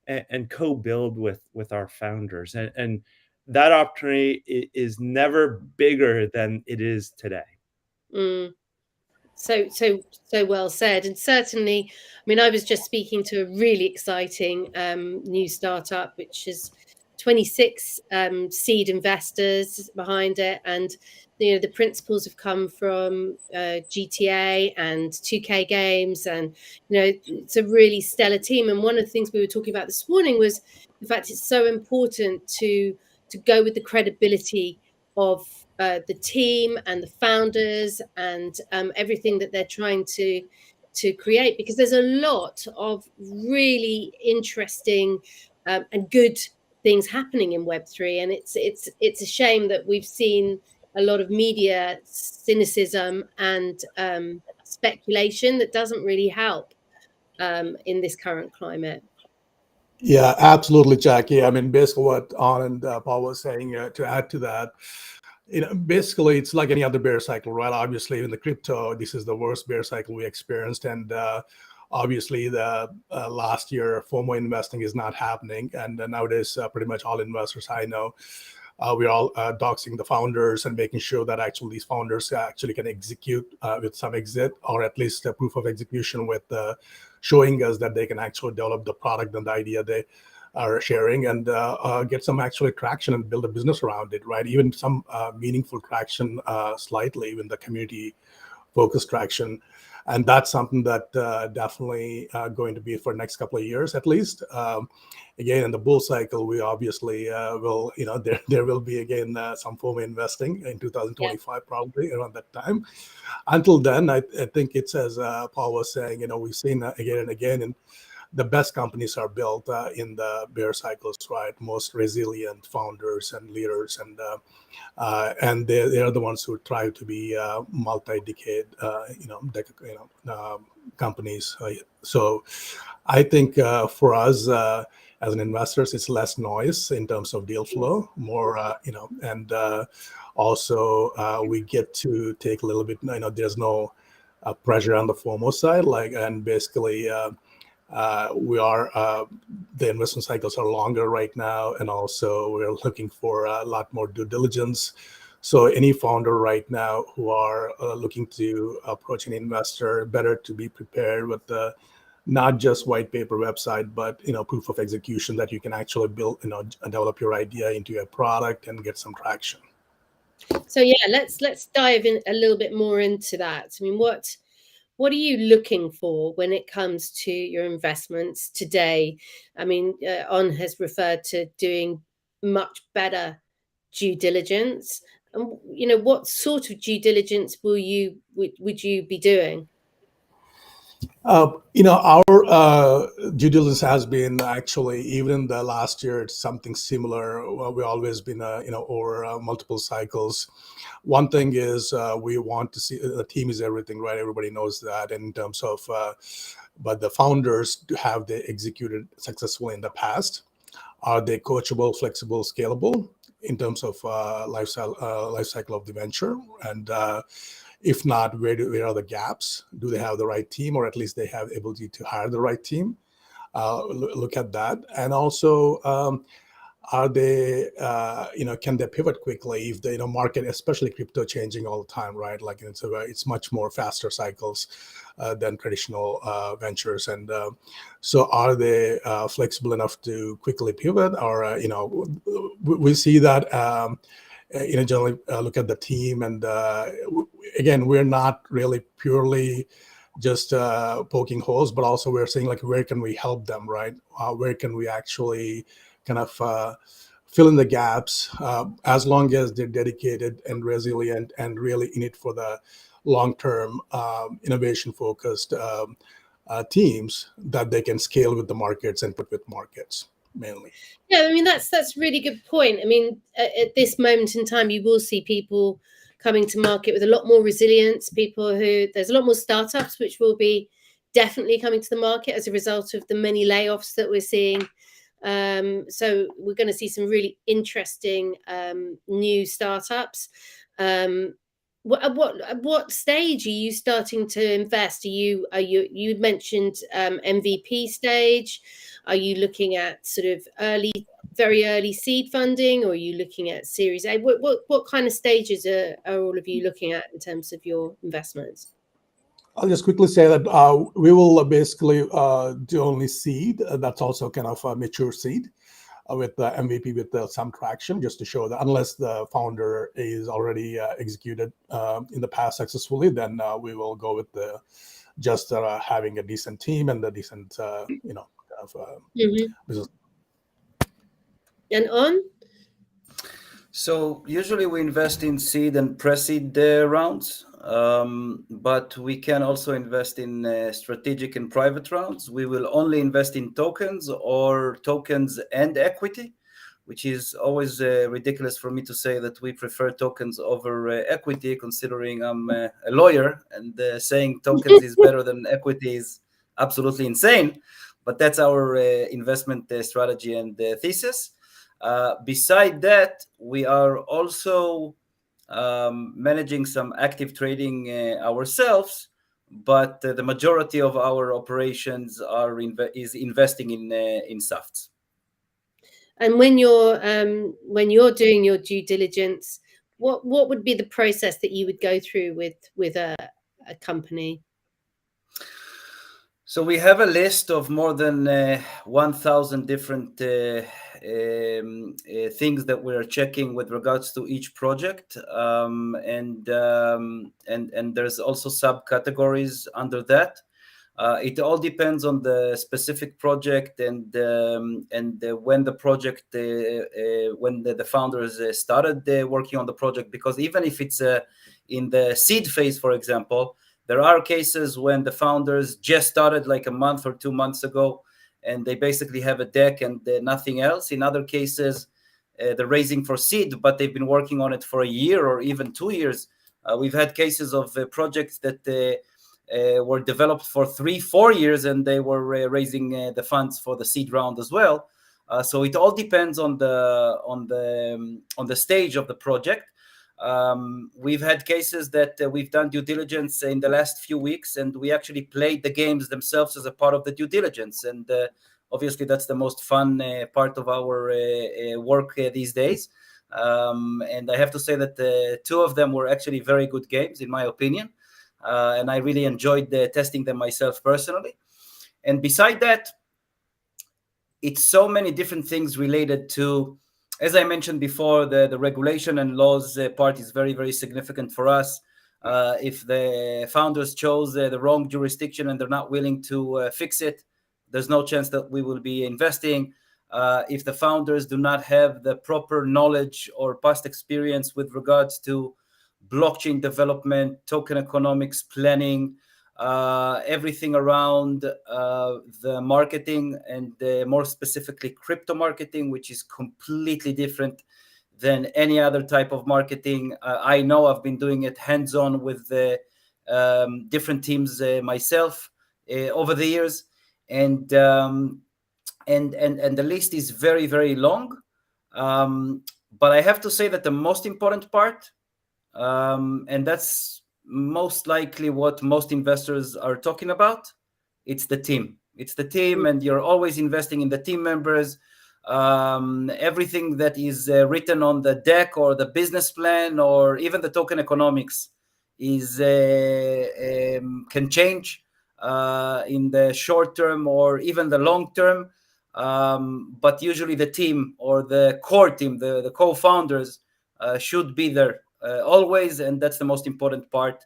and co-build with our founders. And that opportunity is never bigger than it is today. So well said. And certainly, I mean, I was just speaking to a really exciting new startup, which is 26 seed investors behind it. And, the principals have come from GTA and 2K Games. And, it's a really stellar team. And one of the things we were talking about this morning was the fact it's so important to go with the credibility of the team and the founders and everything that they're trying to create, because there's a lot of really interesting and good things happening in Web3, and it's a shame that we've seen a lot of media cynicism and speculation that doesn't really help in this current climate. Yeah, absolutely, Jackie. I mean, basically what An and Paul was saying, to add to that, basically it's like any other bear cycle, right? Obviously, in the crypto, this is the worst bear cycle we experienced, and obviously the last year FOMO investing is not happening, and nowadays pretty much all investors I know, we're all doxing the founders and making sure that actually these founders actually can execute with some exit, or at least a proof of execution with showing us that they can actually develop the product and the idea they are sharing, and get some actually traction and build a business around it, right? Even some meaningful traction, slightly, even the community focused traction. And that's something that definitely going to be for the next couple of years at least. Again, in the bull cycle, we obviously will, there will be again some FOMO investing in 2025, probably around that time. Until then, I think it's as Paul was saying, we've seen again and again, and the best companies are built in the bear cycles, right? Most resilient founders and leaders, and they're the ones who try to be multi-decade, companies. So I think for us as an investors, it's less noise in terms of deal flow, more, and also we get to take a little bit, there's no pressure on the FOMO side, and basically we are, the investment cycles are longer right now, and also we're looking for a lot more due diligence. So any founder right now who are looking to approach an investor, better to be prepared with the not just white paper website, but proof of execution that you can actually build, develop your idea into a product and get some traction. So yeah, let's dive in a little bit more into that. I mean, what are you looking for when it comes to your investments today? I mean, On has referred to doing much better due diligence. And what sort of due diligence would you be doing? Our due diligence has been actually, even in the last year, it's something similar. We've always been, over multiple cycles. One thing is we want to see, the team is everything, right? Everybody knows that in terms of, but the founders, have they executed successfully in the past? Are they coachable, flexible, scalable in terms of life cycle of the venture? And if not, where are the gaps? Do they have the right team, or at least they have ability to hire the right team? Look at that. And also, are they, can they pivot quickly if the market, especially crypto, changing all the time, right? Like it's much more faster cycles than traditional ventures. And so are they flexible enough to quickly pivot? Or, we see that, generally look at the team, and again, we're not really purely just poking holes, but also we're saying, like, where can we help them, right? Where can we actually kind of fill in the gaps, as long as they're dedicated and resilient and really in it for the long-term innovation-focused teams that they can scale with the markets and put with markets mainly. Yeah, I mean, that's a really good point. I mean, at this moment in time, you will see people coming to market with a lot more resilience, there's a lot more startups which will be definitely coming to the market as a result of the many layoffs that we're seeing. So we're going to see some really interesting new startups. What stage are you starting to invest? You mentioned MVP stage. Are you looking at sort of very early seed funding, or are you looking at Series A? What kind of stages are all of you looking at in terms of your investments? I'll just quickly say that we will basically do only seed. That's also kind of a mature seed with the MVP with some traction, just to show that unless the founder is already executed in the past successfully, then we will go with just having a decent team and a decent, business. And On? So usually we invest in seed and pre-seed rounds, but we can also invest in strategic and private rounds. We will only invest in tokens or tokens and equity. which is always ridiculous for me to say that we prefer tokens over equity, considering I'm a lawyer, and saying tokens is better than equity is absolutely insane. But that's our investment strategy and thesis. Beside that, we are also managing some active trading ourselves, but the majority of our operations is investing in SAFTs. And when you're doing your due diligence, what would be the process that you would go through with a company? So we have a list of more than 1,000 different things that we're checking with regards to each project, and there's also subcategories under that. It all depends on the specific project and when the project when the founders started working on the project. Because even if it's in the seed phase, for example, there are cases when the founders just started like a month or 2 months ago, and they basically have a deck and nothing else. In other cases, they're raising for seed, but they've been working on it for a year or even 2 years. We've had cases of projects that were developed for 3-4 years, and they were raising the funds for the seed round as well. So it all depends on the stage of the project. We've had cases that we've done due diligence in the last few weeks, and we actually played the games themselves as a part of the due diligence. And obviously, that's the most fun part of our work these days. And I have to say that 2 of them were actually very good games, in my opinion. And I really enjoyed testing them myself personally. And beside that, it's so many different things related to, as I mentioned before, the regulation and laws part is very, very significant for us. If the founders chose the wrong jurisdiction and they're not willing to fix it, there's no chance that we will be investing. If the founders do not have the proper knowledge or past experience with regards to blockchain development, token economics, planning, everything around the marketing, and more specifically crypto marketing, which is completely different than any other type of marketing. I know I've been doing it hands-on with different teams myself over the years, and the list is very, very long. But I have to say that the most important part, and that's most likely what most investors are talking about, it's the team. It's the team, and you're always investing in the team members. Everything that is written on the deck or the business plan or even the token economics is can change in the short term or even the long term. But usually the team or the core team, the co-founders, should be there always, and that's the most important part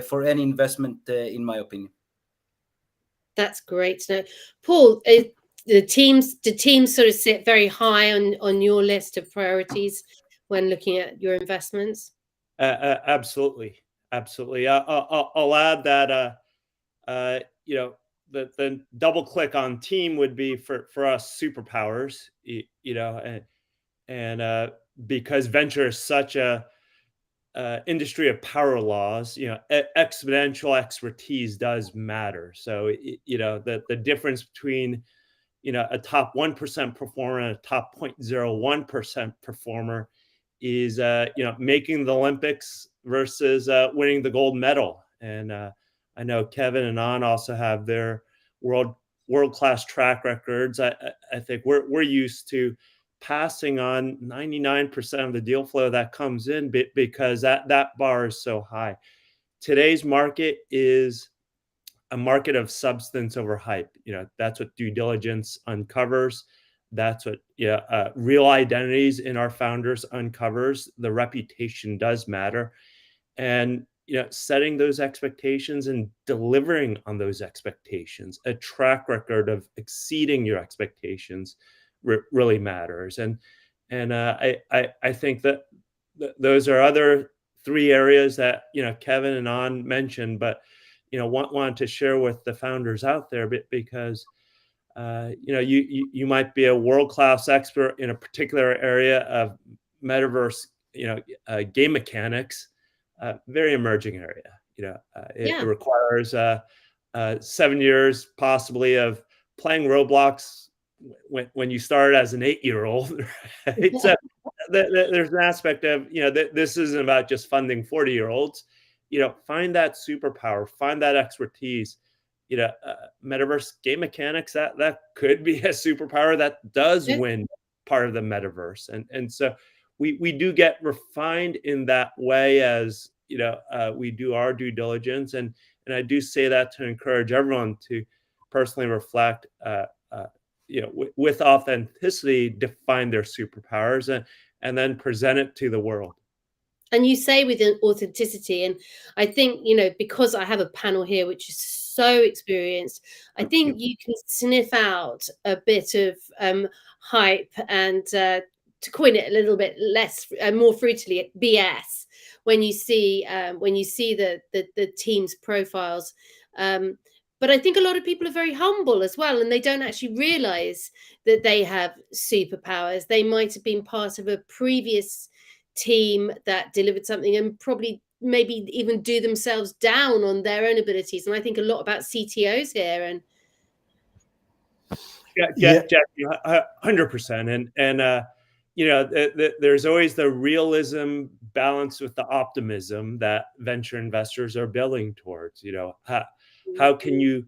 for any investment, in my opinion. That's great to know. Paul, the teams sort of sit very high on your list of priorities when looking at your investments? Absolutely. I'll add that the double click on team would be for us superpowers, and because venture is such a industry of power laws, exponential expertise does matter. So the difference between a top 1% performer and a top 0.01% performer is making the Olympics versus winning the gold medal. And I know Kevin and An also have their world-class track records. I think we're used to passing on 99% of the deal flow that comes in because that bar is so high. Today's market is a market of substance over hype. That's what due diligence uncovers. That's what real identities in our founders uncovers. The reputation does matter, and setting those expectations and delivering on those expectations, a track record of exceeding your expectations really matters. And I think that those are other 3 areas that Kevin and An mentioned, but wanted to share with the founders out there because You might be a world-class expert in a particular area of metaverse, game mechanics, very emerging area. It requires 7 years possibly of playing Roblox when you start as an 8-year-old, right? So there's an aspect of, this isn't about just funding 40-year-olds. Find that superpower, find that expertise. Metaverse game mechanics, that could be a superpower that does win part of the metaverse. And so we do get refined in that way as we do our due diligence. And I do say that to encourage everyone to personally reflect, with authenticity, define their superpowers and then present it to the world. And you say with authenticity, and I think, because I have a panel here which is so experienced, I think you can sniff out a bit of hype and, to coin it a little bit less, more fruitily, BS when you see the team's profiles. But I think a lot of people are very humble as well, and they don't actually realize that they have superpowers. They might have been part of a previous team that delivered something and probably maybe even do themselves down on their own abilities. And I think a lot about CTOs here. And Jackie, 100%. And there's always the realism balanced with the optimism that venture investors are building towards. How can you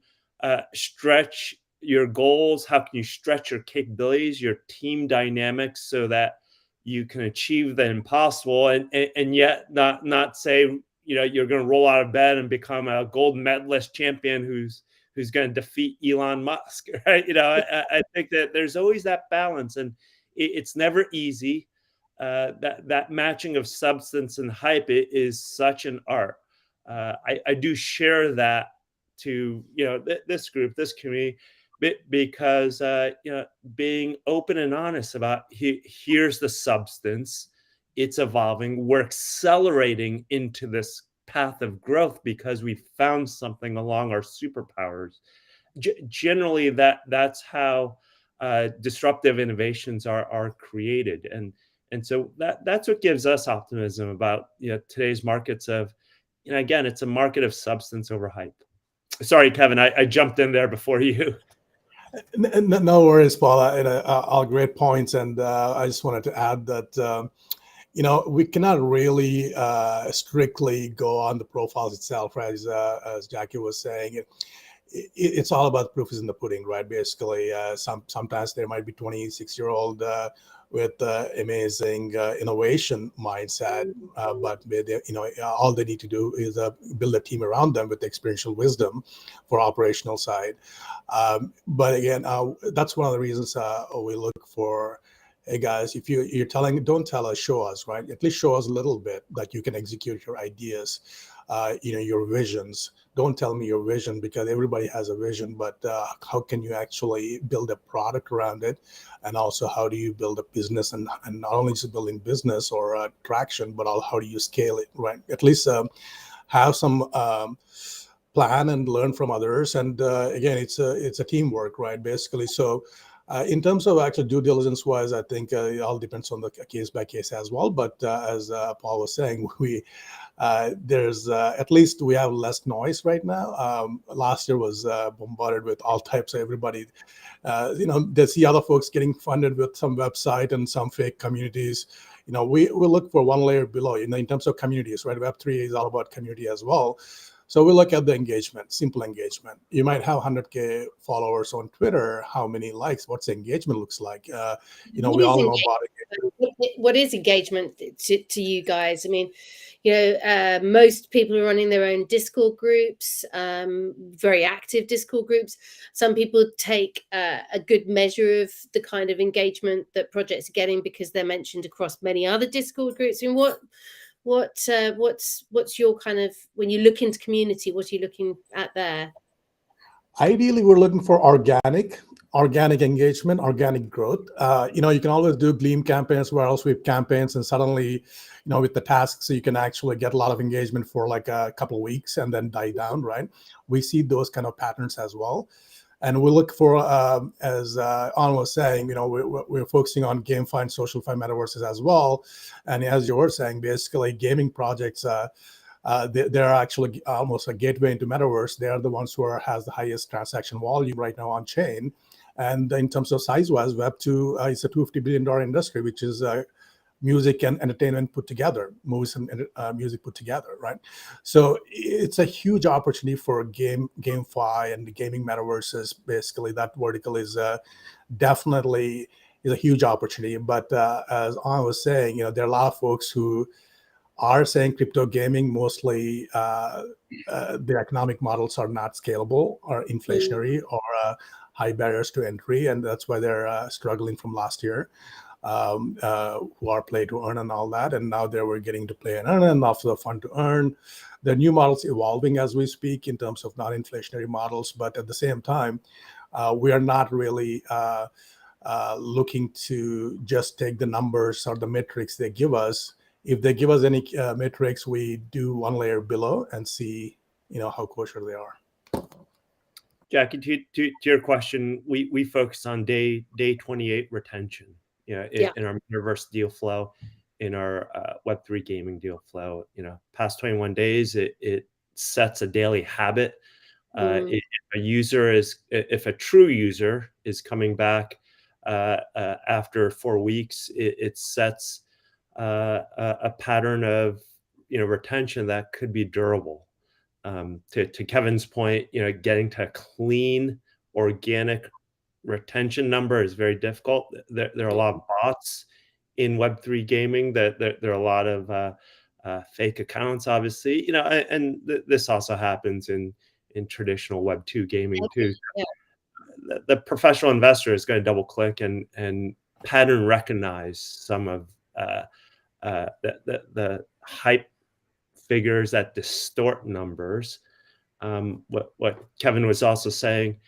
stretch your goals? How can you stretch your capabilities, your team dynamics, so that you can achieve the impossible, and yet not say, you're going to roll out of bed and become a gold medalist champion who's going to defeat Elon Musk, right? I think that there's always that balance, and it's never easy. That matching of substance and hype is such an art. I do share that to this group, this community, because being open and honest about here's the substance, it's evolving, we're accelerating into this path of growth because we found something along our superpowers. Generally, that's how disruptive innovations are created, and so that's what gives us optimism about today's markets of, again, it's a market of substance over hype. Sorry, Kevin, I jumped in there before you. No worries, Paula. All great points, and I just wanted to add that we cannot really strictly go on the profiles itself, right? As Jackie was saying, it's all about proof is in the pudding, right? Basically, sometimes there might be 26-year-old with amazing innovation mindset, but all they need to do is build a team around them with experiential wisdom for operational side. But again, that's one of the reasons we look for, hey guys, if you're telling, don't tell us, show us, right? At least show us a little bit that you can execute your ideas, your visions. Don't tell me your vision, because everybody has a vision, but how can you actually build a product around it? And also, how do you build a business, and not only just building business or traction, but how do you scale it, right? At least have some plan and learn from others. And again, it's a teamwork, right? Basically. So in terms of actual due diligence wise, I think it all depends on the case by case as well. But as Paul was saying, there's at least we have less noise right now. Last year was bombarded with all types of everybody. They see other folks getting funded with some website and some fake communities. We look for one layer below. In terms of communities, right? Web3 is all about community as well. So we look at the engagement, simple engagement. You might have 100K followers on Twitter. How many likes? What's the engagement looks like? We all know about it. What is engagement to you guys? I mean, most people are running their own Discord groups, very active Discord groups. Some people take a good measure of the kind of engagement that projects are getting because they're mentioned across many other Discord groups. I mean, what's your kind of, when you look into community, what are you looking at there? Ideally, we're looking for organic engagement, organic growth. You can always do Gleam campaigns where else we have campaigns, and suddenly, with the tasks, you can actually get a lot of engagement for like a couple of weeks and then die down, right? We see those kind of patterns as well. And we look for, as An was saying, we're focusing on GameFi and SocialFi metaverses as well. And as you were saying, basically gaming projects, they're actually almost a gateway into metaverse. They are the ones who has the highest transaction volume right now on chain. And in terms of size-wise, Web2 is a $250 billion industry, which is music and entertainment put together, movies and music put together, right? So it's a huge opportunity for GameFi and the gaming metaverses. Basically, that vertical is definitely is a huge opportunity. But as An was saying, there are a lot of folks who are saying crypto gaming mostly the economic models are not scalable or inflationary or high barriers to entry, and that's why they're struggling from last year. Who are play to earn and all that, and now they were getting to play and earn and also the fun to earn. The new models evolving as we speak in terms of non-inflationary models, but at the same time, we are not really looking to just take the numbers or the metrics they give us. If they give us any metrics, we do one layer below and see, how kosher they are. Jackie, to your question, we focus on day 28 retention. In our Metaverse deal flow, in our Web3 gaming deal flow. Past 21 days, it sets a daily habit. If a true user is coming back after 4 weeks, it sets a pattern of retention that could be durable. To Kevin's point, getting to a clean, organic retention number is very difficult. There are a lot of bots in Web3 gaming. That there are a lot of fake accounts, obviously. And this also happens in traditional Web2 gaming too. Yeah. The professional investor is going to double click and pattern recognize some of the hype figures that distort numbers. What Kevin was also saying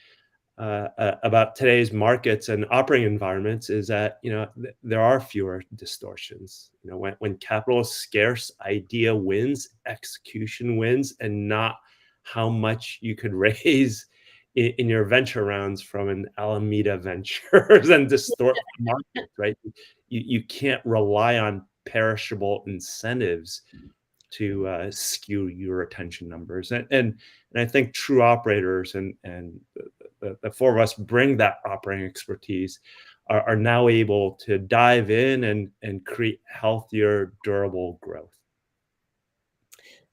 about today's markets and operating environments is that there are fewer distortions. When capital is scarce, idea wins, execution wins, and not how much you could raise in your venture rounds from an Alameda Ventures and distort the market, right? You can't rely on perishable incentives to skew your retention numbers, and I think true operators and the four of us bring that operating expertise, are now able to dive in and create healthier, durable growth.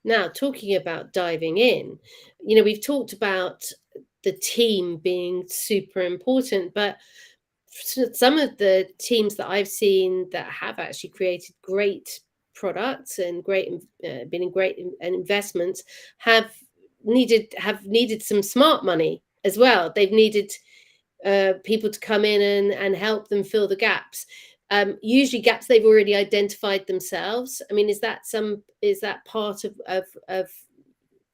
Now, talking about diving in, we've talked about the team being super important, but some of the teams that I've seen that have actually created great products and been in great investments have needed some smart money as well. They've needed people to come in and help them fill the gaps. Usually gaps they've already identified themselves. I mean, is that part of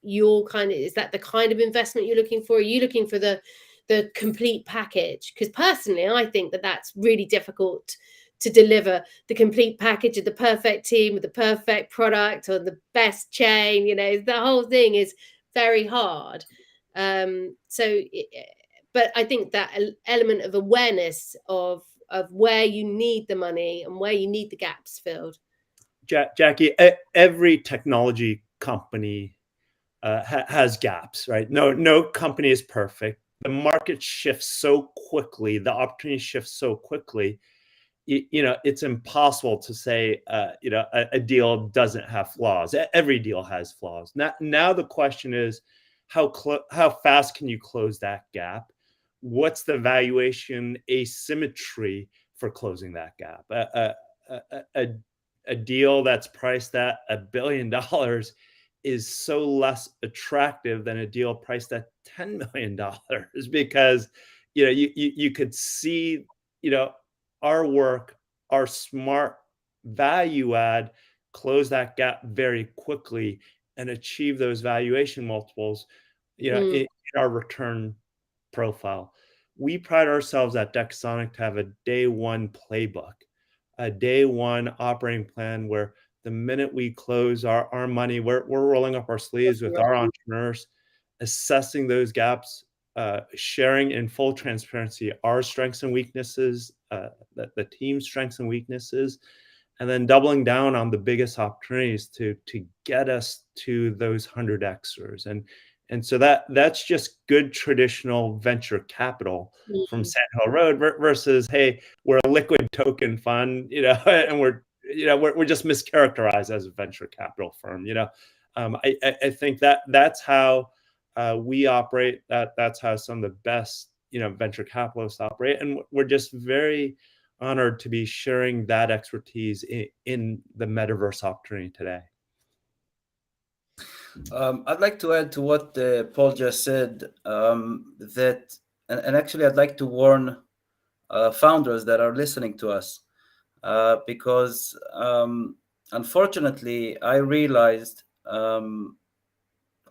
your is that the kind of investment you're looking for? Are you looking for the complete package? Because personally, I think that's really difficult to deliver, the complete package of the perfect team with the perfect product or the best chain. The whole thing is very hard. But I think that element of awareness of where you need the money and where you need the gaps filled. Jackie, every technology company has gaps, right? No company is perfect. The market shifts so quickly, the opportunity shifts so quickly. It's impossible to say a deal doesn't have flaws. Every deal has flaws. Now the question is, how fast can you close that gap? What's the valuation asymmetry for closing that gap? A deal that's priced at $1 billion is so less attractive than a deal priced at $10 million because you could see our work, our smart value add, close that gap very quickly and achieve those valuation multiples in our return profile. We pride ourselves at Dexonic to have a day one playbook, a day one operating plan where the minute we close our money, we're rolling up our sleeves with our entrepreneurs, assessing those gaps sharing in full transparency our strengths and weaknesses, the team's strengths and weaknesses, and then doubling down on the biggest opportunities to get us to those 100xers. And so that's just good traditional venture capital from Sand Hill Road versus, hey, we're a liquid token fund, and we're just mischaracterized as a venture capital firm. I think that's how we operate. That's how some of the best venture capitalists operate, and we're just very honored to be sharing that expertise in the metaverse opportunity today. I'd like to add to what Paul just said, that, and actually I'd like to warn founders that are listening to us, because unfortunately I realized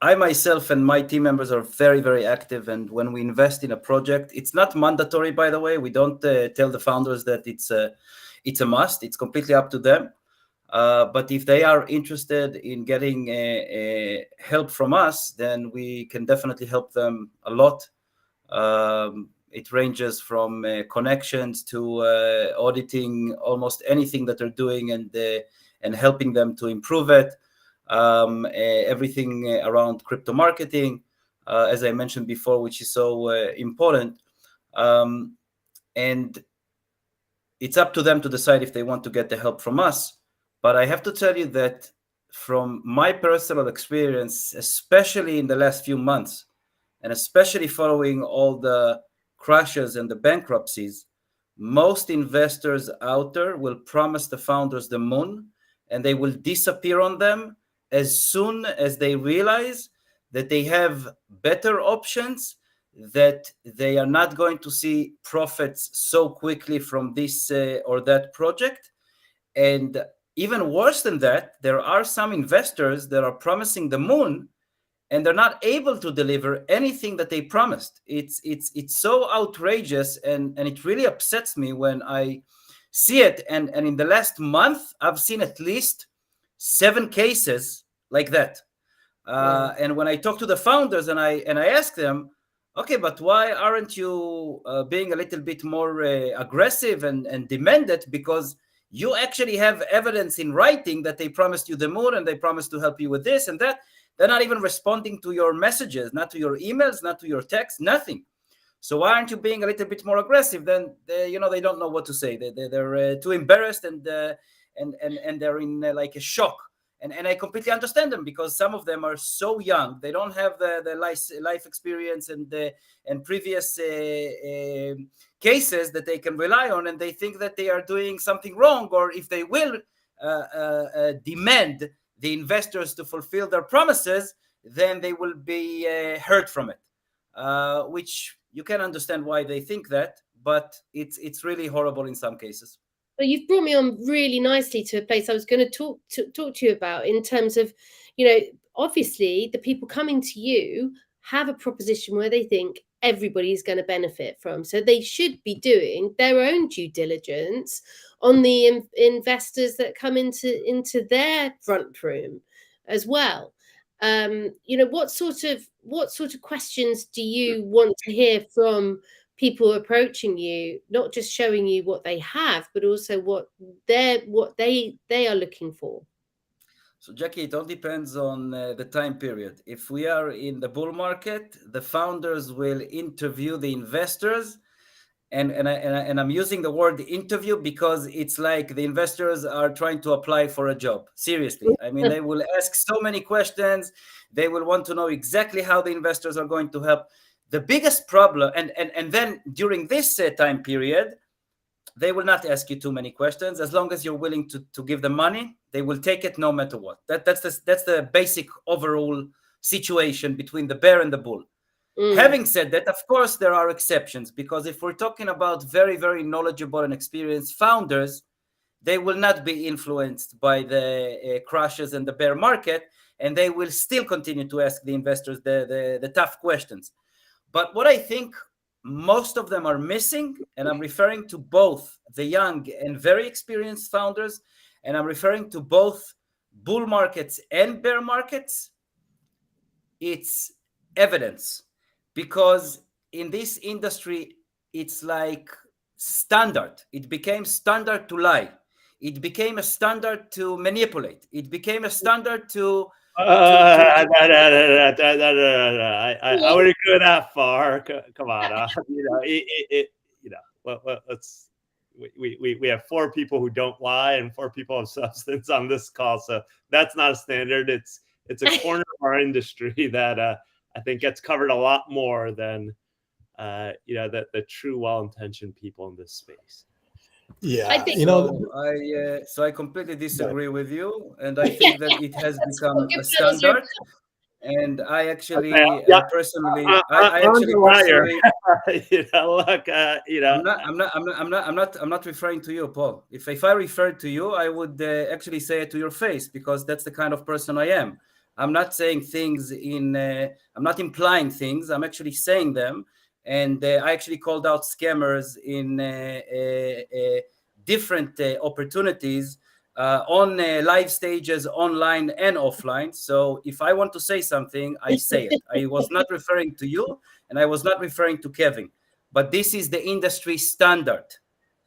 I myself and my team members are very, very active. And when we invest in a project, it's not mandatory, by the way. We don't tell the founders that it's a must. It's completely up to them. But if they are interested in getting help from us, then we can definitely help them a lot. It ranges from connections to auditing almost anything that they're doing and helping them to improve it. Everything around crypto marketing, as I mentioned before, which is so important. And it's up to them to decide if they want to get the help from us. But I have to tell you that from my personal experience, especially in the last few months, and especially following all the crashes and the bankruptcies, most investors out there will promise the founders the moon, and they will disappear on them as soon as they realize that they have better options, that they are not going to see profits so quickly from this or that project. And even worse than that, there are some investors that are promising the moon and they're not able to deliver anything that they promised. It's so outrageous, and it really upsets me when I see it. And in the last month, I've seen at least 7 cases like that. And when I talk to the founders and I ask them, okay, but why aren't you being a little bit more aggressive and demand it? Because you actually have evidence in writing that they promised you the moon and they promised to help you with this and that. They're not even responding to your messages, not to your emails, not to your texts, nothing. So why aren't you being a little bit more aggressive? Then they don't know what to say. They're too embarrassed and they're in like a shock. And I completely understand them, because some of them are so young. They don't have the life experience and previous cases that they can rely on, and they think that they are doing something wrong. Or if they will demand the investors to fulfill their promises, then they will be hurt from it, which you can understand why they think that, but it's really horrible in some cases. But you've brought me on really nicely to a place I was going to talk to you about, in terms of, obviously the people coming to you have a proposition where they think everybody's going to benefit from. So they should be doing their own due diligence on the investors that come into their front room as well. What sort of questions do you want to hear from people approaching you, not just showing you what they have, but also what they are looking for? So Jackie, it all depends on the time period. If we are in the bull market, the founders will interview the investors, and I'm using the word interview because it's like the investors are trying to apply for a job. Seriously, I mean, they will ask so many questions. They will want to know exactly how the investors are going to help. The biggest problem, and then during this time period, they will not ask you too many questions. As long as you're willing to give them money, they will take it no matter what. That's the basic overall situation between the bear and the bull. Having said that, of course, there are exceptions, because if we're talking about very, very knowledgeable and experienced founders, they will not be influenced by the crashes and the bear market, and they will still continue to ask the investors the tough questions. But what I think most of them are missing, and I'm referring to both the young and very experienced founders, and I'm referring to both bull markets and bear markets, it's evidence. Because in this industry, it's like standard. It became standard to lie. It became a standard to manipulate. It became a standard to I wouldn't go that far. Come on, you know, you know, let's. We have 4 people who don't lie and 4 people of substance on this call, so that's not a standard. It's a corner of our industry that I think gets covered a lot more than you know, the true well-intentioned people in this space. Yeah, you know, so I completely disagree with you, and I think that it has become a standard. And I actually personally, I actually personally, you know, look, you know, I'm not referring to you, Paul. If I referred to you, I would actually say it to your face, because that's the kind of person I am. I'm not saying things I'm not implying things. I'm actually saying them. And I actually called out scammers in different opportunities on live stages, online and offline. So if I want to say something, I say it. I was not referring to you, and I was not referring to Kevin. But this is the industry standard,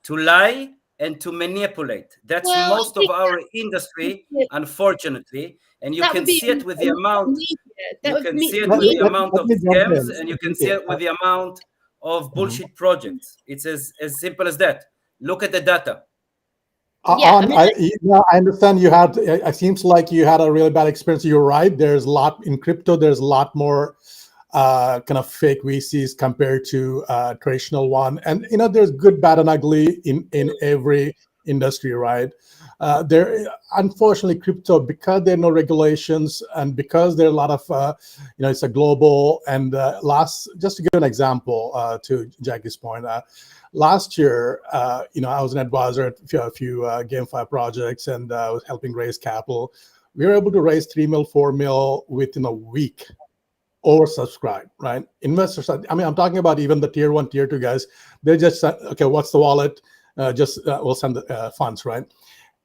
to lie and to manipulate. That's most of our industry, unfortunately. And you can see it with the amount. You can see it with the amount of scams, and you can see it with the amount of bullshit projects. It's as simple as that. Look at the data. I understand you had. It seems like you had a really bad experience. You're right. There's a lot in crypto. There's a lot more kind of fake VCs compared to traditional one. And you know, there's good, bad, and ugly in every industry, right? There, unfortunately, crypto, because there are no regulations and because there are a lot of, you know, it's a global. And just to give an example to Jackie's point. Last year, you know, I was an advisor at a few GameFi projects, and I was helping raise capital. We were able to raise 3 mil, 4 mil within a week, oversubscribed, right? Investors, I mean, I'm talking about even the tier 1, tier 2 guys. They just said, okay, what's the wallet? We'll send the funds, right?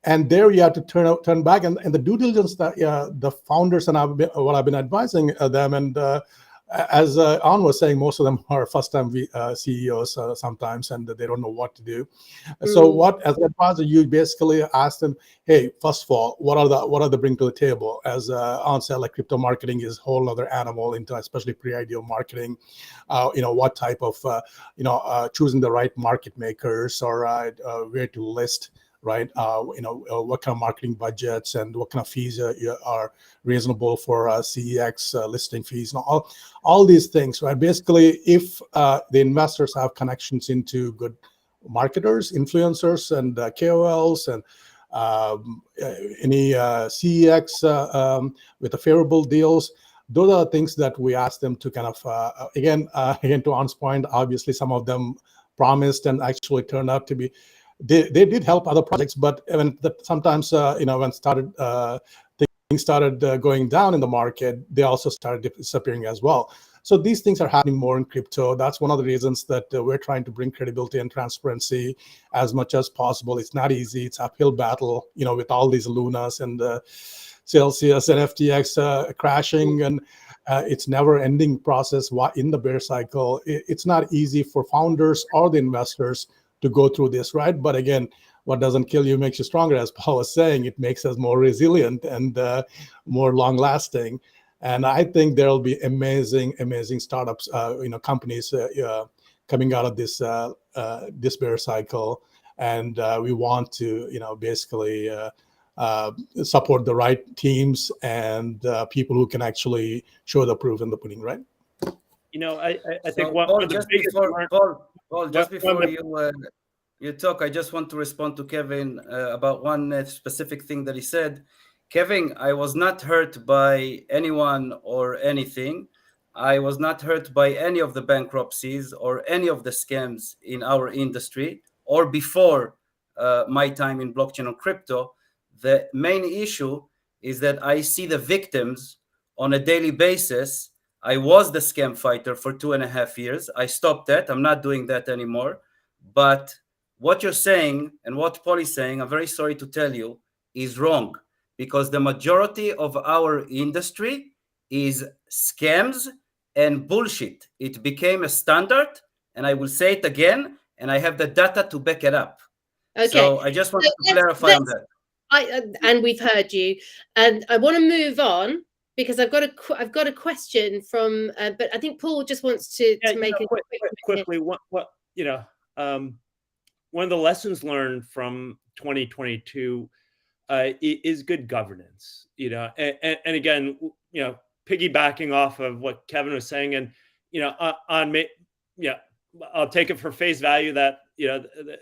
And there you have to turn back, and the due diligence that the founders and what I've been advising them, and as An was saying, most of them are first-time CEOs sometimes, and they don't know what to do. So what, as an advisor, you basically ask them, hey, first of all, what are they bring to the table? As An said, like crypto marketing is a whole other animal, into especially pre-IDO marketing. You know, what type of, you know, choosing the right market makers, or where to list, right? You know, what kind of marketing budgets and what kind of fees are reasonable for CEX listing fees, and all these things, right? Basically, if the investors have connections into good marketers, influencers, and KOLs, and any CEX with the favorable deals, those are the things that we ask them to kind of, again, to An's point, obviously some of them promised and actually turned out to be, they did help other projects, but sometimes, you know, when things started going down in the market, they also started disappearing as well. So these things are happening more in crypto. That's one of the reasons that we're trying to bring credibility and transparency as much as possible. It's not easy. It's an uphill battle, you know, with all these Lunas and Celsius and FTX crashing, and it's never-ending process in the bear cycle. It's not easy for founders or the investors to go through this, right? But again, what doesn't kill you makes you stronger, as Paul was saying. It makes us more resilient and more long-lasting. And I think there will be amazing startups, you know, companies coming out of this this bear cycle, and we want to, you know, basically support the right teams and people who can actually show the proof in the pudding, right? You know, I think Paul, just before you talk, I just want to respond to Kevin about one specific thing that he said. Kevin, I was not hurt by anyone or anything. I was not hurt by any of the bankruptcies or any of the scams in our industry or before my time in blockchain or crypto. The main issue is that I see the victims on a daily basis. I was the scam fighter for 2.5 years. I stopped that. I'm not doing that anymore. But what you're saying and what Paul is saying, I'm very sorry to tell you, is wrong, because the majority of our industry is scams and bullshit. It became a standard, and I will say it again, and I have the data to back it up. Okay. So I just want to clarify on that. And we've heard you, and I want to move on because I've got a question from, but I think Paul just wants to make a quickly. What one of the lessons learned from 2022 is good governance. And again, piggybacking off of what Kevin was saying, and I'll take it for face value that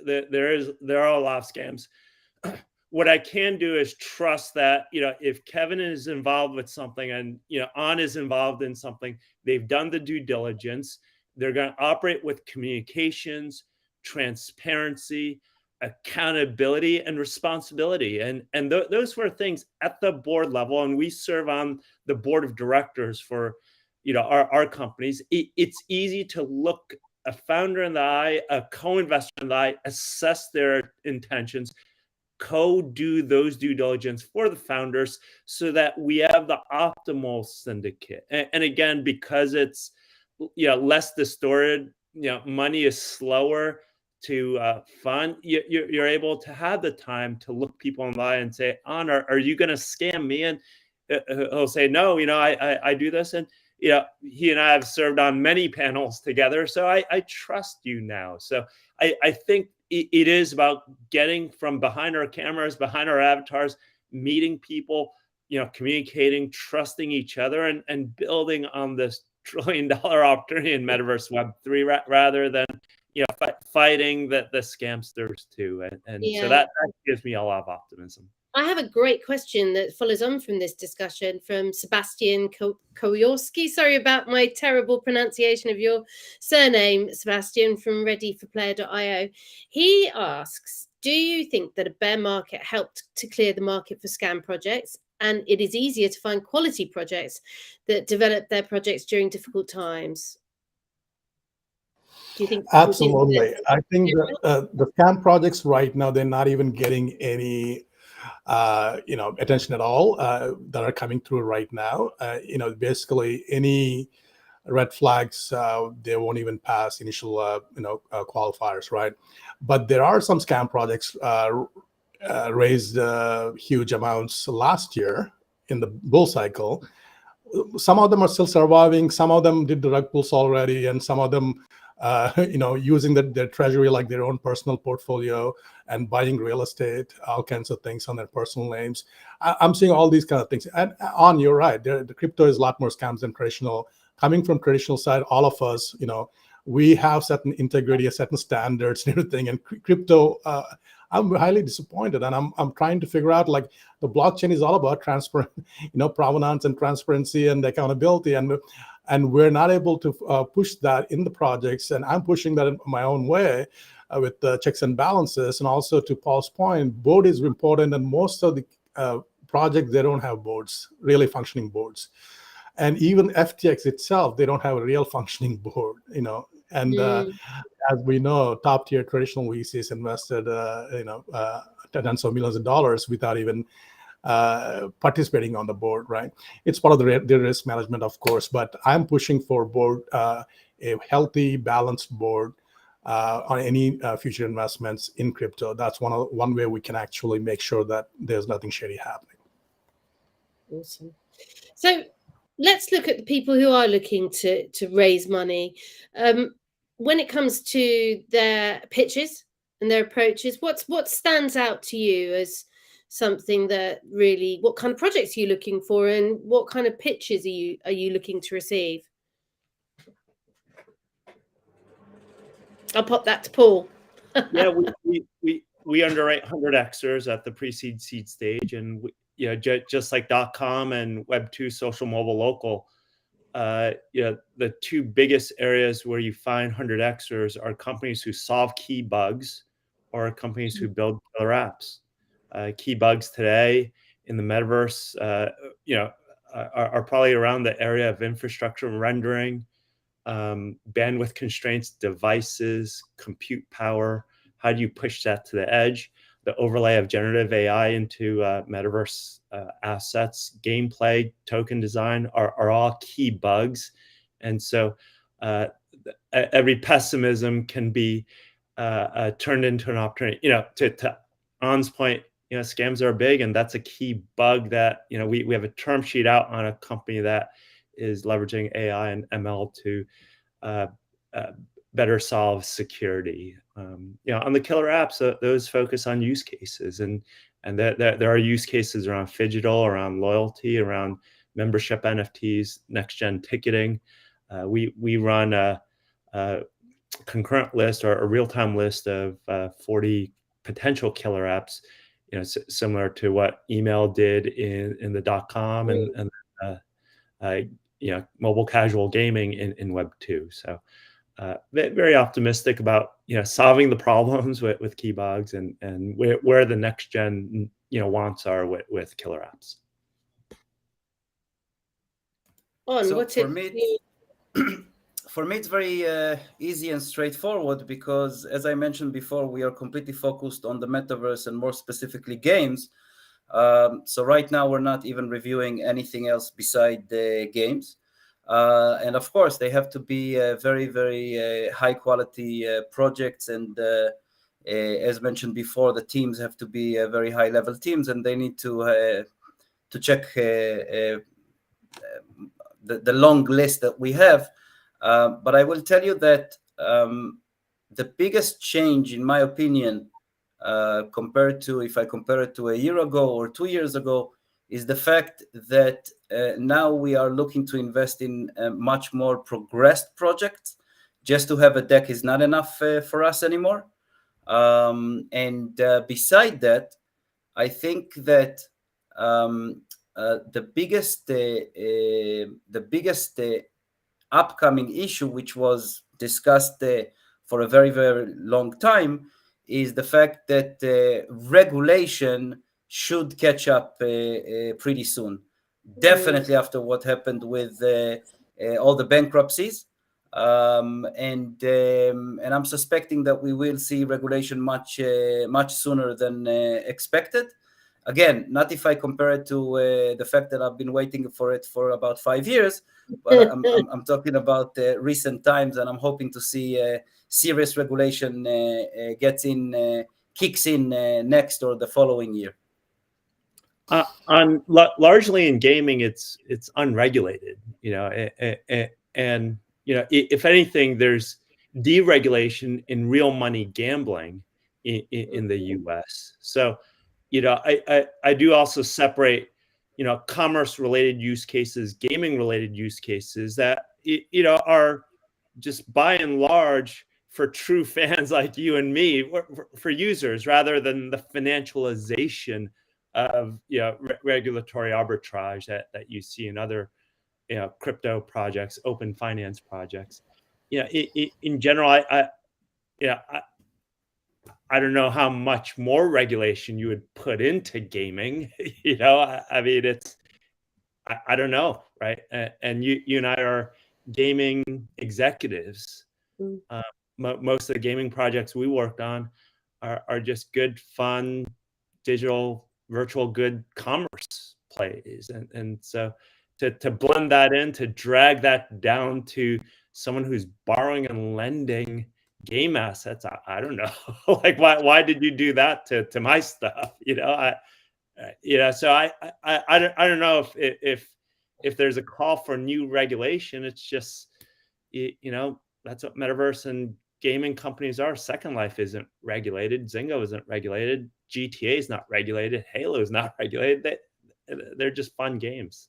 there are a lot of scams. What I can do is trust that, if Kevin is involved with something and, On is involved in something, they've done the due diligence. They're going to operate with communications, transparency, accountability, and responsibility. And those were things at the board level. And we serve on the board of directors for, our companies. It's easy to look a founder in the eye, a co-investor in the eye, assess their intentions, do those due diligence for the founders so that we have the optimal syndicate. And again, because it's less distorted, money is slower to fund, you're able to have the time to look people in the eye and say, On, are you going to scam me? And he'll say, no, I do this. And he and I have served on many panels together, so I trust you now. So I think it is about getting from behind our cameras, behind our avatars, meeting people, communicating, trusting each other, and building on this $1 trillion opportunity in Metaverse Web3 rather than fighting the scamsters too. And so that gives me a lot of optimism. I have a great question that follows on from this discussion from Sebastian Koyorski. Sorry about my terrible pronunciation of your surname, Sebastian, from readyforplayer.io. He asks, do you think that a bear market helped to clear the market for scam projects, and it is easier to find quality projects that develop their projects during difficult times? Do you think? Absolutely. I think the scam projects right now, they're not even getting any attention at all that are coming through right now. Basically any red flags, they won't even pass initial, qualifiers, right? But there are some scam projects raised huge amounts last year in the bull cycle. Some of them are still surviving. Some of them did the rug pulls already, and some of them using their treasury like their own personal portfolio and buying real estate, all kinds of things on their personal names. I'm seeing all these kind of things. And you're right. The crypto is a lot more scams than traditional. Coming from traditional side, all of us, we have certain integrity, certain standards and everything. And crypto, I'm highly disappointed. And I'm trying to figure out, like, the blockchain is all about transparent, provenance and transparency and accountability. And we're not able to push that in the projects. And I'm pushing that in my own way with the checks and balances. And also, to Paul's point, board is important. And most of the projects, they don't have boards, really functioning boards. And even FTX itself, they don't have a real functioning board, And as we know, top tier traditional VCs invested, tens of millions of dollars without even participating on the board, right? It's part of the risk management, of course, but I'm pushing for board, a healthy, balanced board on any future investments in crypto. That's one way we can actually make sure that there's nothing shady happening. Awesome. So let's look at the people who are looking to raise money. When it comes to their pitches and their approaches, what stands out to you as something that really, what kind of projects are you looking for, and what kind of pitches are you looking to receive? I'll pop that to Paul. Yeah, we underwrite 100Xers at the pre-seed seed stage, and just like .com and Web2 social mobile local, the two biggest areas where you find 100Xers are companies who solve key bugs or companies who build killer apps. Key bugs today in the metaverse, are probably around the area of infrastructure rendering, bandwidth constraints, devices, compute power. How do you push that to the edge? The overlay of generative AI into metaverse assets, gameplay, token design are all key bugs And so every pessimism can be turned into an opportunity. To On's point, scams are big, and that's a key bug that we have a term sheet out on a company that is leveraging AI and ML to better solve security. On the killer apps, those focus on use cases, and there are use cases around phygital, around loyalty, around membership NFTs, next gen ticketing. We run a concurrent list or a real-time list of 40 potential killer apps, similar to what email did in the .com and mobile casual gaming in Web 2. So very optimistic about solving the problems with key bugs and where the next gen wants are with killer apps. On what's for me, for me, it's very easy and straightforward because, as I mentioned before, we are completely focused on the metaverse and more specifically games. So right now, we're not even reviewing anything else beside the games. And of course, they have to be very, very high quality projects. And as mentioned before, the teams have to be very high level teams, and they need to check the long list that we have. But I will tell you that the biggest change, in my opinion, if I compare it to a year ago or 2 years ago, is the fact that now we are looking to invest in much more progressed projects. Just to have a deck is not enough for us anymore. And beside that, I think that the biggest upcoming issue, which was discussed for a very, very long time, is the fact that regulation should catch up pretty soon. Definitely after what happened with all the bankruptcies. And I'm suspecting that we will see regulation much sooner than expected. Again, not if I compare it to the fact that I've been waiting for it for about 5 years, but I'm talking about recent times, and I'm hoping to see serious regulation kicks in next or the following year. Largely in gaming, it's unregulated, and if anything, there's deregulation in real money gambling in the U.S. So, I do also separate, commerce related use cases, gaming related use cases that are just by and large for true fans like you and me, for users, rather than the financialization of regulatory arbitrage that you see in other crypto projects, open finance projects. In general, I don't know how much more regulation you would put into gaming. I mean, I don't know, right? And you and I are gaming executives. Most of the gaming projects we worked on are just good, fun, digital, virtual good commerce plays. And so to blend that in, to drag that down to someone who's borrowing and lending game assets, I don't know. Like, why did you do that to my stuff? So I don't know if there's a call for new regulation. It's just, that's what Metaverse and gaming companies are. Second Life isn't regulated. Zynga isn't regulated. GTA is not regulated. Halo is not regulated. They're just fun games.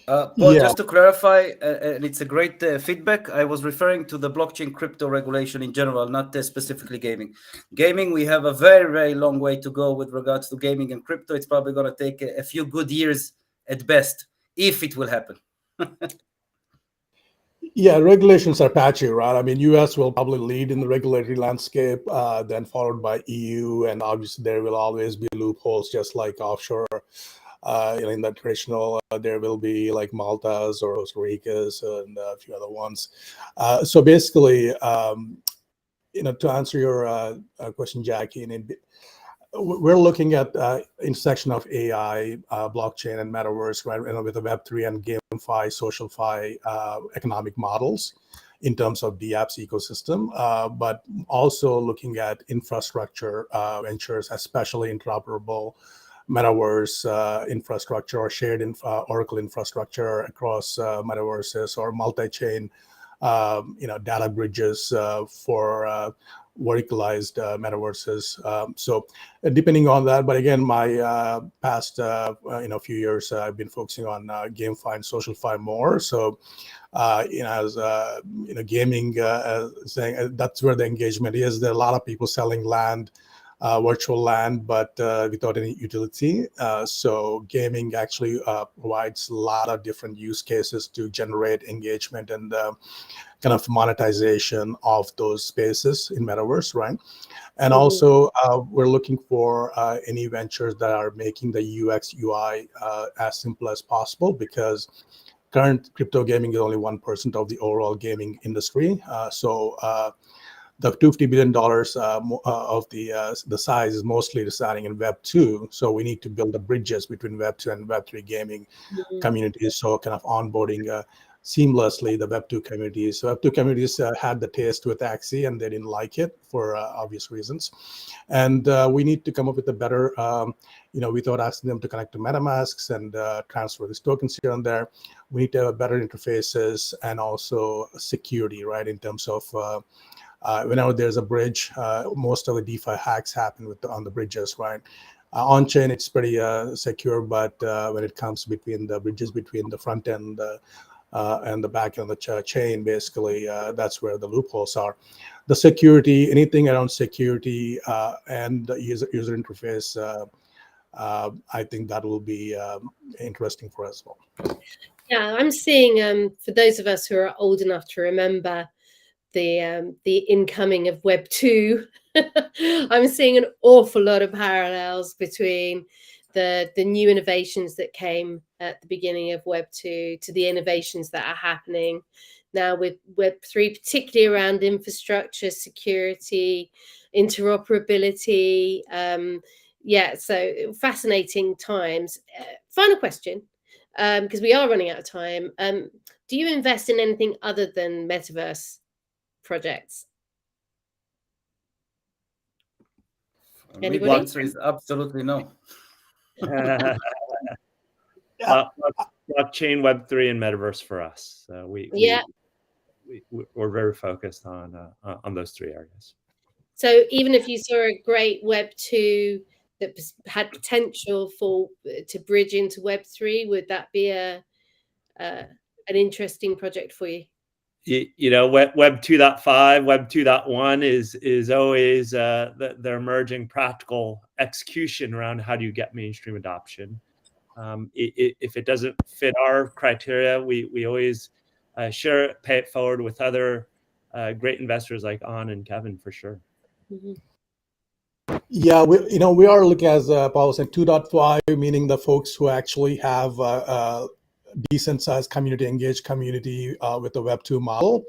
Paul, just to clarify, and it's a great feedback, I was referring to the blockchain crypto regulation in general, not specifically gaming. Gaming, we have a very, very long way to go with regards to gaming and crypto. It's probably going to take a few good years at best, if it will happen. Yeah, regulations are patchy, right? I mean, US will probably lead in the regulatory landscape, then followed by EU, and obviously there will always be loopholes, just like offshore. In the traditional, there will be like Maltas or Costa Ricas and a few other ones. So basically, to answer your question, Jackie, we're looking at intersection of AI, blockchain, and metaverse, right? With the Web3 and GameFi, SocialFi economic models in terms of the apps ecosystem, but also looking at infrastructure ventures, especially interoperable metaverse infrastructure or shared Oracle infrastructure across metaverses or multi-chain, data bridges for verticalized metaverses. So depending on that, but again, my past few years, I've been focusing on GameFi and SocialFi more. So as gaming, saying that's where the engagement is. There are a lot of people selling land, virtual land, but without any utility. So gaming actually provides a lot of different use cases to generate engagement and kind of monetization of those spaces in metaverse, right? And also we're looking for any ventures that are making the UX UI as simple as possible, because current crypto gaming is only 1% of the overall gaming industry. So the $250 billion of the size is mostly residing in Web 2. So we need to build the bridges between Web 2 and Web 3 gaming communities. So kind of onboarding seamlessly the Web 2 communities. So Web 2 communities had the taste with Axie and they didn't like it for obvious reasons. And we need to come up with a better, without asking them to connect to MetaMasks and transfer these tokens here and there, we need to have better interfaces and also security, right? In terms of whenever there's a bridge, most of the DeFi hacks happen on the bridges, right? On chain, it's pretty secure, but when it comes between the bridges between the front end and the back end of the chain, basically, that's where the loopholes are. The security, anything around security and the user interface, I think that will be interesting for us as well. Yeah, I'm seeing, for those of us who are old enough to remember the incoming of Web 2, I'm seeing an awful lot of parallels between the new innovations that came at the beginning of Web 2 to the innovations that are happening now with Web 3, particularly around infrastructure, security, interoperability. Yeah, so fascinating times. Final question, because we are running out of time. Do you invest in anything other than Metaverse projects? Anybody? Answer is absolutely no. Blockchain, Web3, and Metaverse for us. We're very focused on those three areas. So even if you saw a great Web 2 that had potential to bridge into Web 3, would that be an interesting project for you? Web 2.5, Web 2.1 is always the emerging practical execution around how do you get mainstream adoption. If it doesn't fit our criteria, we always share it, pay it forward with other great investors like On and Kevin, for sure. Yeah, we are looking, as Paul said, 2.5, meaning the folks who actually have a decent sized community, engaged community with the Web 2 model,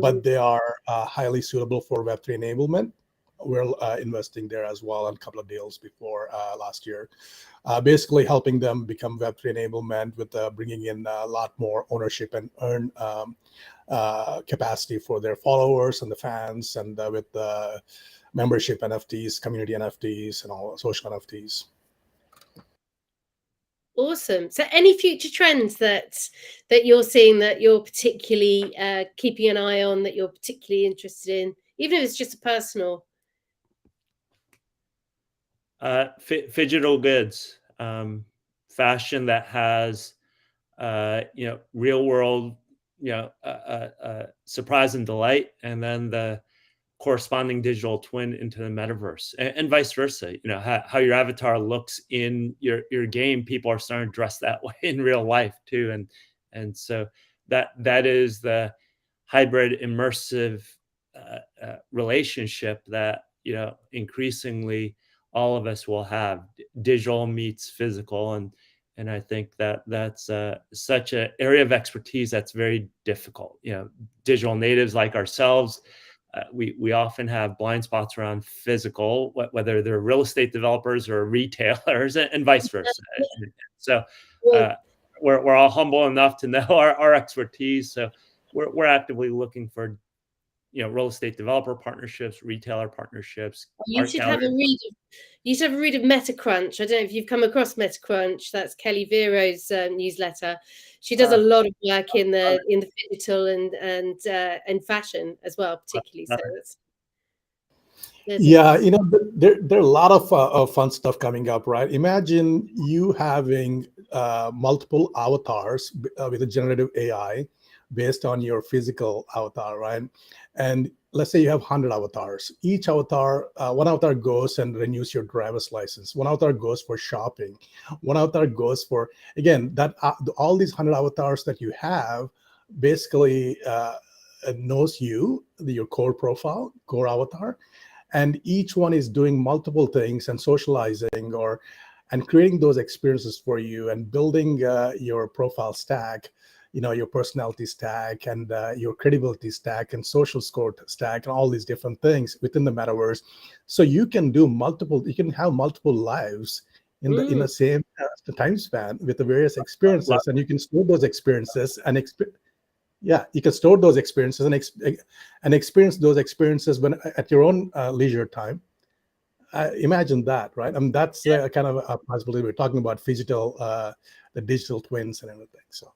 but they are highly suitable for Web 3 enablement. We're investing there as well on a couple of deals before last year, basically helping them become Web 3 enablement with bringing in a lot more ownership and earn capacity for their followers and the fans, and with membership NFTs, community NFTs, and all social NFTs. Awesome. So any future trends that you're seeing that you're particularly keeping an eye on, that you're particularly interested in, even if it's just a personal? Digital goods, fashion that has real world surprise and delight, and then the corresponding digital twin into the metaverse, and vice versa. How your avatar looks in your game, people are starting to dress that way in real life too, and so that is the hybrid immersive relationship that increasingly all of us will have. Digital meets physical, and I think that's such an area of expertise that's very difficult. Digital natives like ourselves, we often have blind spots around physical, whether they're real estate developers or retailers, and vice versa. So we're all humble enough to know our expertise. So we're actively looking for real estate developer partnerships, retailer partnerships. You should have a read. You should have a read of MetaCrunch. I don't know if you've come across MetaCrunch. That's Kelly Vero's newsletter. She does a lot of work in the digital and fashion as well, particularly. So yeah, there are a lot of fun stuff coming up, right? Imagine you having multiple avatars with a generative AI based on your physical avatar, right? And let's say you have 100 avatars. Each avatar, one avatar goes and renews your driver's license. One avatar goes for shopping. One avatar goes for, again, that all these 100 avatars that you have basically knows you, your core profile, core avatar, and each one is doing multiple things and socializing and creating those experiences for you and building your profile stack, your personality stack and your credibility stack and social score stack and all these different things within the metaverse. So you can have multiple lives in the same time span with the various experiences, and you can store those experiences and you can store those experiences and experience those experiences when at your own leisure time. Imagine that, right? I mean, that's kind of a possibility. We're talking about the digital twins and everything. So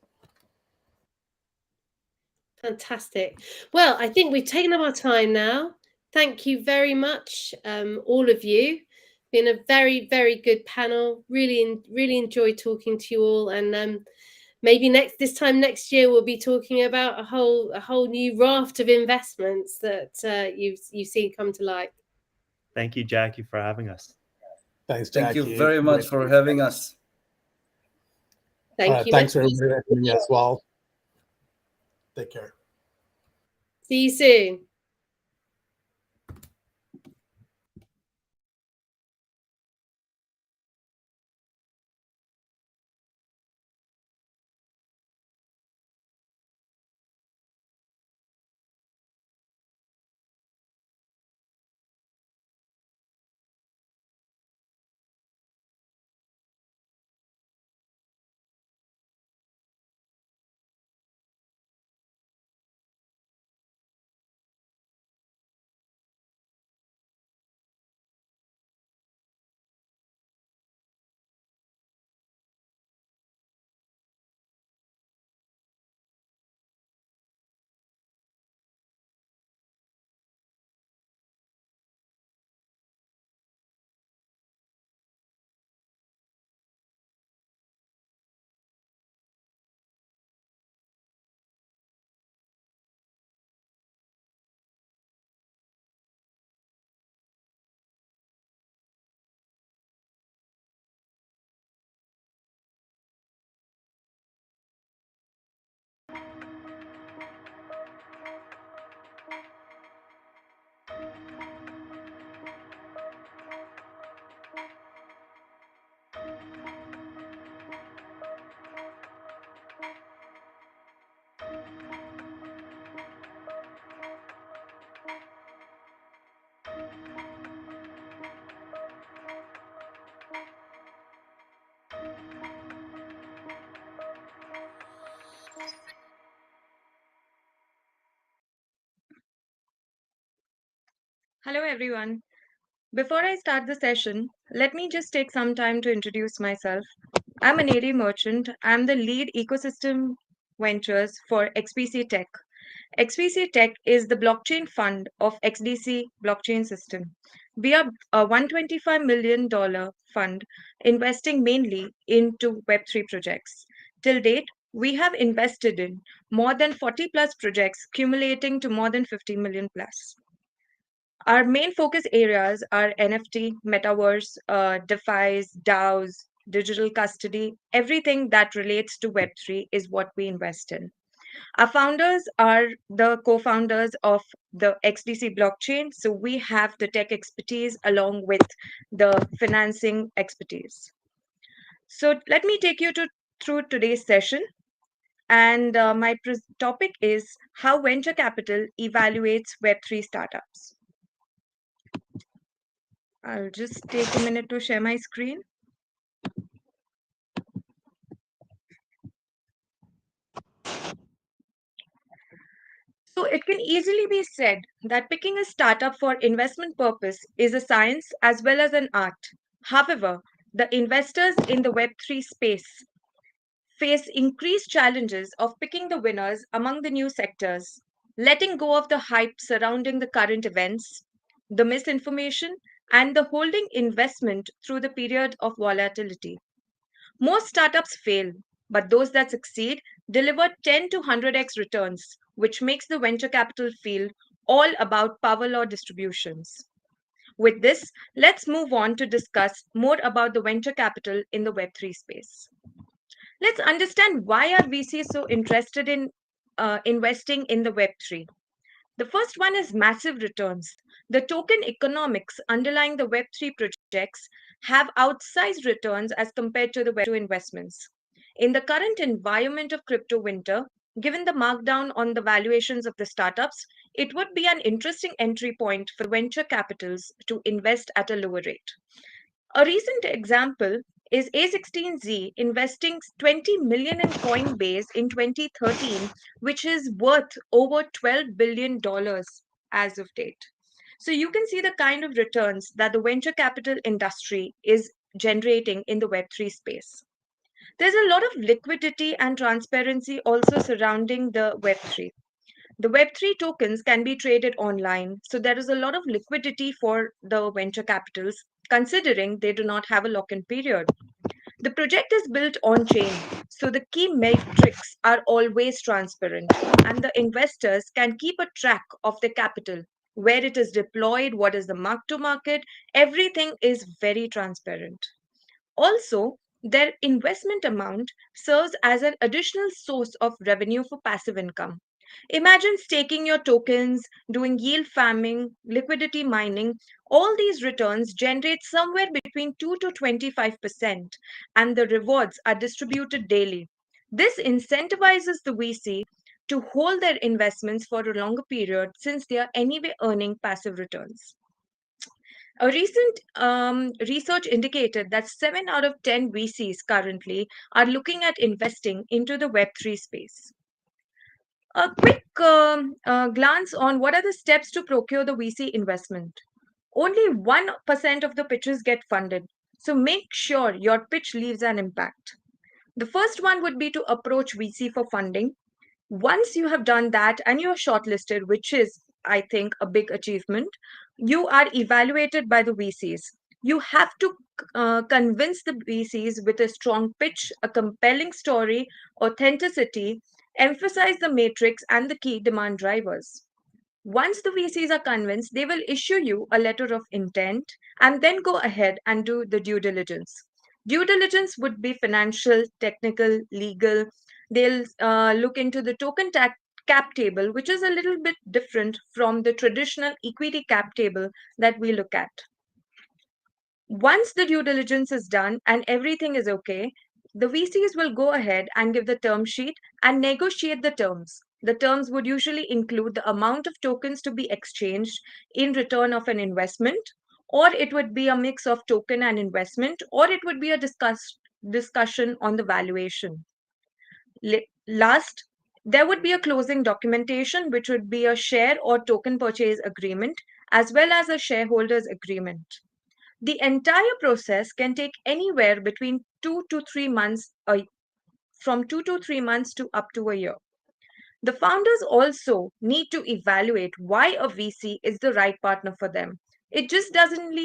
fantastic. Well, I think we've taken up our time now. Thank you very much, all of you. Been a very, very good panel. Really enjoyed talking to you all, and maybe this time next year we'll be talking about a whole new raft of investments that you've seen come to light. Thank you, Jackie, for having us. Thanks, Jackie. Thank you very much for having us. Thank you. Thanks for everybody for me as well. Take care. See you soon. Hello, everyone. Before I start the session, let me just take some time to introduce myself. I'm a native merchant. I'm the lead ecosystem ventures for XPC Tech. XPC Tech is the blockchain fund of XDC blockchain system. We are a $125 million fund investing mainly into Web3 projects. Till date, we have invested in more than 40 plus projects, accumulating to more than 50 million plus. Our main focus areas are NFT, Metaverse, DeFi's, DAOs, digital custody, everything that relates to Web3 is what we invest in. Our founders are the co-founders of the XDC blockchain, so we have the tech expertise along with the financing expertise. So let me take you through today's session. and my topic is how venture capital evaluates Web3 startups. I'll just take a minute to share my screen. So it can easily be said that picking a startup for investment purpose is a science as well as an art. However, the investors in the Web3 space face increased challenges of picking the winners among the new sectors, letting go of the hype surrounding the current events, the misinformation, and the holding investment through the period of volatility. Most startups fail, but those that succeed deliver 10 to 100x returns, which makes the venture capital field all about power law distributions. With this, let's move on to discuss more about the venture capital in the Web3 space. Let's understand why are VCs so interested in investing in the Web3. The first one is massive returns. The token economics underlying the Web3 projects have outsized returns as compared to the Web2 investments. In the current environment of crypto winter, given the markdown on the valuations of the startups, it would be an interesting entry point for venture capitals to invest at a lower rate. A recent example is A16Z investing 20 million in Coinbase in 2013, which is worth over $12 billion as of date. So you can see the kind of returns that the venture capital industry is generating in the Web3 space. There's a lot of liquidity and transparency also surrounding the Web3. The Web3 tokens can be traded online, so there is a lot of liquidity for the venture capitals, considering they do not have a lock in period. The project is built on chain, so the key metrics are always transparent, and the investors can keep a track of the capital, where it is deployed, what is the mark to market, everything is very transparent. Also, their investment amount serves as an additional source of revenue for passive income. Imagine staking your tokens, doing yield farming, liquidity mining. All these returns generate somewhere between 2 to 25%, and the rewards are distributed daily. This incentivizes the VC to hold their investments for a longer period since they are anyway earning passive returns. A recent research indicated that 7 out of 10 VCs currently are looking at investing into the Web3 space. A quick glance on what are the steps to procure the VC investment. Only 1% of the pitches get funded, so make sure your pitch leaves an impact. The first one would be to approach VC for funding. Once you have done that and you're shortlisted, which is, I think, a big achievement, you are evaluated by the VCs. You have to convince the VCs with a strong pitch, a compelling story, authenticity, emphasize the matrix and the key demand drivers. Once the VCs are convinced, they will issue you a letter of intent and then go ahead and do the due diligence. Due diligence would be financial, technical, legal. They'll look into the cap table, which is a little bit different from the traditional equity cap table that we look at. Once the due diligence is done and everything is okay, the VCs will go ahead and give the term sheet and negotiate the terms. The terms would usually include the amount of tokens to be exchanged in return of an investment, or it would be a mix of token and investment, or it would be a discussion on the valuation. Last, there would be a closing documentation, which would be a share or token purchase agreement, as well as a shareholders agreement. The entire process can take anywhere between 2 to 3 months, from 2 to 3 months to up to a year. The founders also need to evaluate why a VC is the right partner for them. It just doesn't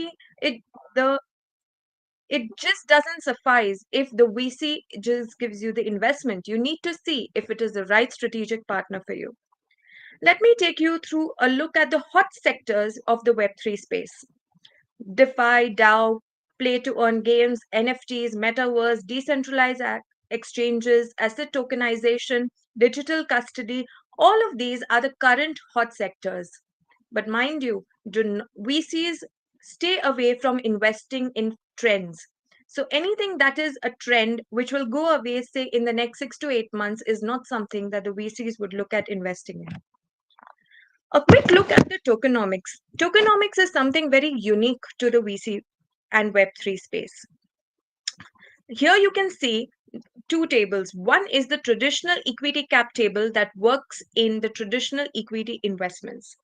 suffice if the VC just gives you the investment. You need to see if it is the right strategic partner for you. Let me take you through a look at the hot sectors of the Web3 space. DeFi, DAO, play to earn games, NFTs, Metaverse, decentralized exchanges, asset tokenization, digital custody, all of these are the current hot sectors. But mind you, VCs stay away from investing in trends. So anything that is a trend which will go away, say in the next 6 to 8 months, is not something that the VCs would look at investing in. A quick look at the tokenomics. Tokenomics is something very unique to the VC and Web3 space. Here you can see two tables. One is the traditional equity cap table that works in the traditional equity investments.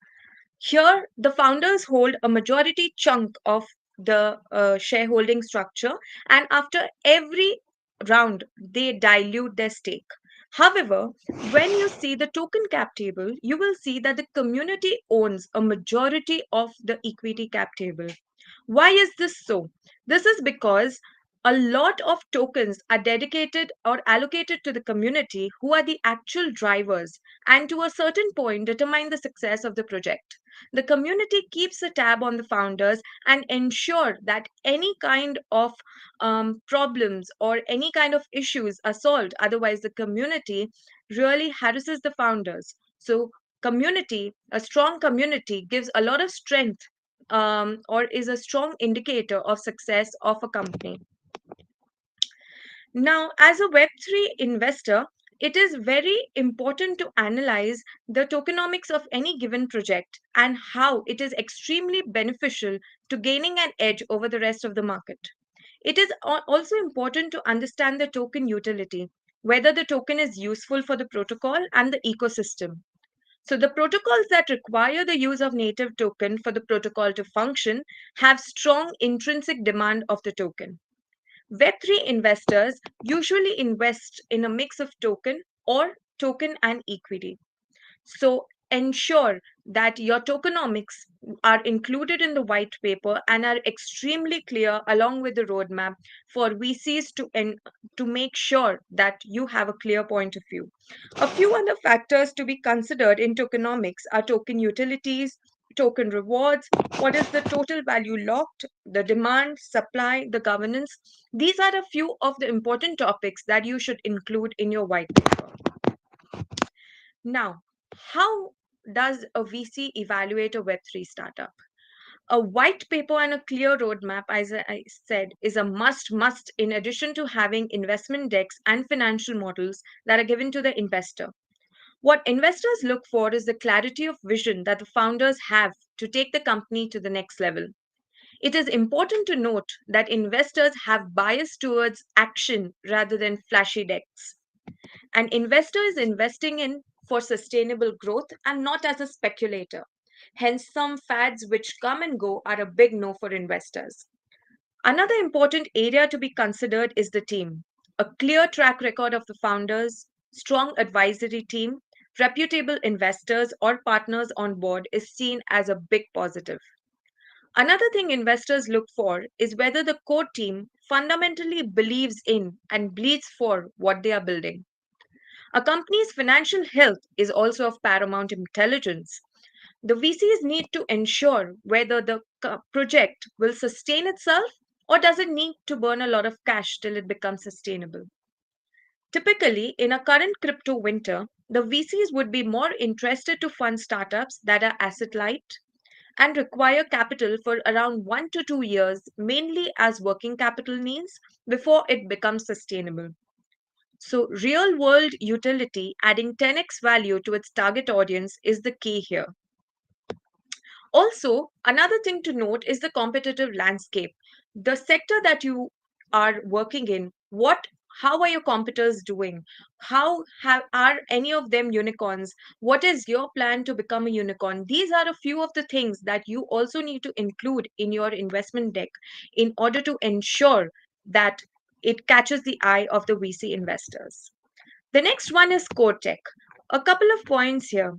Here, the founders hold a majority chunk of the shareholding structure, and after every round, they dilute their stake. However, when you see the token cap table, you will see that the community owns a majority of the equity cap table. Why is this so? This is because a lot of tokens are dedicated or allocated to the community who are the actual drivers and to a certain point determine the success of the project. The community keeps a tab on the founders and ensure that any kind of problems or any kind of issues are solved. Otherwise, the community really harasses the founders. So community, a strong community gives a lot of strength or is a strong indicator of success of a company. Now, as a Web3 investor, it is very important to analyze the tokenomics of any given project and how it is extremely beneficial to gaining an edge over the rest of the market. It is also important to understand the token utility, whether the token is useful for the protocol and the ecosystem. So the protocols that require the use of native token for the protocol to function have strong intrinsic demand of the token. Web3 investors usually invest in a mix of token and equity. So ensure that your tokenomics are included in the white paper and are extremely clear along with the roadmap for VCs to make sure that you have a clear point of view. A few other factors to be considered in tokenomics are token utilities, token rewards, what is the total value locked, the demand, supply, the governance. These are a few of the important topics that you should include in your white paper. Now, how does a VC evaluate a Web3 startup? A white paper and a clear roadmap, as I said, is a must in addition to having investment decks and financial models that are given to the investor. What investors look for is the clarity of vision that the founders have to take the company to the next level. It is important to note that investors have bias towards action rather than flashy decks. An investor is investing in for sustainable growth and not as a speculator. Hence, some fads which come and go are a big no for investors. Another important area to be considered is the team. A clear track record of the founders, strong advisory team, reputable investors or partners on board is seen as a big positive. Another thing investors look for is whether the core team fundamentally believes in and bleeds for what they are building. A company's financial health is also of paramount intelligence. The VCs need to ensure whether the project will sustain itself or does it need to burn a lot of cash till it becomes sustainable. Typically, in a current crypto winter, the VCs would be more interested to fund startups that are asset light and require capital for around 1 to 2 years, mainly as working capital needs, before it becomes sustainable. So, real world utility adding 10x value to its target audience is the key here. Also, another thing to note is the competitive landscape. The sector that you are working in, how are your competitors doing? Are any of them unicorns? What is your plan to become a unicorn? These are a few of the things that you also need to include in your investment deck in order to ensure that it catches the eye of the VC investors. The next one is core tech. A couple of points here.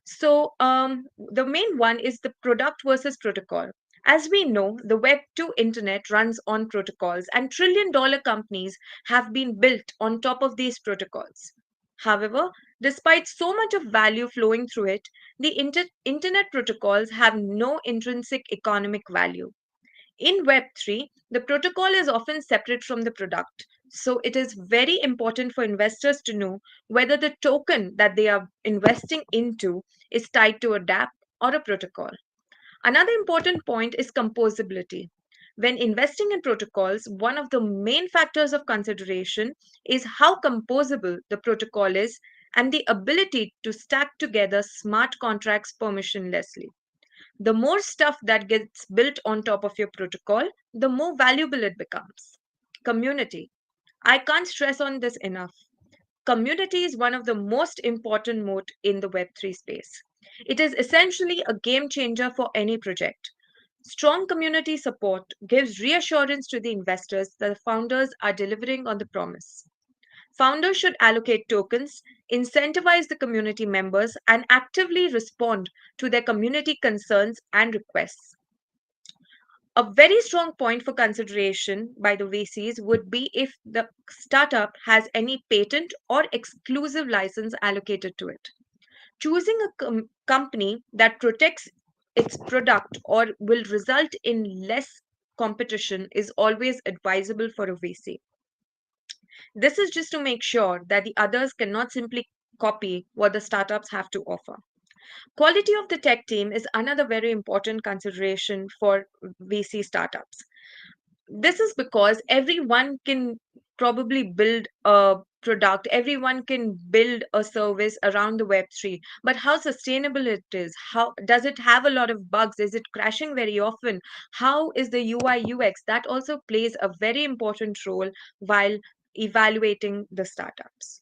So, the main one is the product versus protocol. As we know, the Web 2 internet runs on protocols, and trillion-dollar companies have been built on top of these protocols. However, despite so much of value flowing through it, the internet protocols have no intrinsic economic value. In Web3, the protocol is often separate from the product. So it is very important for investors to know whether the token that they are investing into is tied to a dApp or a protocol. Another important point is composability. When investing in protocols, one of the main factors of consideration is how composable the protocol is and the ability to stack together smart contracts permissionlessly. The more stuff that gets built on top of your protocol, the more valuable it becomes. Community. I can't stress on this enough. Community is one of the most important moat in the Web3 space. It is essentially a game changer for any project. Strong community support gives reassurance to the investors that the founders are delivering on the promise. Founders should allocate tokens, incentivize the community members, and actively respond to their community concerns and requests. A very strong point for consideration by the VCs would be if the startup has any patent or exclusive license allocated to it. Choosing a company that protects its product or will result in less competition is always advisable for a VC. This is just to make sure that the others cannot simply copy what the startups have to offer. Quality of the tech team is another very important consideration for VC startups. This is because everyone can probably build a product, everyone can build a service around the Web3, but how sustainable it is, how does it have a lot of bugs, is it crashing very often, how is the UI UX, that also plays a very important role while evaluating the startups.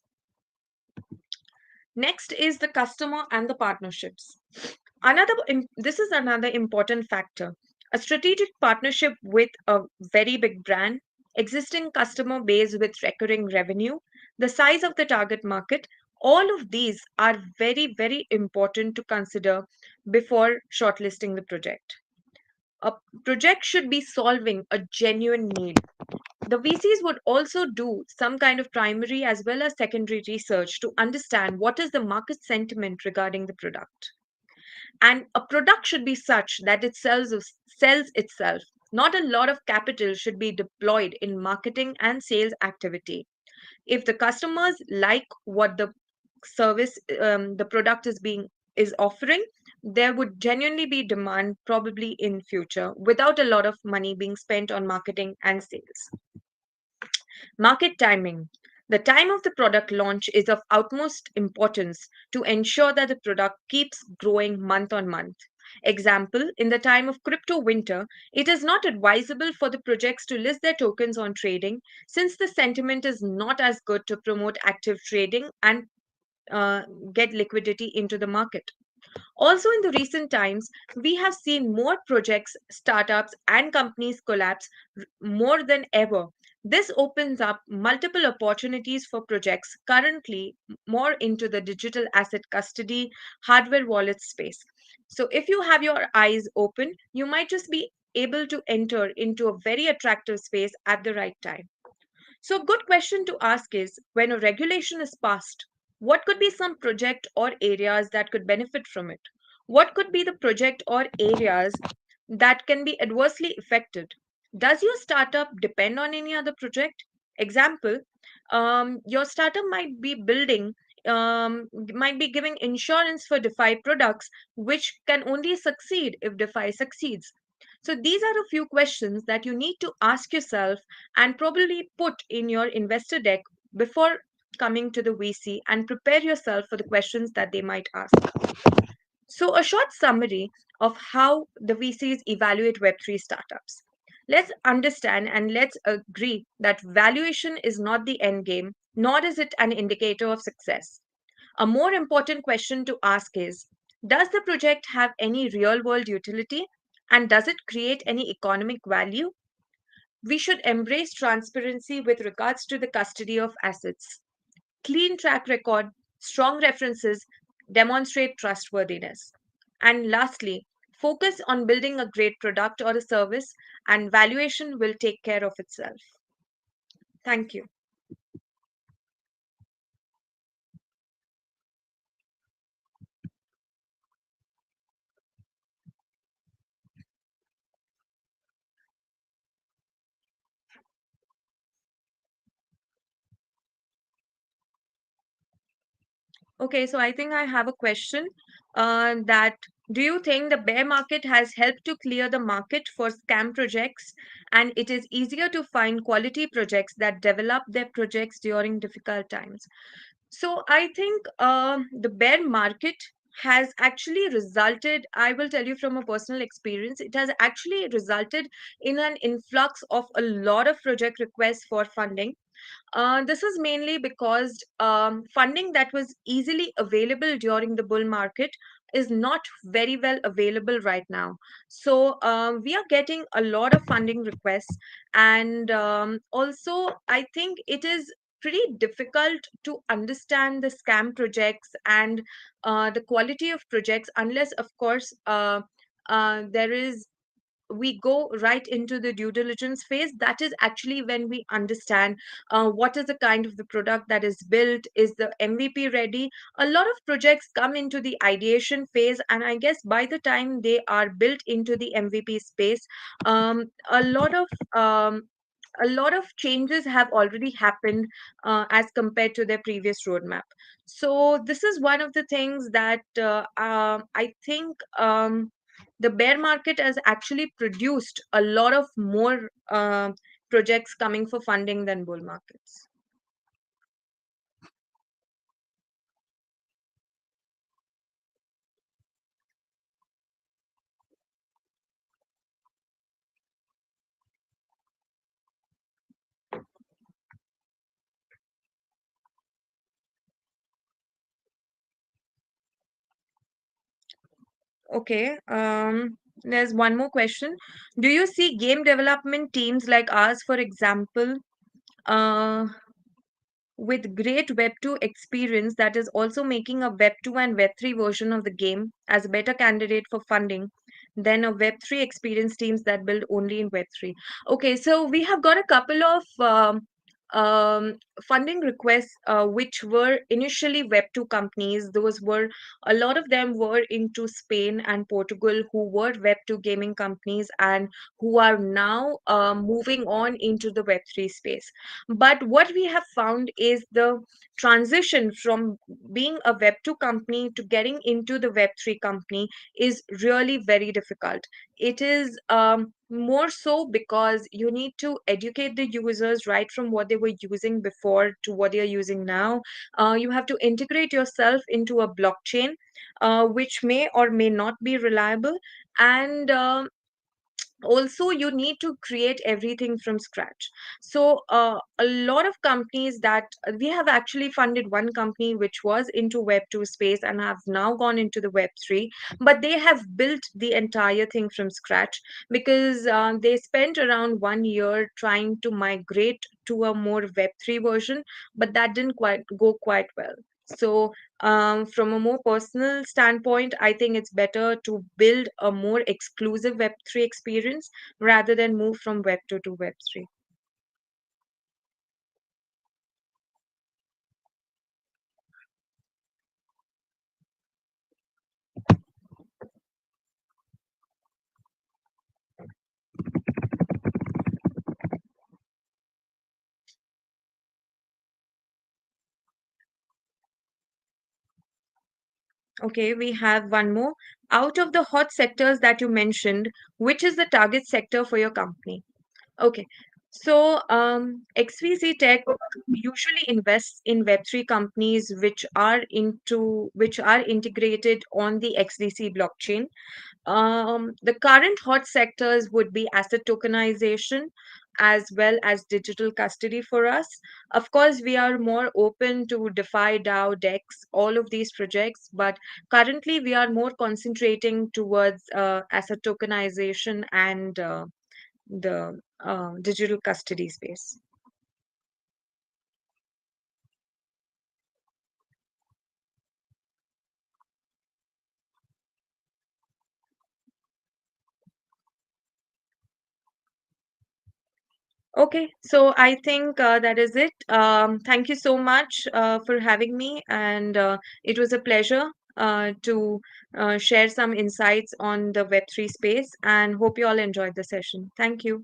Next is the customer and the partnerships. This is another important factor. A strategic partnership with a very big brand, existing customer base with recurring revenue, the size of the target market, all of these are very, very important to consider before shortlisting the project. A project should be solving a genuine need. The VCs would also do some kind of primary as well as secondary research to understand what is the market sentiment regarding the product. And a product should be such that it sells itself. Not a lot of capital should be deployed in marketing and sales activity. If the customers like what the service, the product is offering, there would genuinely be demand probably in future without a lot of money being spent on marketing and sales. Market timing. The time of the product launch is of utmost importance to ensure that the product keeps growing month on month. Example, in the time of crypto winter, it is not advisable for the projects to list their tokens on trading since the sentiment is not as good to promote active trading and get liquidity into the market. Also, in the recent times, we have seen more projects, startups, and companies collapse more than ever. This opens up multiple opportunities for projects currently more into the digital asset custody, hardware wallet space. So, if you have your eyes open, you might just be able to enter into a very attractive space at the right time. So, a good question to ask is when a regulation is passed, what could be some project or areas that could benefit from it? What could be the project or areas that can be adversely affected? Does your startup depend on any other project? Example, your startup might be giving insurance for DeFi products, which can only succeed if DeFi succeeds. So these are a few questions that you need to ask yourself and probably put in your investor deck before coming to the VC and prepare yourself for the questions that they might ask. So, a short summary of how the VCs evaluate Web3 startups. Let's understand and let's agree that valuation is not the end game, nor is it an indicator of success. A more important question to ask is, does the project have any real world utility? And does it create any economic value? We should embrace transparency with regards to the custody of assets. Clean track record, strong references demonstrate trustworthiness. And lastly, focus on building a great product or a service, and valuation will take care of itself. Thank you. Okay, so I think I have a question that Do you think the bear market has helped to clear the market for scam projects and it is easier to find quality projects that develop their projects during difficult times? So I think the bear market has actually resulted, I will tell you from a personal experience, it has actually resulted in an influx of a lot of project requests for funding. This is mainly because funding that was easily available during the bull market is not very well available right now. So we are getting a lot of funding requests, and also I think it is pretty difficult to understand the scam projects and the quality of projects unless, of course, there is we go right into the due diligence phase. That is actually when we understand what is the kind of the product that is built, is the MVP ready. A lot of projects come into the ideation phase, and I guess by the time they are built into the MVP space, um, a lot of um, a lot of changes have already happened as compared to their previous roadmap. So this is one of the things that I think the bear market has actually produced a lot of more projects coming for funding than bull markets. Okay, there's one more question. Do you see game development teams like ours, for example, uh, with great Web 2 experience that is also making a Web 2 and Web 3 version of the game as a better candidate for funding than a Web 3 experience teams that build only in Web 3? Okay, so we have got a couple of um, funding requests which were initially Web 2 companies. Those were a lot of them were into Spain and Portugal, who were Web 2 gaming companies and who are now moving on into the Web 3 space. But what we have found is the transition from being a Web 2 company to getting into the Web 3 company is really very difficult. It is more so because you need to educate the users right from what they were using before to what they are using now. You have to integrate yourself into a blockchain, which may or may not be reliable. And also you need to create everything from scratch. So a lot of companies that we have actually funded one company which was into Web 2 space and have now gone into the Web 3, but they have built the entire thing from scratch because they spent around 1 year trying to migrate to a more Web 3 version, but that didn't quite go quite well. So from a more personal standpoint, I think it's better to build a more exclusive Web3 experience rather than move from Web 2 to Web 3. Okay, we have one more. Out of the hot sectors that you mentioned, which is the target sector for your company? Okay. So, XVC Tech usually invests in Web3 companies which are integrated on the XDC blockchain. The current hot sectors would be asset tokenization as well as digital custody for us. Of course, we are more open to DeFi, DAO, DEX, all of these projects, but currently we are more concentrating towards asset tokenization and the digital custody space. Okay, so I think that is it. Thank you so much for having me, and it was a pleasure to share some insights on the Web3 space, and hope you all enjoyed the session. Thank you.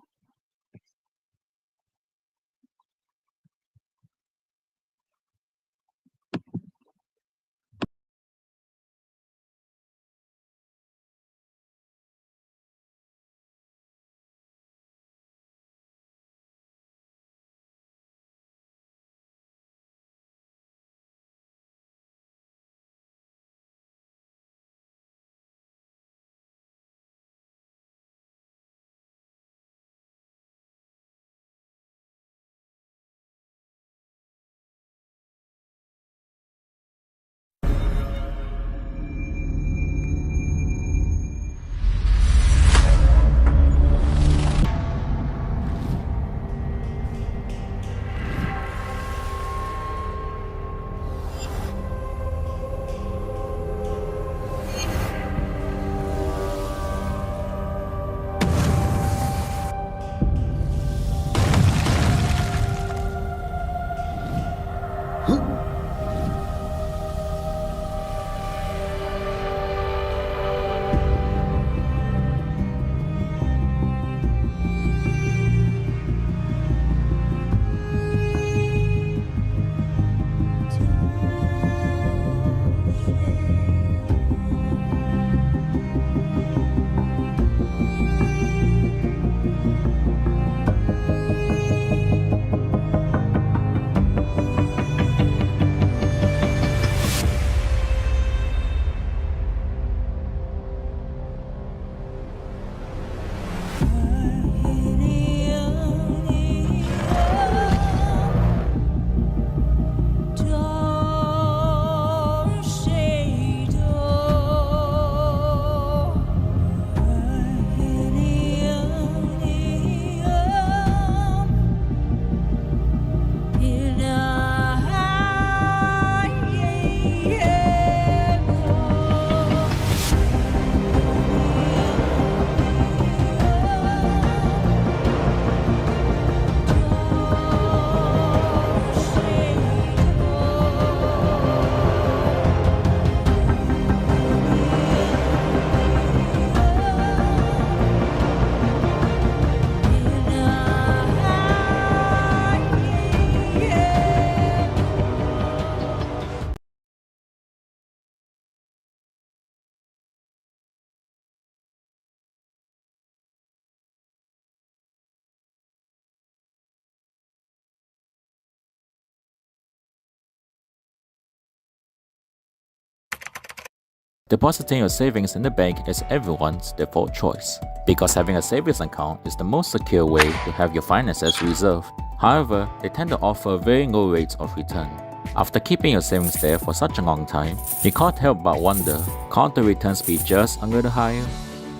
Depositing your savings in the bank is everyone's default choice, because having a savings account is the most secure way to have your finances reserved. However, they tend to offer very low rates of return. After keeping your savings there for such a long time, you can't help but wonder, can't the returns be just a little higher?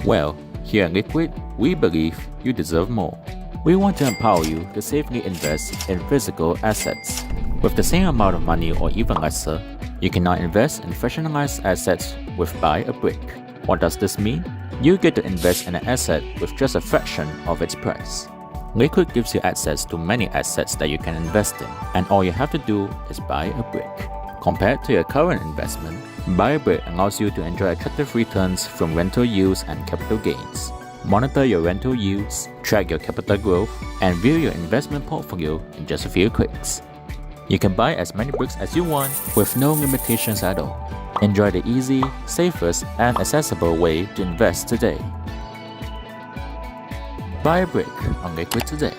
Well, here at Liquid, we believe you deserve more. We want to empower you to safely invest in physical assets. With the same amount of money or even lesser, you can now invest in fractionalized assets with Buy a Brick. What does this mean? You get to invest in an asset with just a fraction of its price. Liquid gives you access to many assets that you can invest in, and all you have to do is buy a brick. Compared to your current investment, Buy a Brick allows you to enjoy attractive returns from rental yields and capital gains. Monitor your rental yields, track your capital growth, and view your investment portfolio in just a few clicks. You can buy as many bricks as you want with no limitations at all. Enjoy the easy, safest, and accessible way to invest today. Buy a brick on Liquid today.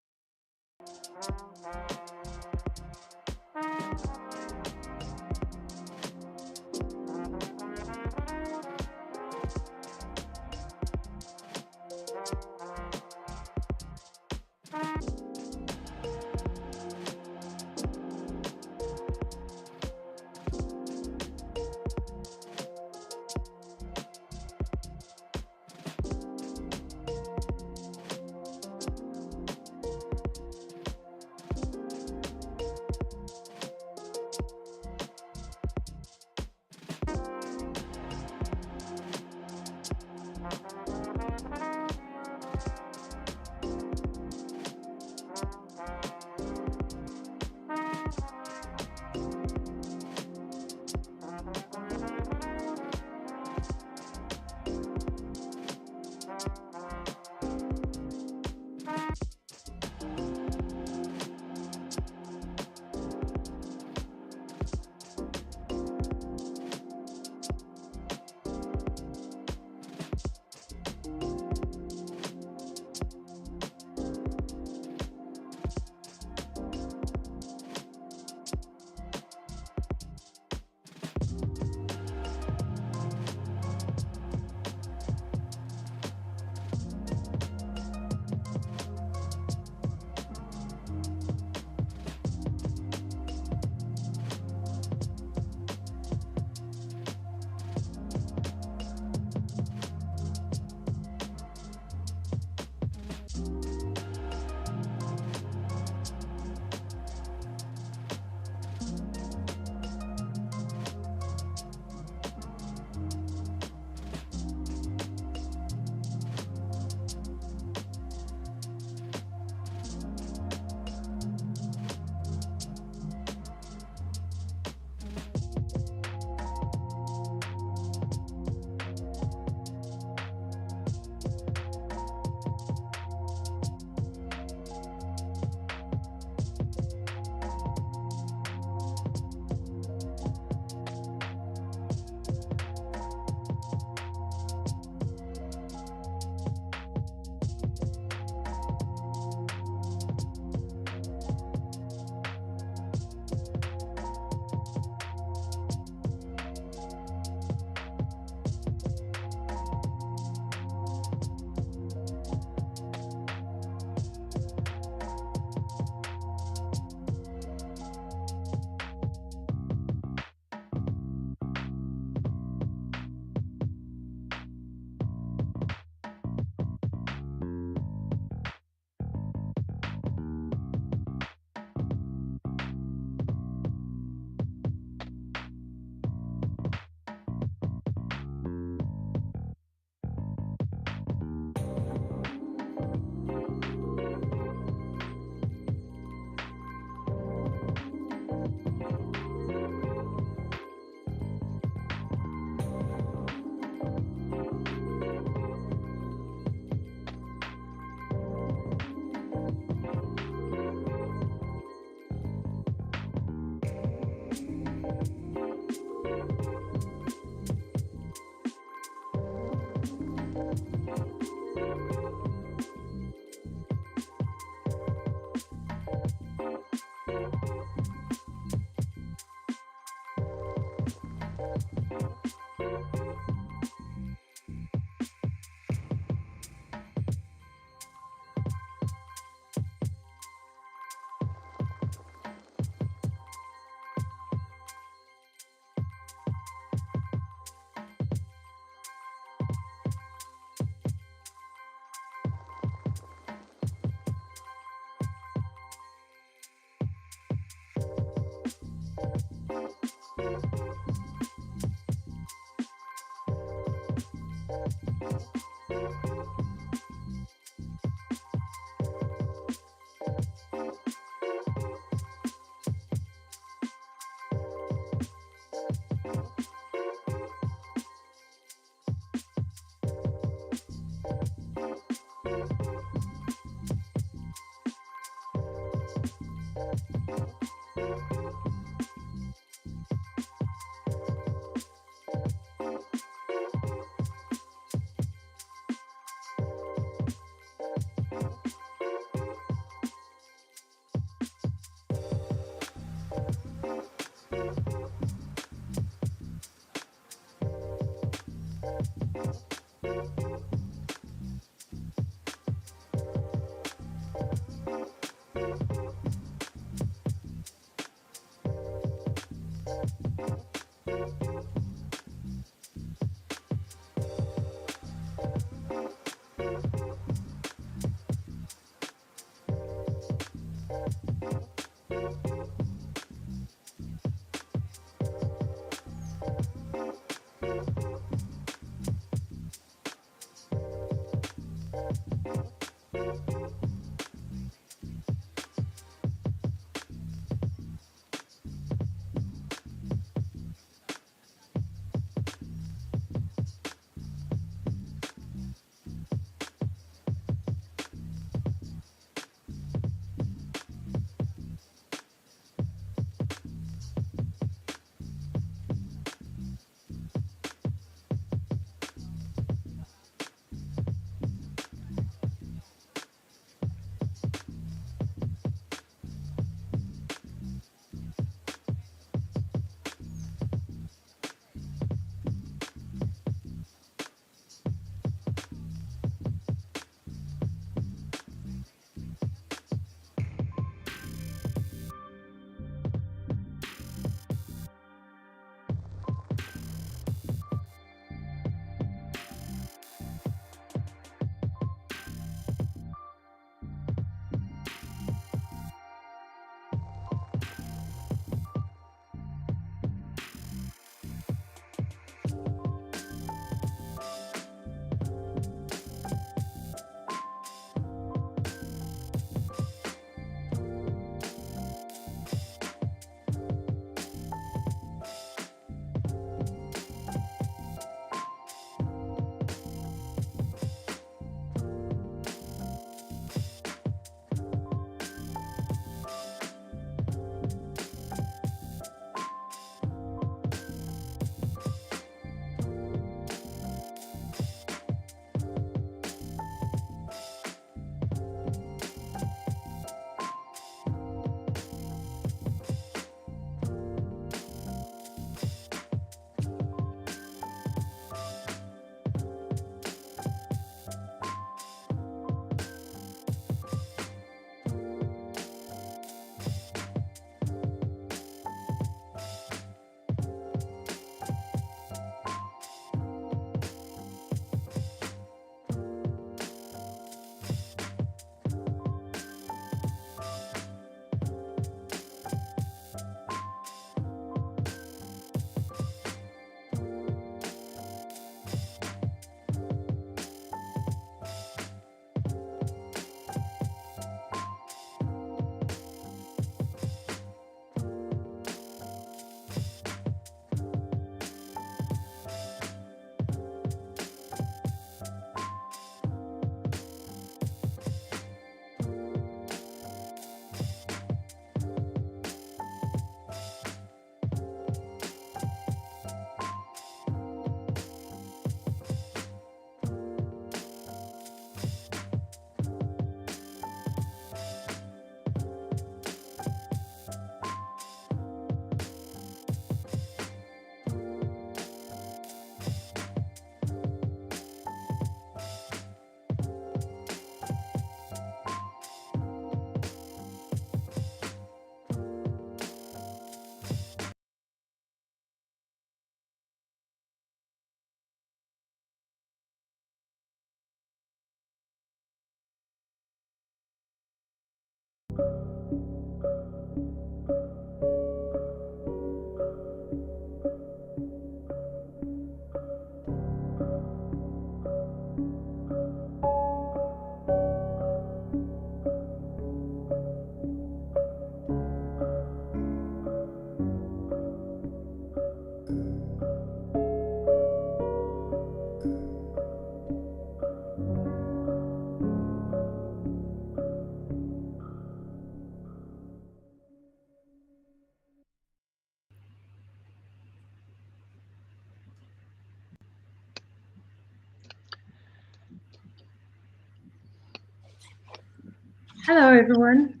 Hello, everyone.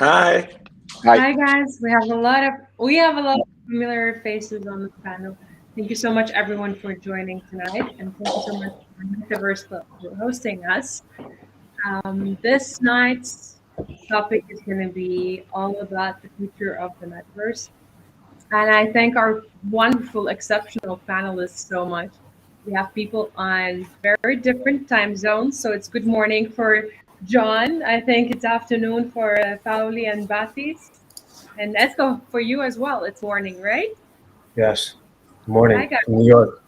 Hi. Hi, guys. We have a lot of familiar faces on the panel. Thank you so much, everyone, for joining tonight, and thank you so much for Metaverse Club for hosting us. This night's topic is going to be all about the future of the metaverse, and I thank our wonderful, exceptional panelists so much. We have people on very different time zones, so it's good morning for John. I think it's afternoon for Pauli and Batis. And Esco, for you as well, it's morning, right? Yes. Good Hi, morning guys. from New York.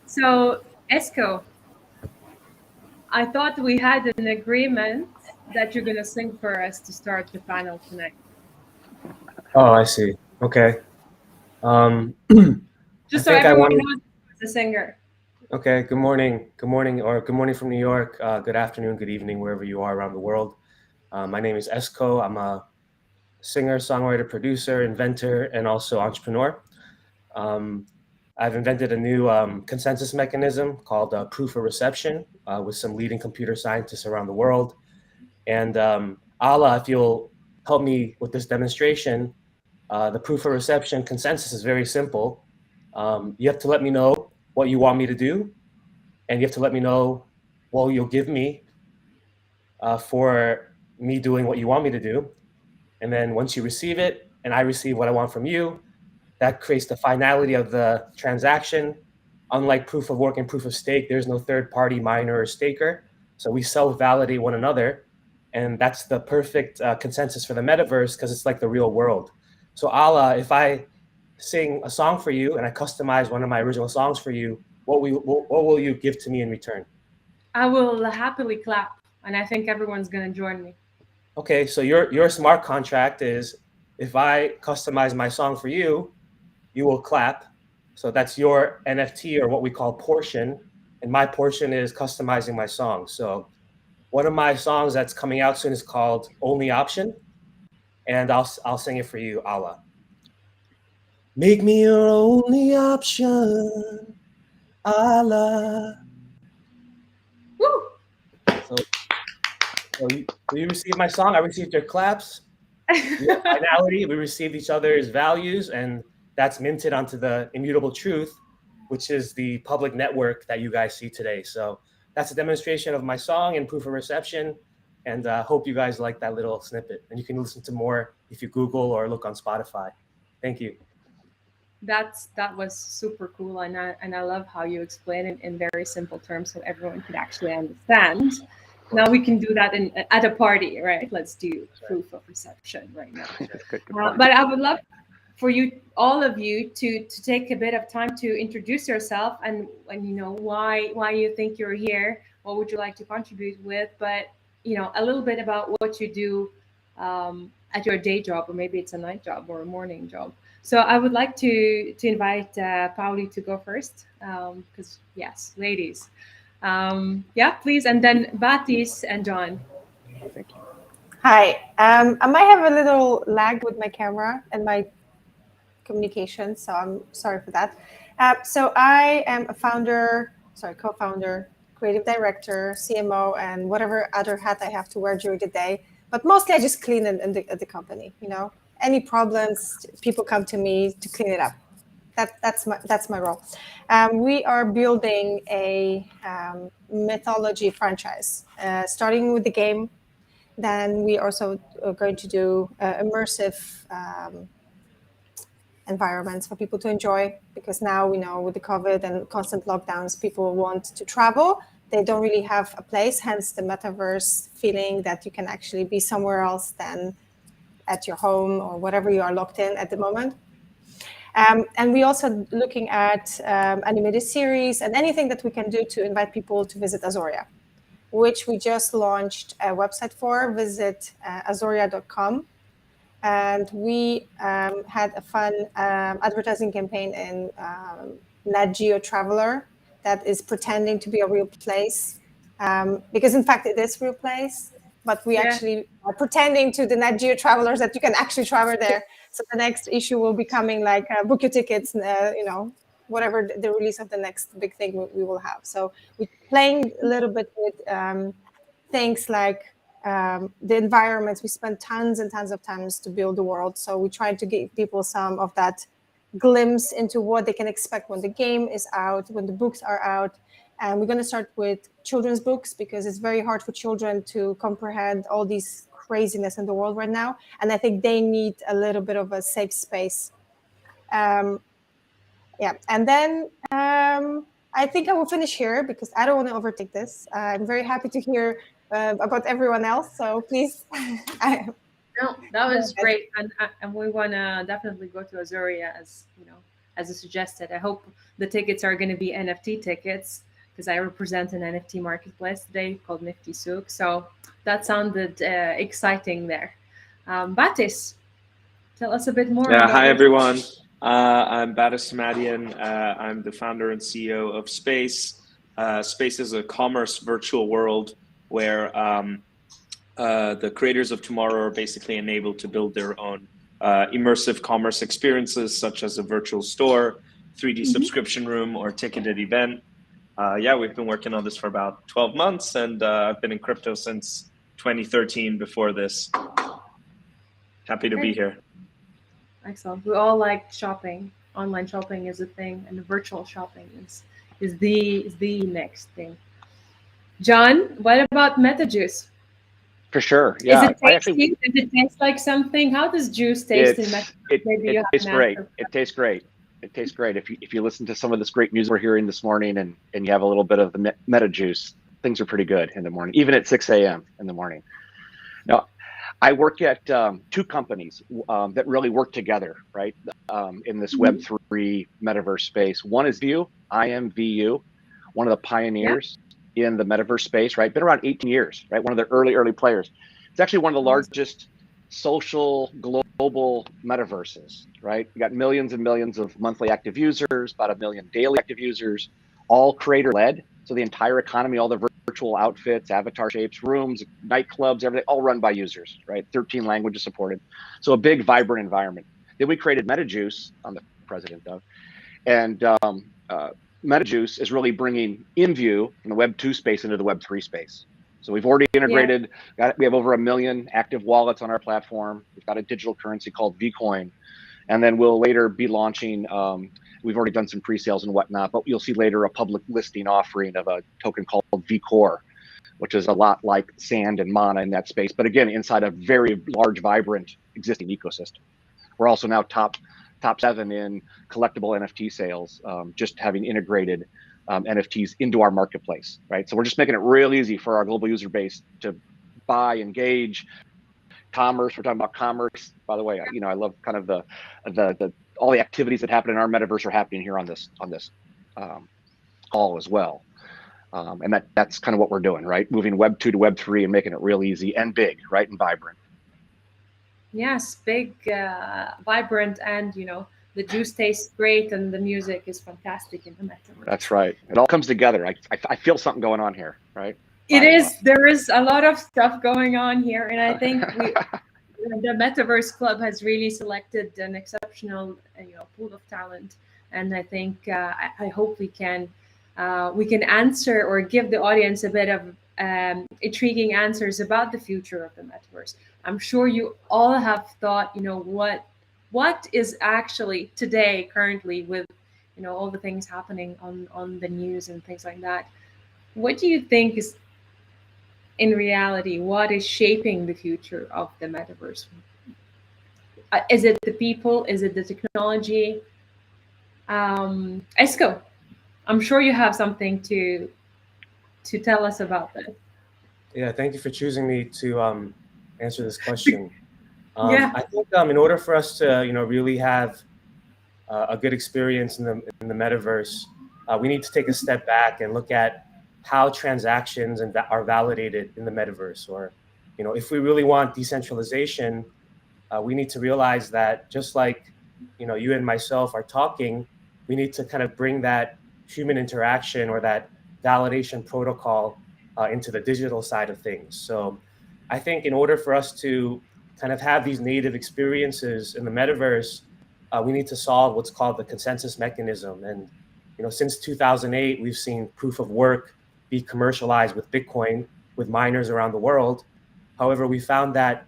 So, Esco, I thought we had an agreement that you're going to sing for us to start the panel tonight. Oh, I see. Okay. Just I so think I everyone wanted. knows who's the singer. Okay. Good morning. Good morning, or good morning from New York. Good afternoon, good evening, wherever you are around the world. My name is Esco. I'm a singer, songwriter, producer, inventor, and also entrepreneur. I've invented a new consensus mechanism called proof of reception with some leading computer scientists around the world. And Ala, if you'll help me with this demonstration, the proof of reception consensus is very simple. You have to let me know what you want me to do, and you have to let me know what you'll give me for me doing what you want me to do. And then once you receive it, and I receive what I want from you, that creates the finality of the transaction. Unlike proof of work and proof of stake, there's no third party miner or staker. So we self-validate one another. And that's the perfect consensus for the metaverse because it's like the real world. So Ala, if I sing a song for you and I customize one of my original songs for you, what will you give to me in return? I will happily clap, and I think everyone's going to join me. Okay, so your smart contract is if I customize my song for you, you will clap. So that's your NFT, or what we call portion. And my portion is customizing my song. So one of my songs that's coming out soon is called Only Option. And I'll sing it for you, Ala. Make me your only option, Ala. Woo! So you received my song. I received your claps. Your finality. We received each other's values, and that's minted onto the immutable truth, which is the public network that you guys see today. So that's a demonstration of my song and proof of reception. And hope you guys like that little snippet. And you can listen to more if you Google or look on Spotify. Thank you. That was super cool, and I love how you explain it in very simple terms so everyone could actually understand. Now we can do that at a party, right? Let's do proof of reception right now. But I would love for you, all of you, to take a bit of time to introduce yourself and you know why you think you're here. What would you like to contribute with? But you know, a little bit about what you do at your day job, or maybe it's a night job or a morning job. So I would like to invite Pauli to go first, because yes, ladies, yeah, please, and then Batis and John. Hi. I might have a little lag with my camera and my communication, so I'm sorry for that. So I am a co-founder, creative director, CMO, and whatever other hat I have to wear during the day. But mostly I just clean in the company. You know, any problems, people come to me to clean it up. That's my role. We are building a mythology franchise, starting with the game. Then we also are going to do immersive environments for people to enjoy, because now we know with the COVID and constant lockdowns, people want to travel. They don't really have a place, hence the metaverse feeling that you can actually be somewhere else than at your home or whatever you are locked in at the moment. And we also looking at animated series and anything that we can do to invite people to visit Azoria, which we just launched a website for. Visit azoria.com. And we had a fun advertising campaign in Nat Geo Traveler that is pretending to be a real place, because in fact it is a real place, but we actually are pretending to the Nat Geo Travelers that you can actually travel there. So the next issue will be coming, like book your tickets, you know, whatever the release of the next big thing we will have. So we're playing a little bit with things like the environments. We spend tons and tons of times to build the world. So we try to give people some of that glimpse into what they can expect when the game is out, when the books are out. And we're going to start with children's books because it's very hard for children to comprehend all these craziness in the world right now. And I think they need a little bit of a safe space. Yeah, and then I think I will finish here because I don't want to overtake this. I'm very happy to hear about everyone else. So please. No, that was great, and we want to definitely go to Azuria as as a suggested. I hope the tickets are going to be NFT tickets because I represent an NFT marketplace today called Nifty Souk. So that sounded exciting there. Batis, tell us a bit more. Yeah, about hi your- everyone. I'm Batis Samadian. I'm the founder and CEO of Space. Space is a commerce virtual world where the creators of tomorrow are basically enabled to build their own immersive commerce experiences, such as a virtual store, 3D subscription room, or ticketed event. Yeah, we've been working on this for about 12 months, and I've been in crypto since 2013 before this. Happy to be Great. here. Excellent. We all like shopping. Online shopping is a thing, and virtual shopping is the next thing. John, what about MetaJuice? For sure. Yeah. Is it tasty? Does it taste like something? How does juice taste in MetaJuice? It tastes great. It tastes great. It tastes great. If you listen to some of this great music we're hearing this morning and you have a little bit of the meta juice, things are pretty good in the morning, even at 6 a.m. in the morning. Now, I work at two companies that really work together, right, in this Web3 metaverse space. One is VU, IMVU, one of the pioneers in the metaverse space, right? Been around 18 years, right? One of the early players. It's actually one of the largest social global metaverses, right? You got millions and millions of monthly active users, about 1 million daily active users, all creator led. So the entire economy, all the virtual outfits, avatar shapes, rooms, nightclubs, everything, all run by users, right? 13 languages supported. So a big, vibrant environment. Then we created MetaJuice, I'm the president of, and MetaJuice is really bringing InView from the Web 2 space into the Web 3 space. So we've already integrated, we have over 1 million active wallets on our platform. We've got a digital currency called Vcoin. And then we'll later be launching, we've already done some pre-sales and whatnot, but you'll see later a public listing offering of a token called Vcore, which is a lot like Sand and Mana in that space. But again, inside a very large, vibrant existing ecosystem. We're also now top 7 in collectible NFT sales, just having integrated NFTs into our marketplace, right? So we're just making it real easy for our global user base to buy, engage, commerce. We're talking about commerce, by the way. I love kind of the all the activities that happen in our metaverse are happening here on this call as well. And that's kind of what we're doing, right? Moving Web 2 to Web 3 and making it real easy and big, right, and vibrant. Yes, big, vibrant, and the juice tastes great, and the music is fantastic in the metaverse. That's right. It all comes together. I feel something going on here, right? It is. There is a lot of stuff going on here, and I think the Metaverse Club has really selected an exceptional, pool of talent. And I think I hope we can answer or give the audience a bit of intriguing answers about the future of the metaverse. I'm sure you all have thought, what is actually today, currently, with all the things happening on the news and things like that. What do you think is, in reality, what is shaping the future of the metaverse? Is it the people? Is it the technology? Esko, I'm sure you have something to tell us about that. Yeah, thank you for choosing me to answer this question. I think in order for us to really have a good experience in the metaverse, we need to take a step back and look at how transactions are validated in the metaverse. Or if we really want decentralization, we need to realize that just like you and myself are talking, we need to kind of bring that human interaction or that validation protocol into the digital side of things. So I think in order for us to kind of have these native experiences in the metaverse, we need to solve what's called the consensus mechanism. And since 2008, we've seen proof of work be commercialized with Bitcoin. with miners around the world. However, we found that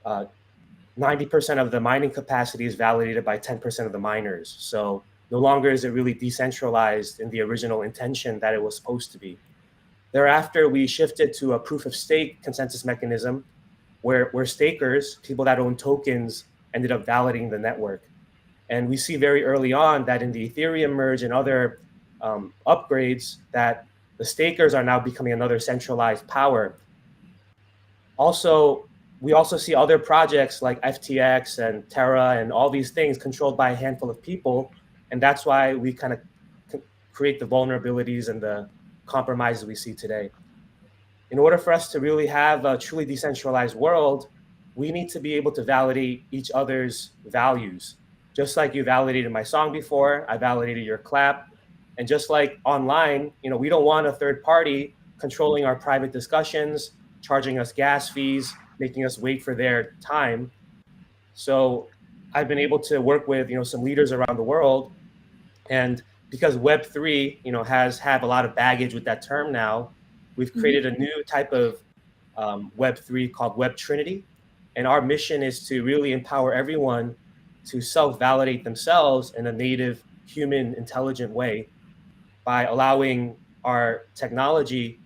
90% of the mining capacity is validated by 10% of the miners. So no longer is it really decentralized in the original intention that it was supposed to be. Thereafter, we shifted to a proof of stake consensus mechanism where stakers, people that own tokens, ended up validating the network. And we see very early on that in the Ethereum merge and other upgrades that the stakers are now becoming another centralized power. Also, we also see other projects like FTX and Terra and all these things controlled by a handful of people. And that's why we kind of create the vulnerabilities and the compromises we see today. In order for us to really have a truly decentralized world, we need to be able to validate each other's values. Just like you validated my song before, I validated your clap. And just like online, we don't want a third party controlling our private discussions, charging us gas fees, making us wait for their time. So I've been able to work with, some leaders around the world. And because Web3, have a lot of baggage with that term now, we've created a new type of Web3 called Web Trinity. And our mission is to really empower everyone to self-validate themselves in a native, human, intelligent way by allowing our technology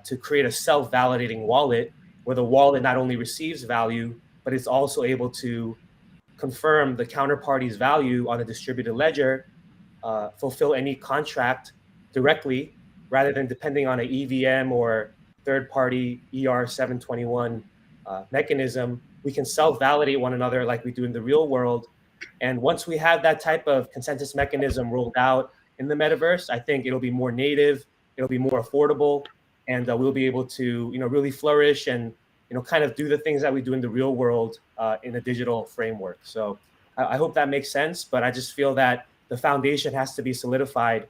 to create a self-validating wallet where the wallet not only receives value, but it's also able to confirm the counterparty's value on a distributed ledger, fulfill any contract directly rather than depending on an EVM or third-party ER721 mechanism. We can self-validate one another like we do in the real world. And once we have that type of consensus mechanism rolled out in the metaverse, I think it'll be more native, it'll be more affordable, and we'll be able to, really flourish and, kind of do the things that we do in the real world in a digital framework. So I hope that makes sense, but I just feel that the foundation has to be solidified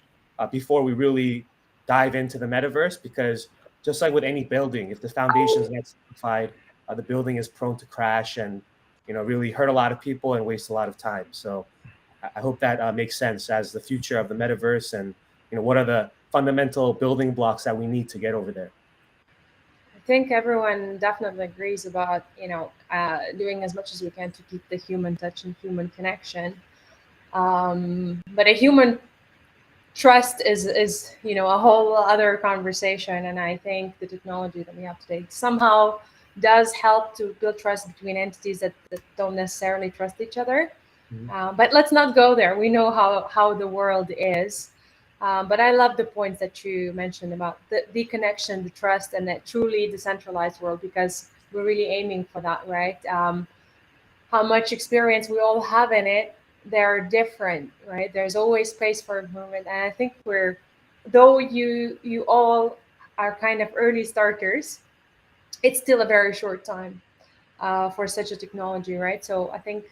before we really dive into the metaverse, because just like with any building, if the foundation is not solidified, the building is prone to crash and, really hurt a lot of people and waste a lot of time. So I hope that makes sense as the future of the metaverse and, what are the fundamental building blocks that we need to get over there. I think everyone definitely agrees about, doing as much as we can to keep the human touch and human connection. But a human trust is a whole other conversation. And I think the technology that we have today somehow does help to build trust between entities that don't necessarily trust each other. But let's not go there. We know how the world is. But I love the points that you mentioned about the connection, the trust, and that truly decentralized world, because we're really aiming for that, right? How much experience we all have in it, they're different, right? There's always space for improvement. And I think though you all are kind of early starters, it's still a very short time for such a technology, right? So I think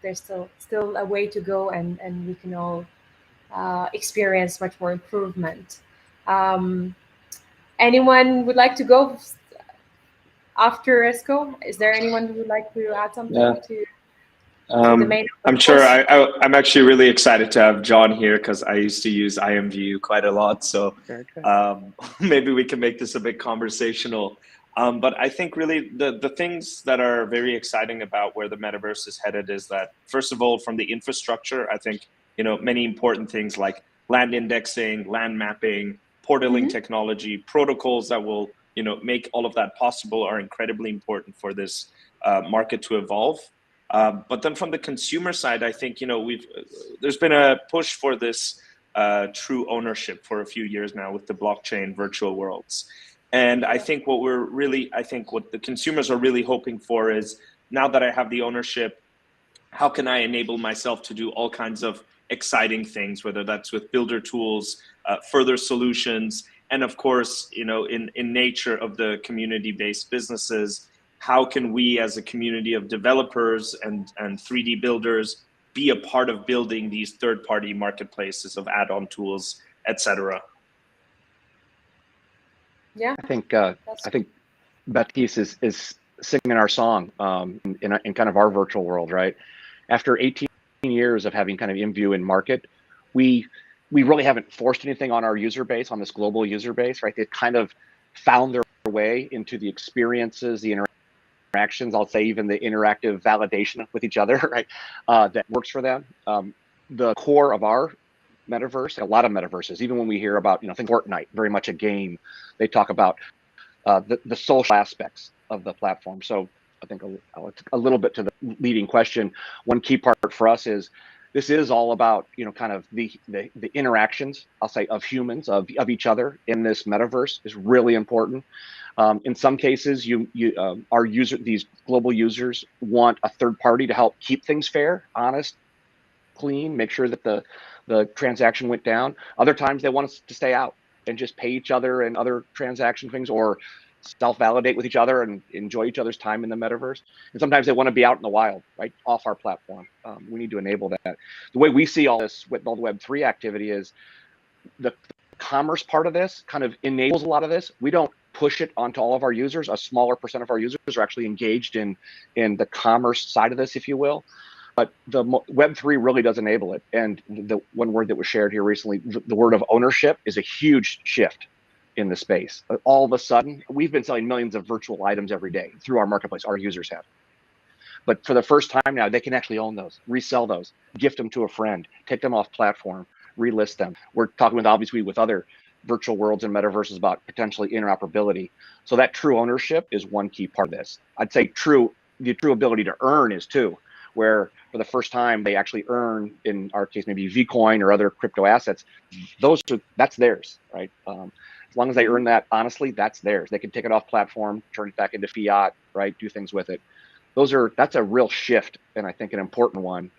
there's still a way to go, and we can all experience much more improvement. Anyone would like to go after Esco? Is there anyone who would like to add something to the main? I'm sure I'm actually really excited to have John here because I used to use IMVU quite a lot. So maybe we can make this a bit conversational. But I think really the things that are very exciting about where the metaverse is headed is that, first of all, from the infrastructure, I think, many important things like land indexing, land mapping, portaling technology, protocols that will, make all of that possible are incredibly important for this market to evolve. But then from the consumer side, I think, there's been a push for this true ownership for a few years now with the blockchain virtual worlds. And I think what the consumers are really hoping for is, now that I have the ownership, how can I enable myself to do all kinds of exciting things, whether that's with builder tools, further solutions, and of course, in nature of the community-based businesses, how can we as a community of developers and 3D builders be a part of building these third-party marketplaces of add-on tools, etc. Yeah, I think Baptiste is singing our song in kind of our virtual world, right? After 18 years of having kind of IMVU in market, we really haven't forced anything on our user base, on this global user base, right? They've kind of found their way into the experiences, the interactions, I'll say even the interactive validation with each other, right? That works for them. The core of our metaverse, a lot of metaverses, even when we hear about, think Fortnite, very much a game, they talk about the social aspects of the platform. So I think a little bit to the leading question, one key part for us is this is all about, kind of the interactions, I'll say, of humans, of each other in this metaverse is really important. In some cases, these global users want a third party to help keep things fair, honest, clean, make sure that the transaction went down. Other times they want us to stay out and just pay each other and other transaction things, or self-validate with each other and enjoy each other's time in the metaverse. And sometimes they want to be out in the wild, right, off our platform. We need to enable that. The way we see all this with all the Web3 activity is the commerce part of this kind of enables a lot of this. We don't push it onto all of our users. A smaller percent of our users are actually engaged in the commerce side of this, if you will. But the Web3 really does enable it. And the one word that was shared here recently, the word of ownership, is a huge shift in the space. All of a sudden, we've been selling millions of virtual items every day through our marketplace. Our users have. But for the first time now, they can actually own those, resell those, gift them to a friend, take them off platform, relist them. We're talking obviously with other virtual worlds and metaverses about potentially interoperability. So that true ownership is one key part of this. I'd say the true ability to earn is too, where for the first time they actually earn, in our case, maybe Vcoin or other crypto assets. That's theirs, right? As long as they earn that honestly, that's theirs. They can take it off platform, turn it back into fiat, right? Do things with it. That's a real shift, and I think an important one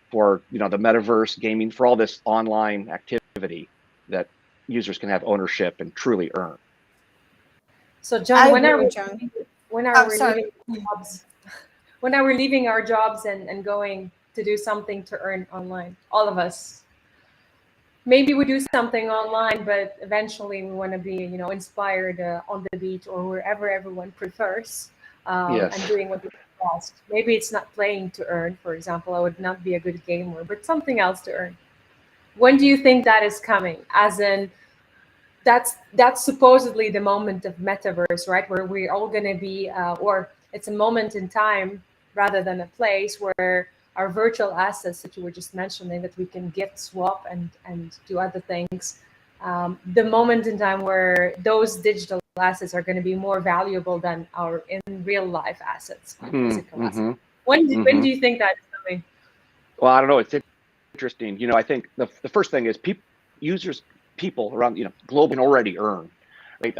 for the metaverse, gaming, for all this online activity that users can have ownership and truly earn. So John, when are we leaving our jobs and going to do something to earn online? All of us. Maybe we do something online, but eventually we want to be, inspired on the beach or wherever everyone prefers, Yes. and doing what we best. Maybe it's not playing to earn, for example. I would not be a good gamer, but something else to earn. When do you think that is coming? As in, that's supposedly the moment of metaverse, right? Where we're all going to be, or it's a moment in time rather than a place where our virtual assets that you were just mentioning, that we can gift, swap, and do other things. The moment in time where those digital assets are going to be more valuable than our in real life assets, physical assets. When do you think that is coming? Well, I don't know. It's interesting. I think the first thing is people around globally already earn, right?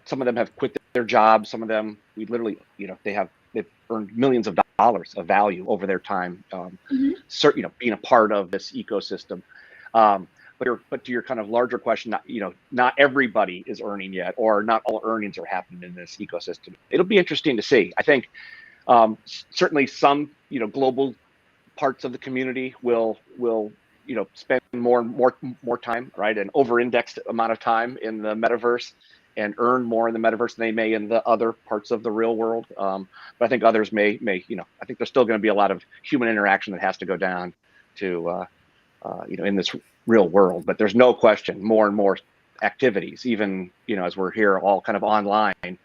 Some of them have quit their jobs. Some of them, we literally, they've earned millions of dollars of value over their time, being a part of this ecosystem. But to your kind of larger question, not everybody is earning yet, or not all earnings are happening in this ecosystem. It'll be interesting to see. I think certainly some global parts of the community will spend more time, right, an over-indexed amount of time in the metaverse and earn more in the metaverse than they may in the other parts of the real world. But I think others may I think there's still going to be a lot of human interaction that has to go down to in this real world. But there's no question more and more activities, even as we're here all kind of online.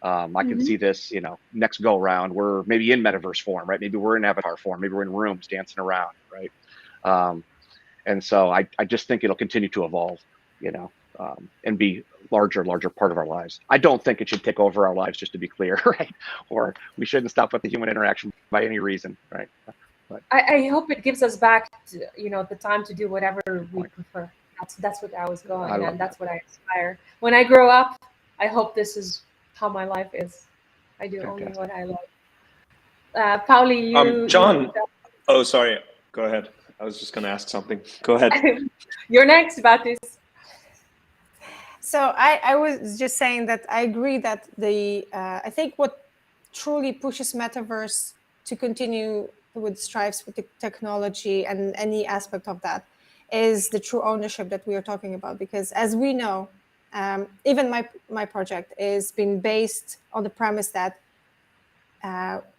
I can see this, next go around, we're maybe in metaverse form, right? Maybe we're in avatar form, maybe we're in rooms dancing around, right? And so I just think it'll continue to evolve, and be larger part of our lives. I don't think it should take over our lives, just to be clear, right? Or we shouldn't stop with the human interaction by any reason, right? But I hope it gives us back, the time to do whatever we prefer. That's what I was going, and that's what I aspire. When I grow up, I hope this is how my life is. I do only what I love. Pauli, John. Oh, sorry. Go ahead. I was just going to ask something. Go ahead. You're next, Batis. So I was just saying that I agree that I think what truly pushes Metaverse to continue with strives with the technology and any aspect of that is the true ownership that we are talking about. Because as we know, even my project is being based on the premise that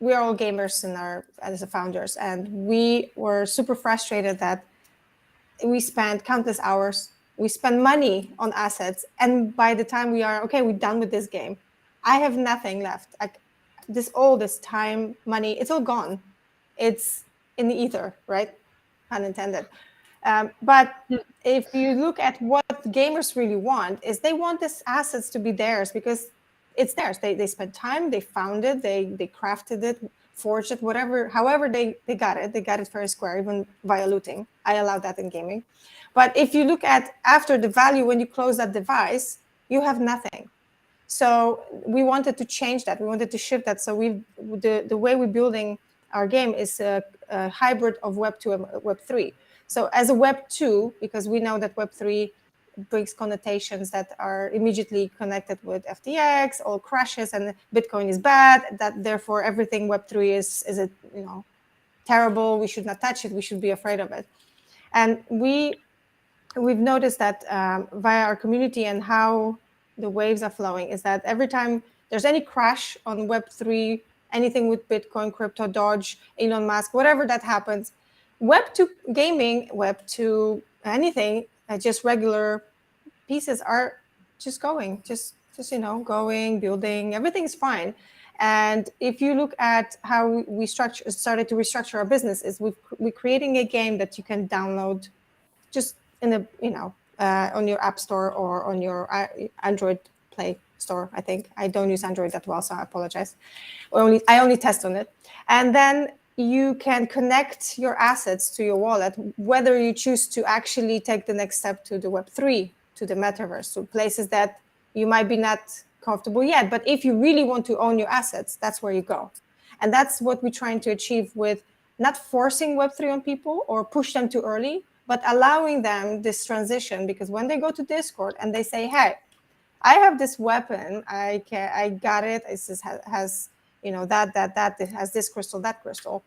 we are all gamers as the founders, and we were super frustrated that we spent countless hours we spend money on assets, and by the time we are okay, we're done with this game, I have nothing left. Like all this time, money, it's all gone. It's in the ether, right? Pun intended. But if you look at what gamers really want, is they want these assets to be theirs because it's theirs. They spent time, they found it, they crafted it, forged it, whatever, however they got it. They got it fair and square, even via looting. I allow that in gaming. But if you look at after the value, when you close that device, you have nothing. So we wanted to change that. We wanted to shift that. So the way we're building our game is a hybrid of Web 2 and Web 3. So as a Web 2, because we know that Web 3 brings connotations that are immediately connected with FTX, all crashes, and Bitcoin is bad. That therefore everything Web 3 is terrible. We should not touch it. We should be afraid of it. And we've noticed that via our community and how the waves are flowing is that every time there's any crash on Web3, anything with Bitcoin, crypto, Doge, Elon Musk, whatever that happens, Web2 gaming, Web2 anything, just regular pieces are just going, just going, building, everything's fine. And if you look at how we started to restructure our business, is we're creating a game that you can download just in a on your app store or on your Android Play Store. I think I don't use Android that well, so I apologize. I only test on it, and then you can connect your assets to your wallet, whether you choose to actually take the next step to the Web3, to the Metaverse, to places that you might be not comfortable yet. But if you really want to own your assets, that's where you go. And that's what we're trying to achieve with not forcing Web3 on people or push them too early, but allowing them this transition. Because when they go to Discord and they say, hey, I have this weapon, I got it, it has that, it has this crystal, that crystal.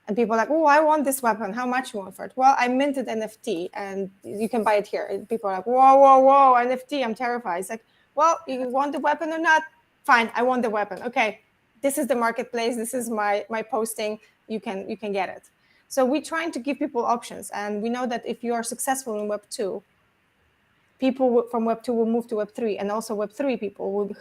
And people are like, oh, I want this weapon. How much you want for it? Well, I minted NFT and you can buy it here. And people are like, whoa, NFT, I'm terrified. It's like, well, you want the weapon or not? Fine, I want the weapon. Okay, this is the marketplace. This is my posting. You can get it. So we're trying to give people options. And we know that if you are successful in Web 2, people from Web 2 will move to Web 3. And also Web 3 people will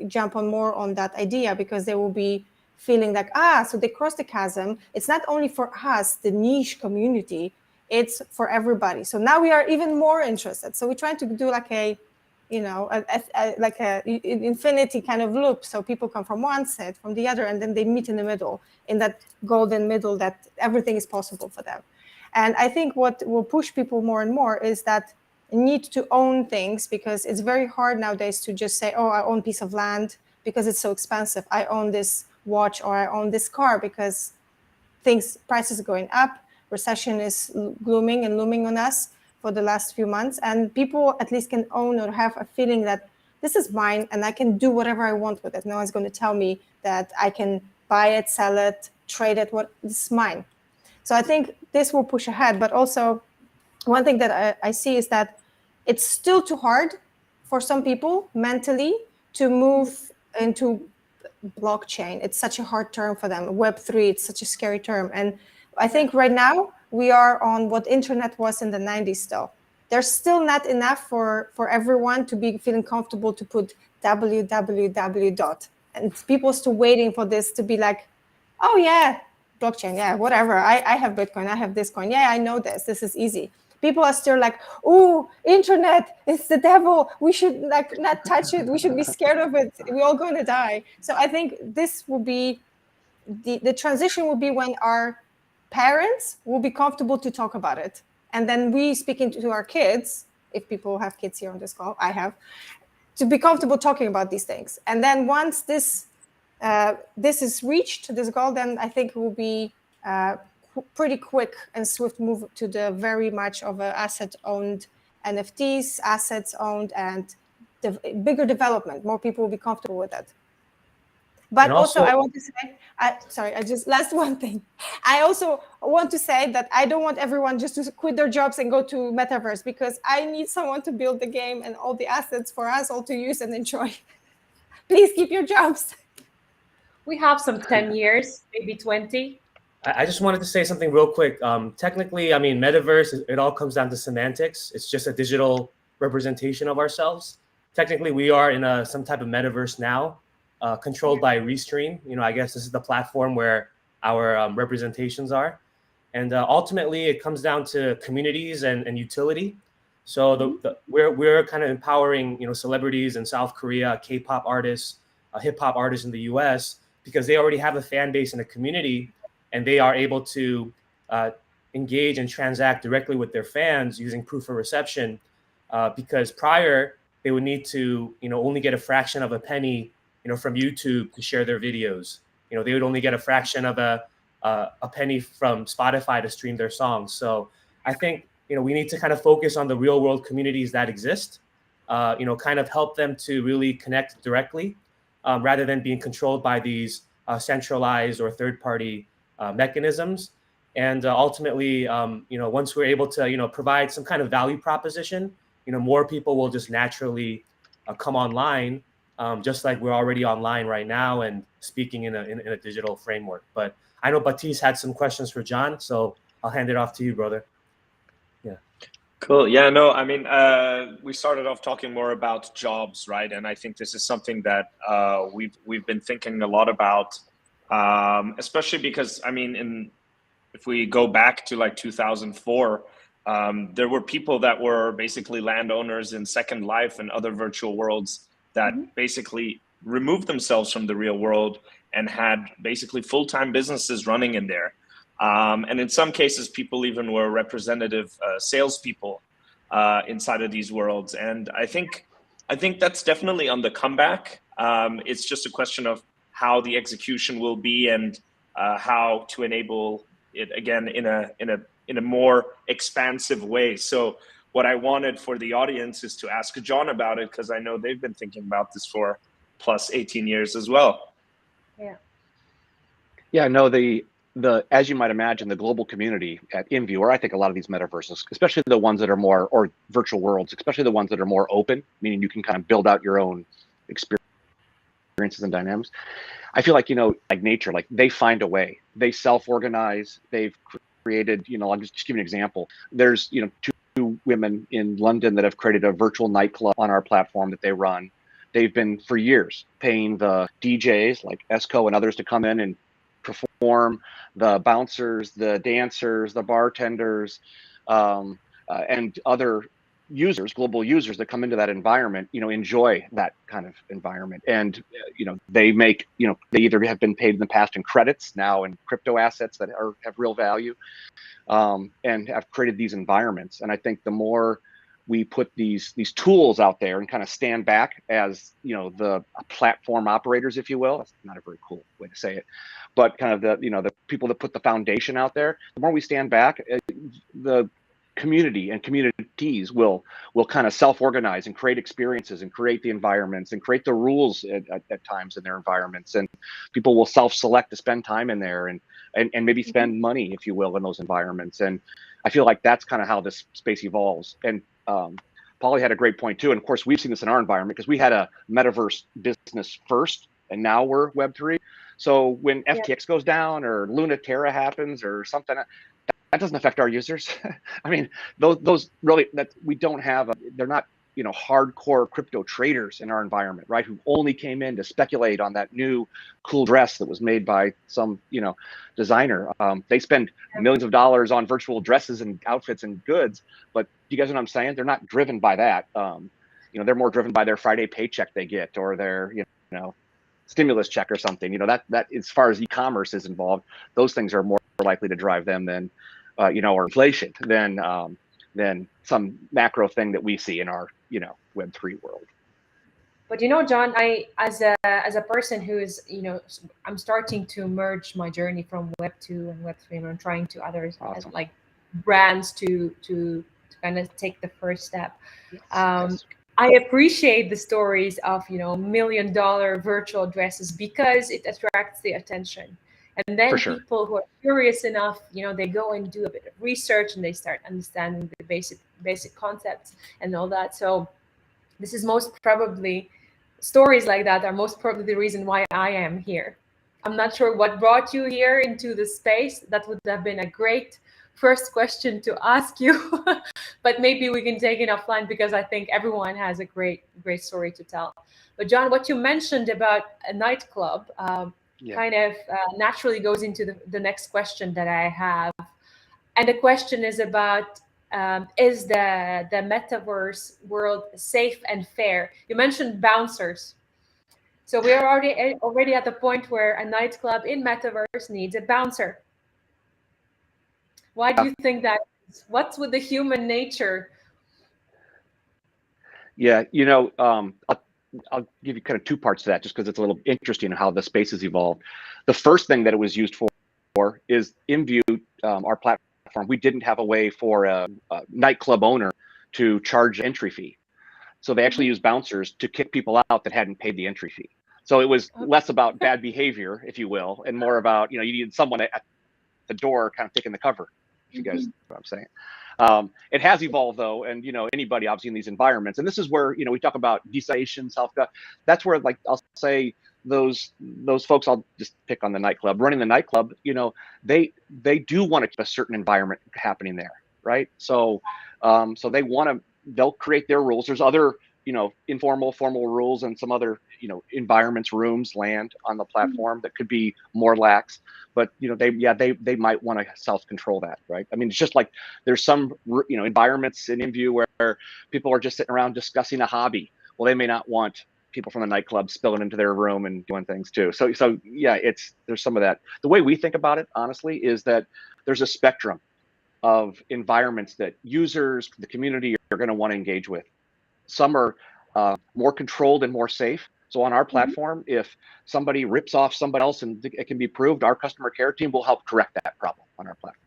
jump on more on that idea because they will be feeling like, so they crossed the chasm. It's not only for us, the niche community, it's for everybody. So now we are even more interested. So we're trying to do like an infinity kind of loop. So people come from one set, from the other, and then they meet in the middle, in that golden middle that everything is possible for them. And I think what will push people more and more is that need to own things, because it's very hard nowadays to just say, I own a piece of land because it's so expensive. I own this watch or I own this car because prices are going up. Recession is glooming and looming on us for the last few months. And people at least can own or have a feeling that this is mine and I can do whatever I want with it. No one's going to tell me that I can buy it, sell it, trade it. This is mine. So I think this will push ahead. But also one thing that I see is that it's still too hard for some people mentally to move into blockchain. It's such a hard term for them. Web3, it's such a scary term. And I think right now we are on what internet was in the 90s still. There's still not enough for everyone to be feeling comfortable to put www. And people are still waiting for this to be like, oh yeah, blockchain, yeah, whatever. I have Bitcoin, I have this coin. Yeah, I know this. This is easy. People are still like, oh, internet, it's the devil. We should not touch it. We should be scared of it. We're all going to die. So I think this will be, the transition will be when our parents will be comfortable to talk about it. And then we speaking to our kids, if people have kids here on this call, I have, to be comfortable talking about these things. And then once this is reached, this goal, then I think it will be pretty quick and swift move to the very much of an asset-owned NFTs, assets-owned, and the bigger development. More people will be comfortable with that. But also I want to say, last one thing. I also want to say that I don't want everyone just to quit their jobs and go to Metaverse, because I need someone to build the game and all the assets for us all to use and enjoy. Please keep your jobs. We have some 10 years, maybe 20. I just wanted to say something real quick. Technically, I mean, Metaverse, it all comes down to semantics. It's just a digital representation of ourselves. Technically, we are in some type of metaverse now, controlled by Restream. I guess this is the platform where our representations are. And ultimately, it comes down to communities and utility. So we're kind of empowering celebrities in South Korea, K-pop artists, hip hop artists in the U.S. because they already have a fan base and a community, and they are able to engage and transact directly with their fans using proof of reception. Because prior they would need to only get a fraction of a penny from YouTube to share their videos. They would only get a fraction of a penny from Spotify to stream their songs. So I think we need to kind of focus on the real world communities that exist, kind of help them to really connect directly, rather than being controlled by these centralized or third party mechanisms. And ultimately, once we're able to provide some kind of value proposition, more people will just naturally come online, just like we're already online right now and speaking in a digital framework. But I know Baptiste had some questions for John, so I'll hand it off to you, brother. Yeah. Cool. Yeah, no, I mean, we started off talking more about jobs, right? And I think this is something that we've been thinking a lot about, especially because, I mean, if we go back to like 2004, there were people that were basically landowners in Second Life and other virtual worlds that basically removed themselves from the real world and had basically full-time businesses running in there. And in some cases, people even were representative salespeople inside of these worlds. And I think that's definitely on the comeback. It's just a question of how the execution will be and how to enable it again in a more expansive way. So what I wanted for the audience is to ask John about it, because I know they've been thinking about this for plus 18 years as well. Yeah. Yeah, no, the as you might imagine, the global community at InView, or I think a lot of these metaverses, especially the ones that are more, or virtual worlds, especially the ones that are more open, meaning you can kind of build out your own experiences and dynamics. I feel like, like nature, like they find a way. They self-organize. They've created, I'll just give you an example. There's, two women in London that have created a virtual nightclub on our platform that they run. They've been for years paying the DJs like Esco and others to come in and perform, the bouncers, the dancers, the bartenders, and other users, global users that come into that environment, enjoy that kind of environment. And, they make, they either have been paid in the past in credits, now in crypto assets that have real value, and have created these environments. And I think the more we put these tools out there and kind of stand back as, the platform operators, if you will, that's not a very cool way to say it, but kind of the people that put the foundation out there, the more we stand back, the community and communities will kind of self-organize and create experiences and create the environments and create the rules at times in their environments, and people will self-select to spend time in there and maybe spend money, if you will, in those environments. And I feel like that's kind of how this space evolves. And Polly had a great point too, and of course we've seen this in our environment because we had a metaverse business first and now we're Web3. So when FTX goes down or Luna Terra happens or something, that doesn't affect our users. I mean, those really, that we don't have, they're not, hardcore crypto traders in our environment, right? Who only came in to speculate on that new cool dress that was made by some, designer. They spend millions of dollars on virtual dresses and outfits and goods, but you guys know what I'm saying? They're not driven by that. They're more driven by their Friday paycheck they get, or their, stimulus check or something. That as far as e-commerce is involved, those things are more likely to drive them than or inflation than some macro thing that we see in our, Web3 world. But John, I as a person who is, I'm starting to merge my journey from Web 2 and Web 3, and I'm trying to others Awesome. like brands to kind of take the first step. Yes. I appreciate the stories of $1 million virtual dresses because it attracts the attention. And then people who are curious enough, they go and do a bit of research and they start understanding the basic concepts and all that. So this is most probably, stories like that are most probably the reason why I am here. I'm not sure what brought you here into the space. That would have been a great first question to ask you, but maybe we can take it offline because I think everyone has a great story to tell. But John, what you mentioned about a nightclub kind of naturally goes into the next question that I have. And the question is about, is the metaverse world safe and fair? You mentioned bouncers. So we are already at the point where a nightclub in metaverse needs a bouncer. Why do you think that is? What's with the human nature? Yeah, I'll give you kind of two parts to that, just because it's a little interesting how the space has evolved. The first thing that it was used for is InView, our platform. We didn't have a way for a nightclub owner to charge entry fee. So they actually used bouncers to kick people out that hadn't paid the entry fee. So it was less about bad behavior, if you will, and more about, you needed someone at the door kind of taking the cover, if you guys know what I'm saying. It has evolved though, and anybody obviously in these environments, and this is where we talk about decentralization, that's where, like, I'll say those folks, I'll just pick on the nightclub, running the nightclub, they do want to keep a certain environment happening there, right? So they'll create their rules. There's other informal, formal rules, and some other environments, rooms, land on the platform that could be more lax. But they might want to self-control that, right? I mean, it's just like there's some environments in InView where people are just sitting around discussing a hobby. Well, they may not want people from the nightclub spilling into their room and doing things too. So yeah, there's some of that. The way we think about it, honestly, is that there's a spectrum of environments that users, the community, are going to want to engage with. Some are more controlled and more safe. So on our platform, if somebody rips off somebody else and it can be proved, our customer care team will help correct that problem on our platform.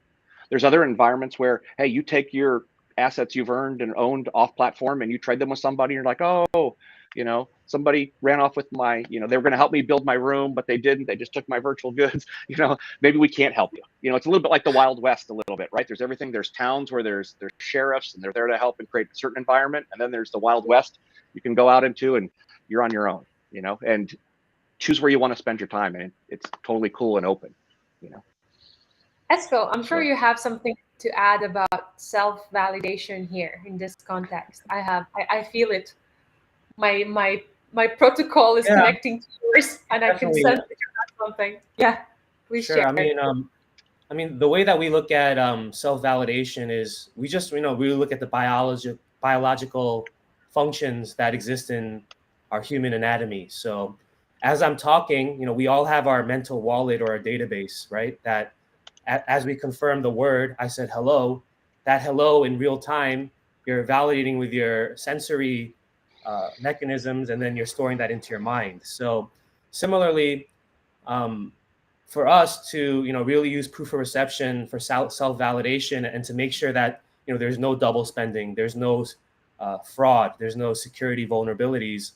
There's other environments where, hey, you take your assets you've earned and owned off platform and you trade them with somebody, and you're like, oh, somebody ran off with my, they were going to help me build my room, but they didn't. They just took my virtual goods. Maybe we can't help you. It's a little bit like the Wild West a little bit, right? There's everything. There's towns where there's sheriffs and they're there to help and create a certain environment. And then there's the Wild West you can go out into and you're on your own, and choose where you want to spend your time. And it's totally cool and open, Esko, I'm sure you have something to add about self-validation here in this context. I feel it. My protocol is connecting to yours, and definitely. I can sense that you have something. Yeah, please share. I mean, the way that we look at self-validation is we just, we look at the biological functions that exist in our human anatomy. So as I'm talking, we all have our mental wallet or our database, right? That as we confirm the word, I said hello, that hello in real time, you're validating with your sensory mechanisms, and then you're storing that into your mind. So similarly, for us to really use proof of reception for self-validation and to make sure that there's no double spending, there's no fraud, there's no security vulnerabilities,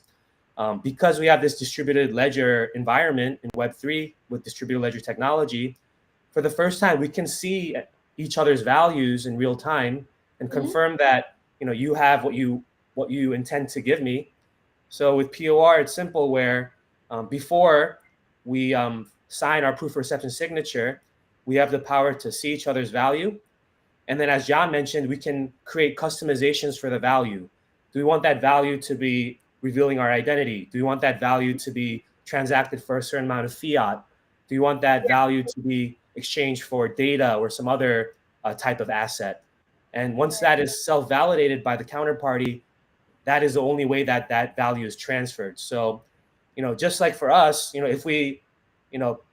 because we have this distributed ledger environment in Web3 with distributed ledger technology. For the first time, we can see each other's values in real time and confirm that you have what you intend to give me. So with POR, it's simple, where before we sign our proof of reception signature, we have the power to see each other's value. And then, as John mentioned, we can create customizations for the value. Do we want that value to be revealing our identity? Do we want that value to be transacted for a certain amount of fiat? Do you want that value to be exchanged for data or some other type of asset? And once that is self-validated by the counterparty, that is the only way that that value is transferred. So, just like for us, if we,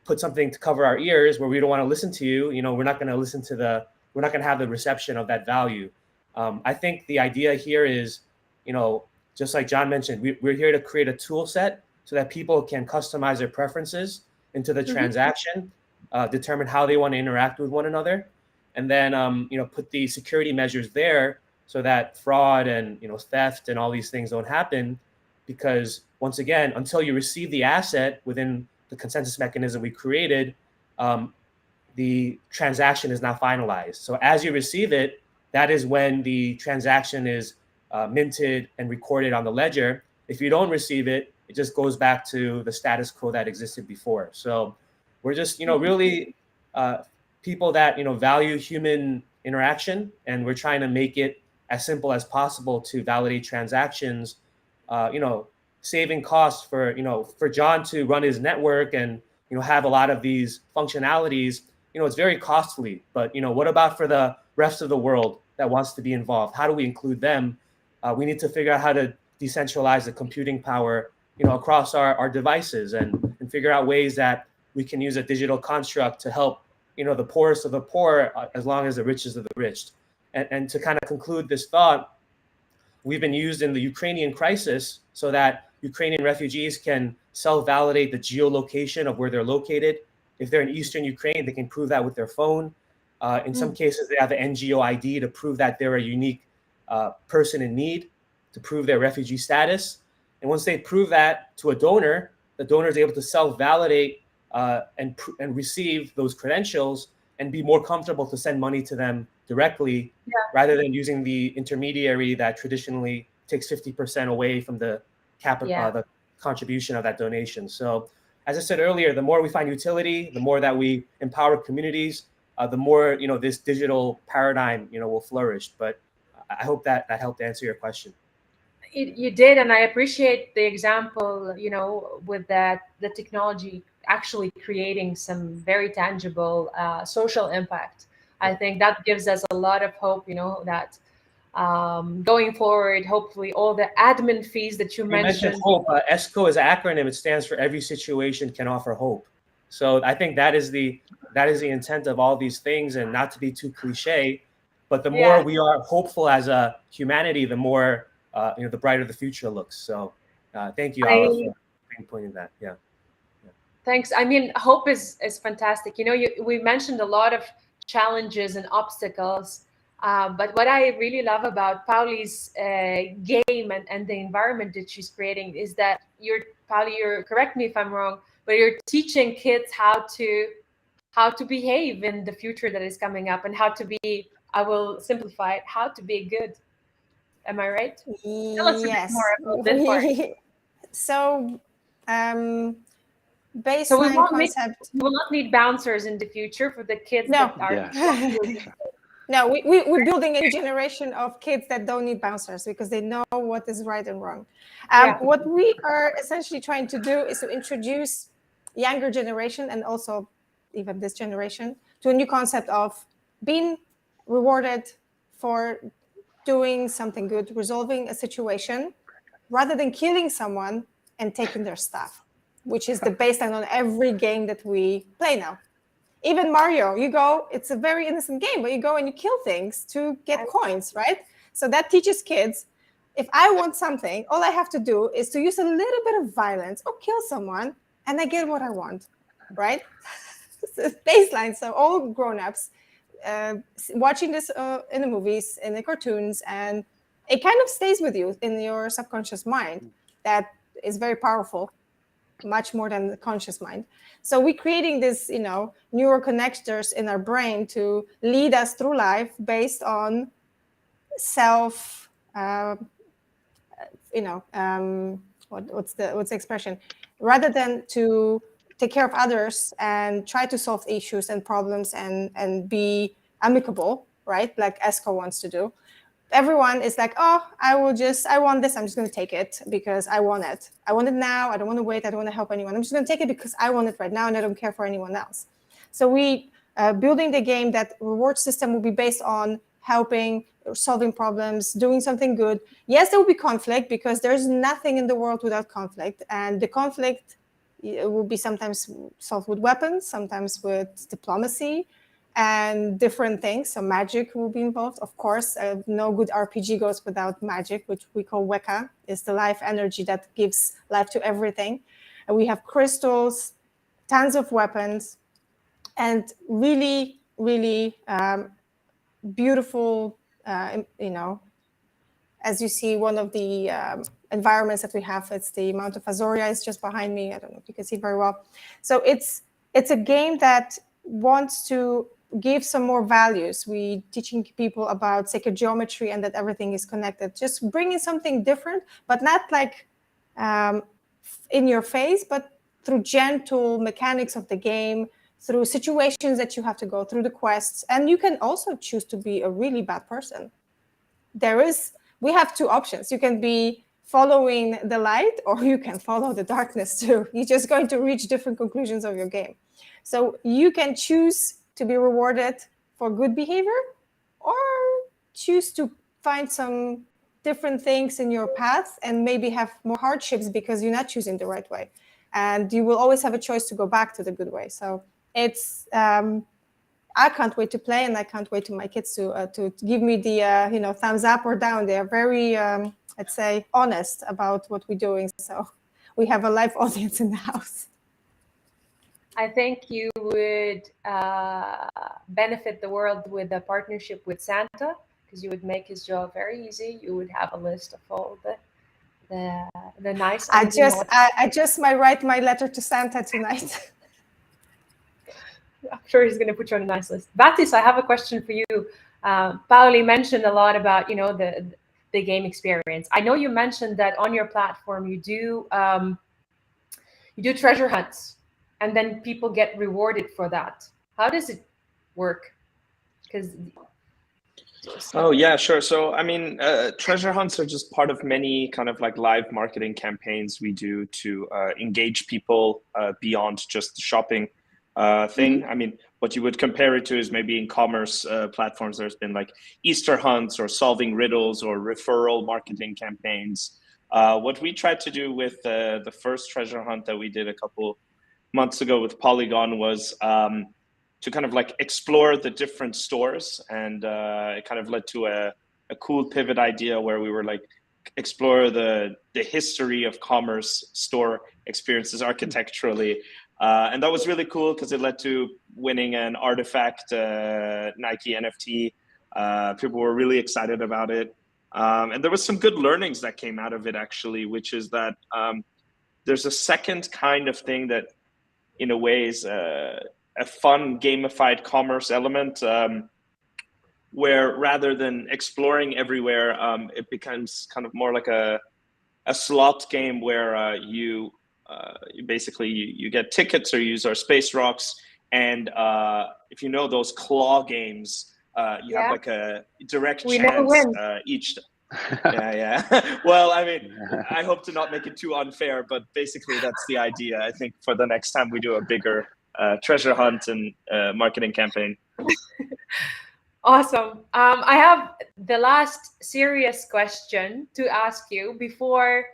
put something to cover our ears where we don't want to listen to you, we're not going to we're not going to have the reception of that value. I think the idea here is, just like John mentioned, we're here to create a tool set so that people can customize their preferences into the transaction, determine how they want to interact with one another, and then put the security measures there so that fraud and theft and all these things don't happen. Because once again, until you receive the asset within the consensus mechanism we created, the transaction is not finalized. So as you receive it, that is when the transaction is minted and recorded on the ledger. If you don't receive it, it just goes back to the status quo that existed before. So we're just, really people that, value human interaction, and we're trying to make it as simple as possible to validate transactions, saving costs for John to run his network and have a lot of these functionalities. It's very costly, but what about for the rest of the world that wants to be involved? How do we include them? We need to figure out how to decentralize the computing power across our devices, and figure out ways that we can use a digital construct to help the poorest of the poor, as long as the richest of the rich. And to kind of conclude this thought, we've been used in the Ukrainian crisis so that Ukrainian refugees can self-validate the geolocation of where they're located. If they're in Eastern Ukraine, they can prove that with their phone. In some cases, they have an NGO ID to prove that they're a unique person in need, to prove their refugee status. And once they prove that to a donor, the donor is able to self-validate and receive those credentials and be more comfortable to send money to them directly, rather than using the intermediary that traditionally takes 50% away from the the contribution of that donation. So, as I said earlier, the more we find utility, the more that we empower communities, the more this digital paradigm will flourish. But I hope that helped answer your question. You did, and I appreciate the example, with the technology actually creating some very tangible social impact. I think that gives us a lot of hope, that going forward, hopefully all the admin fees that you mentioned. Hope. ESCO is an acronym. It stands for Every Situation Can Offer Hope. So I think that is the intent of all these things, and not to be too cliche, but the more we are hopeful as a humanity, the more the brighter the future looks. So thank you, Ala, for pointing that. Yeah. Thanks. I mean, hope is fantastic. We mentioned a lot of challenges and obstacles, but what I really love about Pauli's game and the environment that she's creating is that Pauli, correct me if I'm wrong, but you're teaching kids how to behave in the future that is coming up, and how to be, I will simplify it, how to be good. Am I right? Tell us a bit more about this part. So, baseline So we concept. We will not need bouncers in the future for the kids that are. No, we're building a generation of kids that don't need bouncers because they know what is right and wrong. What we are essentially trying to do is to introduce younger generation, and also even this generation, to a new concept of being rewarded for doing something good, resolving a situation, rather than killing someone and taking their stuff, which is the baseline on every game that we play now. Even Mario, it's a very innocent game, but you go and you kill things to get coins, right? So that teaches kids, if I want something, all I have to do is to use a little bit of violence or kill someone, and I get what I want, right? It's baseline. So all grown-ups watching this in the movies, in the cartoons, and it kind of stays with you in your subconscious mind. That is very powerful, much more than the conscious mind. So we're creating this, neuroconnectors in our brain to lead us through life based on self, what's the expression? Rather than to take care of others and try to solve issues and problems and be amicable, right? Like ESCO wants to do. Everyone is like, oh, I want this. I'm just going to take it because I want it. I want it now. I don't want to wait. I don't want to help anyone. I'm just going to take it because I want it right now and I don't care for anyone else. So we building the game that reward system will be based on helping, solving problems, doing something good. Yes, there will be conflict because there's nothing in the world without conflict. And the conflict will be sometimes solved with weapons, sometimes with diplomacy, and different things. So magic will be involved. Of course, no good RPG goes without magic, which we call Weka. It's the life energy that gives life to everything. And we have crystals, tons of weapons, and really, really beautiful, as you see, one of the environments that we have, it's the Mount of Azoria is just behind me. I don't know if you can see very well. So it's a game that wants to give some more values. We teaching people about sacred geometry and that everything is connected. Just bringing something different, but not like in your face, but through gentle mechanics of the game, through situations that you have to go through, the quests, and you can also choose to be a really bad person. We have two options. You can be following the light, or you can follow the darkness too. You're just going to reach different conclusions of your game. So you can choose to be rewarded for good behavior, or choose to find some different things in your path and maybe have more hardships because you're not choosing the right way. And you will always have a choice to go back to the good way. So it's I can't wait to play, and I can't wait to my kids to give me the thumbs up or down. They are very I'd say honest about what we're doing. So we have a live audience in the house. I think you would benefit the world with a partnership with Santa, because you would make his job very easy. You would have a list of all the nice. I just might write my letter to Santa tonight. I'm sure he's going to put you on a nice list. Batis, I have a question for you. Pauli mentioned a lot about the game experience. I know you mentioned that on your platform you do treasure hunts, and then people get rewarded for that. How does it work? Oh yeah, sure. So I mean, treasure hunts are just part of many kind of like live marketing campaigns we do to engage people beyond just the shopping thing. I mean, what you would compare it to is maybe in commerce platforms, there's been like Easter hunts or solving riddles or referral marketing campaigns. What we tried to do with the first treasure hunt that we did a couple months ago with Polygon was to kind of like explore the different stores, and it kind of led to a cool pivot idea where we were like explore the history of commerce store experiences architecturally. And that was really cool because it led to winning an artifact Nike NFT. People were really excited about it. And there was some good learnings that came out of it actually, which is that there's a second kind of thing that in a way is a fun gamified commerce element where rather than exploring everywhere, it becomes kind of more like a slot game where you basically you get tickets or use our space rocks, and if you know those claw games, you have like a direct chance each. Yeah. Well, I mean, I hope to not make it too unfair, but basically that's the idea. I think for the next time we do a bigger treasure hunt and marketing campaign. Awesome. I have the last serious question to ask you before.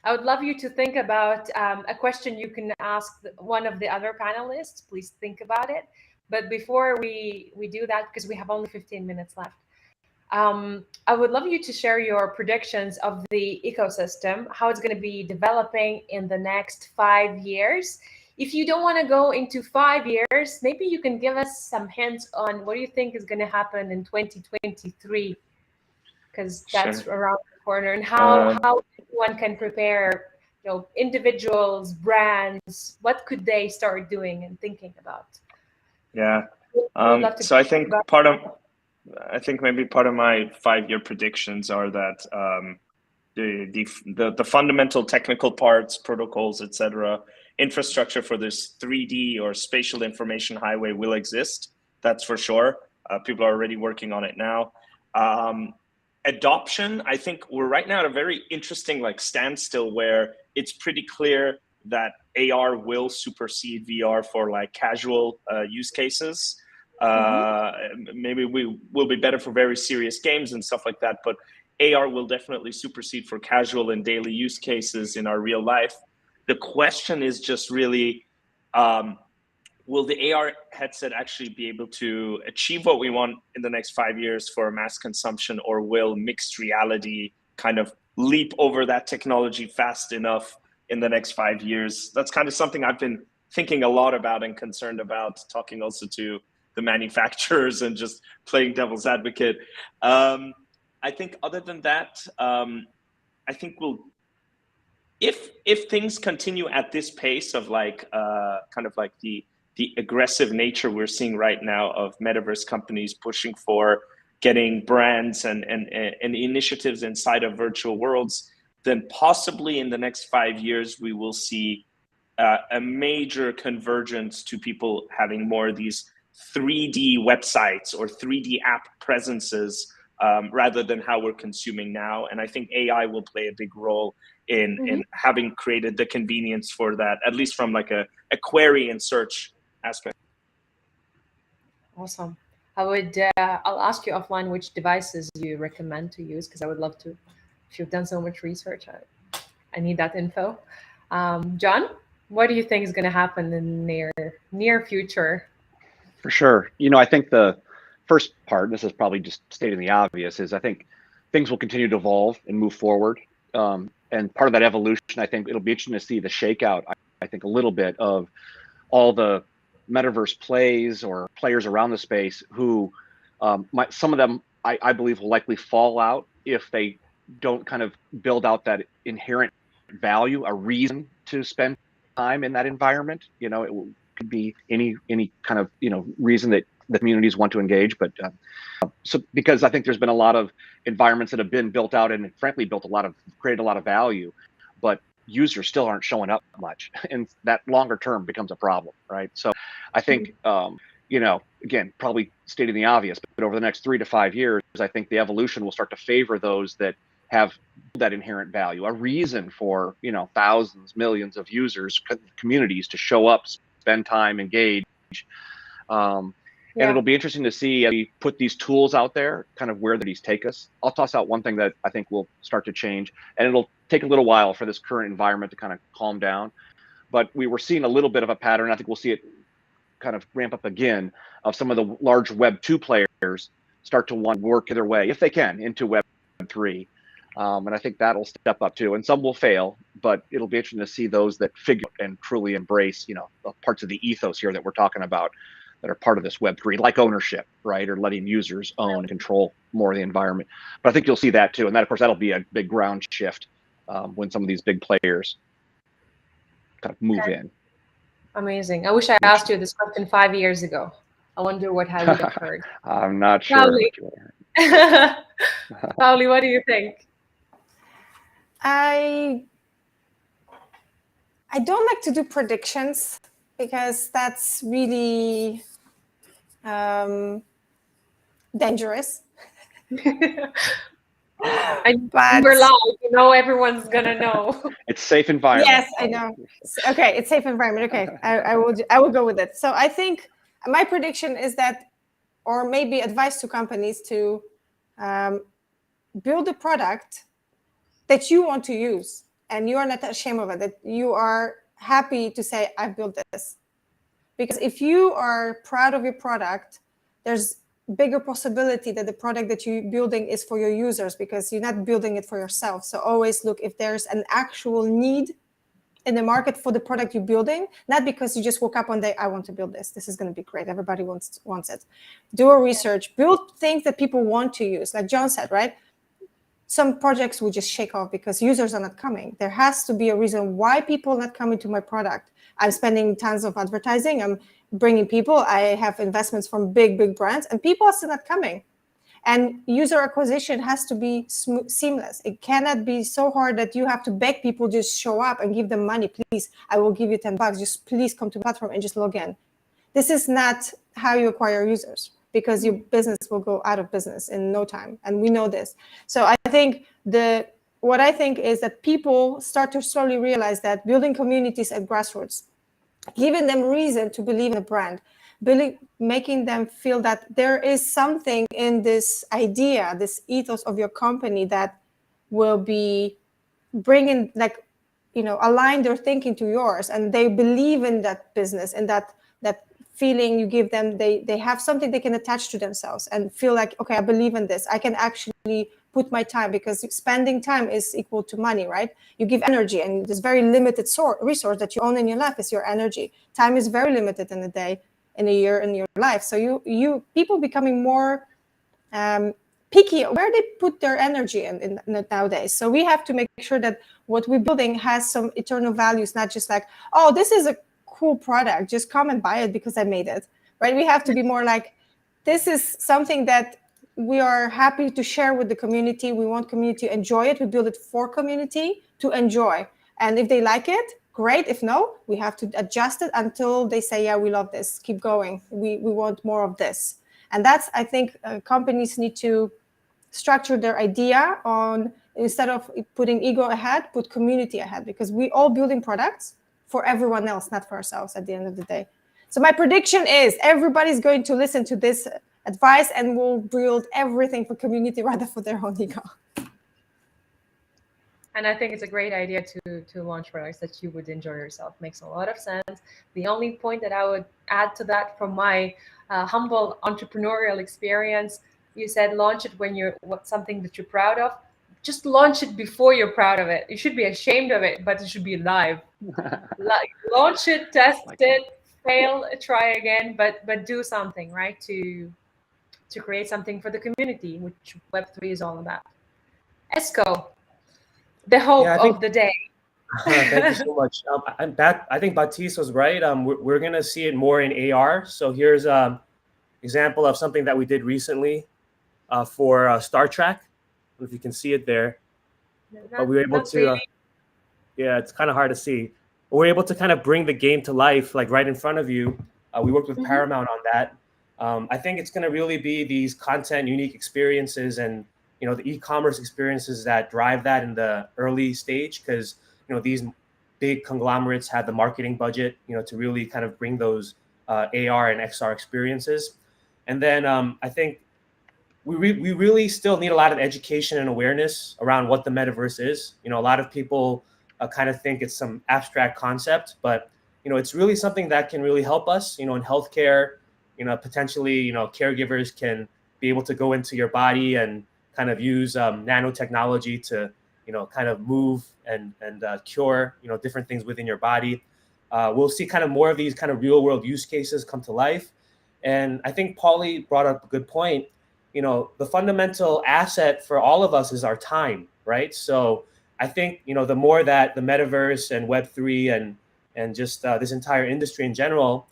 I would love you to think about a question you can ask one of the other panelists. Please think about it. But before we do that, because we have only 15 minutes left, I would love you to share your predictions of the ecosystem, how it's going to be developing in the next 5 years. If you don't want to go into 5 years, maybe you can give us some hints on what do you think is going to happen in 2023, because that's around the corner, and how one can prepare, individuals, brands, what could they start doing and thinking about? Yeah. So I think maybe part of my 5-year predictions are that the fundamental technical parts, protocols, etc., infrastructure for this 3D or spatial information highway will exist. That's for sure. People are already working on it now. Adoption, I think we're right now at a very interesting standstill where it's pretty clear that AR will supersede VR for casual use cases. Maybe we will be better for very serious games and stuff like that, but AR will definitely supersede for casual and daily use cases in our real life. The question is just really, will the AR headset actually be able to achieve what we want in the next 5 years for mass consumption, or will mixed reality kind of leap over that technology fast enough in the next 5 years? That's kind of something I've been thinking a lot about and concerned about, talking also to the manufacturers and just playing devil's advocate. I think other than that, I think if things continue at this pace of kind of the aggressive nature we're seeing right now of metaverse companies pushing for getting brands and initiatives inside of virtual worlds, then possibly in the next 5 years we will see a major convergence to people having more of these 3D websites or 3D app presences rather than how we're consuming now. And I think AI will play a big role in having created the convenience for that, at least from like a query and search aspect. Awesome. I'll ask you offline which devices you recommend to use, because I would love to. If you've done so much research, I need that info. John, what do you think is going to happen in the near future? For sure. I think the first part, this is probably just stating the obvious, is I think things will continue to evolve and move forward. And part of that evolution, I think it'll be interesting to see the shakeout, I think, a little bit of all the metaverse plays or players around the space who some of them, I believe, will likely fall out if they don't kind of build out that inherent value, a reason to spend time in that environment. It could be any kind of reason that the communities want to engage, but so because I think there's been a lot of environments that have been built out and frankly created a lot of value, but users still aren't showing up much, and that longer term becomes a problem, right? So I think again, probably stating the obvious, but over the next 3 to 5 years, I think the evolution will start to favor those that have that inherent value, a reason for thousands, millions of users, communities to show up, spend time, engage. And it'll be interesting to see as we put these tools out there, kind of where these take us. I'll toss out one thing that I think will start to change, and it'll take a little while for this current environment to kind of calm down. But we were seeing a little bit of a pattern. I think we'll see it kind of ramp up again, of some of the large Web 2 players start to want to work their way, if they can, into Web 3. And I think that'll step up too. And some will fail, but it'll be interesting to see those that figure and truly embrace, the parts of the ethos here that we're talking about that are part of this Web3, like ownership, right? Or letting users own and control more of the environment. But I think you'll see that too. And that, of course, that'll be a big ground shift when some of these big players kind of move in. Amazing. I wish I asked you this question 5 years ago. I wonder what I would have heard. I'm not sure. Pauli, what do you think? I don't like to do predictions because that's really dangerous. But we're live, everyone's gonna know. It's safe environment. Yes, I know. Okay, it's safe environment. Okay, I will go with it. So I think my prediction is that, or maybe advice to companies to build a product that you want to use and you are not ashamed of it, that you are happy to say, I've built this. Because if you are proud of your product, there's bigger possibility that the product that you're building is for your users, because you're not building it for yourself. So always look if there's an actual need in the market for the product you're building, not because you just woke up one day, I want to build this. This is going to be great. Everybody wants it. Do a research, build things that people want to use. Like John said, right? Some projects will just shake off because users are not coming. There has to be a reason why people are not coming to my product. I'm spending tons of advertising. I'm bringing people. I have investments from big brands, and people are still not coming. And user acquisition has to be seamless. It cannot be so hard that you have to beg people just show up and give them money. Please, I will give you $10. Just please come to the platform and just log in. This is not how you acquire users, because your business will go out of business in no time. And we know this. So I think what I think is that people start to slowly realize that building communities at grassroots, giving them reason to believe in a brand, making them feel that there is something in this idea, this ethos of your company that will be bringing, align their thinking to yours, and they believe in that business and that feeling you give them. They have something they can attach to themselves and feel like, okay, I believe in this. I can actually put my time, because spending time is equal to money, right? You give energy, and there's very limited resource that you own in your life is your energy. Time is very limited in a day, in a year, in your life. So people becoming more picky where they put their energy in nowadays. So we have to make sure that what we're building has some eternal values, not just like, oh, this is a cool product, just come and buy it because I made it, right? We have to be more like, this is something that we are happy to share with the community. We want community to enjoy it. We build it for community to enjoy. And if they like it, great. If no, we have to adjust it until they say, yeah, we love this, keep going, we want more of this. And that's, I think, companies need to structure their idea on, instead of putting ego ahead, put community ahead, because we all building products for everyone else, not for ourselves at the end of the day. So my prediction is everybody's going to listen to this advice and will build everything for community rather for their own ego. And I think it's a great idea to launch products that you would enjoy yourself. Makes a lot of sense. The only point that I would add to that from my humble entrepreneurial experience, you said launch it when you're something that you're proud of. Just launch it before you're proud of it. You should be ashamed of it, but it should be live. Launch it, test it, fail, try again, but do something, right? To create something for the community, which Web3 is all about. Esco, the hope of the day. Thank you so much. I think Baptiste was right. We're going to see it more in AR. So here's an example of something that we did recently for Star Trek. I don't know if you can see it there. But we were able to, yeah, it's kind of hard to see. But we're able to kind of bring the game to life, like right in front of you. We worked with Paramount on that. I think it's going to really be these content unique experiences and the e-commerce experiences that drive that in the early stage, because these big conglomerates had the marketing budget to really kind of bring those AR and XR experiences. And then I think we really still need a lot of education and awareness around what the metaverse is. A lot of people kind of think it's some abstract concept, but it's really something that can really help us in healthcare. Potentially caregivers can be able to go into your body and kind of use nanotechnology to, kind of move and cure, different things within your body. We'll see kind of more of these kind of real world use cases come to life. And I think Paulie brought up a good point. The fundamental asset for all of us is our time, right? So I think, the more that the metaverse and Web3 and just this entire industry in general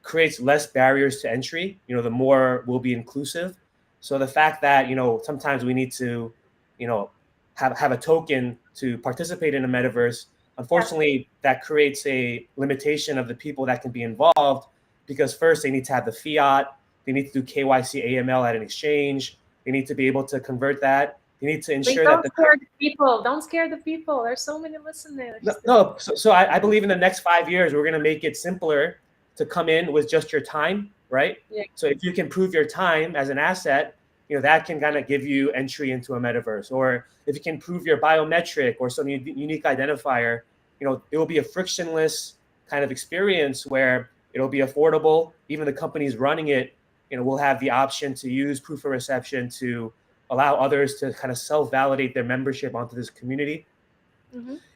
creates less barriers to entry, the more we'll be inclusive. So the fact that, sometimes we need to, have a token to participate in a metaverse, unfortunately, that creates a limitation of the people that can be involved, because first they need to have the fiat, they need to do KYC AML at an exchange, they need to be able to convert that. You need to ensure don't that scare the people. Don't scare the people. There's so many listeners. No. So I believe in the next 5 years, we're going to make it simpler to come in with just your time, right? Yeah. So if you can prove your time as an asset, that can kind of give you entry into a metaverse. Or if you can prove your biometric or some unique identifier, it will be a frictionless kind of experience where it'll be affordable. Even the companies running it, will have the option to use proof of reception to allow others to kind of self-validate their membership onto this community.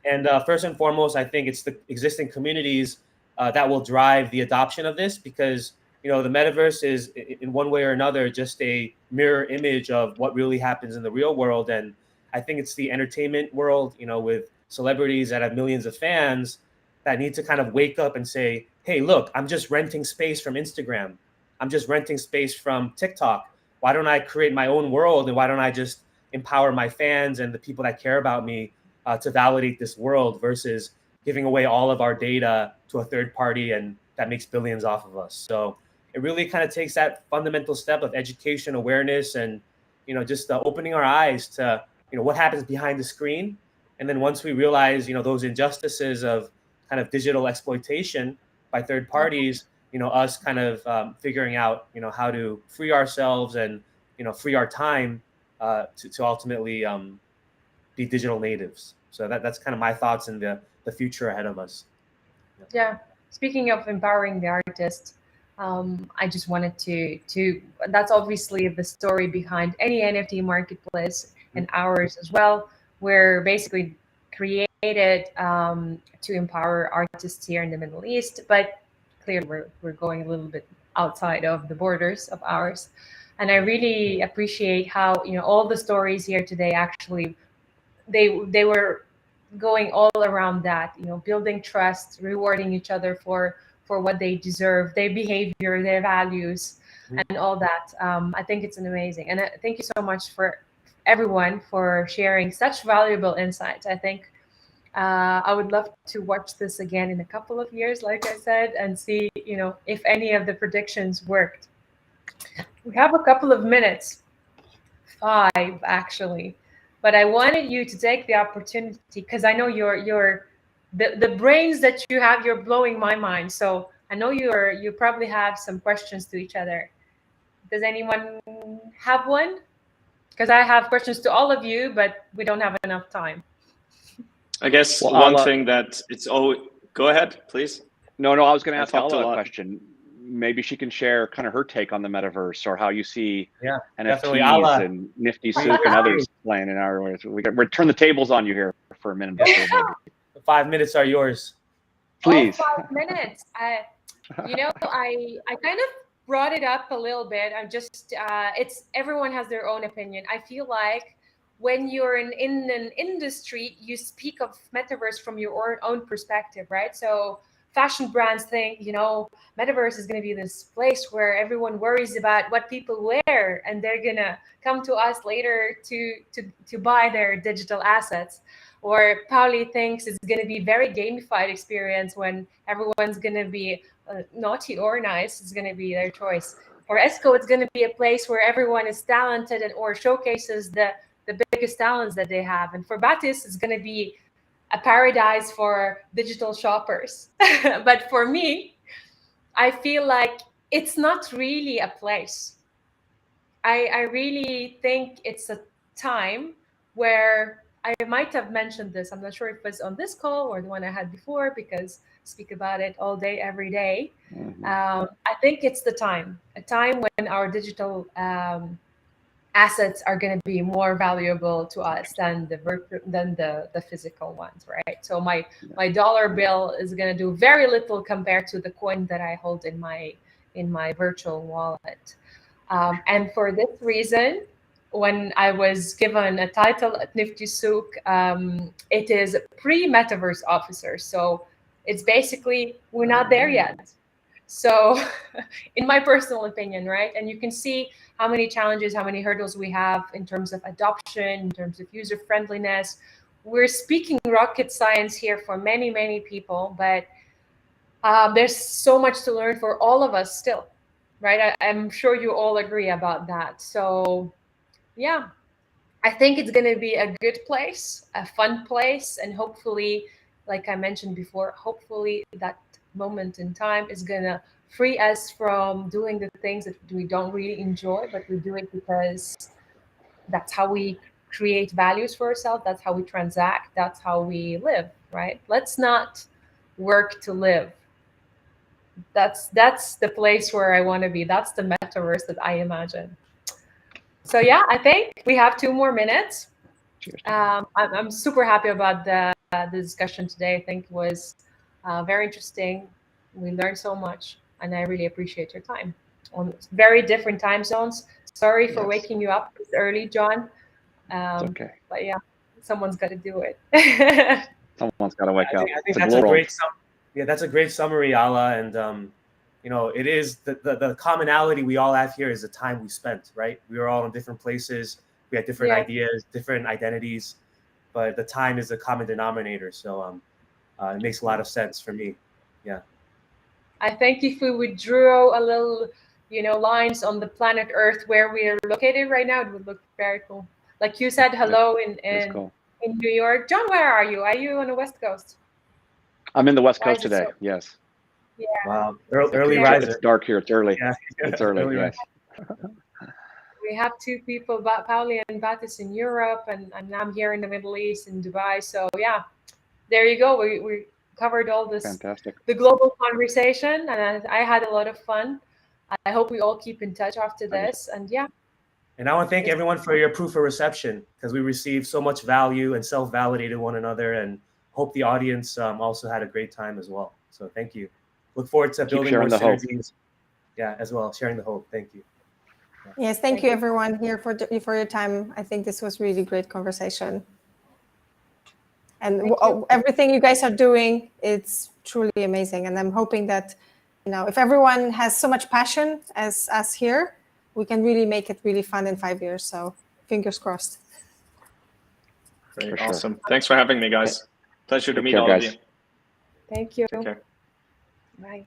And first and foremost, I think it's the existing communities that will drive the adoption of this, because the metaverse is in one way or another just a mirror image of what really happens in the real world. And I think it's the entertainment world, with celebrities that have millions of fans that need to kind of wake up and say, hey, look, I'm just renting space from Instagram. I'm just renting space from TikTok. Why don't I create my own world? And why don't I just empower my fans and the people that care about me to validate this world, versus giving away all of our data to a third party and that makes billions off of us. So it really kind of takes that fundamental step of education, awareness, and just opening our eyes to what happens behind the screen. And then once we realize those injustices of kind of digital exploitation by third parties, us kind of figuring out how to free ourselves and free our time to ultimately be digital natives. So that's kind of my thoughts in the future ahead of us. Yeah. Speaking of empowering the artist, I just wanted to that's obviously the story behind any NFT marketplace and ours as well. We're basically created to empower artists here in the Middle East, but clearly we're going a little bit outside of the borders of ours. And I really appreciate how all the stories here today actually they were going all around that, building trust, rewarding each other for what they deserve, their behavior, their values, and all that. I think it's an amazing. And thank you so much for everyone for sharing such valuable insights. I think I would love to watch this again in a couple of years, like I said, and see, if any of the predictions worked. We have a couple of minutes, 5 actually, but I wanted you to take the opportunity, because I know the brains that you have, you're blowing my mind. So I know you probably have some questions to each other. Does anyone have one? Because I have questions to all of you, but we don't have enough time. I guess one thing that it's always, go ahead, please. No, I was going to ask Ala a question. Maybe she can share kind of her take on the metaverse, or how you see NFTs and Nifty Souk and others playing in our ways. We're turn the tables on you here for a minute. The 5 minutes are yours. Please. 5 minutes. I kind of brought it up a little bit. I'm just, it's everyone has their own opinion. I feel like when you're in an industry, you speak of metaverse from your own perspective, right? So fashion brands think, metaverse is going to be this place where everyone worries about what people wear, and they're going to come to us later to buy their digital assets. Or Pauli thinks it's going to be very gamified experience when everyone's going to be naughty or nice. It's going to be their choice. For Esco, it's going to be a place where everyone is talented or showcases the biggest talents that they have. And for Batis, it's going to be a paradise for digital shoppers. But for me, I feel like it's not really a place. I really think it's a time where, I might have mentioned this, I'm not sure if it was on this call or the one I had before, because I speak about it all day, every day. I think it's a time when our digital assets are going to be more valuable to us than the physical ones, right? So my dollar bill is going to do very little compared to the coin that I hold in my virtual wallet. And for this reason, when I was given a title at Nifty Souk, it is pre-metaverse officer. So it's basically, we're not there yet. So in my personal opinion, right? And you can see how many challenges, how many hurdles we have in terms of adoption, in terms of user friendliness. We're speaking rocket science here for many, many people, but there's so much to learn for all of us still, right? I'm sure you all agree about that. So yeah, I think it's going to be a good place, a fun place, and hopefully, like I mentioned before, hopefully that moment in time is going to free us from doing the things that we don't really enjoy, but we do it because that's how we create values for ourselves. That's how we transact. That's how we live, right? Let's not work to live. That's the place where I want to be. That's the metaverse that I imagine. So yeah, I think we have 2 more minutes. I'm super happy about the discussion today. I think it was very interesting. We learned so much, and I really appreciate your time on very different time zones. Sorry for waking you up this early, John. It's okay. But yeah, someone's got to do it. Someone's got to wake up. I think that's a great that's a great summary, Ala. And it is the commonality we all have here is the time we spent, right? We were all in different places. We had different ideas, different identities, but the time is the common denominator. So it makes a lot of sense for me. Yeah. I think if we would draw a little, lines on the planet Earth where we are located right now, it would look very cool. Like you said, hello in New York. John, where are you? Are you on the West Coast? I'm in the West Coast today. Yes. Yeah. Wow. Early riser. It's dark here. It's early. Yeah. It's early. Yes. We have 2 people, Pauli and Batis, in Europe, and I'm here in the Middle East, in Dubai. So yeah, there you go. We covered all this, the global conversation, and I had a lot of fun. I hope we all keep in touch after this, and yeah. And I want to thank everyone for your proof of reception, because we received so much value and self-validated one another, and hope the audience also had a great time as well. So thank you. Look forward to building more synergies. Yeah, as well, sharing the hope. Thank you. Yes, thank you everyone here for your time. I think this was really great conversation. And everything you guys are doing, it's truly amazing. And I'm hoping that, if everyone has so much passion as us here, we can really make it really fun in 5 years. So fingers crossed. Great. Awesome. Thanks for having me, guys. Pleasure to Take meet care, all guys. of you. Thank you. Take care. Bye.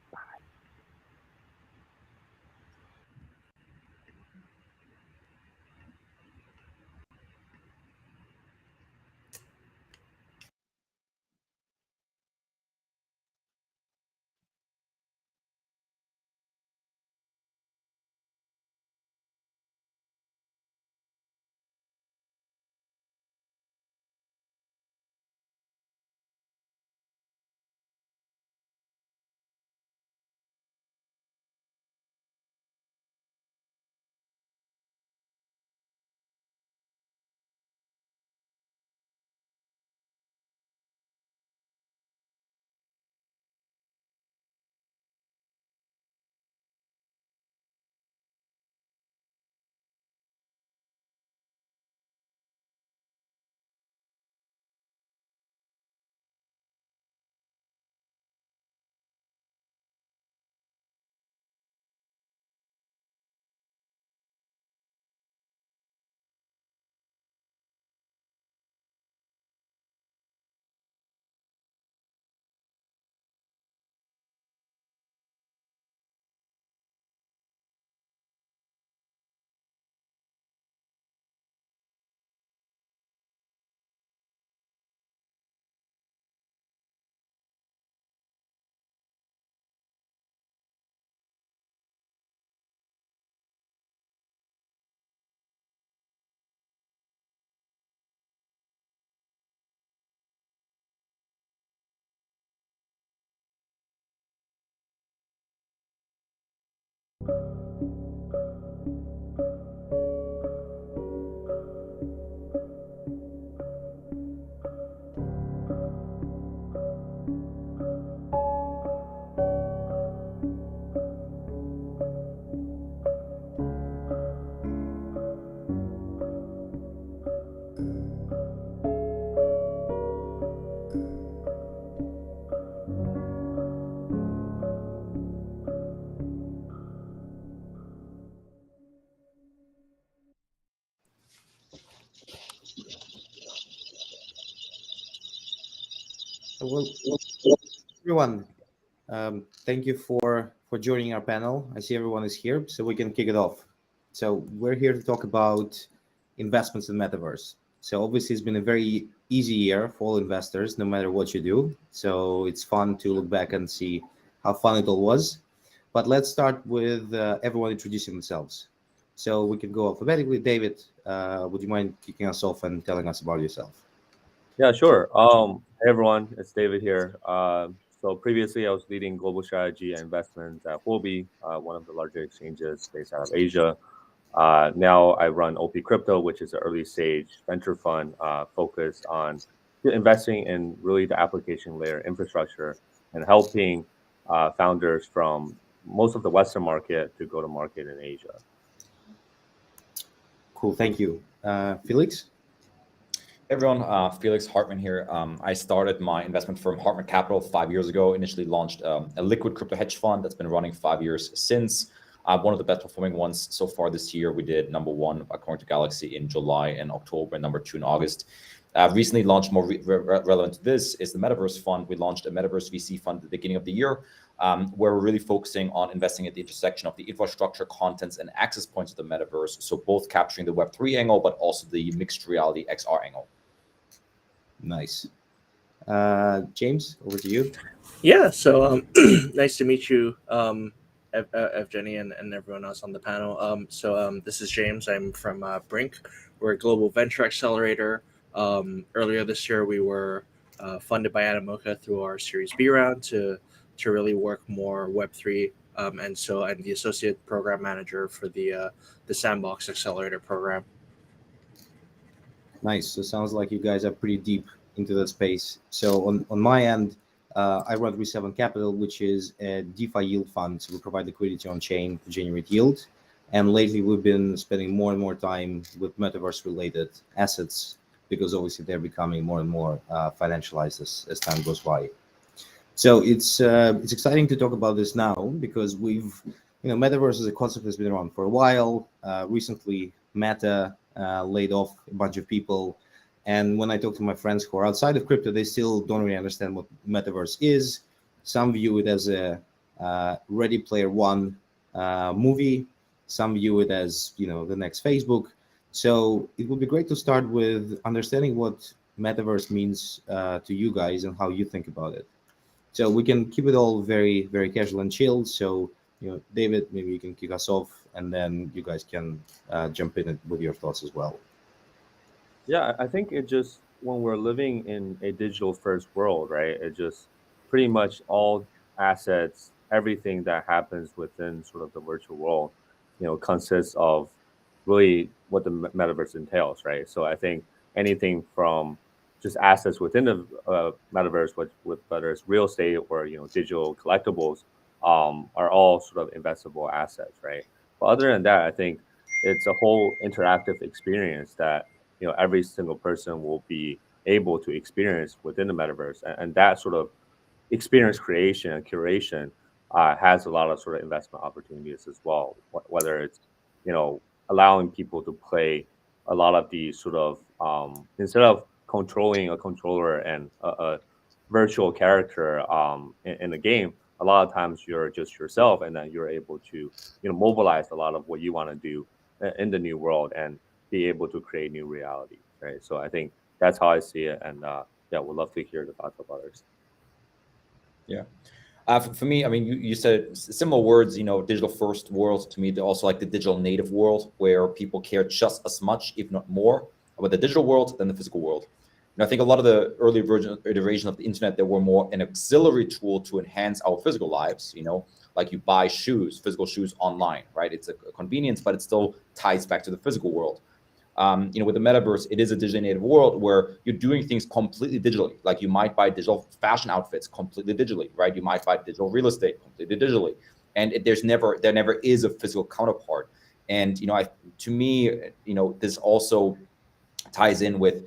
Well, everyone, thank you for joining our panel. I see everyone is here, so we can kick it off. So we're here to talk about investments in Metaverse. So obviously, it's been a very easy year for all investors, no matter what you do. So it's fun to look back and see how fun it all was. But let's start with everyone introducing themselves. So we can go alphabetically. David, would you mind kicking us off and telling us about yourself? Yeah, sure. Hey everyone, it's David here. So previously, I was leading global strategy and investments at Huobi, one of the larger exchanges based out of Asia. Now I run OP Crypto, which is an early stage venture fund focused on investing in really the application layer infrastructure and helping founders from most of the Western market to go to market in Asia. Cool, thank you. Felix? Everyone, Felix Hartman here. I started my investment firm Hartman Capital 5 years ago, initially launched a liquid crypto hedge fund that's been running 5 years since. One of the best performing ones so far this year. We did #1 according to Galaxy in July and October, and #2 in August. Recently launched, more relevant to this, is the Metaverse fund. We launched a Metaverse VC fund at the beginning of the year, where we're really focusing on investing at the intersection of the infrastructure, contents, and access points of the Metaverse. So both capturing the Web3 angle, but also the mixed reality XR angle. Nice. James, over to you. Yeah, so nice to meet you, Evgeny, and everyone else on the panel. This is James. I'm from Brink. We're a global venture accelerator. Earlier this year, we were funded by Animoca through our Series B round to really work more Web3. I'm the associate program manager for the Sandbox Accelerator program. Nice. So it sounds like you guys are pretty deep into that space. So on my end, I run 37 Capital, which is a DeFi yield fund. So we provide liquidity on chain to generate yield. And lately, we've been spending more and more time with Metaverse-related assets because obviously they're becoming more and more financialized as time goes by. So it's exciting to talk about this now because Metaverse as a concept has been around for a while. Recently, Meta laid off a bunch of people, And when I talk to my friends who are outside of crypto, they still don't really understand what Metaverse is. Some view it as a Ready Player One movie. Some view it as, you know, the next Facebook. So it would be great to start with understanding what Metaverse means to you guys and how you think about it. So we can keep it all very, very casual and chilled. So, you know, David, maybe you can kick us off, and then you guys can jump in with your thoughts as well. Yeah, I think it just, when we're living in a digital first world, right? It just pretty much all assets, everything that happens within sort of the virtual world, consists of really what the metaverse entails, right? So I think anything from just assets within the metaverse, with whether it's real estate or digital collectibles, are all sort of investable assets, right? But other than that, I think it's a whole interactive experience that every single person will be able to experience within the metaverse, and that sort of experience creation and curation has a lot of sort of investment opportunities as well. Whether it's allowing people to play a lot of these sort of instead of controlling a controller and a virtual character in a game, a lot of times you're just yourself, and then you're able to mobilize a lot of what you want to do in the new world and be able to create new realities, right? So I think that's how I see it, and yeah, would love to hear the thoughts of others. Yeah. For me, I mean, you said similar words, digital first world. To me, they're also like the digital native world, where people care just as much, if not more, about the digital world than the physical world. And I think a lot of the early iteration of the internet, they were more an auxiliary tool to enhance our physical lives, like you buy shoes, physical shoes online, right? It's a convenience, but it still ties back to the physical world. With the metaverse, it is a digital native world where you're doing things completely digitally. Like you might buy digital fashion outfits completely digitally, right? You might buy digital real estate completely digitally, and there never is a physical counterpart. And to me, this also ties in with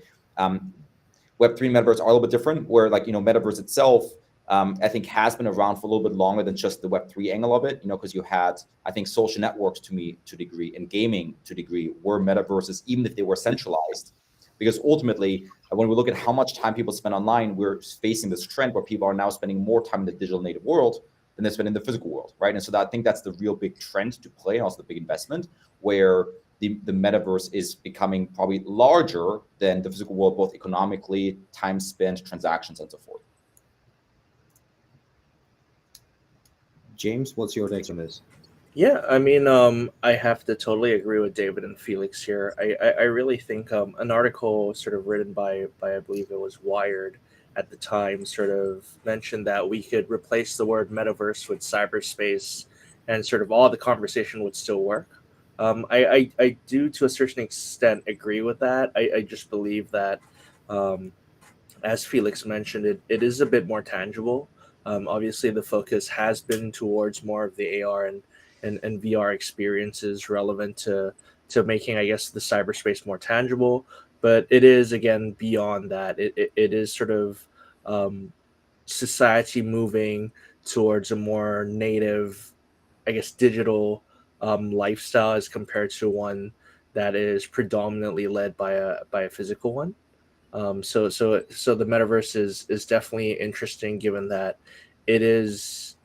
Web3 and Metaverse are a little bit different. Where Metaverse itself, I think has been around for a little bit longer than just the Web3 angle of it, because you had, I think, social networks to a degree, and gaming to a degree were metaverses, even if they were centralized. Because ultimately, when we look at how much time people spend online, we're facing this trend where people are now spending more time in the digital native world than they spend in the physical world, right? And so I think that's the real big trend to play, and also the big investment, where the metaverse is becoming probably larger than the physical world, both economically, time spent, transactions, and so forth. James, what's your take on this? Yeah, I mean, I have to totally agree with David and Felix here. I really think an article sort of written by I believe it was Wired at the time sort of mentioned that we could replace the word metaverse with cyberspace, and sort of all the conversation would still work. I do, to a certain extent, agree with that. I just believe that, as Felix mentioned, it is a bit more tangible. Obviously, the focus has been towards more of the AR and VR experiences relevant to making, I guess, the cyberspace more tangible. But it is, again, beyond that. It is sort of society moving towards a more native, I guess, digital lifestyle as compared to one that is predominantly led by a physical one. So the metaverse is definitely interesting, given that it is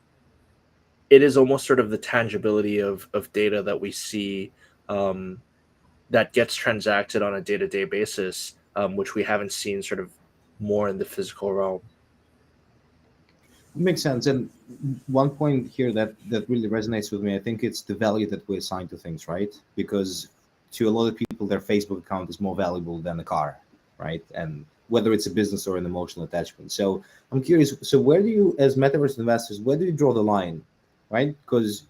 almost sort of the tangibility of data that we see, that gets transacted on a day-to-day basis, which we haven't seen sort of more in the physical realm. Makes sense. And one point here that really resonates with me, I think it's the value that we assign to things, right? Because to a lot of people, their Facebook account is more valuable than a car, right? And whether it's a business or an emotional attachment. So I'm curious, so where do you, as metaverse investors, where do you draw the line, right? Because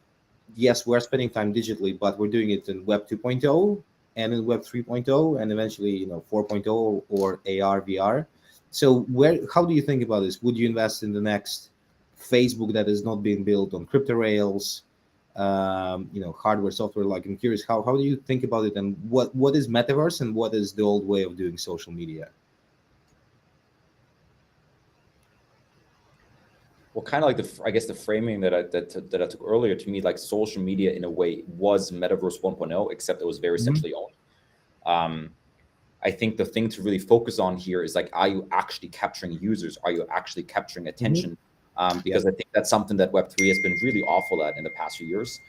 yes, we're spending time digitally, but we're doing it in Web 2.0 and in Web 3.0 and eventually, 4.0 or AR, VR. So how do you think about this? Would you invest in the next Facebook that is not being built on crypto rails, hardware, software? Like, I'm curious, how do you think about it, and what is metaverse and what is the old way of doing social media? Well, kind of like the framing that I took earlier, to me, like social media in a way was Metaverse 1.0, except it was very centrally owned. I think the thing to really focus on here is like, are you actually capturing users? Are you actually capturing attention? Because I think that's something that Web3 has been really awful at in the past few years.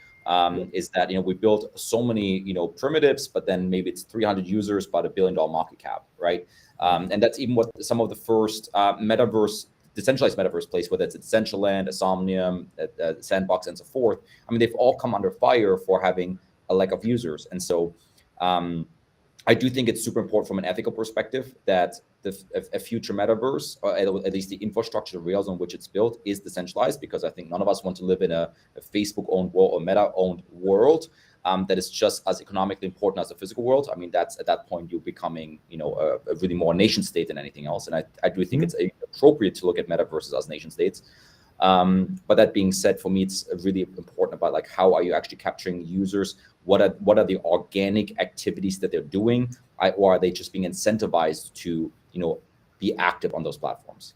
Is that, you know, we built so many, you know, primitives, but then maybe it's 300 users, but $1 billion market cap, right? And that's even what some of the first metaverse, decentralized metaverse place, whether it's Decentraland, Somnium, Sandbox, and so forth. I mean, they've all come under fire for having a lack of users. And so I do think it's super important from an ethical perspective that a future metaverse, or at least the infrastructure, the rails on which it's built, is decentralized, because I think none of us want to live in a Facebook-owned world or Meta-owned world that is just as economically important as the physical world. I mean, that's at that point you're becoming, you know, a really more nation state than anything else. And I do think it's appropriate to look at metaverses as nation states. But that being said, for me, it's really important about like, how are you actually capturing users? What are the organic activities that they're doing, or are they just being incentivized to, you know, be active on those platforms?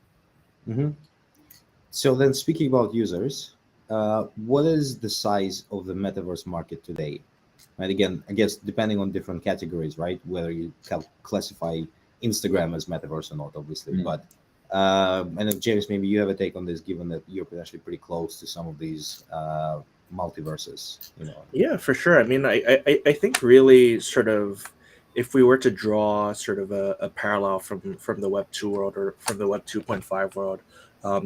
So then, speaking about users, what is the size of the metaverse market today? And again, I guess depending on different categories, right? Whether you classify Instagram as metaverse or not, obviously. But I know, James, maybe you have a take on this, given that you're potentially pretty close to some of these multiverses. You know. Yeah, for sure. I mean, I think really sort of, if we were to draw sort of a parallel from the Web 2 world or from the Web 2.5 world,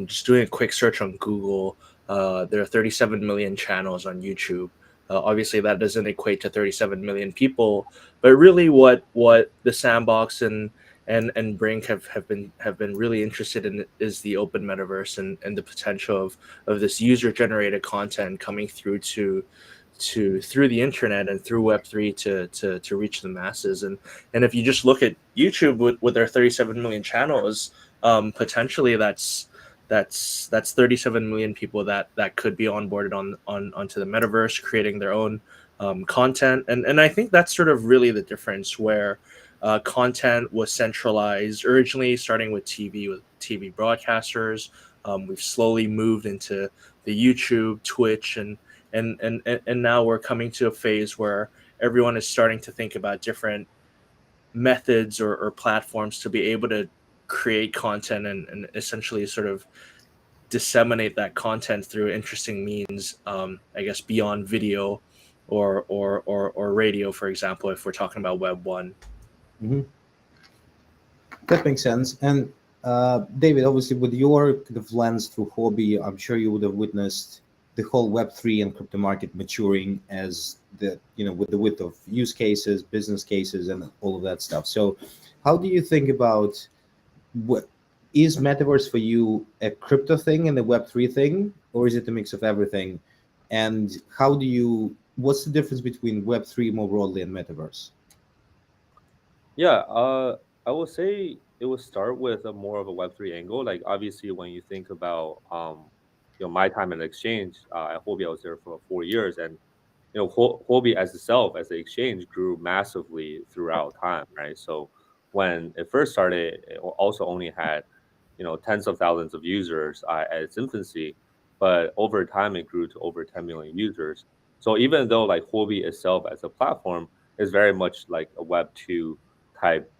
just doing a quick search on Google, there are 37 million channels on YouTube. Obviously, that doesn't equate to 37 million people, but really, what the Sandbox and Brink have been really interested in is the open metaverse and the potential of this user generated content coming through through the internet and through Web3 to reach the masses. And if you just look at YouTube with their 37 million channels, potentially that's 37 million people that could be onboarded onto the metaverse, creating their own content. And I think that's sort of really the difference, where content was centralized originally, starting with TV broadcasters. We've slowly moved into the YouTube, Twitch, and now we're coming to a phase where everyone is starting to think about different methods or platforms to be able to create content and essentially sort of disseminate that content through interesting means, I guess, beyond video or radio, for example, if we're talking about Web 1. That makes sense. And David, obviously, with your kind of lens through Hobby, I'm sure you would have witnessed the whole Web3 and crypto market maturing as the, you know, with the width of use cases, business cases, and all of that stuff. So how do you think about, what is metaverse for you, a crypto thing and a Web3 thing, or is it a mix of everything? And what's the difference between Web3 more broadly and metaverse? Yeah, I will say it will start with a more of a Web3 angle. Like, obviously, when you think about you know, my time in exchange at Huobi, I was there for 4 years, and you know, Huobi as itself as an exchange grew massively throughout time, right? So when it first started, it also only had, you know, tens of thousands of users at its infancy, but over time it grew to over 10 million users. So even though like Huobi itself as a platform is very much like a Web 2 type,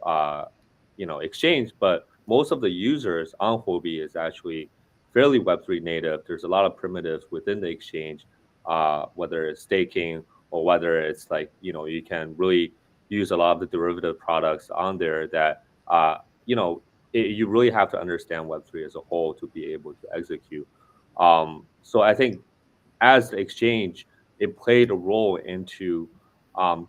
you know, exchange, but most of the users on Huobi is actually fairly Web3 native. There's a lot of primitives within the exchange, whether it's staking or whether it's like, you know, you can really use a lot of the derivative products on there that, you know, you really have to understand Web3 as a whole to be able to execute. So I think as the exchange, it played a role into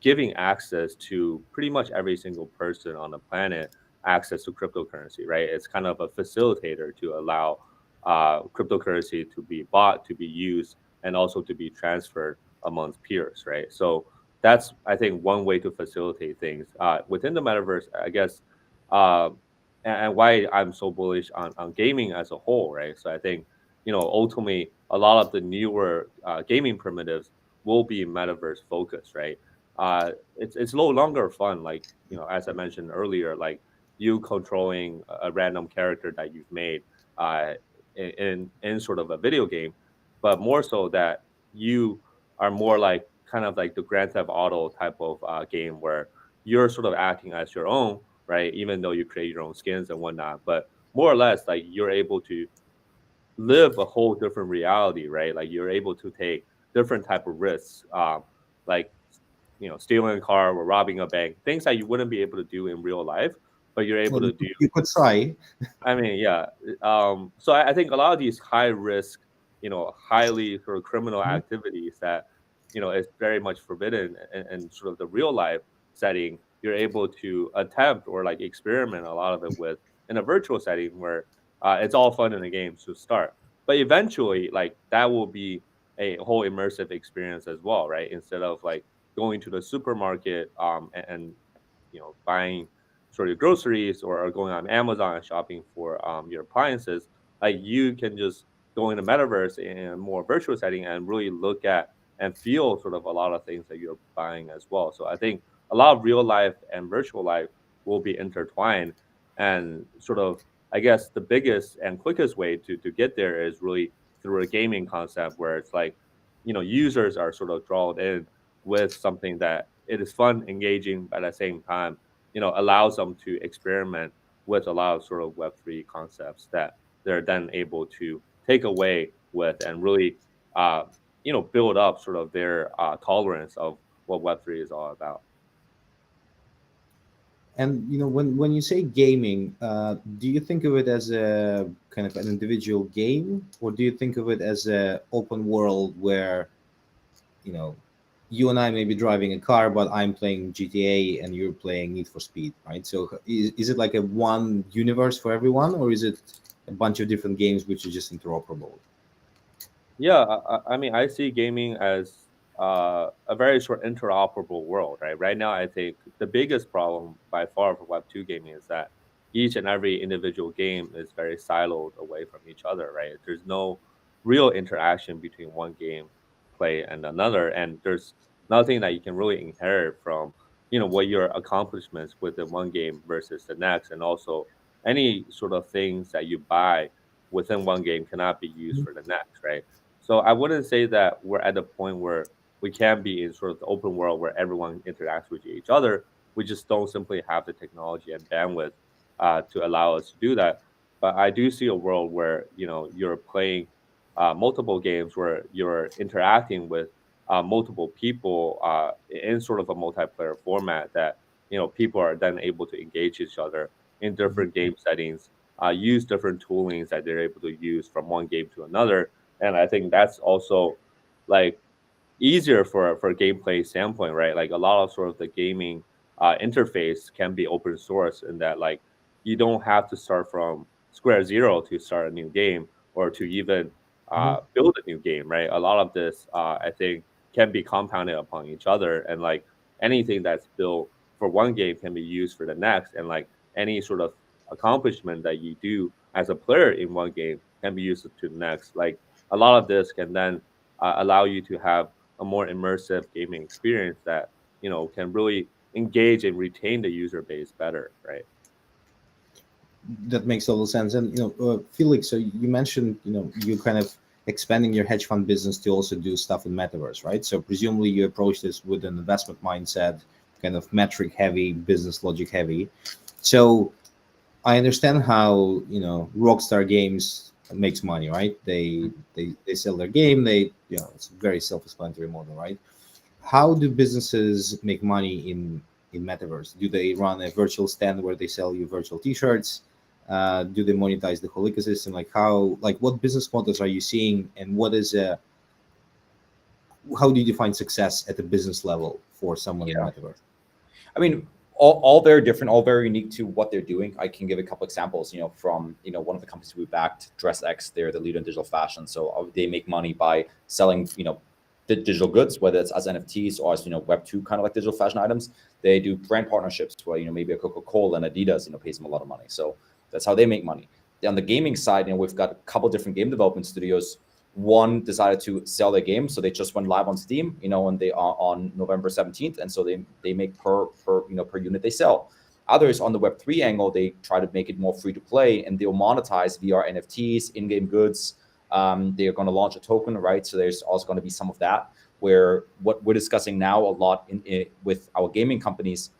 giving access to pretty much every single person on the planet access to cryptocurrency, right? It's kind of a facilitator to allow cryptocurrency to be bought, to be used, and also to be transferred amongst peers, right? So that's, I think, one way to facilitate things within the metaverse, I guess. And why I'm so bullish on gaming as a whole, right? So I think, you know, ultimately a lot of the newer gaming primitives will be metaverse focused, right? It's no longer fun, like, you know, as I mentioned earlier, like you controlling a random character that you've made in sort of a video game, but more so that you are more like kind of like the Grand Theft Auto type of game where you're sort of acting as your own, right? Even though you create your own skins and whatnot, but more or less, like you're able to live a whole different reality, right? Like you're able to take different type of risks, like stealing a car or robbing a bank, things that you wouldn't be able to do in real life, but you're able Well, to do. you could try. I mean, yeah. So I think a lot of these high risk, highly sort of criminal activities that, is very much forbidden and sort of the real life setting, you're able to attempt or like experiment a lot of it with in a virtual setting where it's all fun in the games to start. But eventually, like that will be a whole immersive experience as well, right? Instead of like going to the supermarket and buying sort of groceries or going on Amazon and shopping for your appliances, like you can just go into metaverse in a more virtual setting and really look at and feel sort of a lot of things that you're buying as well. So I think a lot of real life and virtual life will be intertwined, and sort of I guess the biggest and quickest way to get there is really through a gaming concept where it's like users are sort of drawn in with something that it is fun, engaging, but at the same time, allows them to experiment with a lot of sort of Web3 concepts that they're then able to take away with and really, build up sort of their tolerance of what Web3 is all about. And when you say gaming, do you think of it as a kind of an individual game, or do you think of it as a open world where you and I may be driving a car, but I'm playing GTA and you're playing Need for Speed, right? So is it like a one universe for everyone, or is it a bunch of different games which are just interoperable? Yeah, I mean, I see gaming as a very sort of interoperable world, right? Right now, I think the biggest problem by far for Web2 gaming is that each and every individual game is very siloed away from each other, right? There's no real interaction between one game play and another, and there's nothing that you can really inherit from, what your accomplishments within one game versus the next, and also any sort of things that you buy within one game cannot be used for the next, right? So I wouldn't say that we're at a point where we can be in sort of the open world where everyone interacts with each other. We just don't simply have the technology and bandwidth to allow us to do that. But I do see a world where you're playing multiple games where you're interacting with multiple people in sort of a multiplayer format that people are then able to engage each other in different game settings, use different toolings that they're able to use from one game to another, and I think that's also like easier for a gameplay standpoint, right? Like a lot of sort of the gaming interface can be open source in that like you don't have to start from square zero to start a new game or to even build a new game, right? A lot of this I think can be compounded upon each other, and like anything that's built for one game can be used for the next, and like any sort of accomplishment that you do as a player in one game can be used to the next. Like a lot of this can then allow you to have a more immersive gaming experience that can really engage and retain the user base better, right? That makes total sense. And Felix, so you mentioned you kind of expanding your hedge fund business to also do stuff in metaverse, right? So presumably you approach this with an investment mindset, kind of metric heavy, business logic heavy. So I understand how Rockstar Games makes money, right? They sell their game. It's a very self-explanatory model, right? How do businesses make money in metaverse? Do they run a virtual stand where they sell you virtual T-shirts? Do they monetize the whole ecosystem? What business models are you seeing, and how do you define success at the business level for someone in metaverse? I mean, all very different, all very unique to what they're doing. I can give a couple examples, from one of the companies we backed, DressX. They're the leader in digital fashion, so they make money by selling the digital goods, whether it's as NFTs or as Web2 kind of like digital fashion items. They do brand partnerships where maybe a Coca-Cola and Adidas pays them a lot of money. So that's how they make money. On the gaming side, we've got a couple different game development studios. One decided to sell their game, so they just went live on Steam, and they are on November 17th, and so they make per unit they sell. Others on the Web3 angle, they try to make it more free to play, and they'll monetize VR NFTs, in-game goods. They are going to launch a token, right? So there's also going to be some of that. Where what we're discussing now a lot with our gaming companies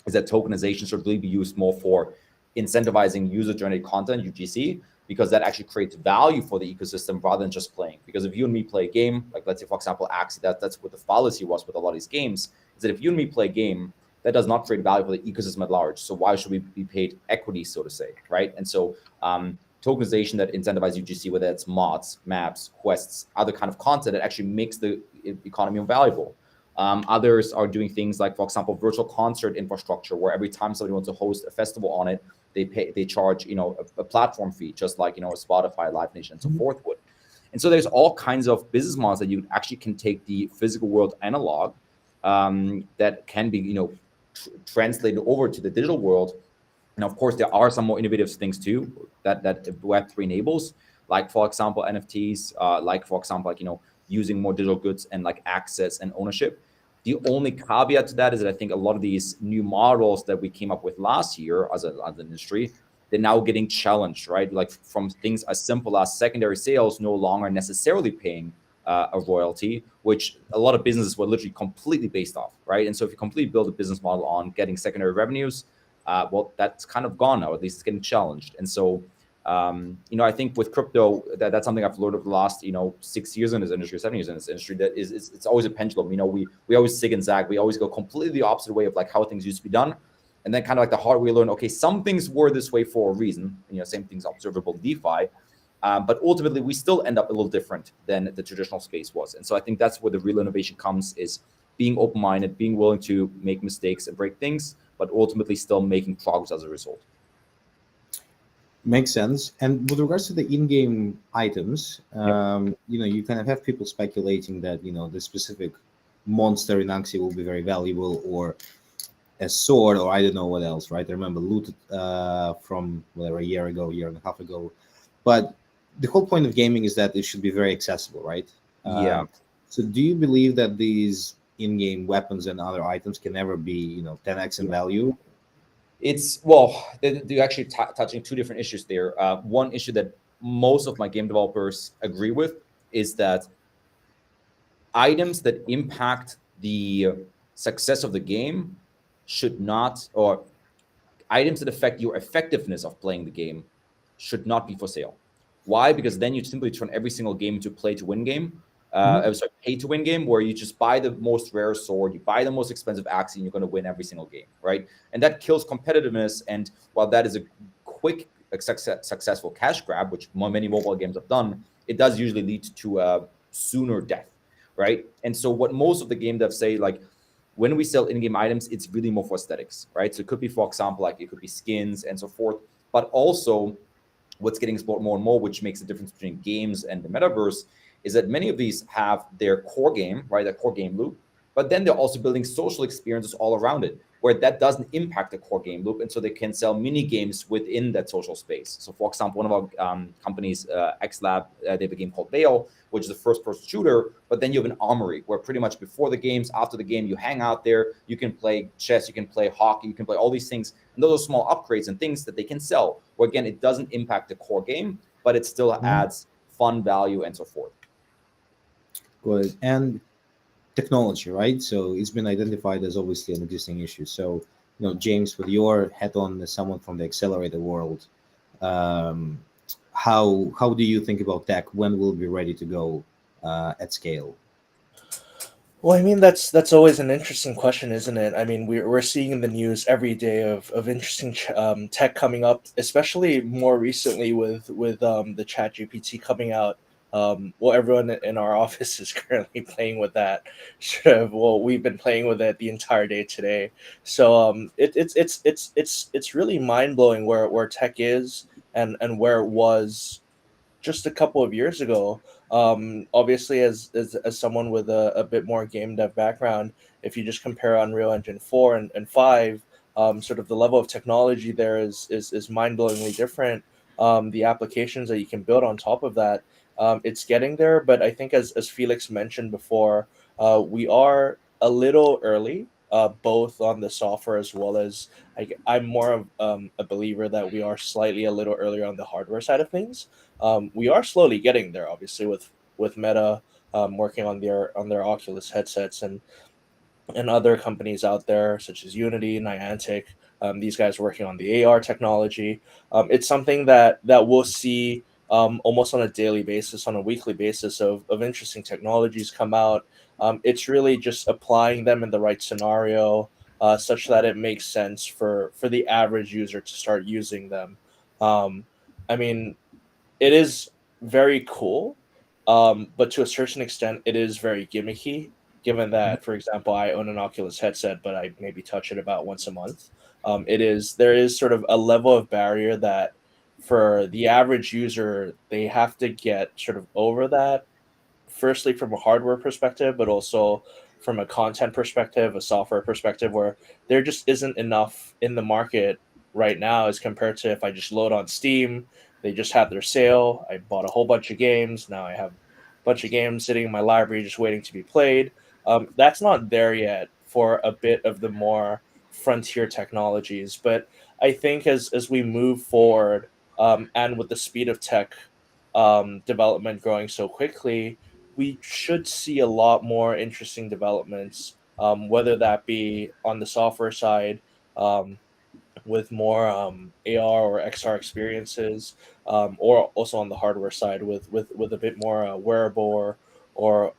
is that tokenization should really be used more for incentivizing user-generated content, UGC, because that actually creates value for the ecosystem rather than just playing. Because if you and me play a game, like let's say, for example, Axie, that's what the fallacy was with a lot of these games, is that if you and me play a game, that does not create value for the ecosystem at large. So why should we be paid equity, so to say, right? And so tokenization that incentivizes UGC, whether it's mods, maps, quests, other kind of content that actually makes the economy more valuable. Others are doing things like, for example, virtual concert infrastructure, where every time somebody wants to host a festival on it, they charge, you know, a platform fee, just like, you know, a Spotify, Live Nation, and so forth would. And so there's all kinds of business models that you actually can take the physical world analog that can be, you know, translated over to the digital world. And of course, there are some more innovative things too that Web3 enables, like, for example, NFTs, like, for example, like, you know, using more digital goods and like access and ownership. The only caveat to that is that I think a lot of these new models that we came up with last year as an industry, they're now getting challenged, right? Like from things as simple as secondary sales no longer necessarily paying a royalty, which a lot of businesses were literally completely based off, right? And so if you completely build a business model on getting secondary revenues, well, that's kind of gone now, at least it's getting challenged. And so, you know, I think with crypto, that's something I've learned over the last, you know, 6 years in this industry, 7 years in this industry, that it's always a pendulum. You know, we always zig and zag. We always go completely the opposite way of like how things used to be done. And then kind of like the hard way, learn, okay, some things were this way for a reason, you know, same things observable in DeFi. But ultimately, we still end up a little different than the traditional space was. And so I think that's where the real innovation comes, is being open-minded, being willing to make mistakes and break things, but ultimately still making progress as a result. Makes sense. And with regards to the in-game items, you know, you kind of have people speculating that, you know, the specific monster in Axie will be very valuable, or a sword, or I don't know what else, right? I remember looted from whatever, a year and a half ago. But the whole point of gaming is that it should be very accessible, right? Yeah. So do you believe that these in-game weapons and other items can never be, you know, 10x in value? It's, well, they're actually touching two different issues there. One issue that most of my game developers agree with is that items that impact the success of the game should not, or items that affect your effectiveness of playing the game should not be for sale. Why? Because then you simply turn every single game into a play-to-win game. Sorry, pay-to-win game, where you just buy the most rare sword, you buy the most expensive Axie, and you're going to win every single game, right? And that kills competitiveness. And while that is a quick, successful cash grab, which many mobile games have done, it does usually lead to a sooner death, right? And so what most of the game devs say, like, when we sell in-game items, it's really more for aesthetics, right? So it could be, for example, like it could be skins and so forth, but also what's getting explored more and more, which makes the difference between games and the metaverse, is that many of these have their core game, right? Their core game loop, but then they're also building social experiences all around it, where that doesn't impact the core game loop. And so they can sell mini games within that social space. So for example, one of our companies, XLab, they have a game called Veil, which is a first-person shooter, but then you have an armory where pretty much before the games, after the game, you hang out there, you can play chess, you can play hockey, you can play all these things. And those are small upgrades and things that they can sell, where again, it doesn't impact the core game, but it still adds fun value and so forth. Good. And technology, right? So it's been identified as obviously an existing issue. So, you know, James, with your hat on as someone from the accelerator world, how do you think about tech? When will it be ready to go at scale? Well, I mean, that's always an interesting question, isn't it? I mean, we're seeing in the news every day of interesting tech coming up, especially more recently with the Chat GPT coming out. Well, everyone in our office is currently playing with that. Well, we've been playing with it the entire day today. So it's really mind blowing where tech is and where it was just a couple of years ago. Obviously, as someone with a bit more game dev background, if you just compare Unreal Engine 4 and 5, sort of the level of technology there is mind-blowingly different. The applications that you can build on top of that, it's getting there. But I think as Felix mentioned before, we are a little early, both on the software as well as I'm more of a believer that we are slightly a little earlier on the hardware side of things. We are slowly getting there, obviously, with Meta working on their Oculus headsets, and and other companies out there such as Unity, Niantic. These guys are working on the AR technology. It's something that we'll see almost on a daily basis, on a weekly basis of interesting technologies come out. It's really just applying them in the right scenario, such that it makes sense for the average user to start using them. I mean, it is very cool, but to a certain extent, it is very gimmicky. Given that, for example, I own an Oculus headset, but I maybe touch it about once a month. There is sort of a level of barrier that for the average user, they have to get sort of over that, firstly from a hardware perspective, but also from a content perspective, a software perspective, where there just isn't enough in the market right now as compared to if I just load on Steam. They just had their sale. I bought a whole bunch of games. Now I have a bunch of games sitting in my library just waiting to be played. That's not there yet for a bit of the more frontier technologies. But I think as we move forward, and with the speed of tech development growing so quickly, we should see a lot more interesting developments, whether that be on the software side, with more AR or XR experiences, or also on the hardware side with a bit more wearable or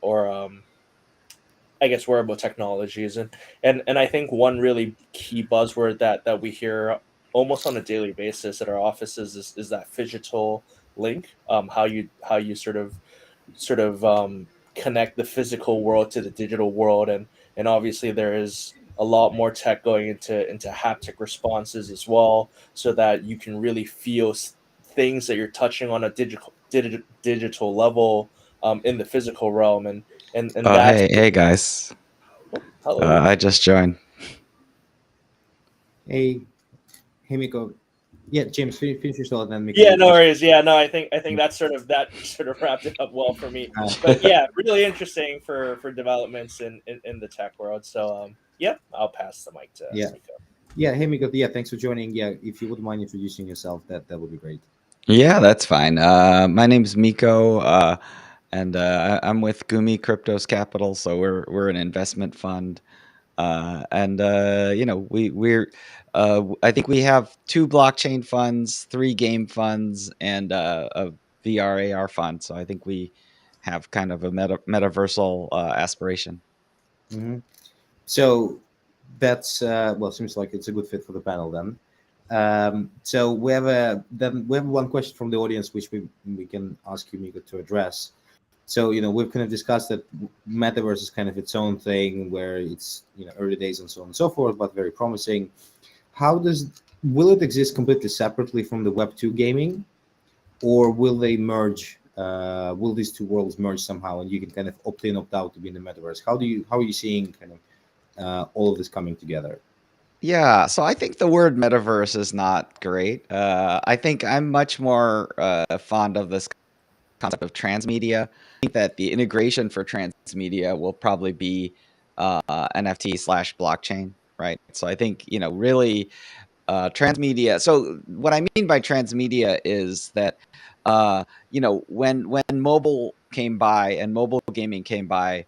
I guess wearable technologies. And I think one really key buzzword that we hear almost on a daily basis at our offices is that phygital link, how you sort of connect the physical world to the digital world, and obviously there is a lot more tech going into haptic responses as well, so that you can really feel things that you're touching on a digital level, in the physical realm, and that's Hey guys. hello. I just joined. Hey, Miko. Yeah, James, finish your thought, and then Miko Yeah, will no finish. worries. Yeah, no, I think that sort of wrapped it up well for me. But yeah, really interesting for developments in the tech world. So yep, I'll pass the mic to Yeah. Miko. Yeah, hey Miko. Yeah, thanks for joining. Yeah, if you wouldn't mind introducing yourself, that would be great. Yeah, that's fine. My name's Miko, and I'm with Gumi Cryptos Capital. So we're an investment fund, and we're I think we have 2 blockchain funds, 3 game funds, and a VR AR fund. So I think we have kind of a metaversal aspiration. Mm-hmm. So that's well, seems like it's a good fit for the panel then. So we have one question from the audience which we can ask you, Miko, to address. So we've kind of discussed that metaverse is kind of its own thing, where it's early days and so on and so forth, but very promising. Will it exist completely separately from the Web2 gaming, or will they merge? Will these two worlds merge somehow, and you can kind of opt in, opt out to be in the metaverse? How are you seeing kind of all of this coming together? Yeah, so I think the word metaverse is not great. I think I'm much more fond of this concept of transmedia. I think that the integration for transmedia will probably be NFT/blockchain, right? So I think really transmedia. So what I mean by transmedia is that when mobile came by and mobile gaming came by,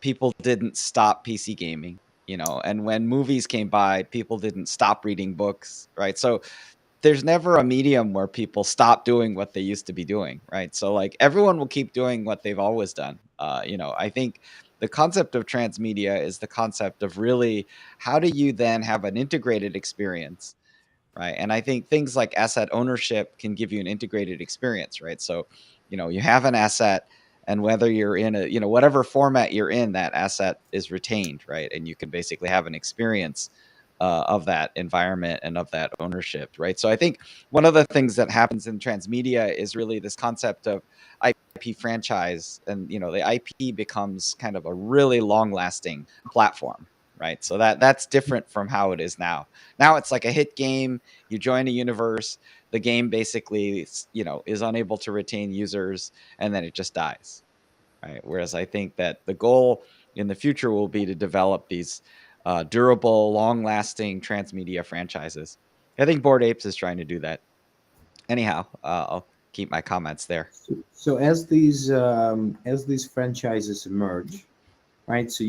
people didn't stop PC gaming, and when movies came by, people didn't stop reading books, right? So there's never a medium where people stop doing what they used to be doing, right? So like everyone will keep doing what they've always done. I think the concept of transmedia is the concept of really how do you then have an integrated experience, right? And I think things like asset ownership can give you an integrated experience, right? So, you have an asset, and whether you're in whatever format you're in, that asset is retained, right? And you can basically have an experience of that environment and of that ownership, right? So I think one of the things that happens in transmedia is really this concept of IP franchise, and the IP becomes kind of a really long-lasting platform, right? So that's different from how it is now. Now it's like a hit game. You join a universe, the game basically is unable to retain users, and then it just dies, right? Whereas I think that the goal in the future will be to develop these durable, long-lasting transmedia franchises. I think Bored Apes is trying to do that. Anyhow, I'll keep my comments there. So as these franchises emerge, right? So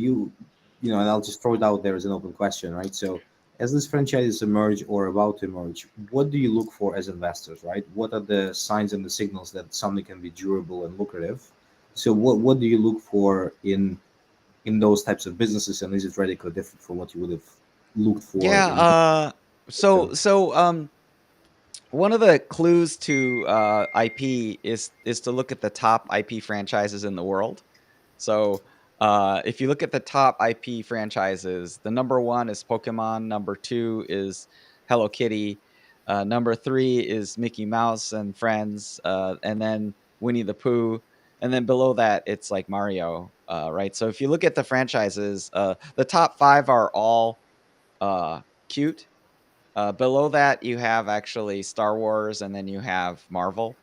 and I'll just throw it out there as an open question, right? So as these franchises emerge or about to emerge, what do you look for as investors, right? What are the signs and the signals that something can be durable and lucrative? So what do you look for in those types of businesses, and is it radically different from what you would have looked for? Yeah. One of the clues to IP is to look at the top IP franchises in the world. So if you look at the top IP franchises, the number 1 is Pokemon, number 2 is Hello Kitty, number 3 is Mickey Mouse and Friends, and then Winnie the Pooh, and then below that it's like Mario, right? So if you look at the franchises, the top 5 are all cute. Below that, you have actually Star Wars, and then you have Marvel,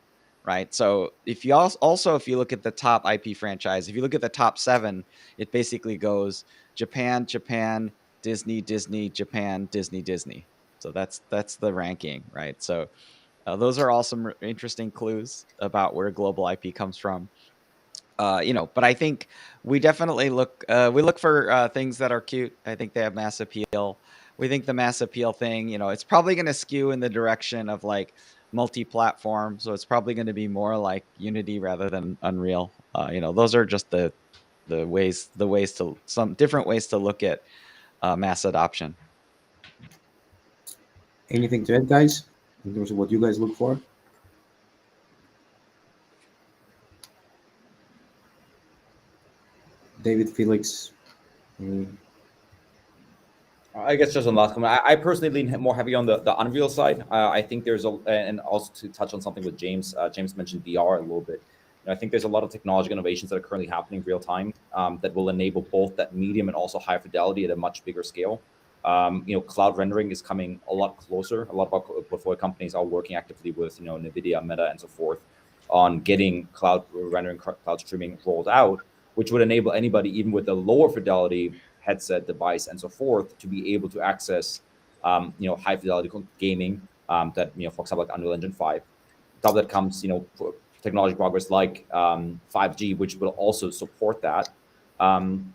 right? So if you also if you look at the top IP franchise, if you look at the top 7, it basically goes Japan, Japan, Disney, Disney, Japan, Disney, Disney. So that's the ranking, right? So those are all some interesting clues about where global IP comes from. But I think we definitely look for things that are cute. I think they have mass appeal. We think the mass appeal thing, it's probably going to skew in the direction of like multi-platform. So it's probably going to be more like Unity rather than Unreal. Those are just the some different ways to look at mass adoption. Anything to add, guys, in terms of what you guys look for? David, Felix. I guess just on last comment, I personally lean more heavy on the Unreal side. I think there's and also to touch on something with James. James mentioned VR a little bit. I think there's a lot of technological innovations that are currently happening real time that will enable both that medium and also high fidelity at a much bigger scale. Cloud rendering is coming a lot closer. A lot of our portfolio companies are working actively with NVIDIA, Meta, and so forth on getting cloud rendering, cloud streaming rolled out, which would enable anybody, even with a lower fidelity headset device and so forth, to be able to access high fidelity gaming that for example like Unreal Engine 5. On top of that comes technology progress like 5G, which will also support that. And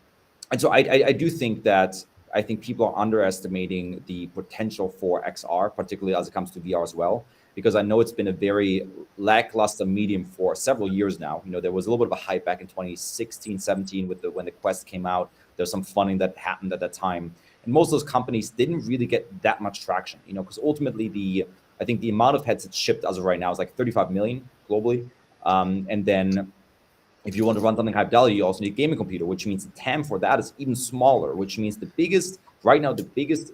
so I do think that I think people are underestimating the potential for XR, particularly as it comes to VR as well, because I know it's been a very lackluster medium for several years now. There was a little bit of a hype back in 2016, 17 when the Quest came out. There's some funding that happened at that time. And most of those companies didn't really get that much traction, because ultimately I think the amount of headsets shipped as of right now is like 35 million globally. And then if you want to run something high fidelity, you also need a gaming computer, which means the TAM for that is even smaller, which means the biggest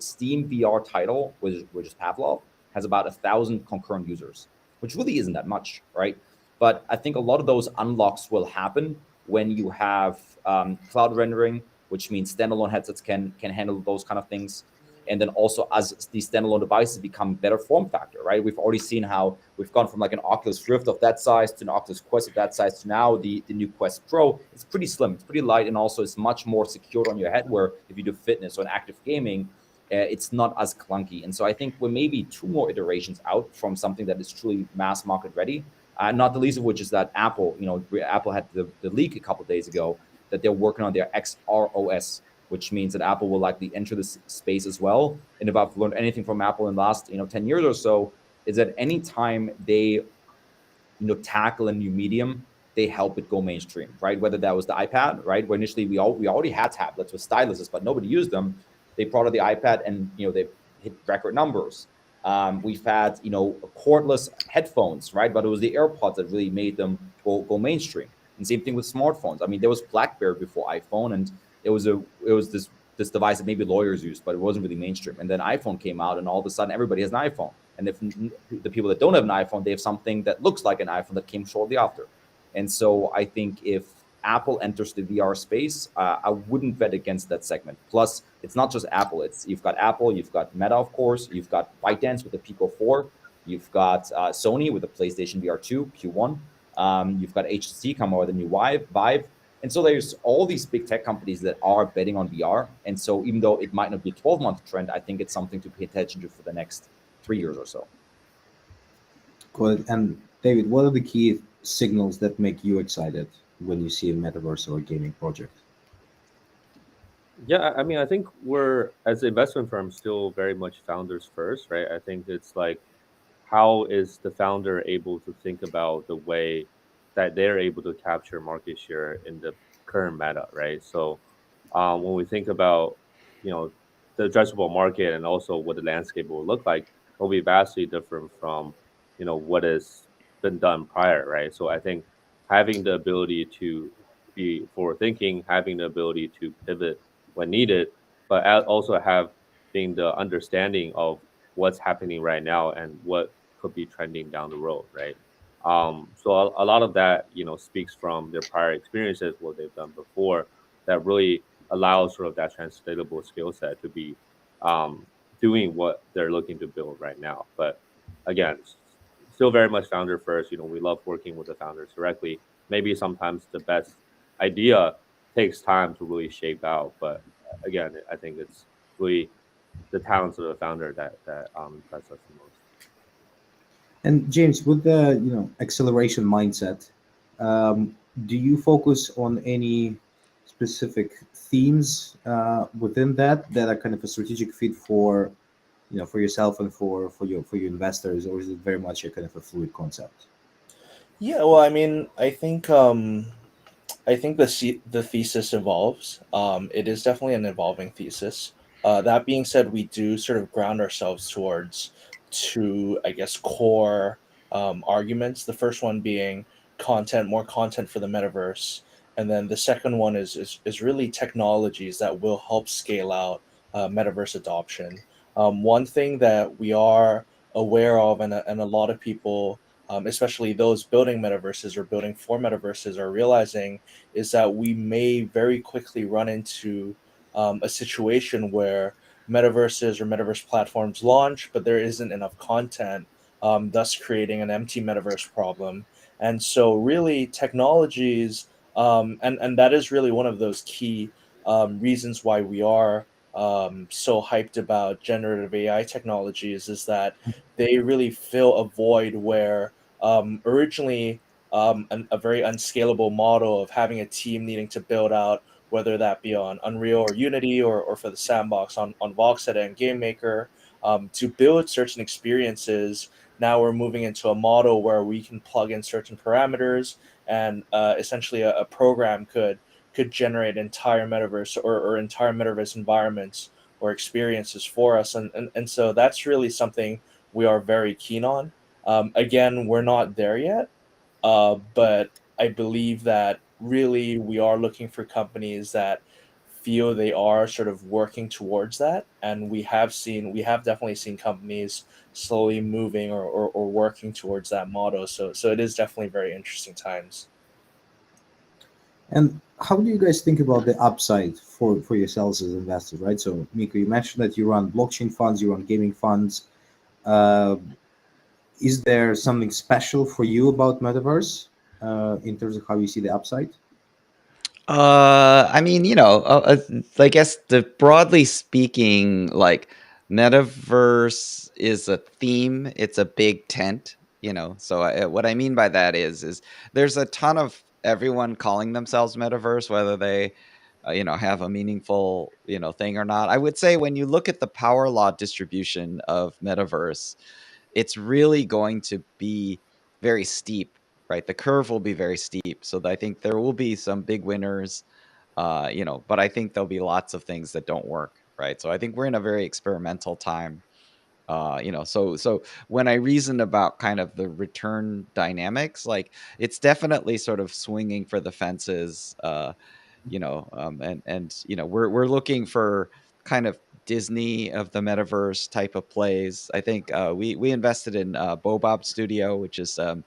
Steam VR title, which is Pavlov, has about 1,000 concurrent users, which really isn't that much, right? But I think a lot of those unlocks will happen when you have cloud rendering, which means standalone headsets can handle those kind of things. And then also as these standalone devices become better form factor, right? We've already seen how we've gone from like an Oculus Rift of that size to an Oculus Quest of that size to now the new Quest Pro. It's pretty slim, it's pretty light, and also it's much more secured on your head, where if you do fitness or an active gaming, it's not as clunky. And so I think we're maybe 2 more iterations out from something that is truly mass market ready. Not the least of which is that Apple, Apple had the leak a couple of days ago that they're working on their XROS, which means that Apple will likely enter this space as well. And if I've learned anything from Apple in the last 10 years or so, is that any time they tackle a new medium, they help it go mainstream, right? Whether that was the iPad, right, where initially we already had tablets with styluses, but nobody used them. They brought out the iPad, and they hit record numbers. We've had cordless headphones, right? But it was the AirPods that really made them go mainstream. And same thing with smartphones. I mean, there was BlackBerry before iPhone, and it was this device that maybe lawyers used, but it wasn't really mainstream. And then iPhone came out, and all of a sudden everybody has an iPhone. And if the people that don't have an iPhone, they have something that looks like an iPhone that came shortly after. And so I think if Apple enters the VR space, I wouldn't bet against that segment. Plus, it's not just Apple. You've got Apple, you've got Meta, of course, you've got ByteDance with the Pico 4, you've got Sony with the PlayStation VR 2 Q1, you've got HTC coming out with a new Vive. And so there's all these big tech companies that are betting on VR. And so even though it might not be a 12-month trend, I think it's something to pay attention to for the next 3 years or so. Good. And David, what are the key signals that make you excited when you see a metaverse or a gaming project? Yeah, I mean, I think we're, as an investment firm, still very much founders first, right? I think it's like, how is the founder able to think about the way that they're able to capture market share in the current meta, right? So, when we think about, you know, the addressable market and also what the landscape will look like, will be vastly different from, what has been done prior, right? So I think having the ability to be forward thinking, having the ability to pivot when needed, but also having the understanding of what's happening right now and what could be trending down the road, right? So a lot of that, speaks from their prior experiences, what they've done before, that really allows sort of that translatable skill set to be um, doing what they're looking to build right now. But again, still very much founder first. We love working with the founders directly. Maybe sometimes the best idea takes time to really shape out, but again, I think it's really the talents of the founder that impress us the most. And James, with the acceleration mindset, do you focus on any specific themes within that are kind of a strategic fit for for yourself and for your investors, or is it very much a kind of a fluid concept? Yeah, well, I mean, I think the thesis evolves. It is definitely an evolving thesis. That being said, we do sort of ground ourselves towards two, I guess, core arguments. The first one being more content for the metaverse, and then the second one is really technologies that will help scale out metaverse adoption. One thing that we are aware of, and a lot of people, especially those building metaverses or building for metaverses, are realizing is that we may very quickly run into a situation where metaverses or metaverse platforms launch, but there isn't enough content, thus creating an empty metaverse problem. And so, really, technologies, and that is really one of those key reasons why we are so hyped about generative AI technologies, is that they really fill a void where originally a very unscalable model of having a team needing to build out, whether that be on Unreal or Unity, or for the sandbox on Voxeta and GameMaker, to build certain experiences. Now we're moving into a model where we can plug in certain parameters, and essentially a program could generate entire metaverse or entire metaverse environments or experiences for us. And so that's really something we are very keen on. Again, we're not there yet, but I believe that really we are looking for companies that feel they are sort of working towards that. And we have definitely seen companies slowly moving or working towards that motto. So it is definitely very interesting times. And how do you guys think about the upside for yourselves as investors, right? So, Miko, you mentioned that you run blockchain funds, you run gaming funds. Uh, is there something special for you about Metaverse in terms of how you see the upside? I mean, I guess the broadly speaking, like metaverse is a theme. It's a big tent, So what I mean by that is there's a ton of everyone calling themselves metaverse, whether they, have a meaningful, thing or not. I would say when you look at the power law distribution of metaverse, it's really going to be very steep, right? The curve will be very steep. So I think there will be some big winners, but I think there'll be lots of things that don't work, right? So I think we're in a very experimental time. So when I reason about kind of the return dynamics, like it's definitely sort of swinging for the fences, and we're looking for kind of Disney of the metaverse type of plays. I think we invested in Bobob Studio, which is kind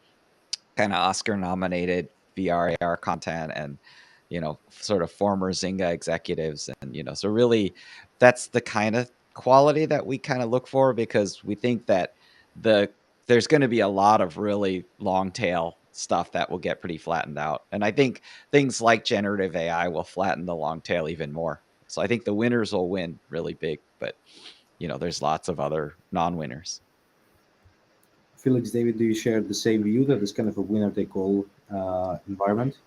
of Oscar nominated VR AR content, and sort of former Zynga executives, and so really that's the kind of quality that we kind of look for, because we think that there's going to be a lot of really long tail stuff that will get pretty flattened out, and I think things like generative AI will flatten the long tail even more. So I think the winners will win really big, but there's lots of other non-winners. Felix, David, do you share the same view that it's kind of a winner take all environment?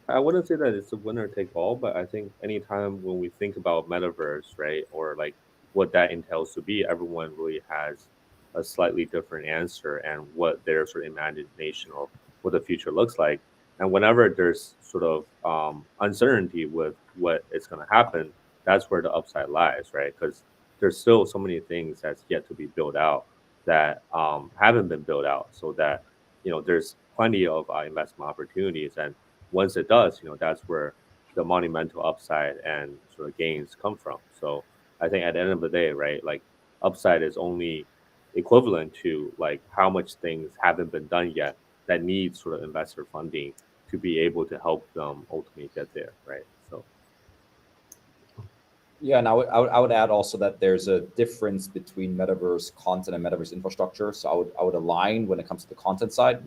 I wouldn't say that it's a winner take all, but I think anytime when we think about metaverse, right, or like what that entails to be, everyone really has a slightly different answer and what their sort of imagination of what the future looks like. And whenever there's sort of uncertainty with what is going to happen, that's where the upside lies, right? Because there's still so many things that's yet to be built out that haven't been built out, so that there's plenty of investment opportunities. And once it does, that's where the monumental upside and sort of gains come from. So I think at the end of the day, right, like upside is only equivalent to like how much things haven't been done yet that need sort of investor funding to be able to help them ultimately get there, right? So Yeah, and I would add also that there's a difference between metaverse content and metaverse infrastructure. So I would align when it comes to the content side.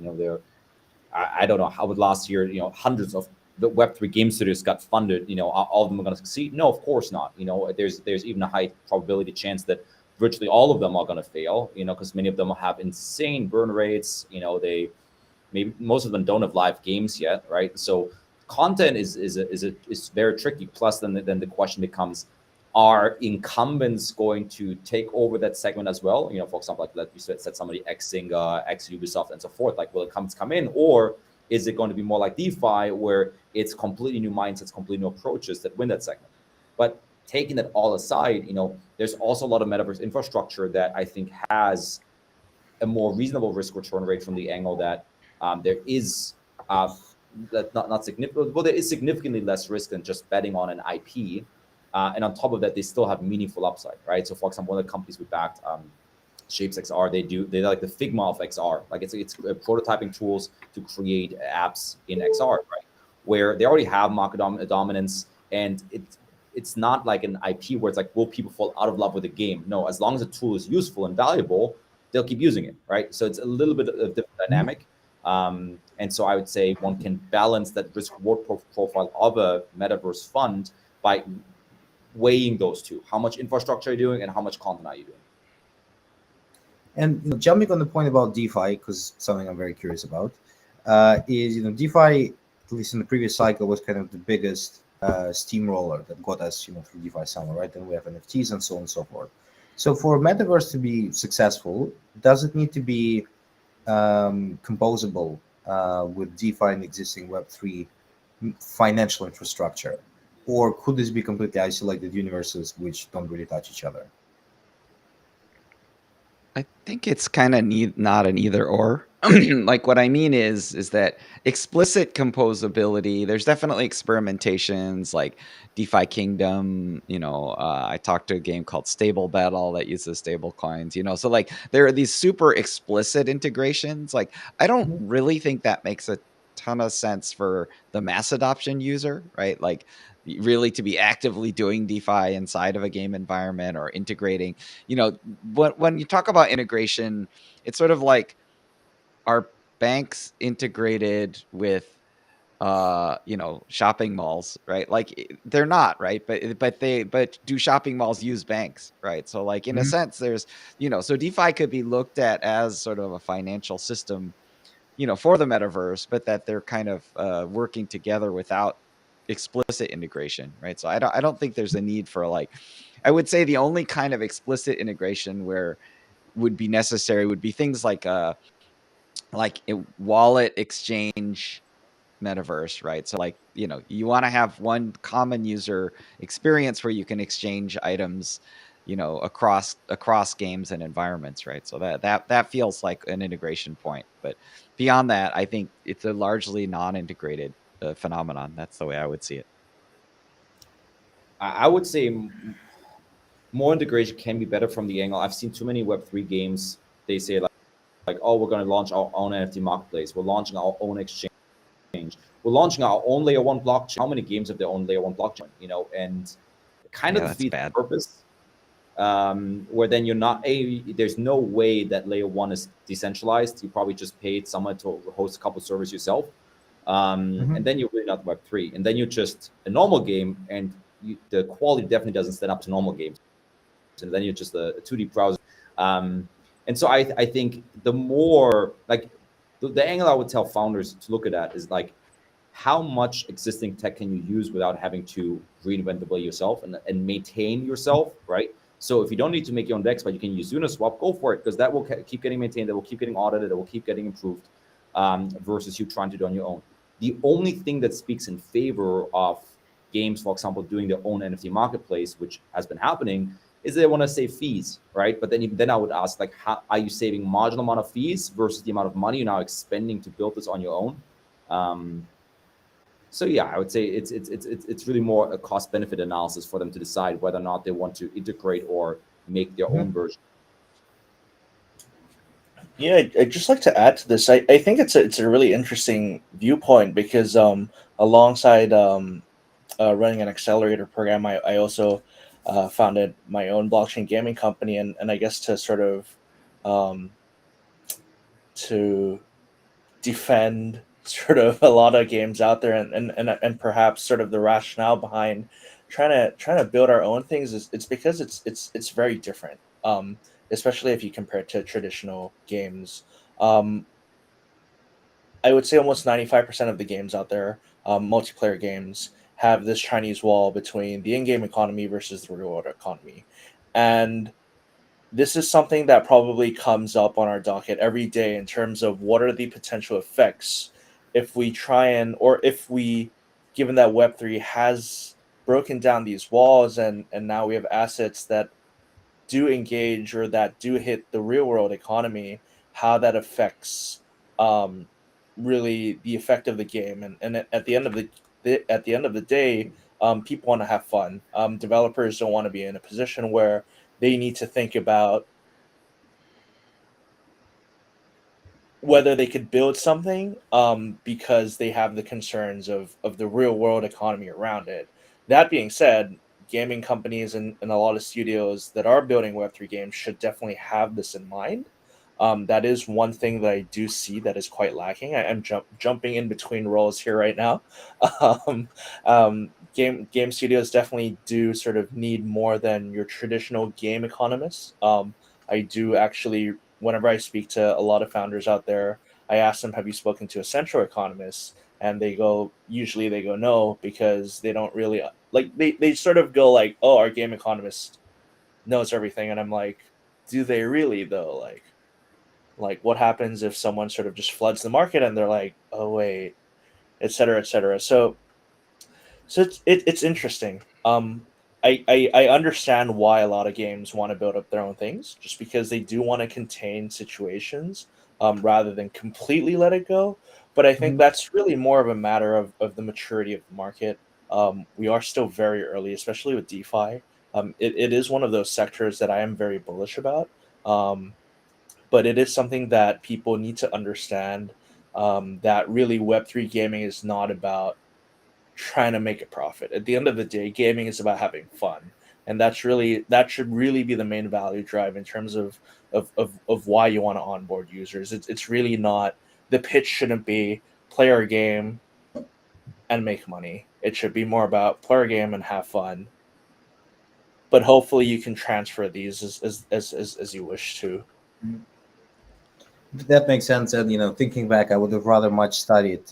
I don't know how would last year, hundreds of the Web3 game studios got funded. Are all of them are going to succeed? No, of course not. There's even a high probability chance that virtually all of them are going to fail. Because many of them have insane burn rates. They maybe most of them don't have live games yet, right? So content is very tricky. Plus, then the question becomes, are incumbents going to take over that segment as well? For example, like you said somebody ex Zynga, ex Ubisoft, and so forth. Like, will incumbents come in, or is it going to be more like DeFi, where it's completely new mindsets, completely new approaches that win that segment? But taking that all aside, there's also a lot of metaverse infrastructure that I think has a more reasonable risk return rate from the angle that there is that not significant. Well, there is significantly less risk than just betting on an IP. And on top of that, they still have meaningful upside, right? So, for example, one of the companies we backed, Shapes XR, they're like the Figma of XR. Like it's prototyping tools to create apps in XR, right? Where they already have market dominance, and it's not like an IP where it's like, will people fall out of love with the game? No, as long as the tool is useful and valuable, they'll keep using it, right? So it's a little bit of a different dynamic. And so I would say one can balance that risk reward profile of a metaverse fund by weighing those two. How much infrastructure are you doing and how much content are you doing? And jumping on the point about DeFi, because something I'm very curious about, is DeFi, at least in the previous cycle, was kind of the biggest steamroller that got us through DeFi summer, right? Then we have NFTs and so on and so forth. So for Metaverse to be successful, does it need to be composable with DeFi and existing Web3 financial infrastructure? Or could this be completely isolated universes which don't really touch each other? I think it's kind of not an either or. Like what I mean is that explicit composability, there's definitely experimentations like DeFi Kingdom. I talked to a game called Stable Battle that uses stable coins. So like there are these super explicit integrations. Like I don't really think that makes a ton of sense for the mass adoption user, right? Like really to be actively doing DeFi inside of a game environment or integrating. When you talk about integration, it's sort of like, are banks integrated with shopping malls, right? Like they're not, right? But do shopping malls use banks, right? So like in a sense there's so DeFi could be looked at as sort of a financial system for the metaverse, but that they're kind of working together without explicit integration, right? So I don't think there's a need for I would say the only kind of explicit integration where would be necessary would be things like a wallet exchange metaverse, right? So like you want to have one common user experience where you can exchange items across games and environments, right? So that feels like an integration point, but beyond that I think it's a largely non-integrated phenomenon. That's the way I would see it. I would say more integration can be better from the angle. I've seen too many Web3 games. They say like, oh, we're going to launch our own NFT marketplace. We're launching our own exchange. We're launching our own layer one blockchain. How many games have their own layer one blockchain? And kind of defeats the purpose. Where then you're not there's no way that layer one is decentralized. You probably just paid someone to host a couple servers yourself. And then you're really not Web3. And then you're just a normal game, and the quality definitely doesn't stand up to normal games. And then you're just a 2D browser. And so I think the more like the angle I would tell founders to look at that is like, how much existing tech can you use without having to reinvent the wheel yourself and maintain yourself, right? So if you don't need to make your own decks, but you can use Uniswap, go for it, because that will keep getting maintained, that will keep getting audited, that will keep getting improved, versus you trying to do on your own. The only thing that speaks in favor of games, for example, doing their own NFT marketplace, which has been happening, is they want to save fees, right? But then I would ask, like, how are you saving marginal amount of fees versus the amount of money you're now expending to build this on your own? So yeah, I would say it's really more a cost benefit analysis for them to decide whether or not they want to integrate or make their own version. Yeah, I'd just like to add to this. I think it's a really interesting viewpoint because alongside running an accelerator program, I also founded my own blockchain gaming company, and I guess to sort of to defend sort of a lot of games out there, and perhaps sort of the rationale behind trying to build our own things is it's because it's very different, especially if you compare it to traditional games. I would say almost 95% of the games out there, multiplayer games, have this Chinese wall between the in-game economy versus the real world economy. And this is something that probably comes up on our docket every day in terms of what are the potential effects if we try and, or if we, given that Web3 has broken down these walls, and now we have assets that do engage or that do hit the real world economy, how that affects um, really the effect of the game. And at the end of the day, people want to have fun. Developers don't want to be in a position where they need to think about whether they could build something because they have the concerns of the real world economy around it. That being said, gaming companies and a lot of studios that are building Web3 games should definitely have this in mind. That is one thing that I do see that is quite lacking. I'm jumping in between roles here right now. Game studios definitely do sort of need more than your traditional game economists. I do actually, whenever I speak to a lot of founders out there, I ask them, "Have you spoken to a central economist?" And usually they go no, because they don't really like, they sort of go like, "Oh, our game economist knows everything," and I'm like, "Do they really though? Like what happens if someone sort of just floods the market and they're like, oh wait, et cetera, et cetera." So it's interesting. I understand why a lot of games want to build up their own things, just because they do want to contain situations, rather than completely let it go. But I think that's really more of a matter of the maturity of the market. We are still very early, especially with DeFi. It is one of those sectors that I am very bullish about. But it is something that people need to understand, that really Web3 gaming is not about trying to make a profit. At the end of the day, gaming is about having fun. And that should really be the main value drive in terms of why you want to onboard users. It's really not, the pitch shouldn't be play our game and make money. It should be more about play our game and have fun. But hopefully you can transfer these as you wish to. That makes sense. And thinking back, I would have rather much studied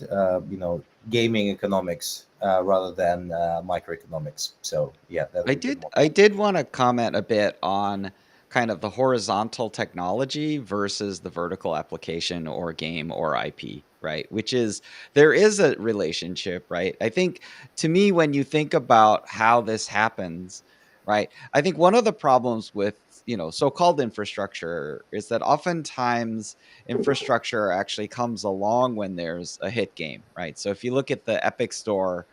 gaming economics rather than microeconomics. So yeah, that would be more. I did want to comment a bit on kind of the horizontal technology versus the vertical application or game or IP, right? Which is, there is a relationship, right? I think, to me, when you think about how this happens, right, I think one of the problems with so-called infrastructure is that oftentimes infrastructure actually comes along when there's a hit game, right? So if you look at the Epic Store,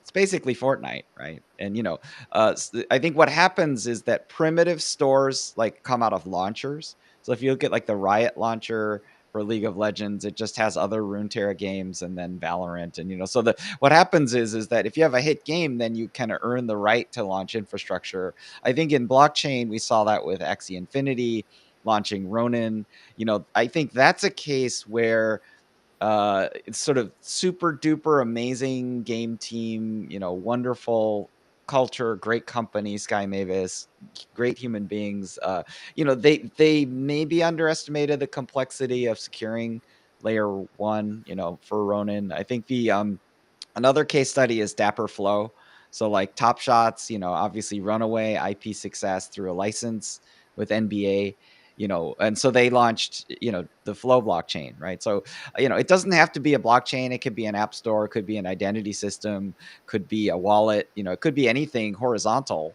it's basically Fortnite, right? And I think what happens is that primitive stores like come out of launchers. So if you look at like the Riot launcher for League of Legends, it just has other Runeterra games and then Valorant, and so what happens is that if you have a hit game, then you kind of earn the right to launch infrastructure. I think in blockchain we saw that with Axie Infinity launching Ronin. I think that's a case where it's sort of super duper amazing game team, wonderful culture, great company, Sky Mavis, great human beings. They maybe underestimated the complexity of securing layer one, for Ronin. I think Another case study is Dapper Flow. So like Top Shots, obviously runaway IP success through a license with NBA, and so they launched, the Flow blockchain, right? So, it doesn't have to be a blockchain. It could be an app store, it could be an identity system, could be a wallet, it could be anything horizontal,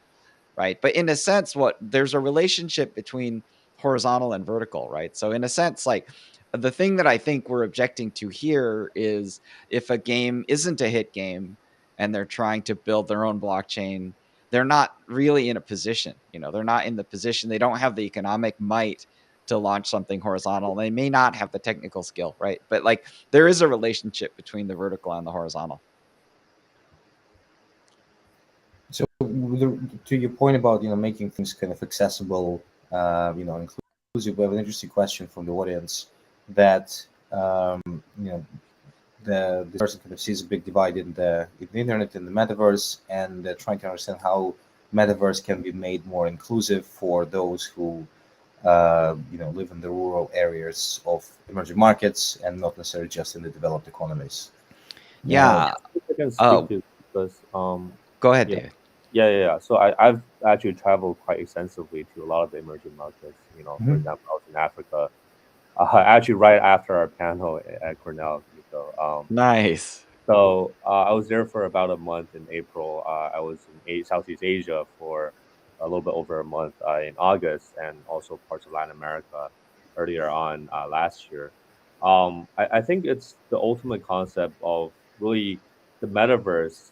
right? But in a sense, there's a relationship between horizontal and vertical, right? So in a sense, like the thing that I think we're objecting to here is if a game isn't a hit game and they're trying to build their own blockchain, they're not really in a position, they're not in the position, they don't have the economic might to launch something horizontal. They may not have the technical skill, right? But like there is a relationship between the vertical and the horizontal. So to your point about making things kind of accessible, inclusive, we have an interesting question from the audience that the person kind of sees a big divide in the internet, in the metaverse, and they're trying to understand how metaverse can be made more inclusive for those who live in the rural areas of emerging markets and not necessarily just in the developed economies. Yeah. I can speak to this. Go ahead, David. Yeah. So I've actually traveled quite extensively to a lot of the emerging markets. For example, I was in Africa, actually right after our panel at Cornell. Nice. So I was there for about a month in April. I was in Southeast Asia for a little bit over a month in August, and also parts of Latin America earlier on last year. I think it's the ultimate concept of really the metaverse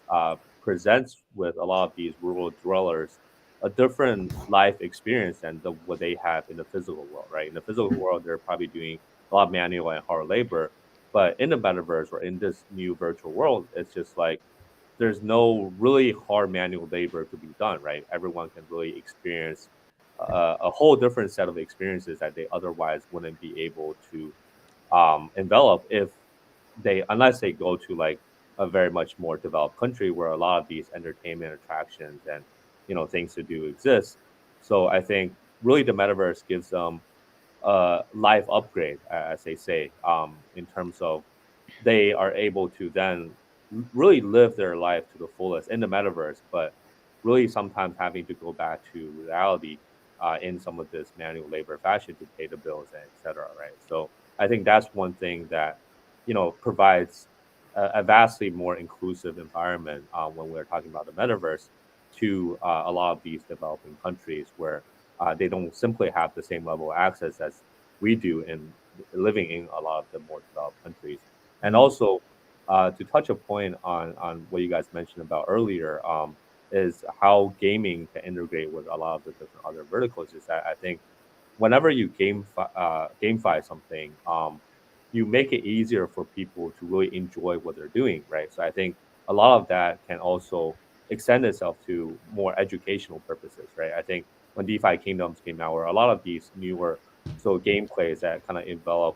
presents with a lot of these rural dwellers a different life experience than what they have in the physical world, right? In the physical world, they're probably doing a lot of manual and hard labor, but in the metaverse or in this new virtual world, it's just like there's no really hard manual labor to be done, right? Everyone can really experience a whole different set of experiences that they otherwise wouldn't be able to envelop unless they go to like a very much more developed country where a lot of these entertainment attractions and things to do exist. So I think really the metaverse gives them life upgrade, as they say, in terms of they are able to then really live their life to the fullest in the metaverse, but really sometimes having to go back to reality in some of this manual labor fashion to pay the bills and et cetera, right? So I think that's one thing that provides a vastly more inclusive environment when we're talking about the metaverse to a lot of these developing countries where they don't simply have the same level of access as we do in living in a lot of the more developed countries. And also, to touch a point on what you guys mentioned about earlier, is how gaming can integrate with a lot of the different other verticals. Is that I think whenever you gamify something, you make it easier for people to really enjoy what they're doing, right? So I think a lot of that can also extend itself to more educational purposes, right? I think when DeFi Kingdoms came out, or a lot of these newer gameplays that kind of envelop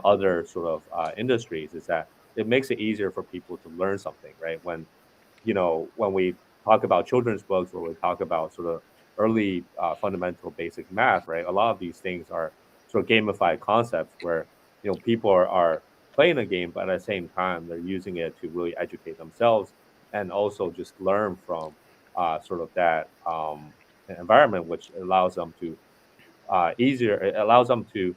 other sort of industries, is that it makes it easier for people to learn something, right? When we talk about children's books or we talk about sort of early fundamental basic math, right? A lot of these things are sort of gamified concepts where people are playing a game, but at the same time they're using it to really educate themselves and also just learn from sort of that environment, which allows them to it allows them to,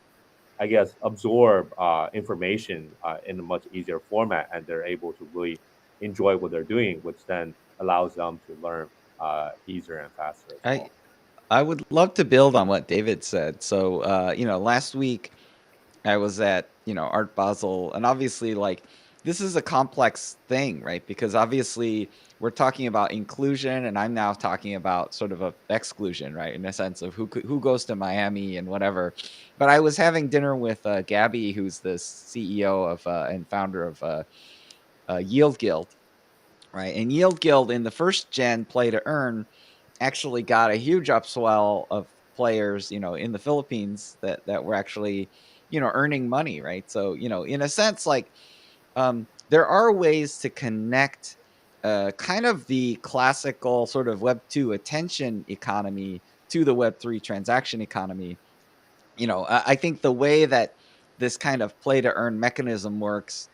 I guess, absorb information in a much easier format, and they're able to really enjoy what they're doing, which then allows them to learn easier and faster as well. I would love to build on what David said. So, last week I was at, Art Basel, and obviously, like, this is a complex thing, right? Because obviously we're talking about inclusion, and I'm now talking about sort of a exclusion, right? In a sense of who goes to Miami and whatever. But I was having dinner with Gabby, who's the CEO of and founder of Yield Guild, right? And Yield Guild in the first gen play to earn actually got a huge upswell of players, in the Philippines that were actually, earning money, right? So, in a sense, like there are ways to connect kind of the classical sort of Web 2 attention economy to the Web 3 transaction economy. I think the way that this kind of play to earn mechanism works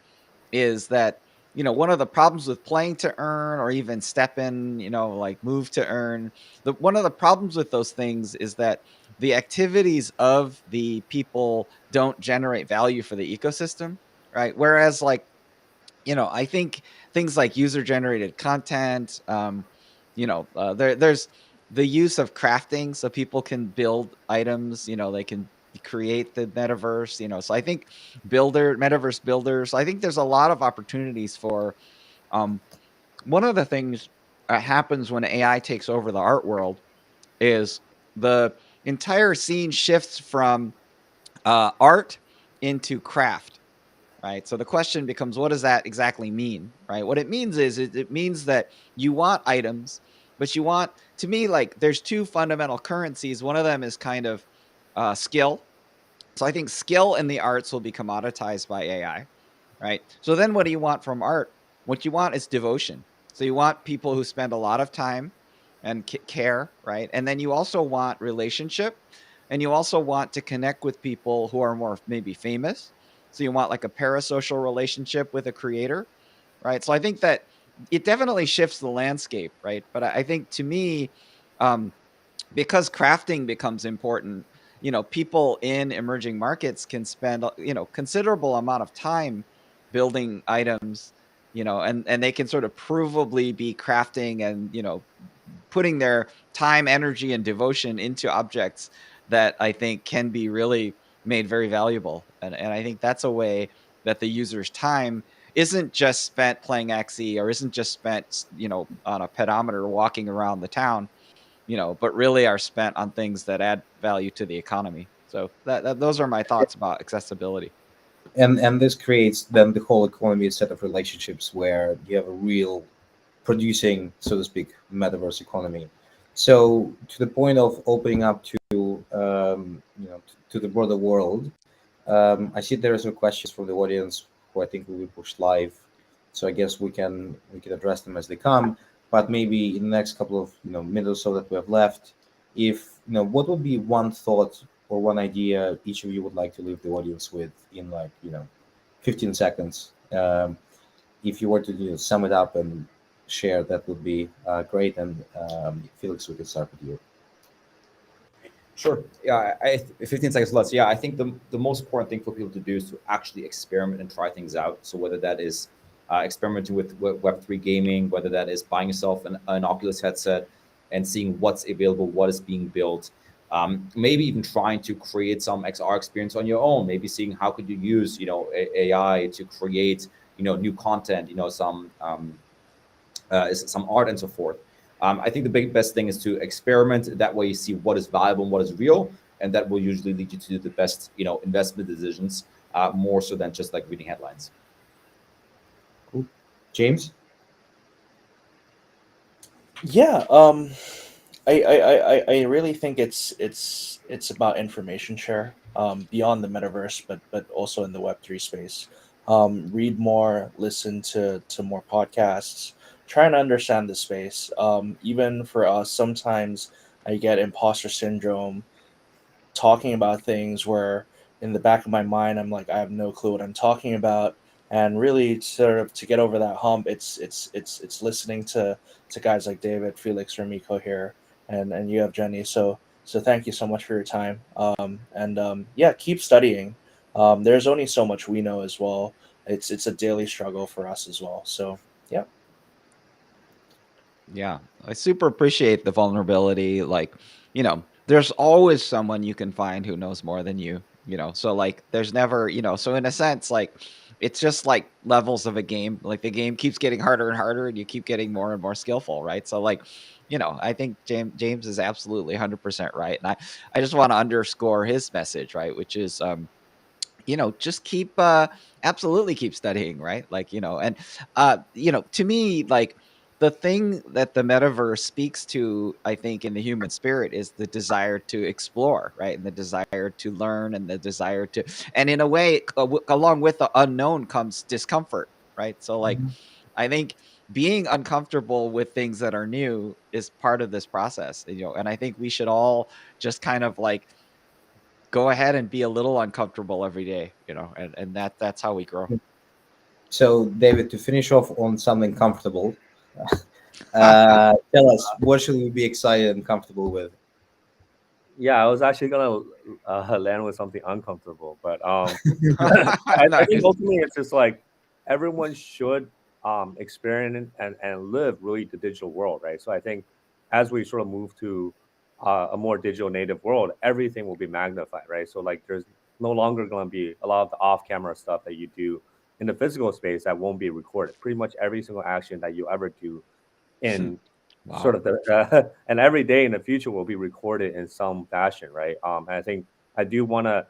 is that one of the problems with playing to earn or even step in, like move to earn, one of the problems with those things is that the activities of the people don't generate value for the ecosystem, right? Whereas like, I think things like user generated content, there's the use of crafting so people can build items, they can create the metaverse, so I think metaverse builders, I think there's a lot of opportunities for one of the things that happens when AI takes over the art world is the entire scene shifts from art into craft, right? So the question becomes, what does that exactly mean, right? What it means is it means that you want items, but you want, to me, like there's two fundamental currencies. One of them is kind of skill. So I think skill in the arts will be commoditized by AI, right? So then what do you want from art? What you want is devotion. So you want people who spend a lot of time and care, right? And then you also want relationship, and you also want to connect with people who are more maybe famous. So you want like a parasocial relationship with a creator, right? So I think that it definitely shifts the landscape, right? But I think to me, because crafting becomes important, people in emerging markets can spend, considerable amount of time building items, and they can sort of provably be crafting and, putting their time, energy, and devotion into objects that I think can be really made very valuable. And I think that's a way that the user's time isn't just spent playing XE or isn't just spent, on a pedometer walking around the town, but really are spent on things that add value to the economy. So those are my thoughts about accessibility. And this creates then the whole economy, a set of relationships where you have a real producing, so to speak, metaverse economy. So to the point of opening up to to the broader world, I see there are some questions from the audience who I think will be pushed live. So I guess we can address them as they come. But maybe in the next couple of minutes or so that we have left, if what would be one thought or one idea each of you would like to leave the audience with in 15 seconds. If you were to sum it up and share, that would be great. And Felix, we can start with you. Sure. Yeah, 15 seconds less. Yeah, I think the most important thing for people to do is to actually experiment and try things out. So whether that is experimenting with Web3 gaming, whether that is buying yourself an Oculus headset and seeing what's available, what is being built, maybe even trying to create some XR experience on your own. Maybe seeing how could you use AI to create new content, some art and so forth. I think the best thing is to experiment. That way you see what is valuable and what is real, and that will usually lead you to the best, investment decisions, more so than just like reading headlines. Cool. James? Yeah, I really think it's about information share beyond the metaverse, but also in the Web3 space. Read more, listen to more podcasts, trying to understand the space. Even for us, sometimes I get imposter syndrome talking about things where in the back of my mind I'm like I have no clue what I'm talking about, and really sort of to get over that hump, it's listening to guys like David, Felix, Remiko here, and you have Jenny. So thank you so much for your time. Yeah, keep studying. There's only so much we know as well. It's a daily struggle for us as well. So yeah. Yeah, I super appreciate the vulnerability. Like, there's always someone you can find who knows more than you, so like there's never, so in a sense, like it's just like levels of a game. Like the game keeps getting harder and harder and you keep getting more and more skillful, right? So like, I think James is absolutely 100% right. And I just want to underscore his message, right? Which is just keep absolutely keep studying, right? Like, and to me, like the thing that the metaverse speaks to, I think, in the human spirit is the desire to explore, right? And the desire to learn and the desire to, and in a way, along with the unknown comes discomfort, right? So like, I think being uncomfortable with things that are new is part of this process, and I think we should all just kind of like go ahead and be a little uncomfortable every day, and that's how we grow. So, David, to finish off on something comfortable, tell us, what should we be excited and comfortable with? Yeah, I was actually gonna land with something uncomfortable, but I think ultimately it's just like everyone should experience and live really the digital world, right? So I think as we sort of move to a more digital native world, everything will be magnified, right? So like there's no longer going to be a lot of the off-camera stuff that you do in the physical space that won't be recorded. Pretty much every single action that you ever do in sort of the and every day in the future will be recorded in some fashion, right? And I think I do want to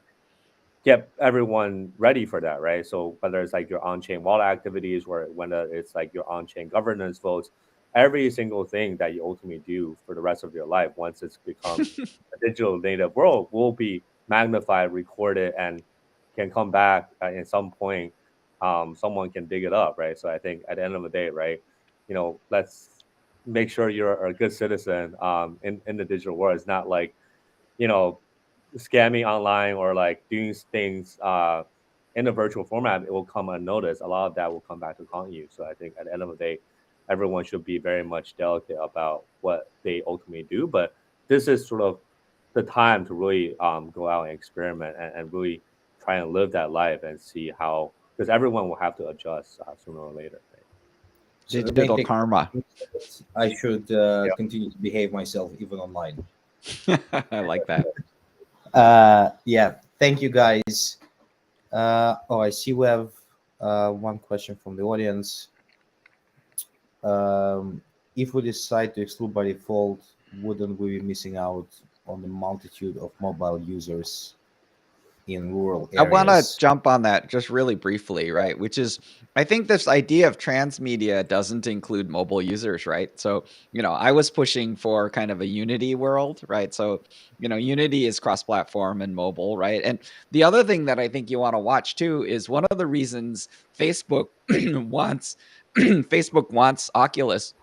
get everyone ready for that, right? So whether it's like your on-chain wallet activities, or whether it's like your on-chain governance votes, every single thing that you ultimately do for the rest of your life, once it's becomes a digital native world, will be magnified, recorded, and can come back at some point. Someone can dig it up, right? So I think at the end of the day, right, let's make sure you're a good citizen in the digital world. It's not like, you know, scamming online or like doing things in a virtual format. It will come unnoticed. A lot of that will come back to haunt you. So I think at the end of the day, everyone should be very much delicate about what they ultimately do. But this is sort of the time to really go out and experiment and really try and live that life and see how, because everyone will have to adjust sooner or later. Right? So the Digital main karma. I should continue to behave myself even online. I like that. Yeah, thank you guys. I see we have one question from the audience. If we decide to exclude by default, wouldn't we be missing out on the multitude of mobile users in rural areas? I want to jump on that just really briefly, right? Which is, I think this idea of transmedia doesn't include mobile users, right? So, I was pushing for kind of a Unity world, right? So, Unity is cross-platform and mobile, right? And the other thing that I think you want to watch too is one of the reasons Facebook wants Facebook wants Oculus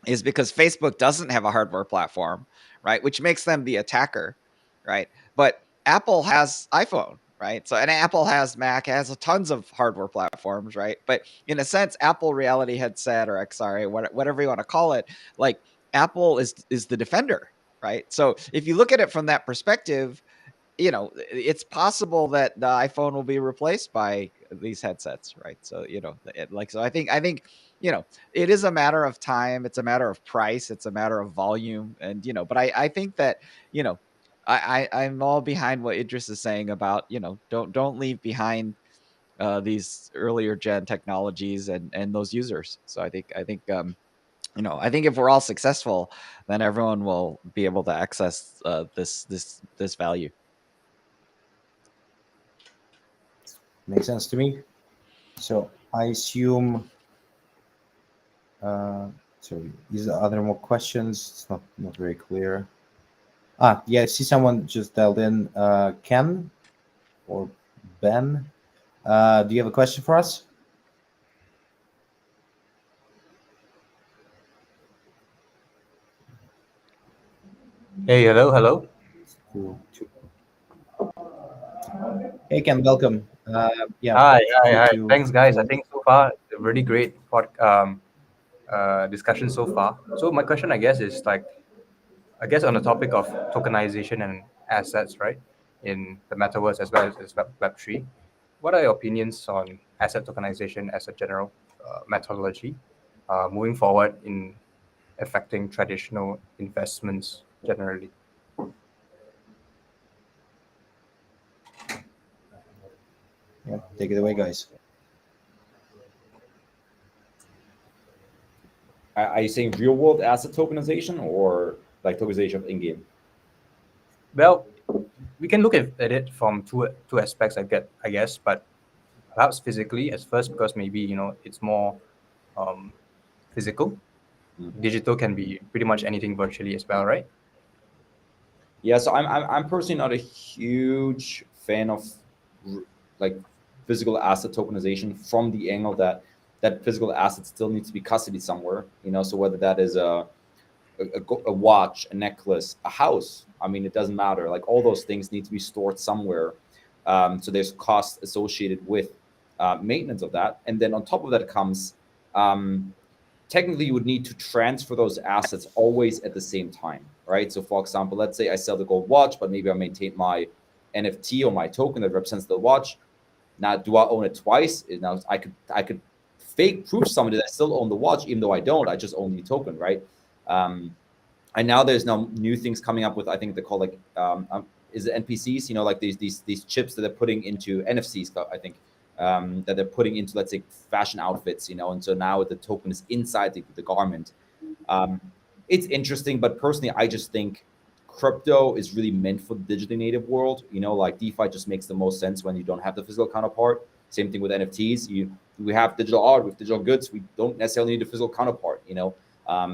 is because Facebook doesn't have a hardware platform, right? Which makes them the attacker, right? But Apple has iPhone, right? So, and Apple has Mac, has tons of hardware platforms, right? But in a sense, Apple Reality Headset or XR, whatever you want to call it, like Apple is the defender, right? So if you look at it from that perspective, it's possible that the iPhone will be replaced by these headsets, right? So, so I think, it is a matter of time. It's a matter of price. It's a matter of volume. And, but I think that, I'm all behind what Idris is saying about, don't leave behind these earlier gen technologies and those users. So I think, I think if we're all successful, then everyone will be able to access this value. Makes sense to me. So I assume. Sorry, is there other more questions? It's not very clear. Yeah, I see someone just dialed in. Ken or Ben, do you have a question for us? Hey, hello. Hey, Ken, welcome. Yeah. Hi. Thanks, guys. I think so far a really great discussion so far. So my question, I guess, is like, on the topic of tokenization and assets, right, in the metaverse as well as Web3. What are your opinions on asset tokenization as a general methodology moving forward in affecting traditional investments generally? Yeah, take it away, guys. Are you saying real world asset tokenization or like tokenization of in-game? Well, we can look at it from two aspects, I guess, but perhaps physically as first, because maybe it's more physical. Digital can be pretty much anything virtually as well, right? Yeah, so I'm personally not a huge fan of like physical asset tokenization from the angle that physical assets still need to be custody somewhere. So whether that is a watch, a necklace, a house, I mean, it doesn't matter. Like all those things need to be stored somewhere. So there's cost associated with maintenance of that. And then on top of that comes, technically you would need to transfer those assets always at the same time, right? So for example, let's say I sell the gold watch, but maybe I maintain my NFT or my token that represents the watch. Now, do I own it twice? Now I could fake proof somebody that I still own the watch, even though I don't. I just own the token, right? And now there's now new things coming up with, I think they're called like is it NPCs? You know, like these chips that they're putting into NFCs, I think, that they're putting into, let's say, fashion outfits. You know, and so now the token is inside the garment. It's interesting, but personally, I just think crypto is really meant for the digitally native world. You know, like DeFi just makes the most sense when you don't have the physical counterpart. Same thing with NFTs. We have digital art with digital goods. We don't necessarily need a physical counterpart. You know,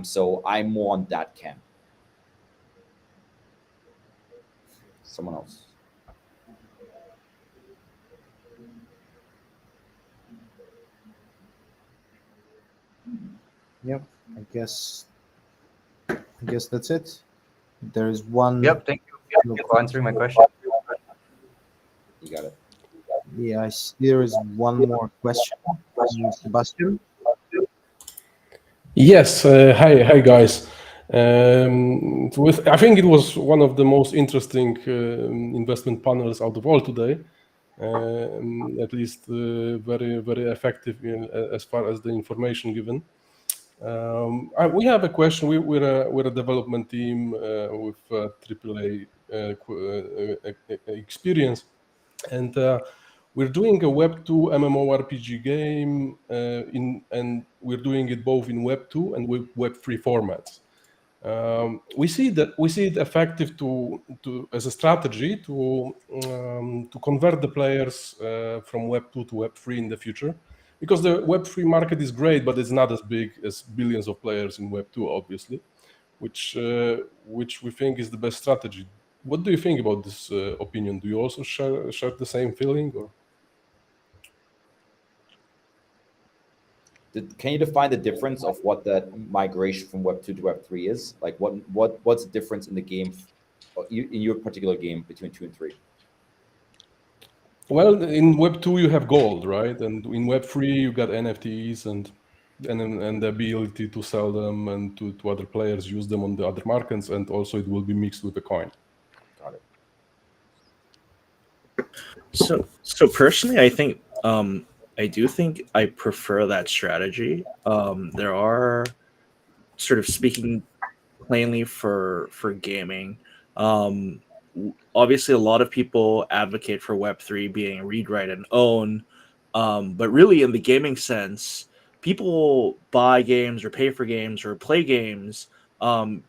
so I'm more on that camp. Someone else. Yep, I guess that's it. There is one. Yep, thank you for answering my question. You got it. Yeah, I see there is one more question from Sebastian. Yes, hi guys. I think it was one of the most interesting investment panels out of all today. At least very effective as far as the information given. We have a question. We're a development team with AAA experience, and we're doing a Web 2 MMORPG game, and we're doing it both in Web 2 and Web 3 formats. We see it effective as a strategy to convert the players from Web 2 to Web 3 in the future, because the Web 3 market is great, but it's not as big as billions of players in Web 2, obviously, which we think is the best strategy. What do you think about this opinion? Do you also share the same feeling, or? Can you define the difference of what that migration from Web 2 to Web 3 is? Like what's the difference in the game, in your particular game, between 2 and 3? Well, in Web 2 you have gold, right? And in Web 3 you got NFTs and the ability to sell them and to other players, use them on the other markets, and also it will be mixed with a coin. Got it. So personally, I do think I prefer that strategy. There are, sort of speaking plainly for gaming, obviously a lot of people advocate for Web3 being read, write, and own, but really in the gaming sense, people buy games or pay for games or play games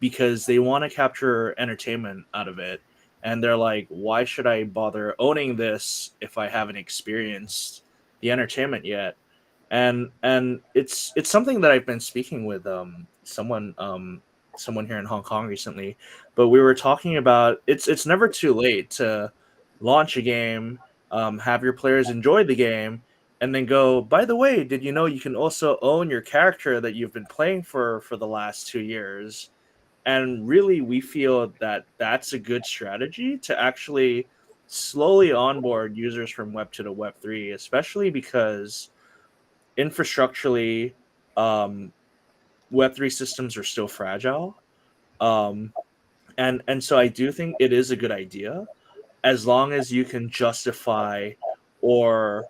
because they want to capture entertainment out of it, and they're like, why should I bother owning this if I haven't experienced the entertainment yet? And it's something that I've been speaking with someone here in Hong Kong recently, but we were talking about it's never too late to launch a game, have your players enjoy the game, and then go, by the way, did you know you can also own your character that you've been playing for the last 2 years? And really, we feel that that's a good strategy to actually slowly onboard users from Web 2 to Web 3, especially because infrastructurally, Web3 systems are still fragile. And so I do think it is a good idea, as long as you can justify, or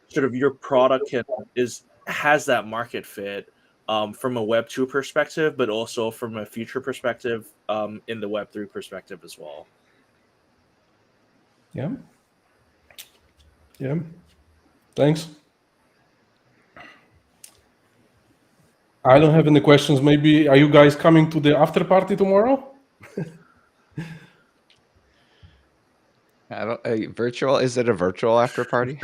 sort of your product has that market fit from a Web 2 perspective, but also from a future perspective in the Web 3 perspective as well. Yeah. Thanks. I don't have any questions. Maybe, are you guys coming to the after party tomorrow? Virtual? Is it a virtual after party?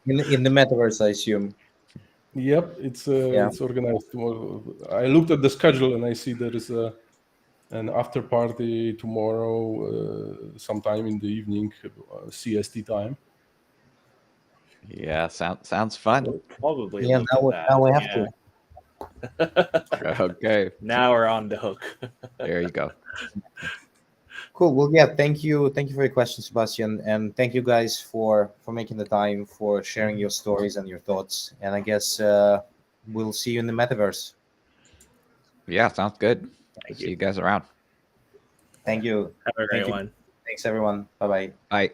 in the Metaverse, I assume. Yep, it's organized tomorrow. I looked at the schedule and I see there is an after party tomorrow, sometime in the evening, CST time. Yeah, sounds fun. We'll probably Yeah, look now we have yeah. to. Okay. Now we're on the hook. There you go. Cool. Well, yeah. Thank you for your question, Sebastian, and thank you guys for making the time, for sharing your stories and your thoughts. And I guess we'll see you in the metaverse. Yeah, sounds good. Thank See you guys around. Thank you. Have a great one. Thanks, everyone. Bye-bye. Bye.